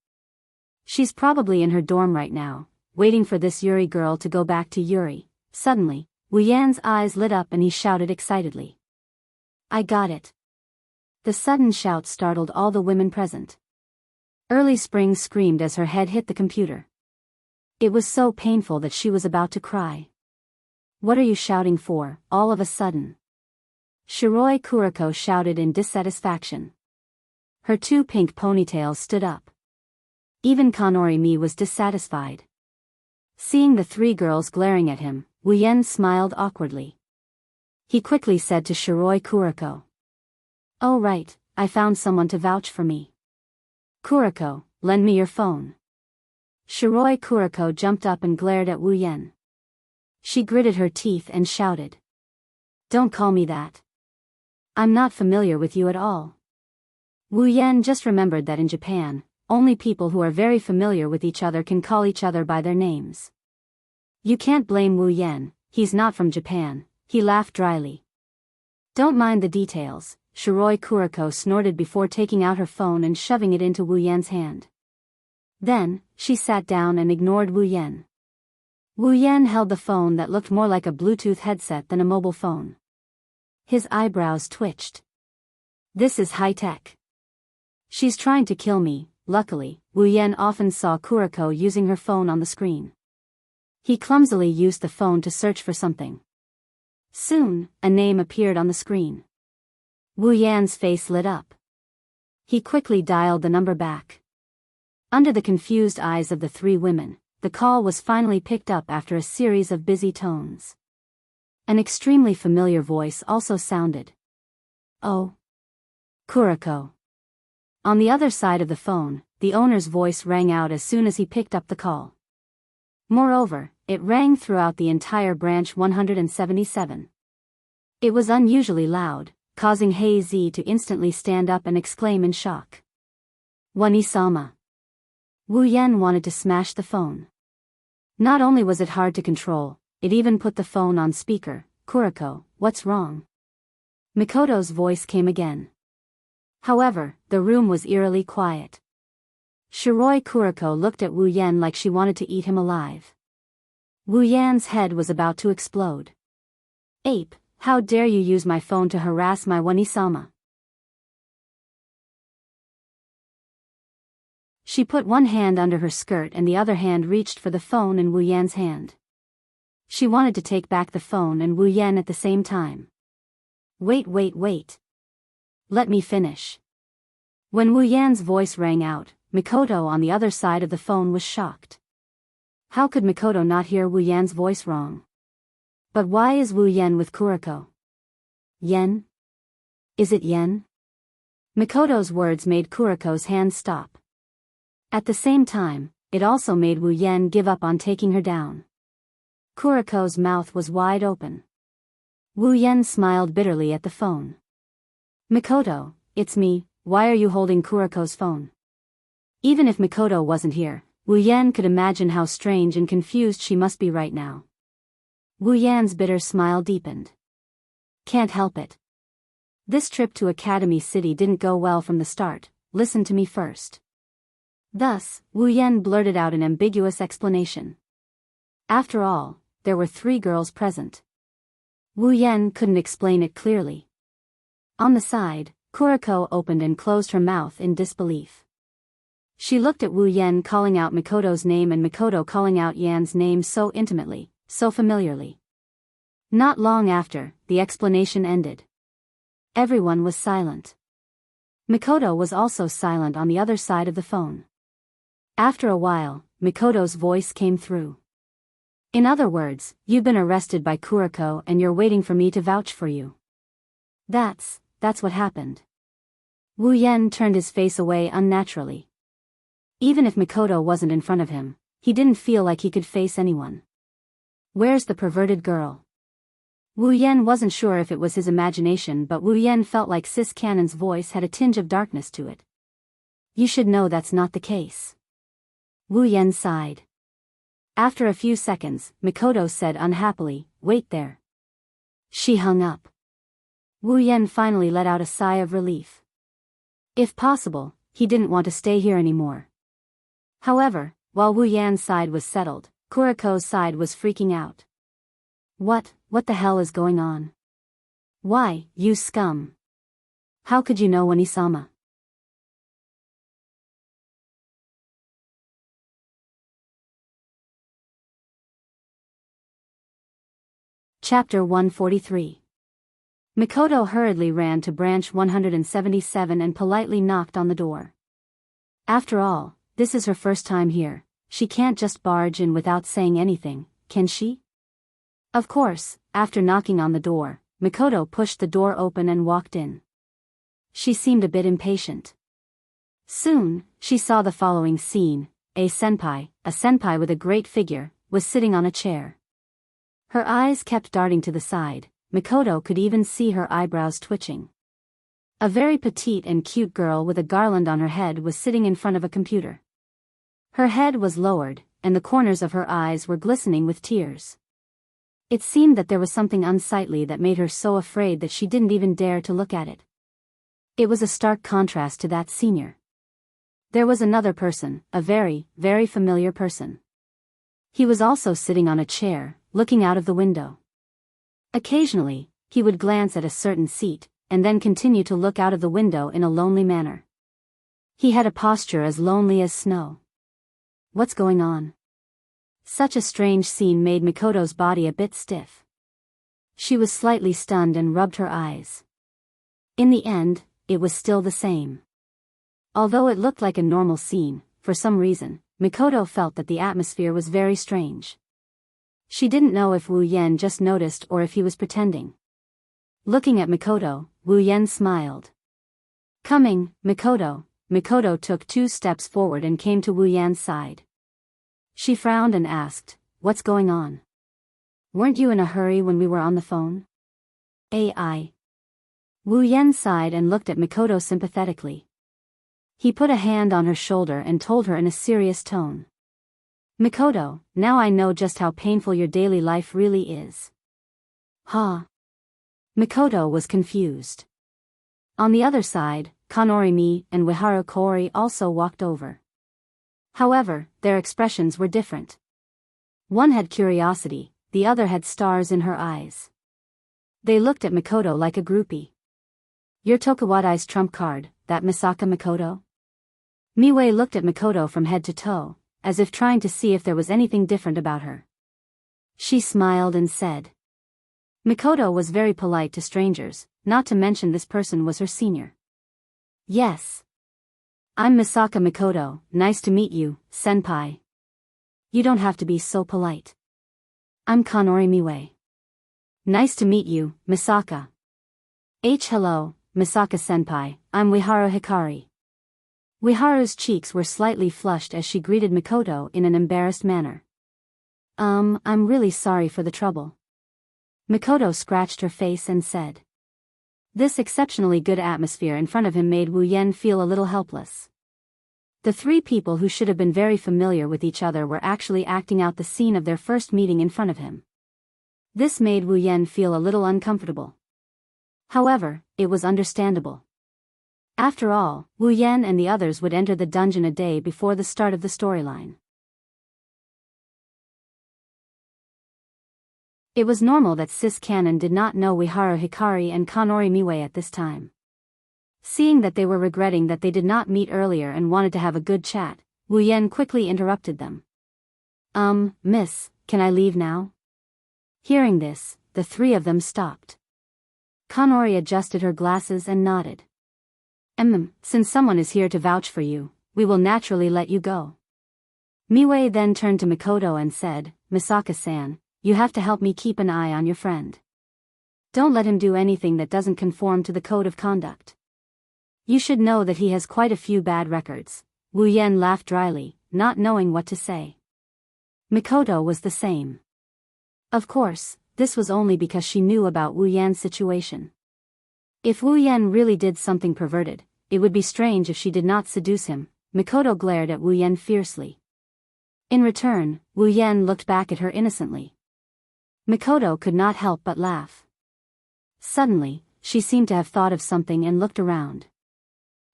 She's probably in her dorm right now, waiting for this Yuri girl to go back to Yuri. Suddenly, Wu Yan's eyes lit up and he shouted excitedly. I got it. The sudden shout startled all the women present. Early Spring screamed as her head hit the computer. It was so painful that she was about to cry. What are you shouting for, all of a sudden? Shiroi Kuriko shouted in dissatisfaction. Her two pink ponytails stood up. Even Kanori Mi was dissatisfied. Seeing the three girls glaring at him, Wu Yan smiled awkwardly. He quickly said to Shiroi Kuriko. Oh right, I found someone to vouch for me. Kuriko, lend me your phone. Shiroi Kuriko jumped up and glared at Wu Yan. She gritted her teeth and shouted. Don't call me that. I'm not familiar with you at all. Wu Yan just remembered that in Japan, only people who are very familiar with each other can call each other by their names. You can't blame Wu Yan, he's not from Japan, he laughed dryly. Don't mind the details, Shiroi Kuriko snorted before taking out her phone and shoving it into Wu Yan's hand. Then, she sat down and ignored Wu Yan. Wu Yan held the phone that looked more like a Bluetooth headset than a mobile phone. His eyebrows twitched. This is high-tech. She's trying to kill me. Luckily, Wu Yan often saw Kuriko using her phone on the screen. He clumsily used the phone to search for something. Soon, a name appeared on the screen. Wu Yan's face lit up. He quickly dialed the number back. Under the confused eyes of the three women, the call was finally picked up after a series of busy tones. An extremely familiar voice also sounded. Oh. Kuriko. On the other side of the phone, the owner's voice rang out as soon as he picked up the call. Moreover, it rang throughout the entire branch 177. It was unusually loud, causing Hei Zi to instantly stand up and exclaim in shock. Wani-sama. Wu Yan wanted to smash the phone. Not only was it hard to control, it even put the phone on speaker. Kuriko, what's wrong? Mikoto's voice came again. However, the room was eerily quiet. Shiroi Kuriko looked at Wu Yan like she wanted to eat him alive. Wu Yan's head was about to explode. Ape, how dare you use my phone to harass my Wani-sama? She put one hand under her skirt and the other hand reached for the phone in Wu Yan's hand. She wanted to take back the phone and Wu Yan at the same time. Wait. Let me finish. When Wu Yan's voice rang out, Mikoto on the other side of the phone was shocked. How could Mikoto not hear Wu Yan's voice wrong? But why is Wu Yan with Kuriko? Yen? Is it Yen? Mikoto's words made Kuriko's hand stop. At the same time, it also made Wu Yan give up on taking her down. Kuriko's mouth was wide open. Wu Yan smiled bitterly at the phone. Mikoto, it's me, why are you holding Kuriko's phone? Even if Mikoto wasn't here, Wu Yan could imagine how strange and confused she must be right now. Wu Yan's bitter smile deepened. Can't help it. This trip to Academy City didn't go well from the start, listen to me first. Thus, Wu Yan blurted out an ambiguous explanation. After all, there were 3 girls present. Wu Yan couldn't explain it clearly. On the side, Kuriko opened and closed her mouth in disbelief. She looked at Wu Yan calling out Mikoto's name and Mikoto calling out Yan's name so intimately, so familiarly. Not long after, the explanation ended. Everyone was silent. Mikoto was also silent on the other side of the phone. After a while, Mikoto's voice came through. In other words, you've been arrested by Kuriko and you're waiting for me to vouch for you. That's what happened. Wu Yan turned his face away unnaturally. Even if Mikoto wasn't in front of him, he didn't feel like he could face anyone. Where's the perverted girl? Wu Yan wasn't sure if it was his imagination, but Wu Yan felt like Sis Cannon's voice had a tinge of darkness to it. You should know that's not the case. Wu Yan sighed. After a few seconds, Mikoto said unhappily, wait there. She hung up. Wu Yan finally let out a sigh of relief. If possible, he didn't want to stay here anymore. However, while Wu Yan's side was settled, Kuriko's side was freaking out. What the hell is going on? Why, you scum. How could you know Onisama? Chapter 143. Mikoto hurriedly ran to branch 177 and politely knocked on the door. After all, this is her first time here. She can't just barge in without saying anything, can she? Of course, after knocking on the door, Mikoto pushed the door open and walked in. She seemed a bit impatient. Soon, she saw the following scene. A senpai with a great figure, was sitting on a chair. Her eyes kept darting to the side. Mikoto could even see her eyebrows twitching. A very petite and cute girl with a garland on her head was sitting in front of a computer. Her head was lowered, and the corners of her eyes were glistening with tears. It seemed that there was something unsightly that made her so afraid that she didn't even dare to look at it. It was a stark contrast to that senior. There was another person, a very, very familiar person. He was also sitting on a chair, looking out of the window. Occasionally, he would glance at a certain seat, and then continue to look out of the window in a lonely manner. He had a posture as lonely as snow. What's going on? Such a strange scene made Mikoto's body a bit stiff. She was slightly stunned and rubbed her eyes. In the end, it was still the same. Although it looked like a normal scene, for some reason, Mikoto felt that the atmosphere was very strange. She didn't know if Wu Yan just noticed or if he was pretending. Looking at Mikoto, Wu Yan smiled. Coming, Mikoto. Mikoto took 2 steps forward and came to Wu Yan's side. She frowned and asked, what's going on? Weren't you in a hurry when we were on the phone? AI. Wu Yan sighed and looked at Mikoto sympathetically. He put a hand on her shoulder and told her in a serious tone. Mikoto, now I know just how painful your daily life really is. Huh? Mikoto was confused. On the other side, Kanorimi and Wiharu Kori also walked over. However, their expressions were different. One had curiosity, the other had stars in her eyes. They looked at Mikoto like a groupie. You're Tokuwadai's trump card, that Misaka Mikoto? Miwei looked at Mikoto from head to toe, as if trying to see if there was anything different about her. She smiled and said. Mikoto was very polite to strangers, not to mention this person was her senior. Yes. I'm Misaka Mikoto, nice to meet you, senpai. You don't have to be so polite. I'm Kanori Miwei. Nice to meet you, Misaka. Hello, Misaka senpai, I'm Wiharu Hikari. Wiharu's cheeks were slightly flushed as she greeted Mikoto in an embarrassed manner. I'm really sorry for the trouble. Mikoto scratched her face and said. This exceptionally good atmosphere in front of him made Wu Yan feel a little helpless. The 3 people who should have been very familiar with each other were actually acting out the scene of their first meeting in front of him. This made Wu Yan feel a little uncomfortable. However, it was understandable. After all, Wu Yan and the others would enter the dungeon a day before the start of the storyline. It was normal that Sis Canon did not know Uehara Hikari and Kanori Miwe at this time. Seeing that they were regretting that they did not meet earlier and wanted to have a good chat, Wu Yan quickly interrupted them. Miss, can I leave now? Hearing this, the three of them stopped. Kanori adjusted her glasses and nodded. Since someone is here to vouch for you, we will naturally let you go. Miwe then turned to Mikoto and said, Misaka-san, you have to help me keep an eye on your friend. Don't let him do anything that doesn't conform to the code of conduct. You should know that he has quite a few bad records. Wu Yan laughed dryly, not knowing what to say. Mikoto was the same. Of course, this was only because she knew about Wu Yan's situation. If Wu Yan really did something perverted, it would be strange if she did not seduce him. Mikoto glared at Wu Yan fiercely. In return, Wu Yan looked back at her innocently. Mikoto could not help but laugh. Suddenly, she seemed to have thought of something and looked around.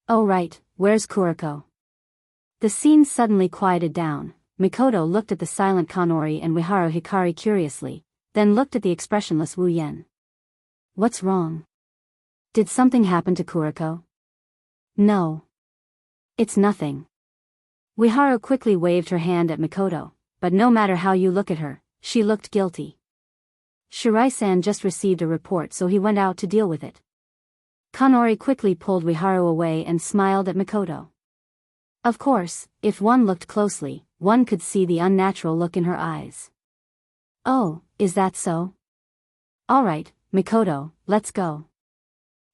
Oh right, where's Kuriko? The scene suddenly quieted down. Mikoto looked at the silent Kanori and Uehara Hikari curiously, then looked at the expressionless Wu Yan. What's wrong? Did something happen to Kuriko? No. It's nothing. Uehara quickly waved her hand at Mikoto, but no matter how you look at her, she looked guilty. Shirai-san just received a report, so he went out to deal with it. Kanori quickly pulled Uehara away and smiled at Mikoto. Of course, if one looked closely, one could see the unnatural look in her eyes. Oh, is that so? Alright, Mikoto, let's go.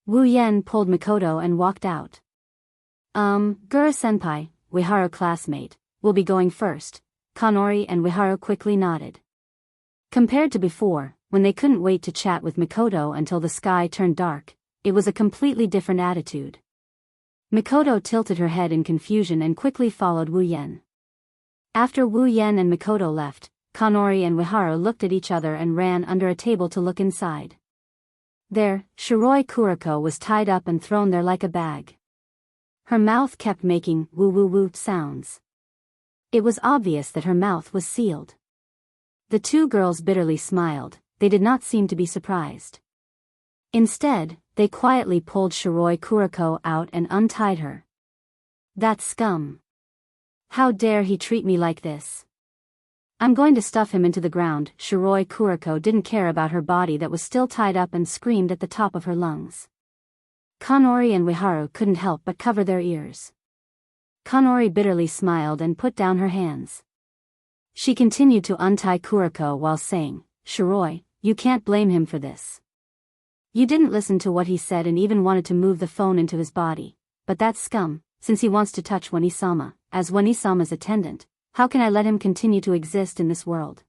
Wu Yan pulled Mikoto and walked out. Gura-senpai, Uehara classmate, will be going first. Kanori and Uehara quickly nodded. Compared to before, when they couldn't wait to chat with Mikoto until the sky turned dark, it was a completely different attitude. Mikoto tilted her head in confusion and quickly followed Wu Yan. After Wu Yan and Mikoto left, Kanori and Uehara looked at each other and ran under a table to look inside. There, Shiroi Kuriko was tied up and thrown there like a bag. Her mouth kept making woo-woo-woo sounds. It was obvious that her mouth was sealed. The two girls bitterly smiled. They did not seem to be surprised. Instead, they quietly pulled Shiroi Kuriko out and untied her. That scum. How dare he treat me like this? I'm going to stuff him into the ground. Shiroi Kuriko didn't care about her body that was still tied up and screamed at the top of her lungs. Kanori and Uehara couldn't help but cover their ears. Kanori bitterly smiled and put down her hands. She continued to untie Kuriko while saying, Shiroi, you can't blame him for this. You didn't listen to what he said and even wanted to move the phone into his body, but that's scum, since he wants to touch Wanisama, as Wanisama's attendant, how can I let him continue to exist in this world?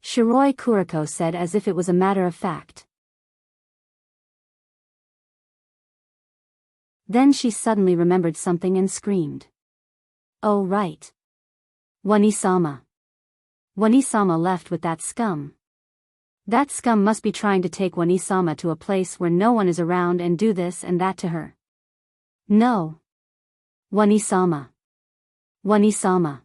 Shiroi Kuriko said as if it was a matter of fact. Then she suddenly remembered something and screamed. Oh right. Wanisama. Wanisama left with that scum. That scum must be trying to take Wanisama to a place where no one is around and do this and that to her. No. Wanisama. Wanisama.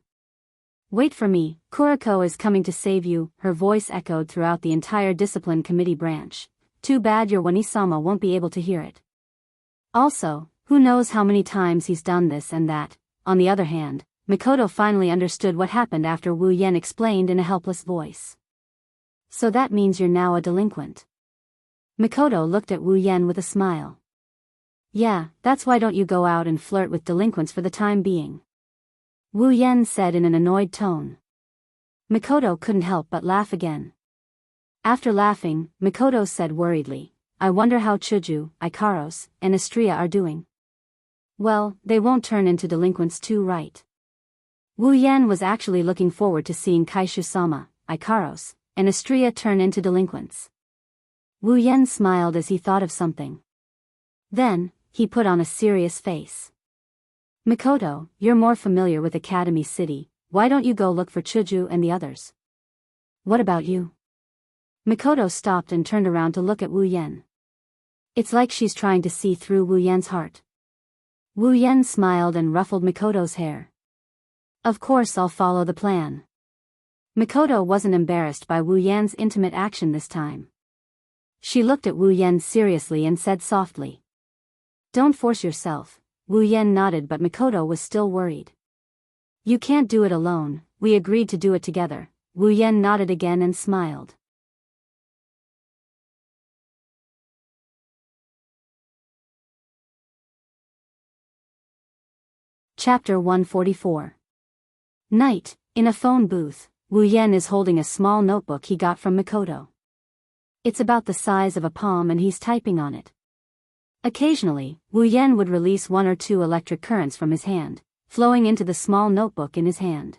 Wait for me, Kuriko is coming to save you, her voice echoed throughout the entire discipline committee branch. Too bad your Wanisama won't be able to hear it. Also, who knows how many times he's done this and that. On the other hand, Mikoto finally understood what happened after Wu Yan explained in a helpless voice. So that means you're now a delinquent. Mikoto looked at Wu Yan with a smile. Yeah, that's why don't you go out and flirt with delinquents for the time being. Wu Yan said in an annoyed tone. Mikoto couldn't help but laugh again. After laughing, Mikoto said worriedly, I wonder how Chuju, Ikaros, and Astria are doing. Well, they won't turn into delinquents too, right? Wu Yan was actually looking forward to seeing Kaishu-sama, Ikaros, and Astria turn into delinquents. Wu Yan smiled as he thought of something. Then, he put on a serious face. Mikoto, you're more familiar with Academy City, why don't you go look for Chuju and the others? What about you? Mikoto stopped and turned around to look at Wu Yan. It's like she's trying to see through Wu Yan's heart. Wu Yan smiled and ruffled Mikoto's hair. Of course I'll follow the plan. Mikoto wasn't embarrassed by Wu Yan's intimate action this time. She looked at Wu Yan seriously and said softly. Don't force yourself. Wu Yan nodded, but Mikoto was still worried. You can't do it alone, we agreed to do it together. Wu Yan nodded again and smiled. Chapter 144. Night. In a phone booth, Wu Yan is holding a small notebook he got from Mikoto. It's about the size of a palm and he's typing on it. Occasionally, Wu Yan would release 1 or 2 electric currents from his hand, flowing into the small notebook in his hand.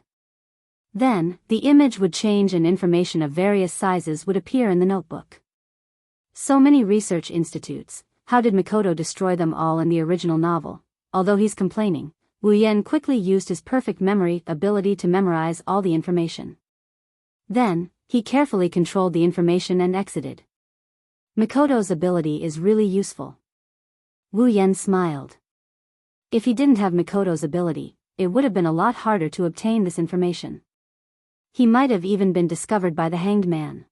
Then, the image would change and information of various sizes would appear in the notebook. So many research institutes, how did Mikoto destroy them all in the original novel? Although he's complaining, Wu Yan quickly used his perfect memory ability to memorize all the information. Then, he carefully controlled the information and exited. Mikoto's ability is really useful. Wu Yan smiled. If he didn't have Mikoto's ability, it would have been a lot harder to obtain this information. He might have even been discovered by the hanged man.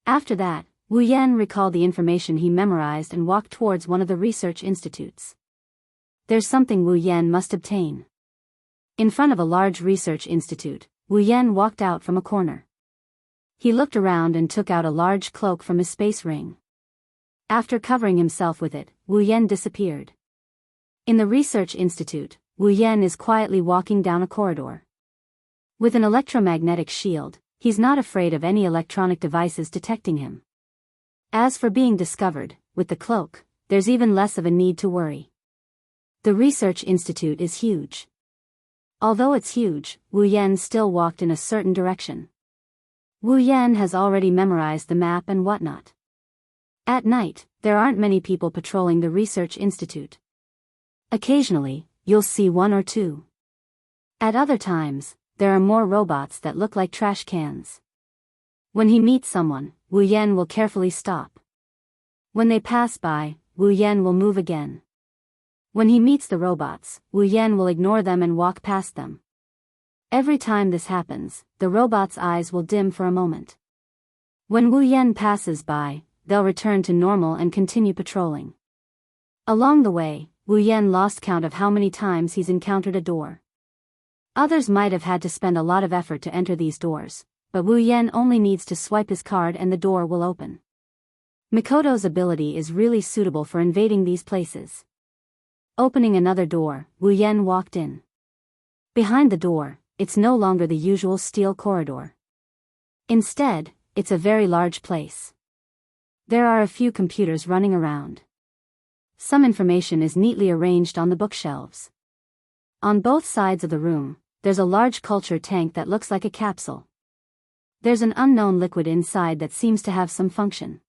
After that, Wu Yan recalled the information he memorized and walked towards one of the research institutes. There's something Wu Yan must obtain. In front of a large research institute, Wu Yan walked out from a corner. He looked around and took out a large cloak from his space ring. After covering himself with it, Wu Yan disappeared. In the research institute, Wu Yan is quietly walking down a corridor. With an electromagnetic shield, he's not afraid of any electronic devices detecting him. As for being discovered, with the cloak, there's even less of a need to worry. The research institute is huge. Although it's huge, Wu Yan still walked in a certain direction. Wu Yan has already memorized the map and whatnot. At night, there aren't many people patrolling the research institute. Occasionally, you'll see 1 or 2. At other times, there are more robots that look like trash cans. When he meets someone, Wu Yan will carefully stop. When they pass by, Wu Yan will move again. When he meets the robots, Wu Yan will ignore them and walk past them. Every time this happens, the robot's eyes will dim for a moment. When Wu Yan passes by, they'll return to normal and continue patrolling. Along the way, Wu Yan lost count of how many times he's encountered a door. Others might have had to spend a lot of effort to enter these doors, but Wu Yan only needs to swipe his card and the door will open. Mikoto's ability is really suitable for invading these places. Opening another door, Wu Yan walked in. Behind the door, it's no longer the usual steel corridor. Instead, it's a very large place. There are a few computers running around. Some information is neatly arranged on the bookshelves. On both sides of the room, there's a large culture tank that looks like a capsule. There's an unknown liquid inside that seems to have some function.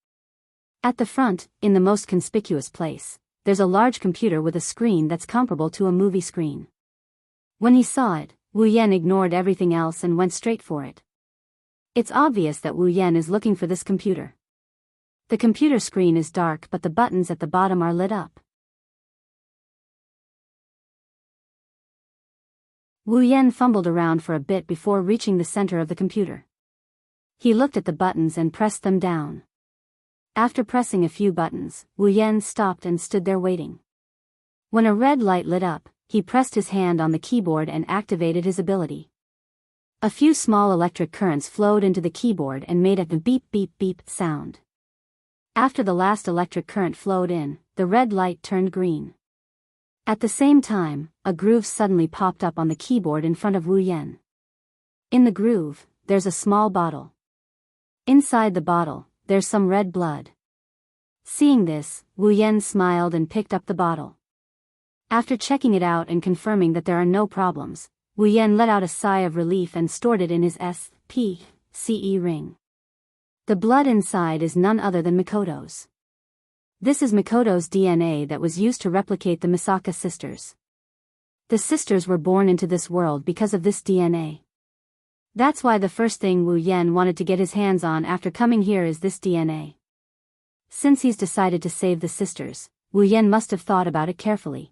At the front, in the most conspicuous place, there's a large computer with a screen that's comparable to a movie screen. When he saw it, Wu Yan ignored everything else and went straight for it. It's obvious that Wu Yan is looking for this computer. The computer screen is dark, but the buttons at the bottom are lit up. Wu Yan fumbled around for a bit before reaching the center of the computer. He looked at the buttons and pressed them down. After pressing a few buttons, Wu Yan stopped and stood there waiting. When a red light lit up, he pressed his hand on the keyboard and activated his ability. A few small electric currents flowed into the keyboard and made a beep beep beep sound. After the last electric current flowed in, the red light turned green. At the same time, a groove suddenly popped up on the keyboard in front of Wu Yan. In the groove, there's a small bottle. Inside the bottle, there's some red blood. Seeing this, Wu Yan smiled and picked up the bottle. After checking it out and confirming that there are no problems, Wu Yan let out a sigh of relief and stored it in his SPCE ring. The blood inside is none other than Mikoto's. This is Mikoto's DNA that was used to replicate the Misaka sisters. The sisters were born into this world because of this DNA. That's why the first thing Wu Yan wanted to get his hands on after coming here is this DNA. Since he's decided to save the sisters, Wu Yan must have thought about it carefully.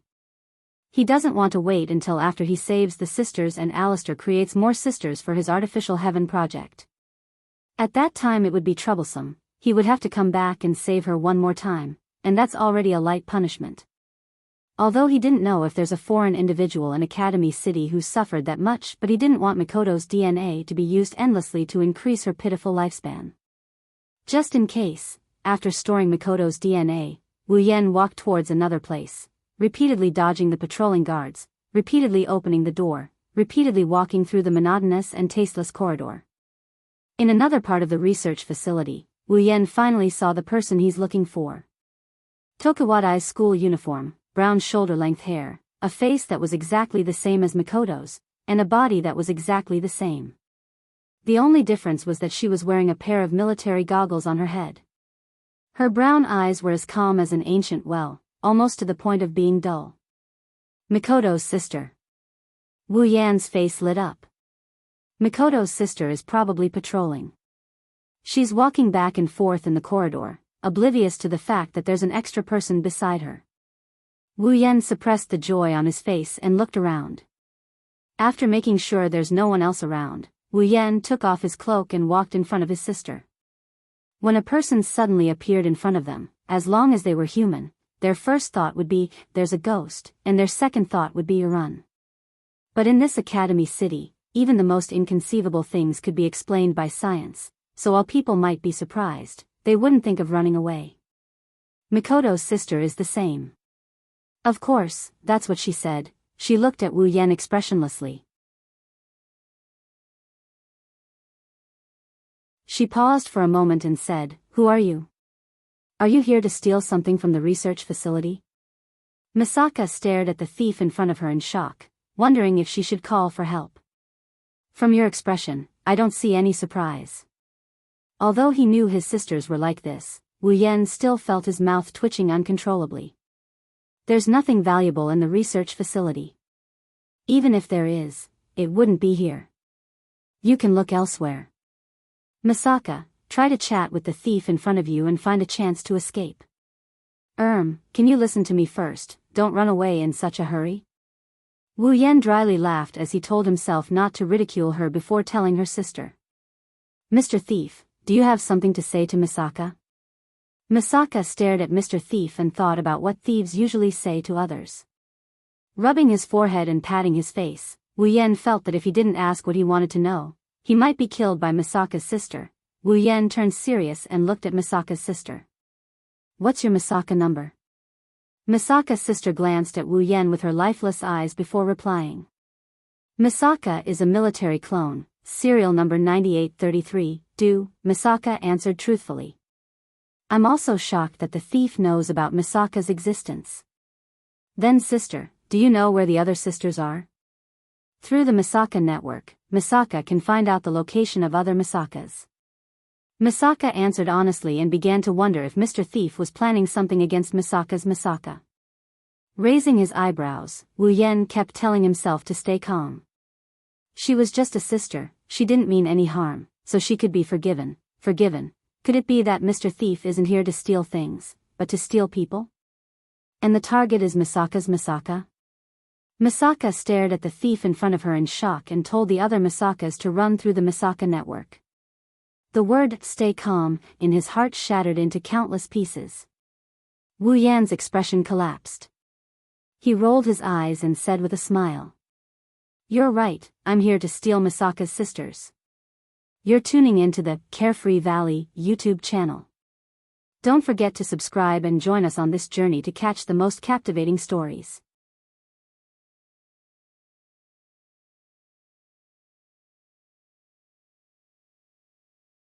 He doesn't want to wait until after he saves the sisters and Alistair creates more sisters for his artificial heaven project. At that time it would be troublesome. He would have to come back and save her one more time, and that's already a light punishment. Although he didn't know if there's a foreign individual in Academy City who suffered that much, but he didn't want Mikoto's DNA to be used endlessly to increase her pitiful lifespan. Just in case, after storing Mikoto's DNA, Wu Yan walked towards another place, repeatedly dodging the patrolling guards, repeatedly opening the door, repeatedly walking through the monotonous and tasteless corridor. In another part of the research facility, Wu Yan finally saw the person he's looking for. Tokuwadai's school uniform, brown shoulder-length hair, a face that was exactly the same as Mikoto's, and a body that was exactly the same. The only difference was that she was wearing a pair of military goggles on her head. Her brown eyes were as calm as an ancient well, almost to the point of being dull. Mikoto's sister. Wu Yan's face lit up. Mikoto's sister is probably patrolling. She's walking back and forth in the corridor, oblivious to the fact that there's an extra person beside her. Wu Yan suppressed the joy on his face and looked around. After making sure there's no one else around, Wu Yan took off his cloak and walked in front of his sister. When a person suddenly appeared in front of them, as long as they were human, their first thought would be, there's a ghost, and their second thought would be, run. But in this Academy City, even the most inconceivable things could be explained by science, so while people might be surprised, they wouldn't think of running away. Mikoto's sister is the same. Of course, that's what she said. She looked at Wu Yan expressionlessly. She paused for a moment and said, "Who are you? Are you here to steal something from the research facility?" Misaka stared at the thief in front of her in shock, wondering if she should call for help. "From your expression, I don't see any surprise." Although he knew his sisters were like this, Wu Yan still felt his mouth twitching uncontrollably. There's nothing valuable in the research facility. Even if there is, it wouldn't be here. You can look elsewhere. Misaka, try to chat with the thief in front of you and find a chance to escape. Can you listen to me first? Don't run away in such a hurry. Wu Yan dryly laughed as he told himself not to ridicule her before telling her sister. "Mr. Thief, do you have something to say to Misaka?" Misaka stared at Mr. Thief and thought about what thieves usually say to others. Rubbing his forehead and patting his face, Wu Yan felt that if he didn't ask what he wanted to know, he might be killed by Misaka's sister. Wu Yan turned serious and looked at Misaka's sister. "What's your Misaka number?" Misaka's sister glanced at Wu Yan with her lifeless eyes before replying. "Misaka is a military clone, serial number 9833, Misaka answered truthfully. "I'm also shocked that the thief knows about Misaka's existence." "Then sister, do you know where the other sisters are?" "Through the Misaka network, Misaka can find out the location of other Misakas." Misaka answered honestly and began to wonder if Mr. Thief was planning something against Misaka's Misaka. Raising his eyebrows, Wu Yan kept telling himself to stay calm. She was just a sister, she didn't mean any harm, so she could be forgiven. Could it be that Mr. Thief isn't here to steal things, but to steal people? And the target is Misaka's Misaka? Misaka stared at the thief in front of her in shock and told the other Misakas to run through the Misaka network. The word, "stay calm," in his heart shattered into countless pieces. Wu Yan's expression collapsed. He rolled his eyes and said with a smile. "You're right, I'm here to steal Misaka's sisters." You're tuning into the Carefree Valley YouTube channel. Don't forget to subscribe and join us on this journey to catch the most captivating stories.